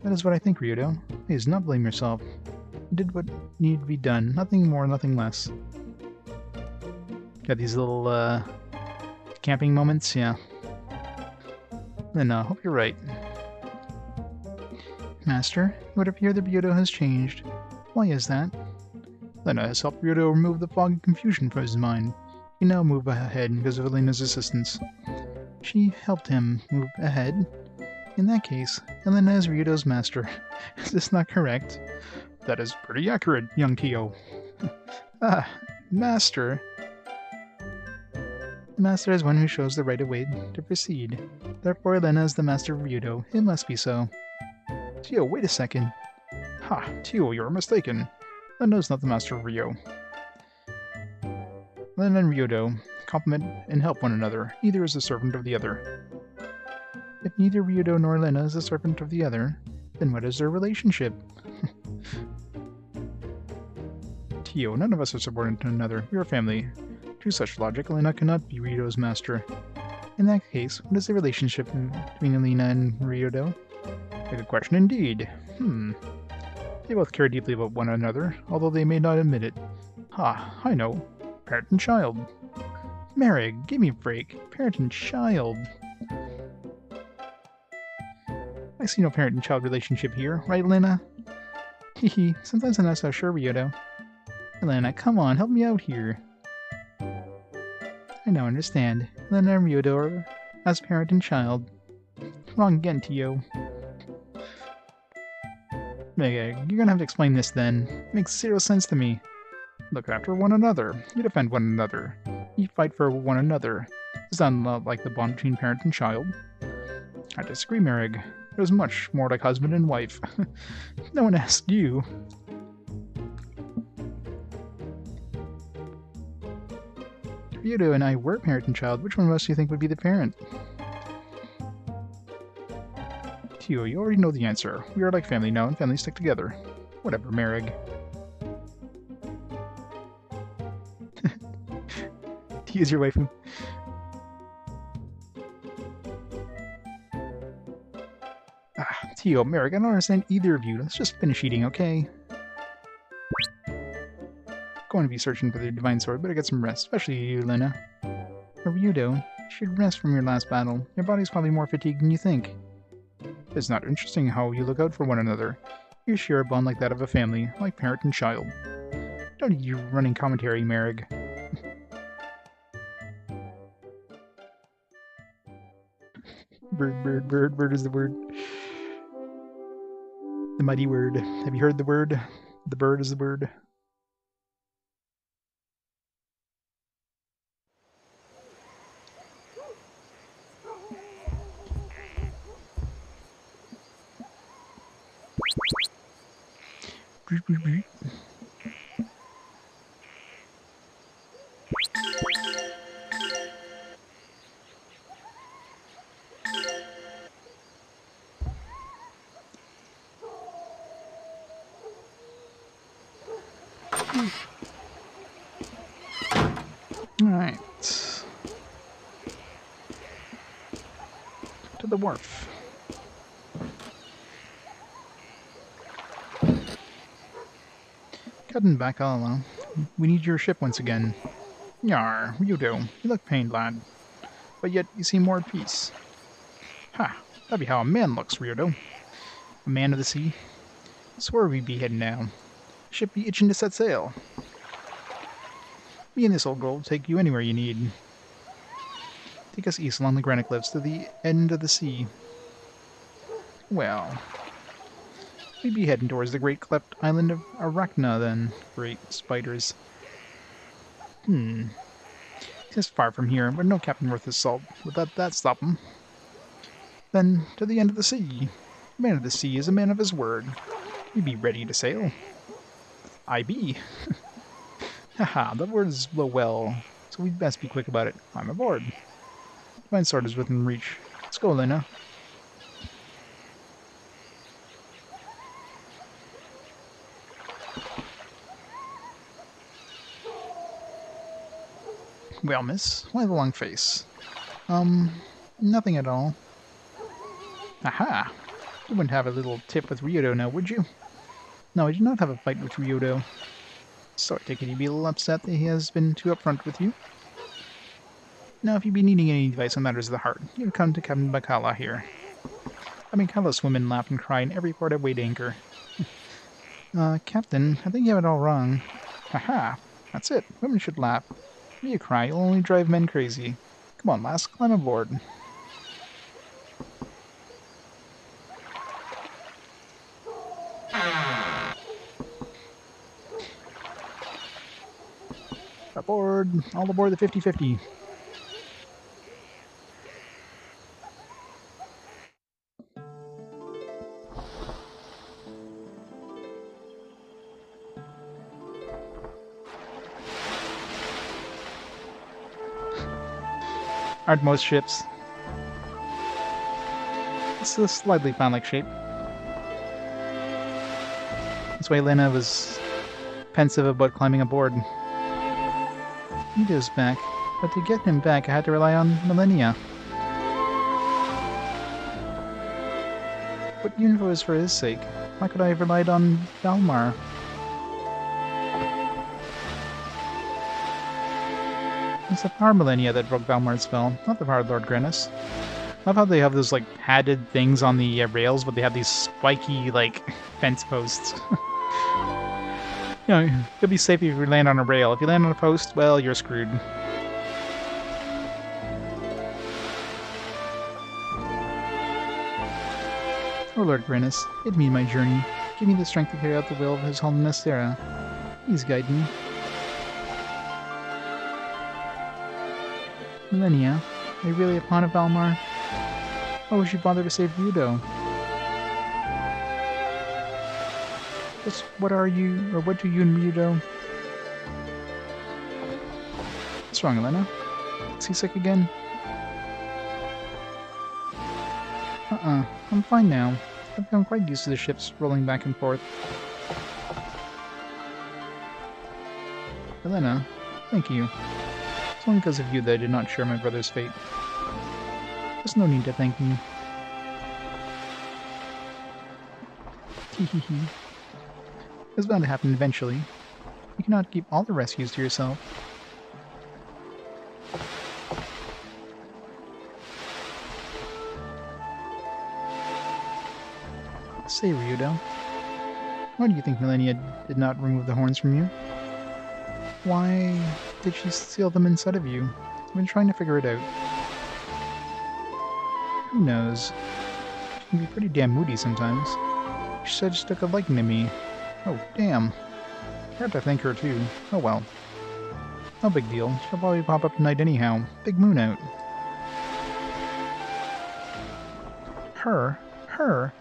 That is what I think, Ryudo. Please, not blame yourself. You did what needed to be done. Nothing more, nothing less. Got these little, camping moments, yeah. Then, hope you're right. Master, it would appear that Ryudo has changed. Why is that? Elena has helped Ryudo remove the fog and confusion from his mind. He now move ahead because of Elena's assistance. She helped him move ahead? In that case, Elena is Ryudo's master. Is this not correct? That is pretty accurate, young Tio. Ah, master. The master is one who shows the right way to proceed. Therefore, Elena is the master of Ryudo. It must be so. Tio, wait a second. Ha, Tio, you're mistaken. Elena is not the master of Ryo. Elena and Ryudo complement and help one another. Either is the servant of the other. If neither Ryudo nor Elena is the servant of the other, then what is their relationship? Tio, none of us are subordinate to another. We are family. To such logic, Elena cannot be Ryudo's master. In that case, what is the relationship between Elena and Ryudo? A good question indeed. They both care deeply about one another, although they may not admit it. Ha, I know. Parent and child. Merrig, give me a break. Parent and child. I see no parent and child relationship here, right, Elena? Hehe, sometimes I'm not so sure, Ryudo. Elena, come on, help me out here. I now understand. Elena and Ryudo are as parent and child. Wrong again, Tio. Mega, you're gonna have to explain this then. It makes zero sense to me. Look after one another. You defend one another. You fight for one another. It's not like the bond between parent and child. I disagree, Merrig. It was much more like husband and wife. No one asked you. Ryudo and I were parent and child. Which one of us do you think would be the parent? Tio, you already know the answer. We are like family now, and families stick together. Whatever, Merrig. Tio's your waifu. Tio, Merrig, I don't understand either of you. Let's just finish eating, okay? Going to be searching for the divine sword, better get some rest, especially you, Elena. Or Ryudo, you should rest from your last battle. Your body's probably more fatigued than you think. It's not interesting how you look out for one another. You share a bond like that of a family, like parent and child. Don't need you running commentary, Merrig. Bird is the word. The mighty word. Have you heard the word? The bird is the word. Alright. To the wharf. Cutting back all along. We need your ship once again. Yar, Ryudo, you look pained, lad. But yet you seem more at peace. Ha, that'd be how a man looks, Ryudo. A man of the sea. So where would we be heading now? Ship be itching to set sail. Me and this old girl will take you anywhere you need. Take us east along the granite cliffs to the end of the sea. Well, we'd be heading towards the great cleft island of Arachna then. Great spiders. It's far from here, but no captain worth his salt would let that stop him. Then, to the end of the sea. The man of the sea is a man of his word. We be ready to sail. I be. Haha, the words blow well, so we'd best be quick about it. I'm aboard. Divine sword is within reach. Let's go, Elena. Well, miss, why the long face? Nothing at all. Aha! You wouldn't have a little tip with Ryudo now, would you? No, I did not have a fight with Ryudo. So I take it you'd be a little upset that he has been too upfront with you. Now, if you'd be needing any advice on matters of the heart, you'd come to Captain Bacala here. I mean, countless women laugh and cry in every port I weighed anchor. Captain, I think you have it all wrong. Haha, that's it. Women should laugh. If you cry, you'll only drive men crazy. Come on, lass, climb aboard. Aboard! All aboard the 50-50. Aren't most ships? It's a slightly fan-like shape. That's why Elena was pensive about climbing aboard. Ryudo's back, but to get him back I had to rely on Millennia. But even if it was for his sake, why could I have relied on Valmar? It's the power Millennia that broke Valmar's spell, not the power of Lord Granas. Love how they have those, like, padded things on the rails, but they have these spiky, like, fence posts. You know, you'll be safe if you land on a rail. If you land on a post, well, you're screwed. Oh Lord Granas, aid me in my journey. Give me the strength to carry out the will of His Holiness Sarah. Please guide me. Millennia, are you really a pawn of Valmar? Why would you bother to save Ryudo? What are you, or what do you and Ryudo? What's wrong, Elena? Seasick again? I'm fine now. I've become quite used to the ships rolling back and forth. Elena, thank you. It's only because of you that I did not share my brother's fate. There's no need to thank me. Hehehe. It's bound to happen eventually. You cannot keep all the rescues to yourself. Say, Ryudo, why do you think Millennia did not remove the horns from you? Why did she seal them inside of you? I've been trying to figure it out. Who knows? She can be pretty damn moody sometimes. She said she took a liking to me. Oh, damn. I had to thank her, too. Oh well. No big deal. She'll probably pop up tonight anyhow. Big moon out. Her? Her?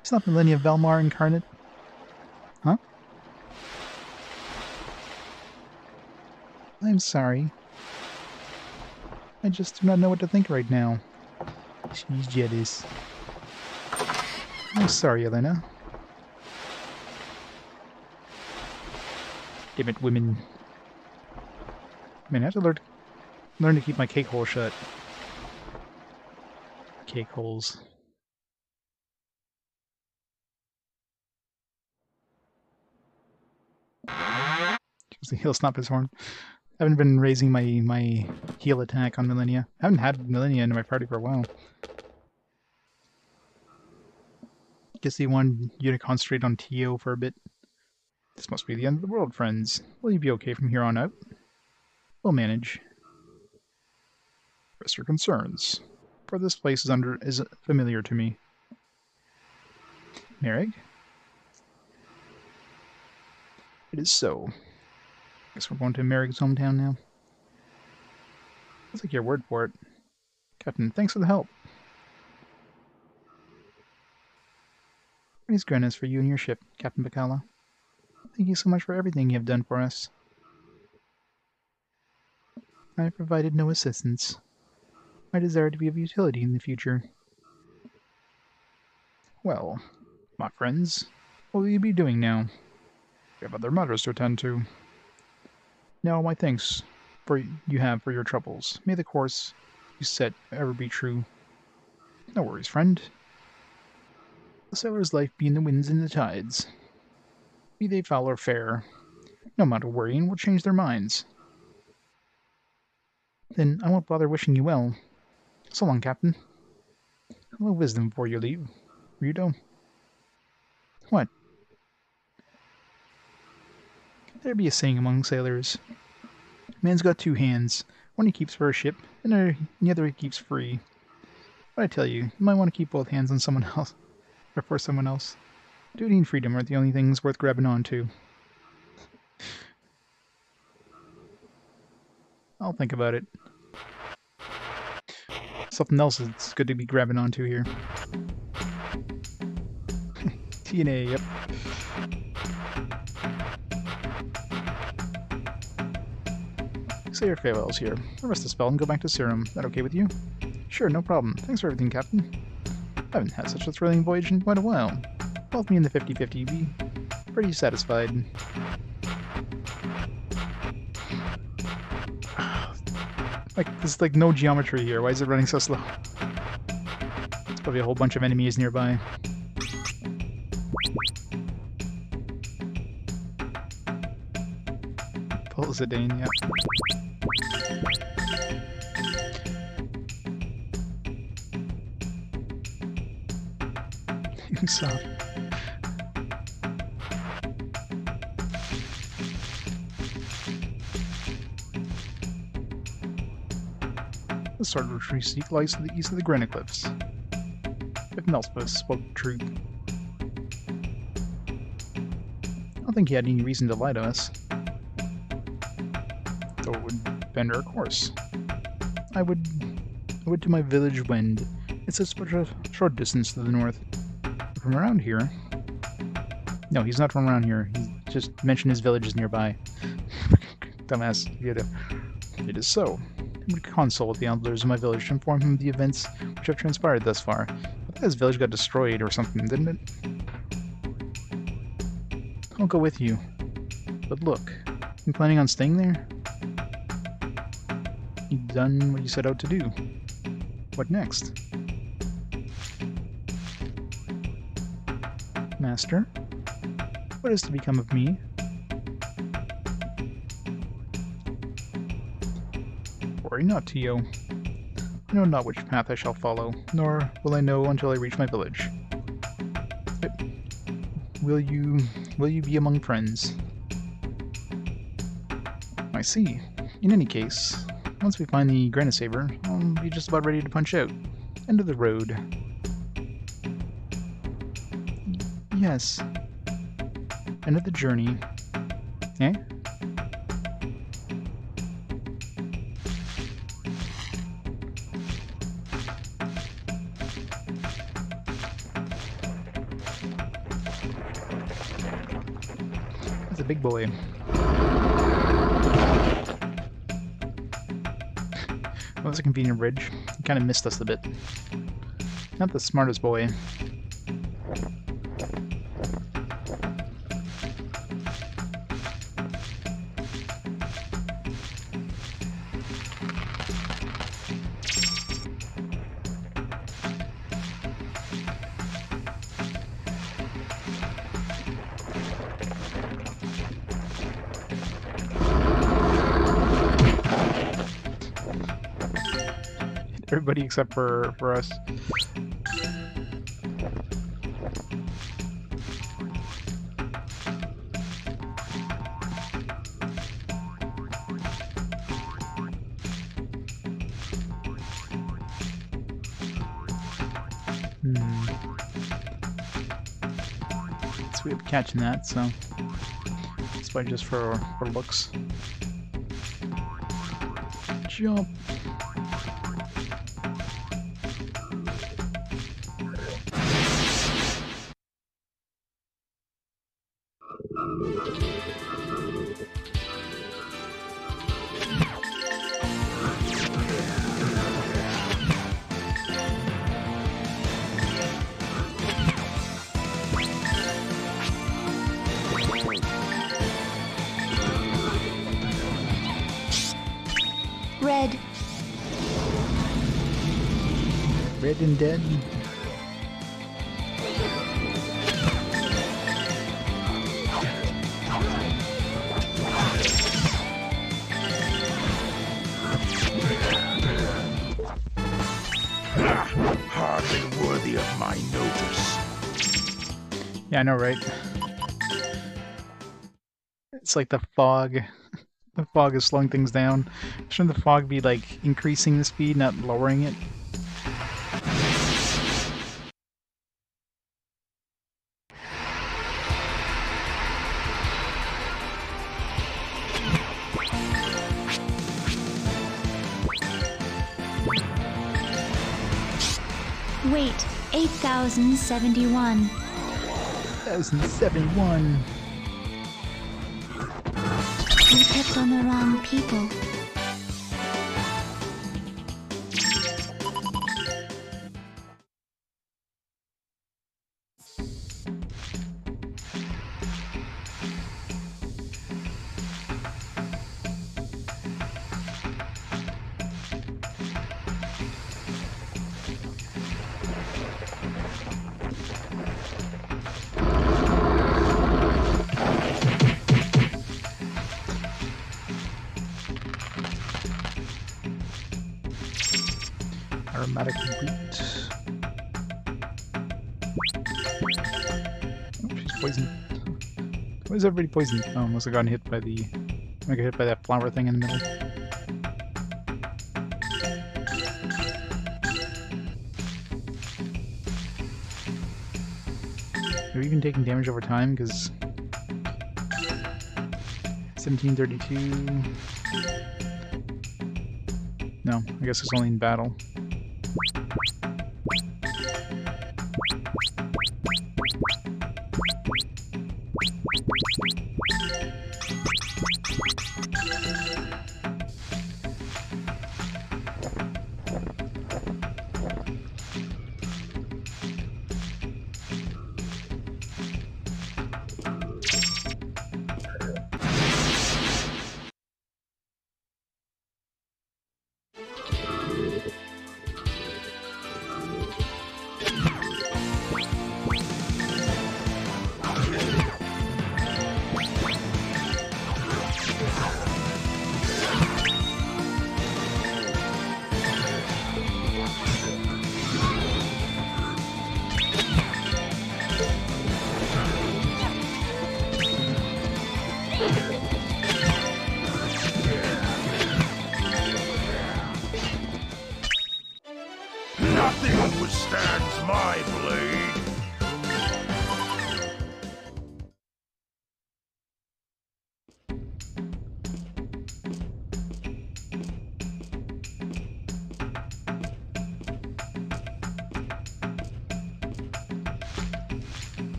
It's not Millennia Valmar incarnate. Huh? I'm sorry. I just do not know what to think right now. She's jealous. I'm sorry, Elena. Damn it, women. Man, I have to learn to keep my cake hole shut. Cake holes. He'll snap his horn. I haven't been raising my heal attack on Millennia. I haven't had Millennia in my party for a while. Guess he wanted you to concentrate on Tio for a bit. This must be the end of the world, friends. Will you be okay from here on out? We'll manage. Rest your concerns, for this place is familiar to me. Merrig? It is so. Guess we're going to Merrig's hometown now. I'll take your word for it. Captain, thanks for the help. Praise Granas for you and your ship, Captain Bacala. Thank you so much for everything you have done for us. I have provided no assistance. I desire to be of utility in the future. Well, my friends, what will you be doing now? We have other matters to attend to. Now, my thanks you have for your troubles. May the course you set ever be true. No worries, friend. The sailor's life be in the winds and the tides. Be they foul or fair, no amount of worrying will change their minds. Then I won't bother wishing you well. So long, Captain. A little wisdom before you leave, Ryudo. What? There be a saying among sailors. Man's got two hands. One he keeps for a ship, and the other he keeps free. But I tell you might want to keep both hands on someone else, or for someone else. Duty and freedom are the only things worth grabbing onto. I'll think about it. Something else is good to be grabbing onto here. TNA, yep. Say your farewells here. I'll rest the spell and go back to Serum. That okay with you? Sure, no problem. Thanks for everything, Captain. I haven't had such a thrilling voyage in quite a while. Both me and the 50-50 be pretty satisfied. Like, there's like no geometry here. Why is it running so slow? There's probably a whole bunch of enemies nearby. Pulsadane, yeah. Soft. The sword which we seek lies to the east of the Granite Cliffs. If Nelspeth spoke truth. I don't think he had any reason to lie to us. Though it would bend our course. I would to my village Wind. It sits but a short distance to the north. From around here? No, he's not from around here. He just mentioned his village is nearby. Dumbass. It is so. I would consult the elders of my village to inform him of the events which have transpired thus far. I thought his village got destroyed or something, didn't it? I'll go with you. But look, you planning on staying there? You've done what you set out to do. What next? Master, what is to become of me? Worry not, Tio. I know not which path I shall follow, nor will I know until I reach my village. But will you be among friends? I see. In any case, once we find the Granas saber, I'll be just about ready to punch out. End of the road. Yes. End of the journey. Eh? That's a big boy. Well, that's a convenient bridge. He kind of missed us a bit. Not the smartest boy. Everybody except for us. So we have catching that, so it's probably just for looks. Jump. Red. Red and dead. Hardly worthy of my notice. Yeah, I know, right? It's like the fog. The fog is slowing things down. Shouldn't the fog be, like, increasing the speed, not lowering it? Wait, 8,071. 1071. You picked on the wrong people. Aromatic root. Oh, she's poisoned. Why is everybody poisoned? Oh, must have gotten hit by the... I got hit by that flower thing in the middle. Have you even taken damage over time? Because... 1732... No, I guess it's only in battle. Nothing withstands my blade.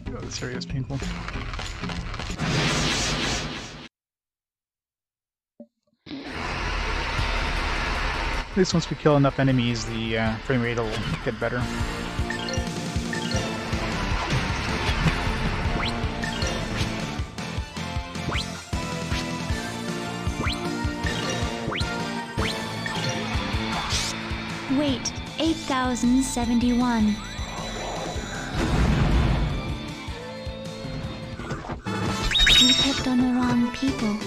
Oh, this area is painful. At least once we kill enough enemies, the frame rate will get better. Wait, 8,071. You picked on the wrong people.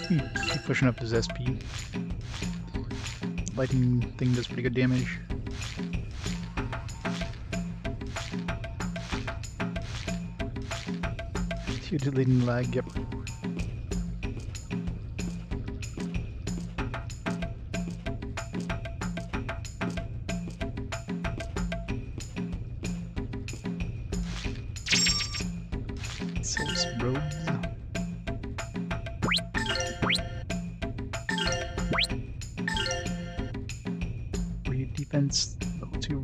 Keep pushing up his SP. Lightning thing does pretty good damage. You deleting lag, yep. Sales robes. Read defense, level 2.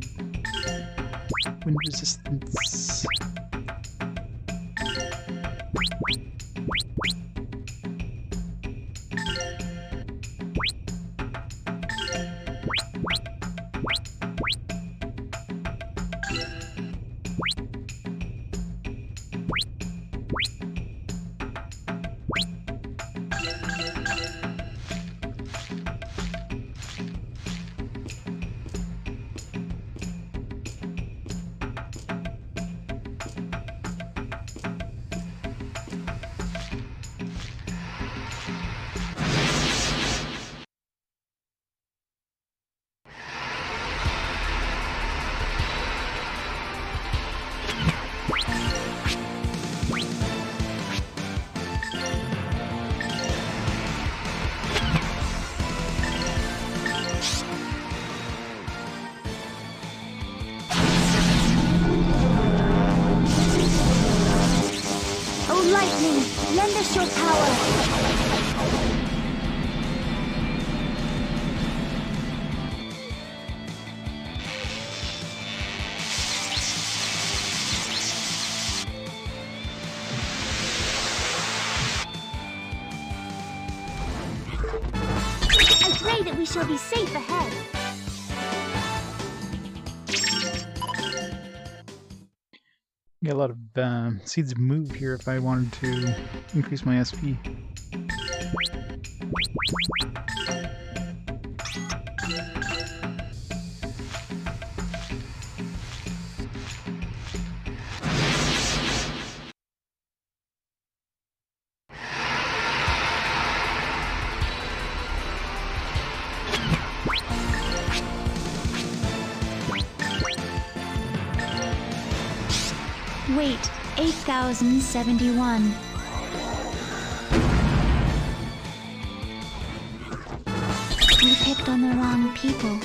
Wind resistance. Oh, lightning, lend us your power. I pray that we shall be safe ahead. Get a lot of seeds of move here if I wanted to increase my SP. Wait, 8,071. You picked on the wrong people.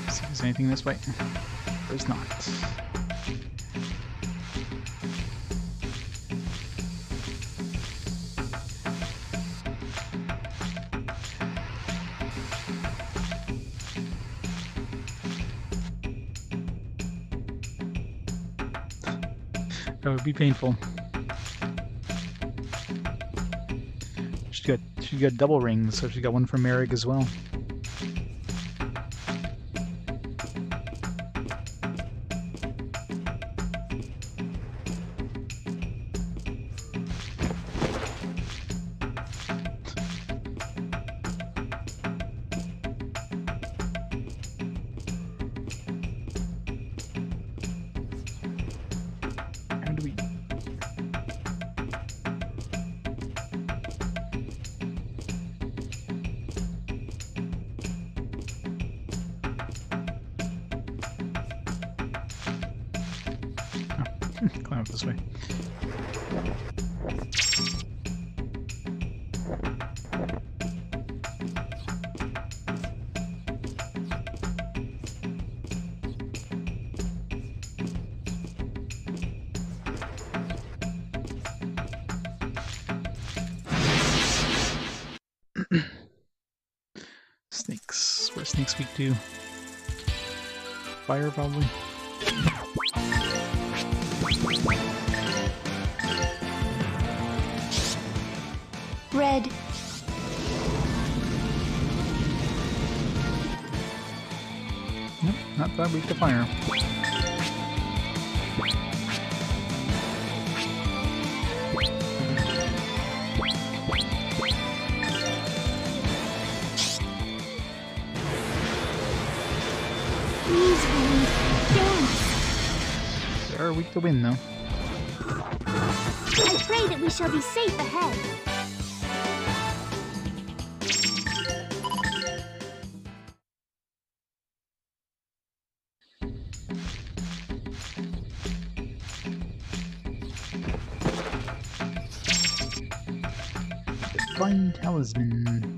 See if there's anything this way. There's not. That would be painful. She's got double rings, so she got one from Merrick as well. How do we... climb up this way. Snakes. What does snake speak to? Fire, probably. Red. Nope, not that weak to fire. are weak to wind, though. I pray that we shall be safe ahead. Divine Talisman.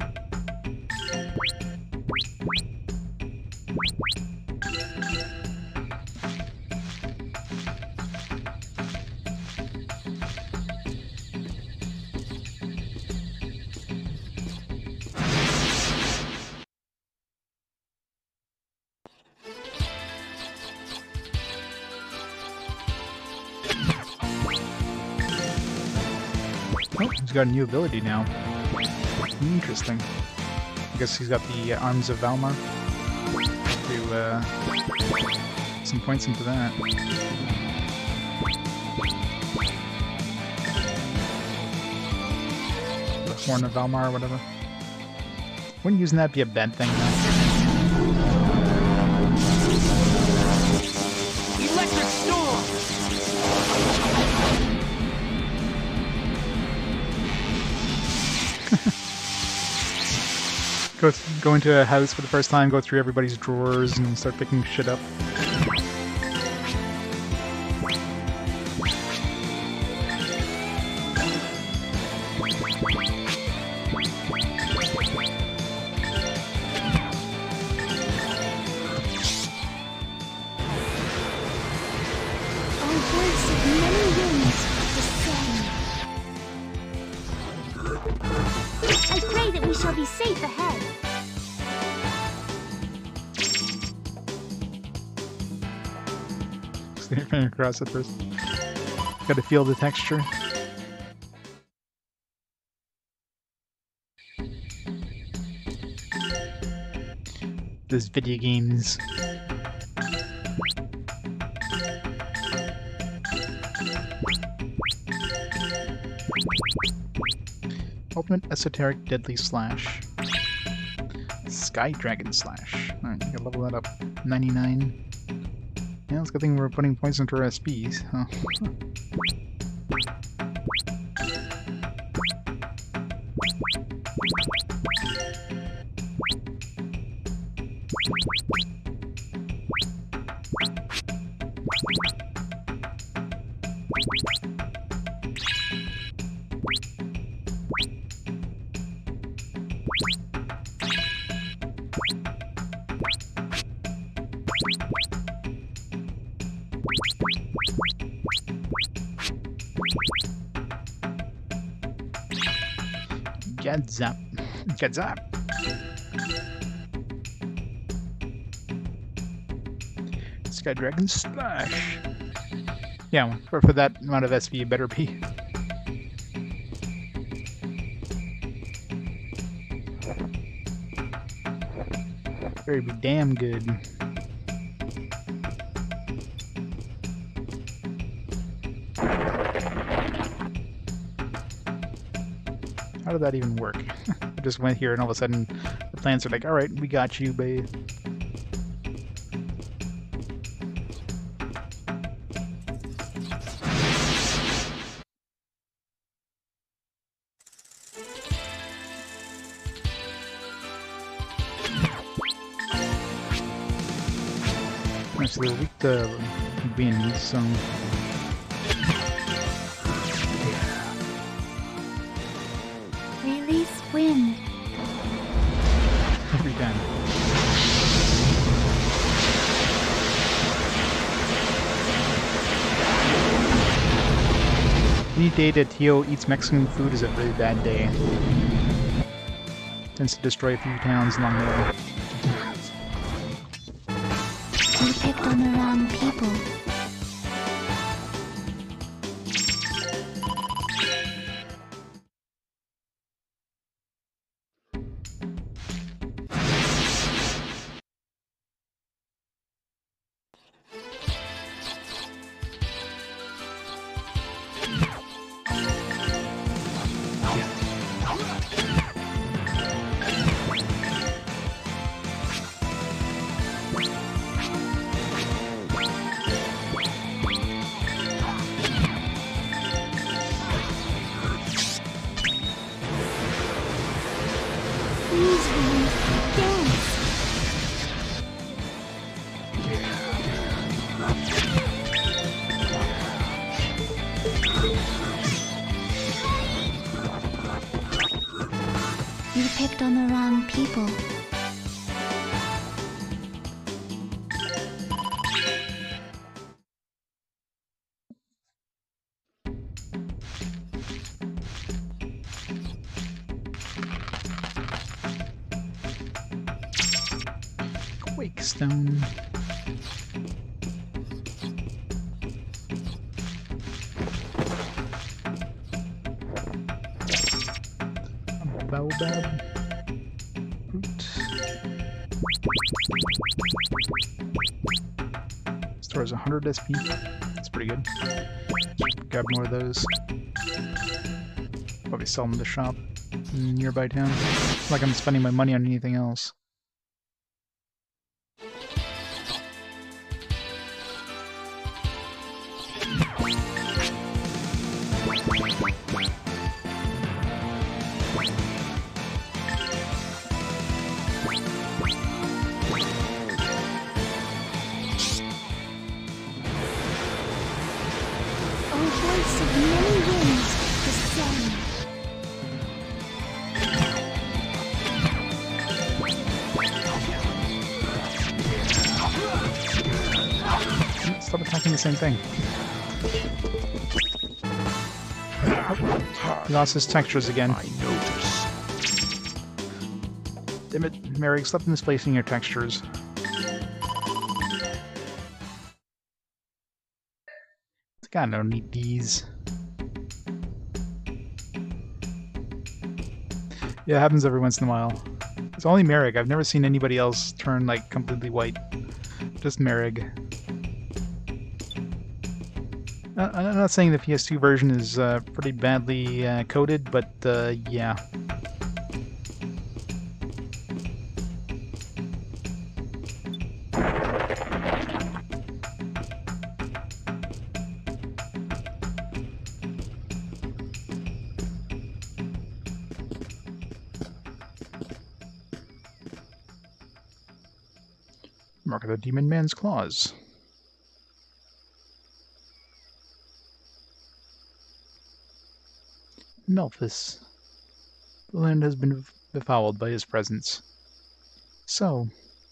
Oh, he's got a new ability now. Interesting. I guess he's got the Arms of Valmar. To some points into that. The Horn of Valmar or whatever. Wouldn't using that be a bad thing, though? Electric storm! Go into a house for the first time, go through everybody's drawers and start picking shit up. Oh, voice of many winds, descend. I pray that we shall be safe ahead. Sniffing across it first. Gotta feel the texture. Those video games. Ultimate Esoteric Deadly Slash. Sky Dragon Slash. Alright, you gotta level that up. 99. Yeah, it's a good thing we're putting points into our SPs, huh? Gadzap. Gadzap. Sky Dragon Slash. Yeah, for that amount of SP, it better be. Better be damn good. How did that even work? I just went here and all of a sudden the plants are like, alright, we got you, babe. So they're weak to wind, so... Release wind. Every time. Any day that Tio eats Mexican food is a very bad day. Tends to destroy a few towns along the way. You picked on the wrong people. Please, Wind, dance. You picked on the wrong people. Quake stone. Baobab. Fruit. Stores 100 SP. That's pretty good. Grab more of those. Probably sell them in the shop in nearby town. It's like I'm spending my money on anything else. Voice of many winds descend. Stop attacking the same thing. He lost his textures again. I notice. Damn it, Mary, stop misplacing your textures. I don't need these. Yeah, it happens every once in a while. It's only Merrick. I've never seen anybody else turn like completely white. Just Merrick. I'm not saying the PS2 version is pretty badly coded, but yeah. Mark of the Demon Man's Claws. Melphis. The land has been befouled by his presence. So,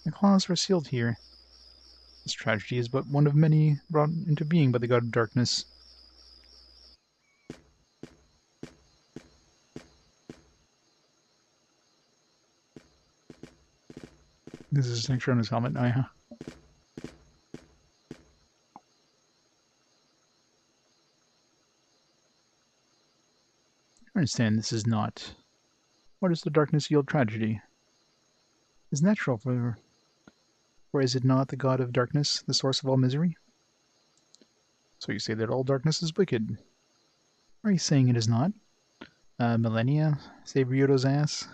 the claws were sealed here. This tragedy is but one of many brought into being by the God of Darkness. This is a picture on his helmet now, huh? I understand this is not. What is the darkness yield tragedy? It's natural for is it not the god of darkness, the source of all misery? So you say that all darkness is wicked. Are you saying it is not? Millennia? Save Ryudo's ass?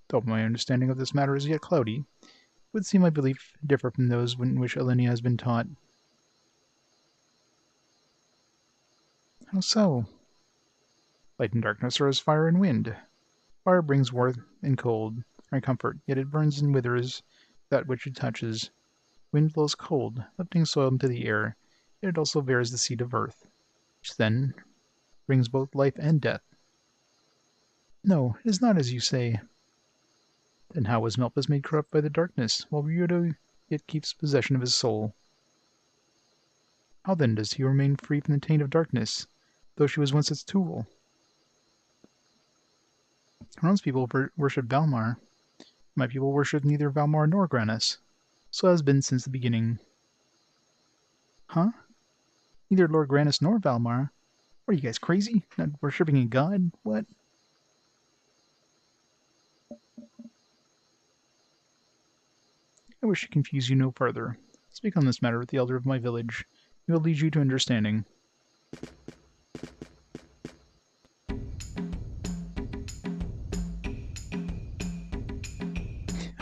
Though my understanding of this matter is yet cloudy, it would seem my belief differ from those in which Elena has been taught. How so? Light and darkness are as fire and wind. Fire brings warmth and cold, and comfort, yet it burns and withers that which it touches. Wind blows cold, lifting soil into the air, yet it also bears the seed of earth, which then brings both life and death. No, it is not as you say. Then how was Melphis made corrupt by the darkness, while Ryudo yet keeps possession of his soul? How then does he remain free from the taint of darkness, though she was once its tool? Ron's people worship Valmar. My people worship neither Valmar nor Granas. So has been since the beginning. Huh? Neither Lord Granas nor Valmar? What are you guys, crazy? Not worshipping a god? What? I wish to confuse you no further. Speak on this matter with the elder of my village. He will lead you to understanding.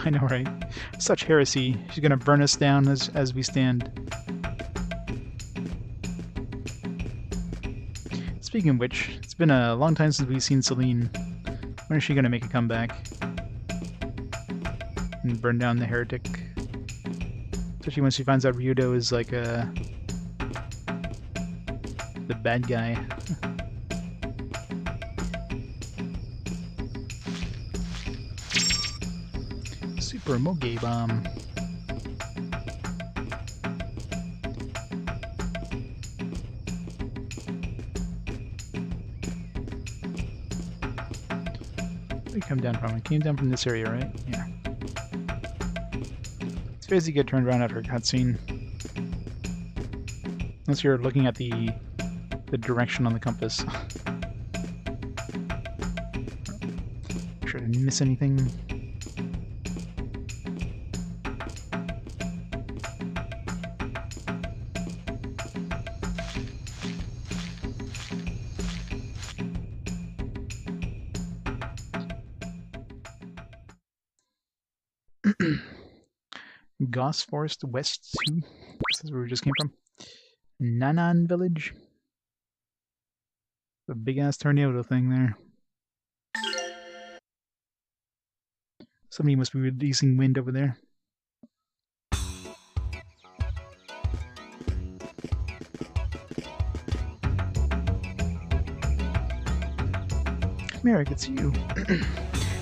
I know, right? Such heresy. She's gonna burn us down as we stand. Speaking of which, let's It's been a long time since we've seen Celine. When is she gonna make a comeback? And burn down the heretic? Especially when she finds out Ryudo is like the bad guy. Super Moge Bomb. Where did it come down from? It came down from this area, right? Yeah. It's crazy to get turned around after a cutscene. Unless you're looking at the direction on the compass. Make sure I didn't miss anything. Goss Forest West 2. This is where we just came from. Nanan Village. The big ass tornado thing there. Somebody must be releasing wind over there. Merrick, it's you.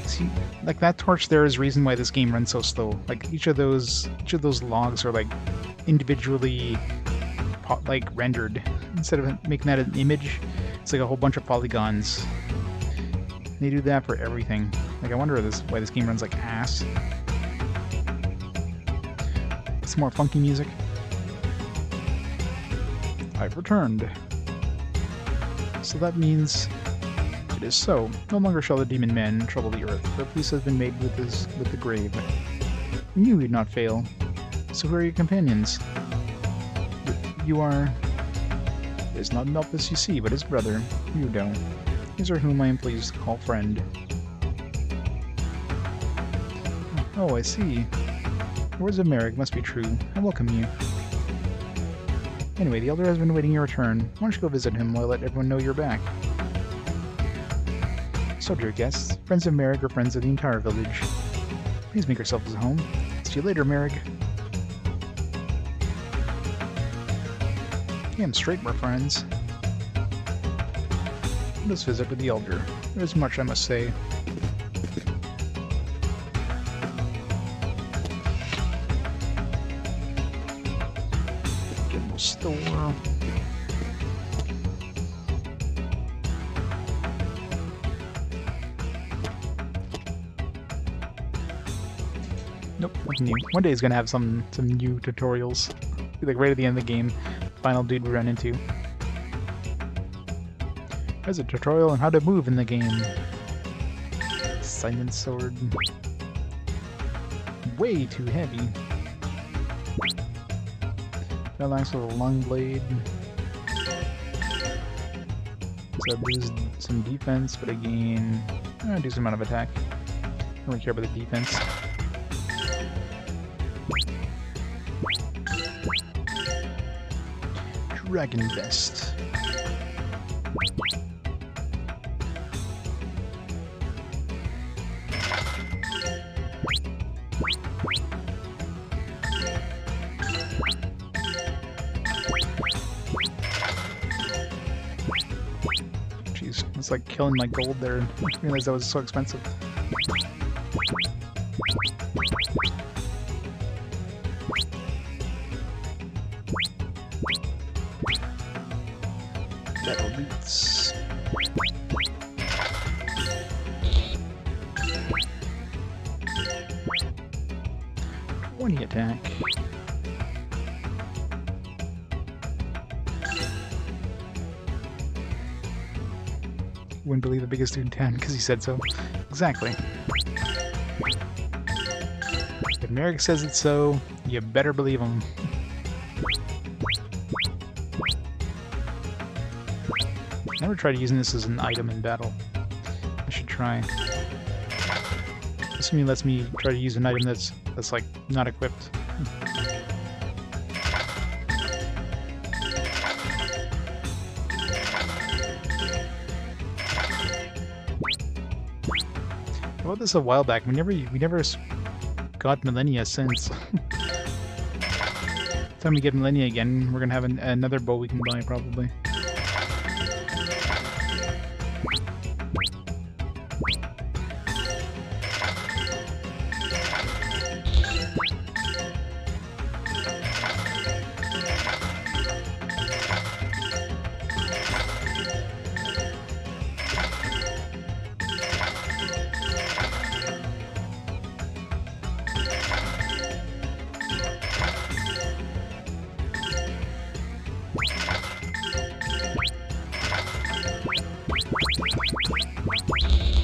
See, like that torch there is the reason why this game runs so slow. Like each of those logs are like individually like rendered. Instead of making that an image, it's like a whole bunch of polygons. They do that for everything. Like I wonder why this game runs like ass. Some more funky music. I've returned. So that means it is so. No longer shall the demon man trouble the earth, for peace has been made with the grave. You knew he'd not fail. So who are your companions? You are... It is not Melpis you see, but his brother, Ryudo. These are whom I am pleased to call friend. Oh, I see. The words of Merrick must be true. I welcome you. Anyway, the Elder has been waiting your return. Why don't you go visit him while I let everyone know you're back? So, dear guests, friends of Merrick are friends of the entire village. Please make yourselves at home. See you later, Merrick. Damn straight, we're friends. Let us visit with the Elder. There is much I must say. General store. Nope, nothing new. One day he's gonna have some new tutorials. Like right at the end of the game, final dude we run into. There's a tutorial on how to move in the game. Silent sword. Way too heavy. That likes with a long blade. So I lose some defense, but I gain a decent amount of attack. I don't really care about the defense. Dragon Vest. Jeez, it's like killing my gold there. I didn't realize that was so expensive. Boots. 20 attack. Wouldn't believe the biggest dude in town because he said so. Exactly. If Merrick says it's so, you better believe him. Never tried using this as an item in battle. I should try. This lets me try to use an item that's like not equipped. I bought this a while back. We never got Millennia since. Time to get Millennia again. We're gonna have another bow we can buy probably.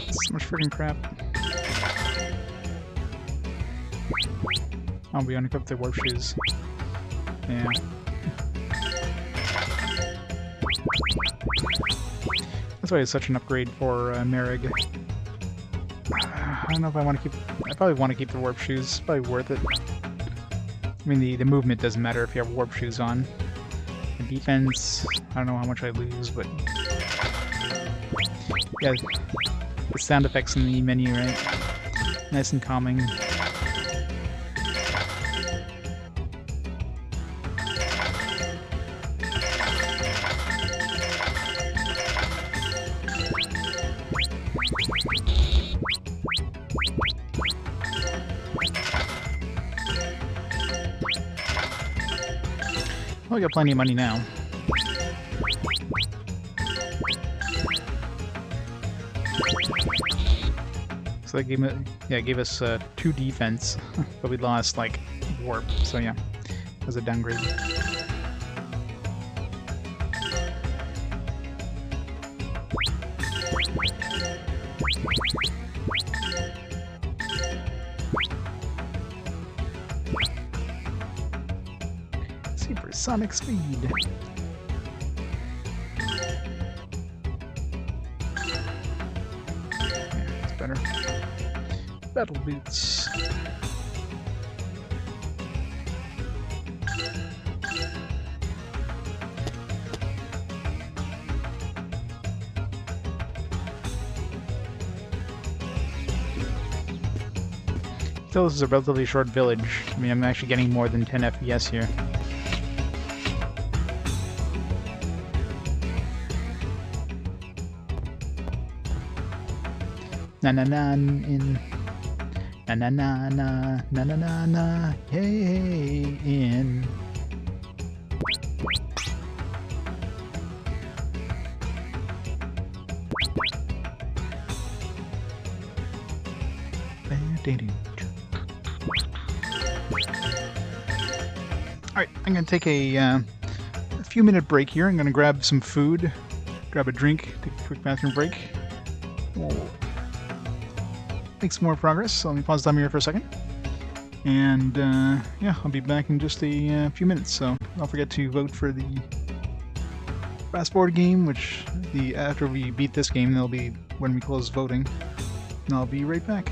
So much freaking crap. Oh, we unequip the warp shoes. Yeah. That's why it's such an upgrade for Merrig. I don't know if I want to keep... I probably want to keep the warp shoes. It's probably worth it. I mean, the movement doesn't matter if you have warp shoes on. The defense, I don't know how much I lose, but... Yeah, the sound effects in the menu, right? Nice and calming. Well, we got plenty of money now. So that gave us 2 defense, but we lost like warp. So yeah, it was a downgrade. Supersonic speed. Better. Battle boots. Still, this is a relatively short village. I mean, I'm actually getting more than 10 FPS here. Na na na in na na na na na na na na hey in. Alright, I'm gonna take a few minute break here. I'm gonna grab some food, grab a drink, take a quick bathroom break. We'll make some more progress, so let me pause the time here for a second. And yeah, I'll be back in just a few minutes, so don't forget to vote for the fast forward game, which after we beat this game, that'll be when we close voting. And I'll be right back.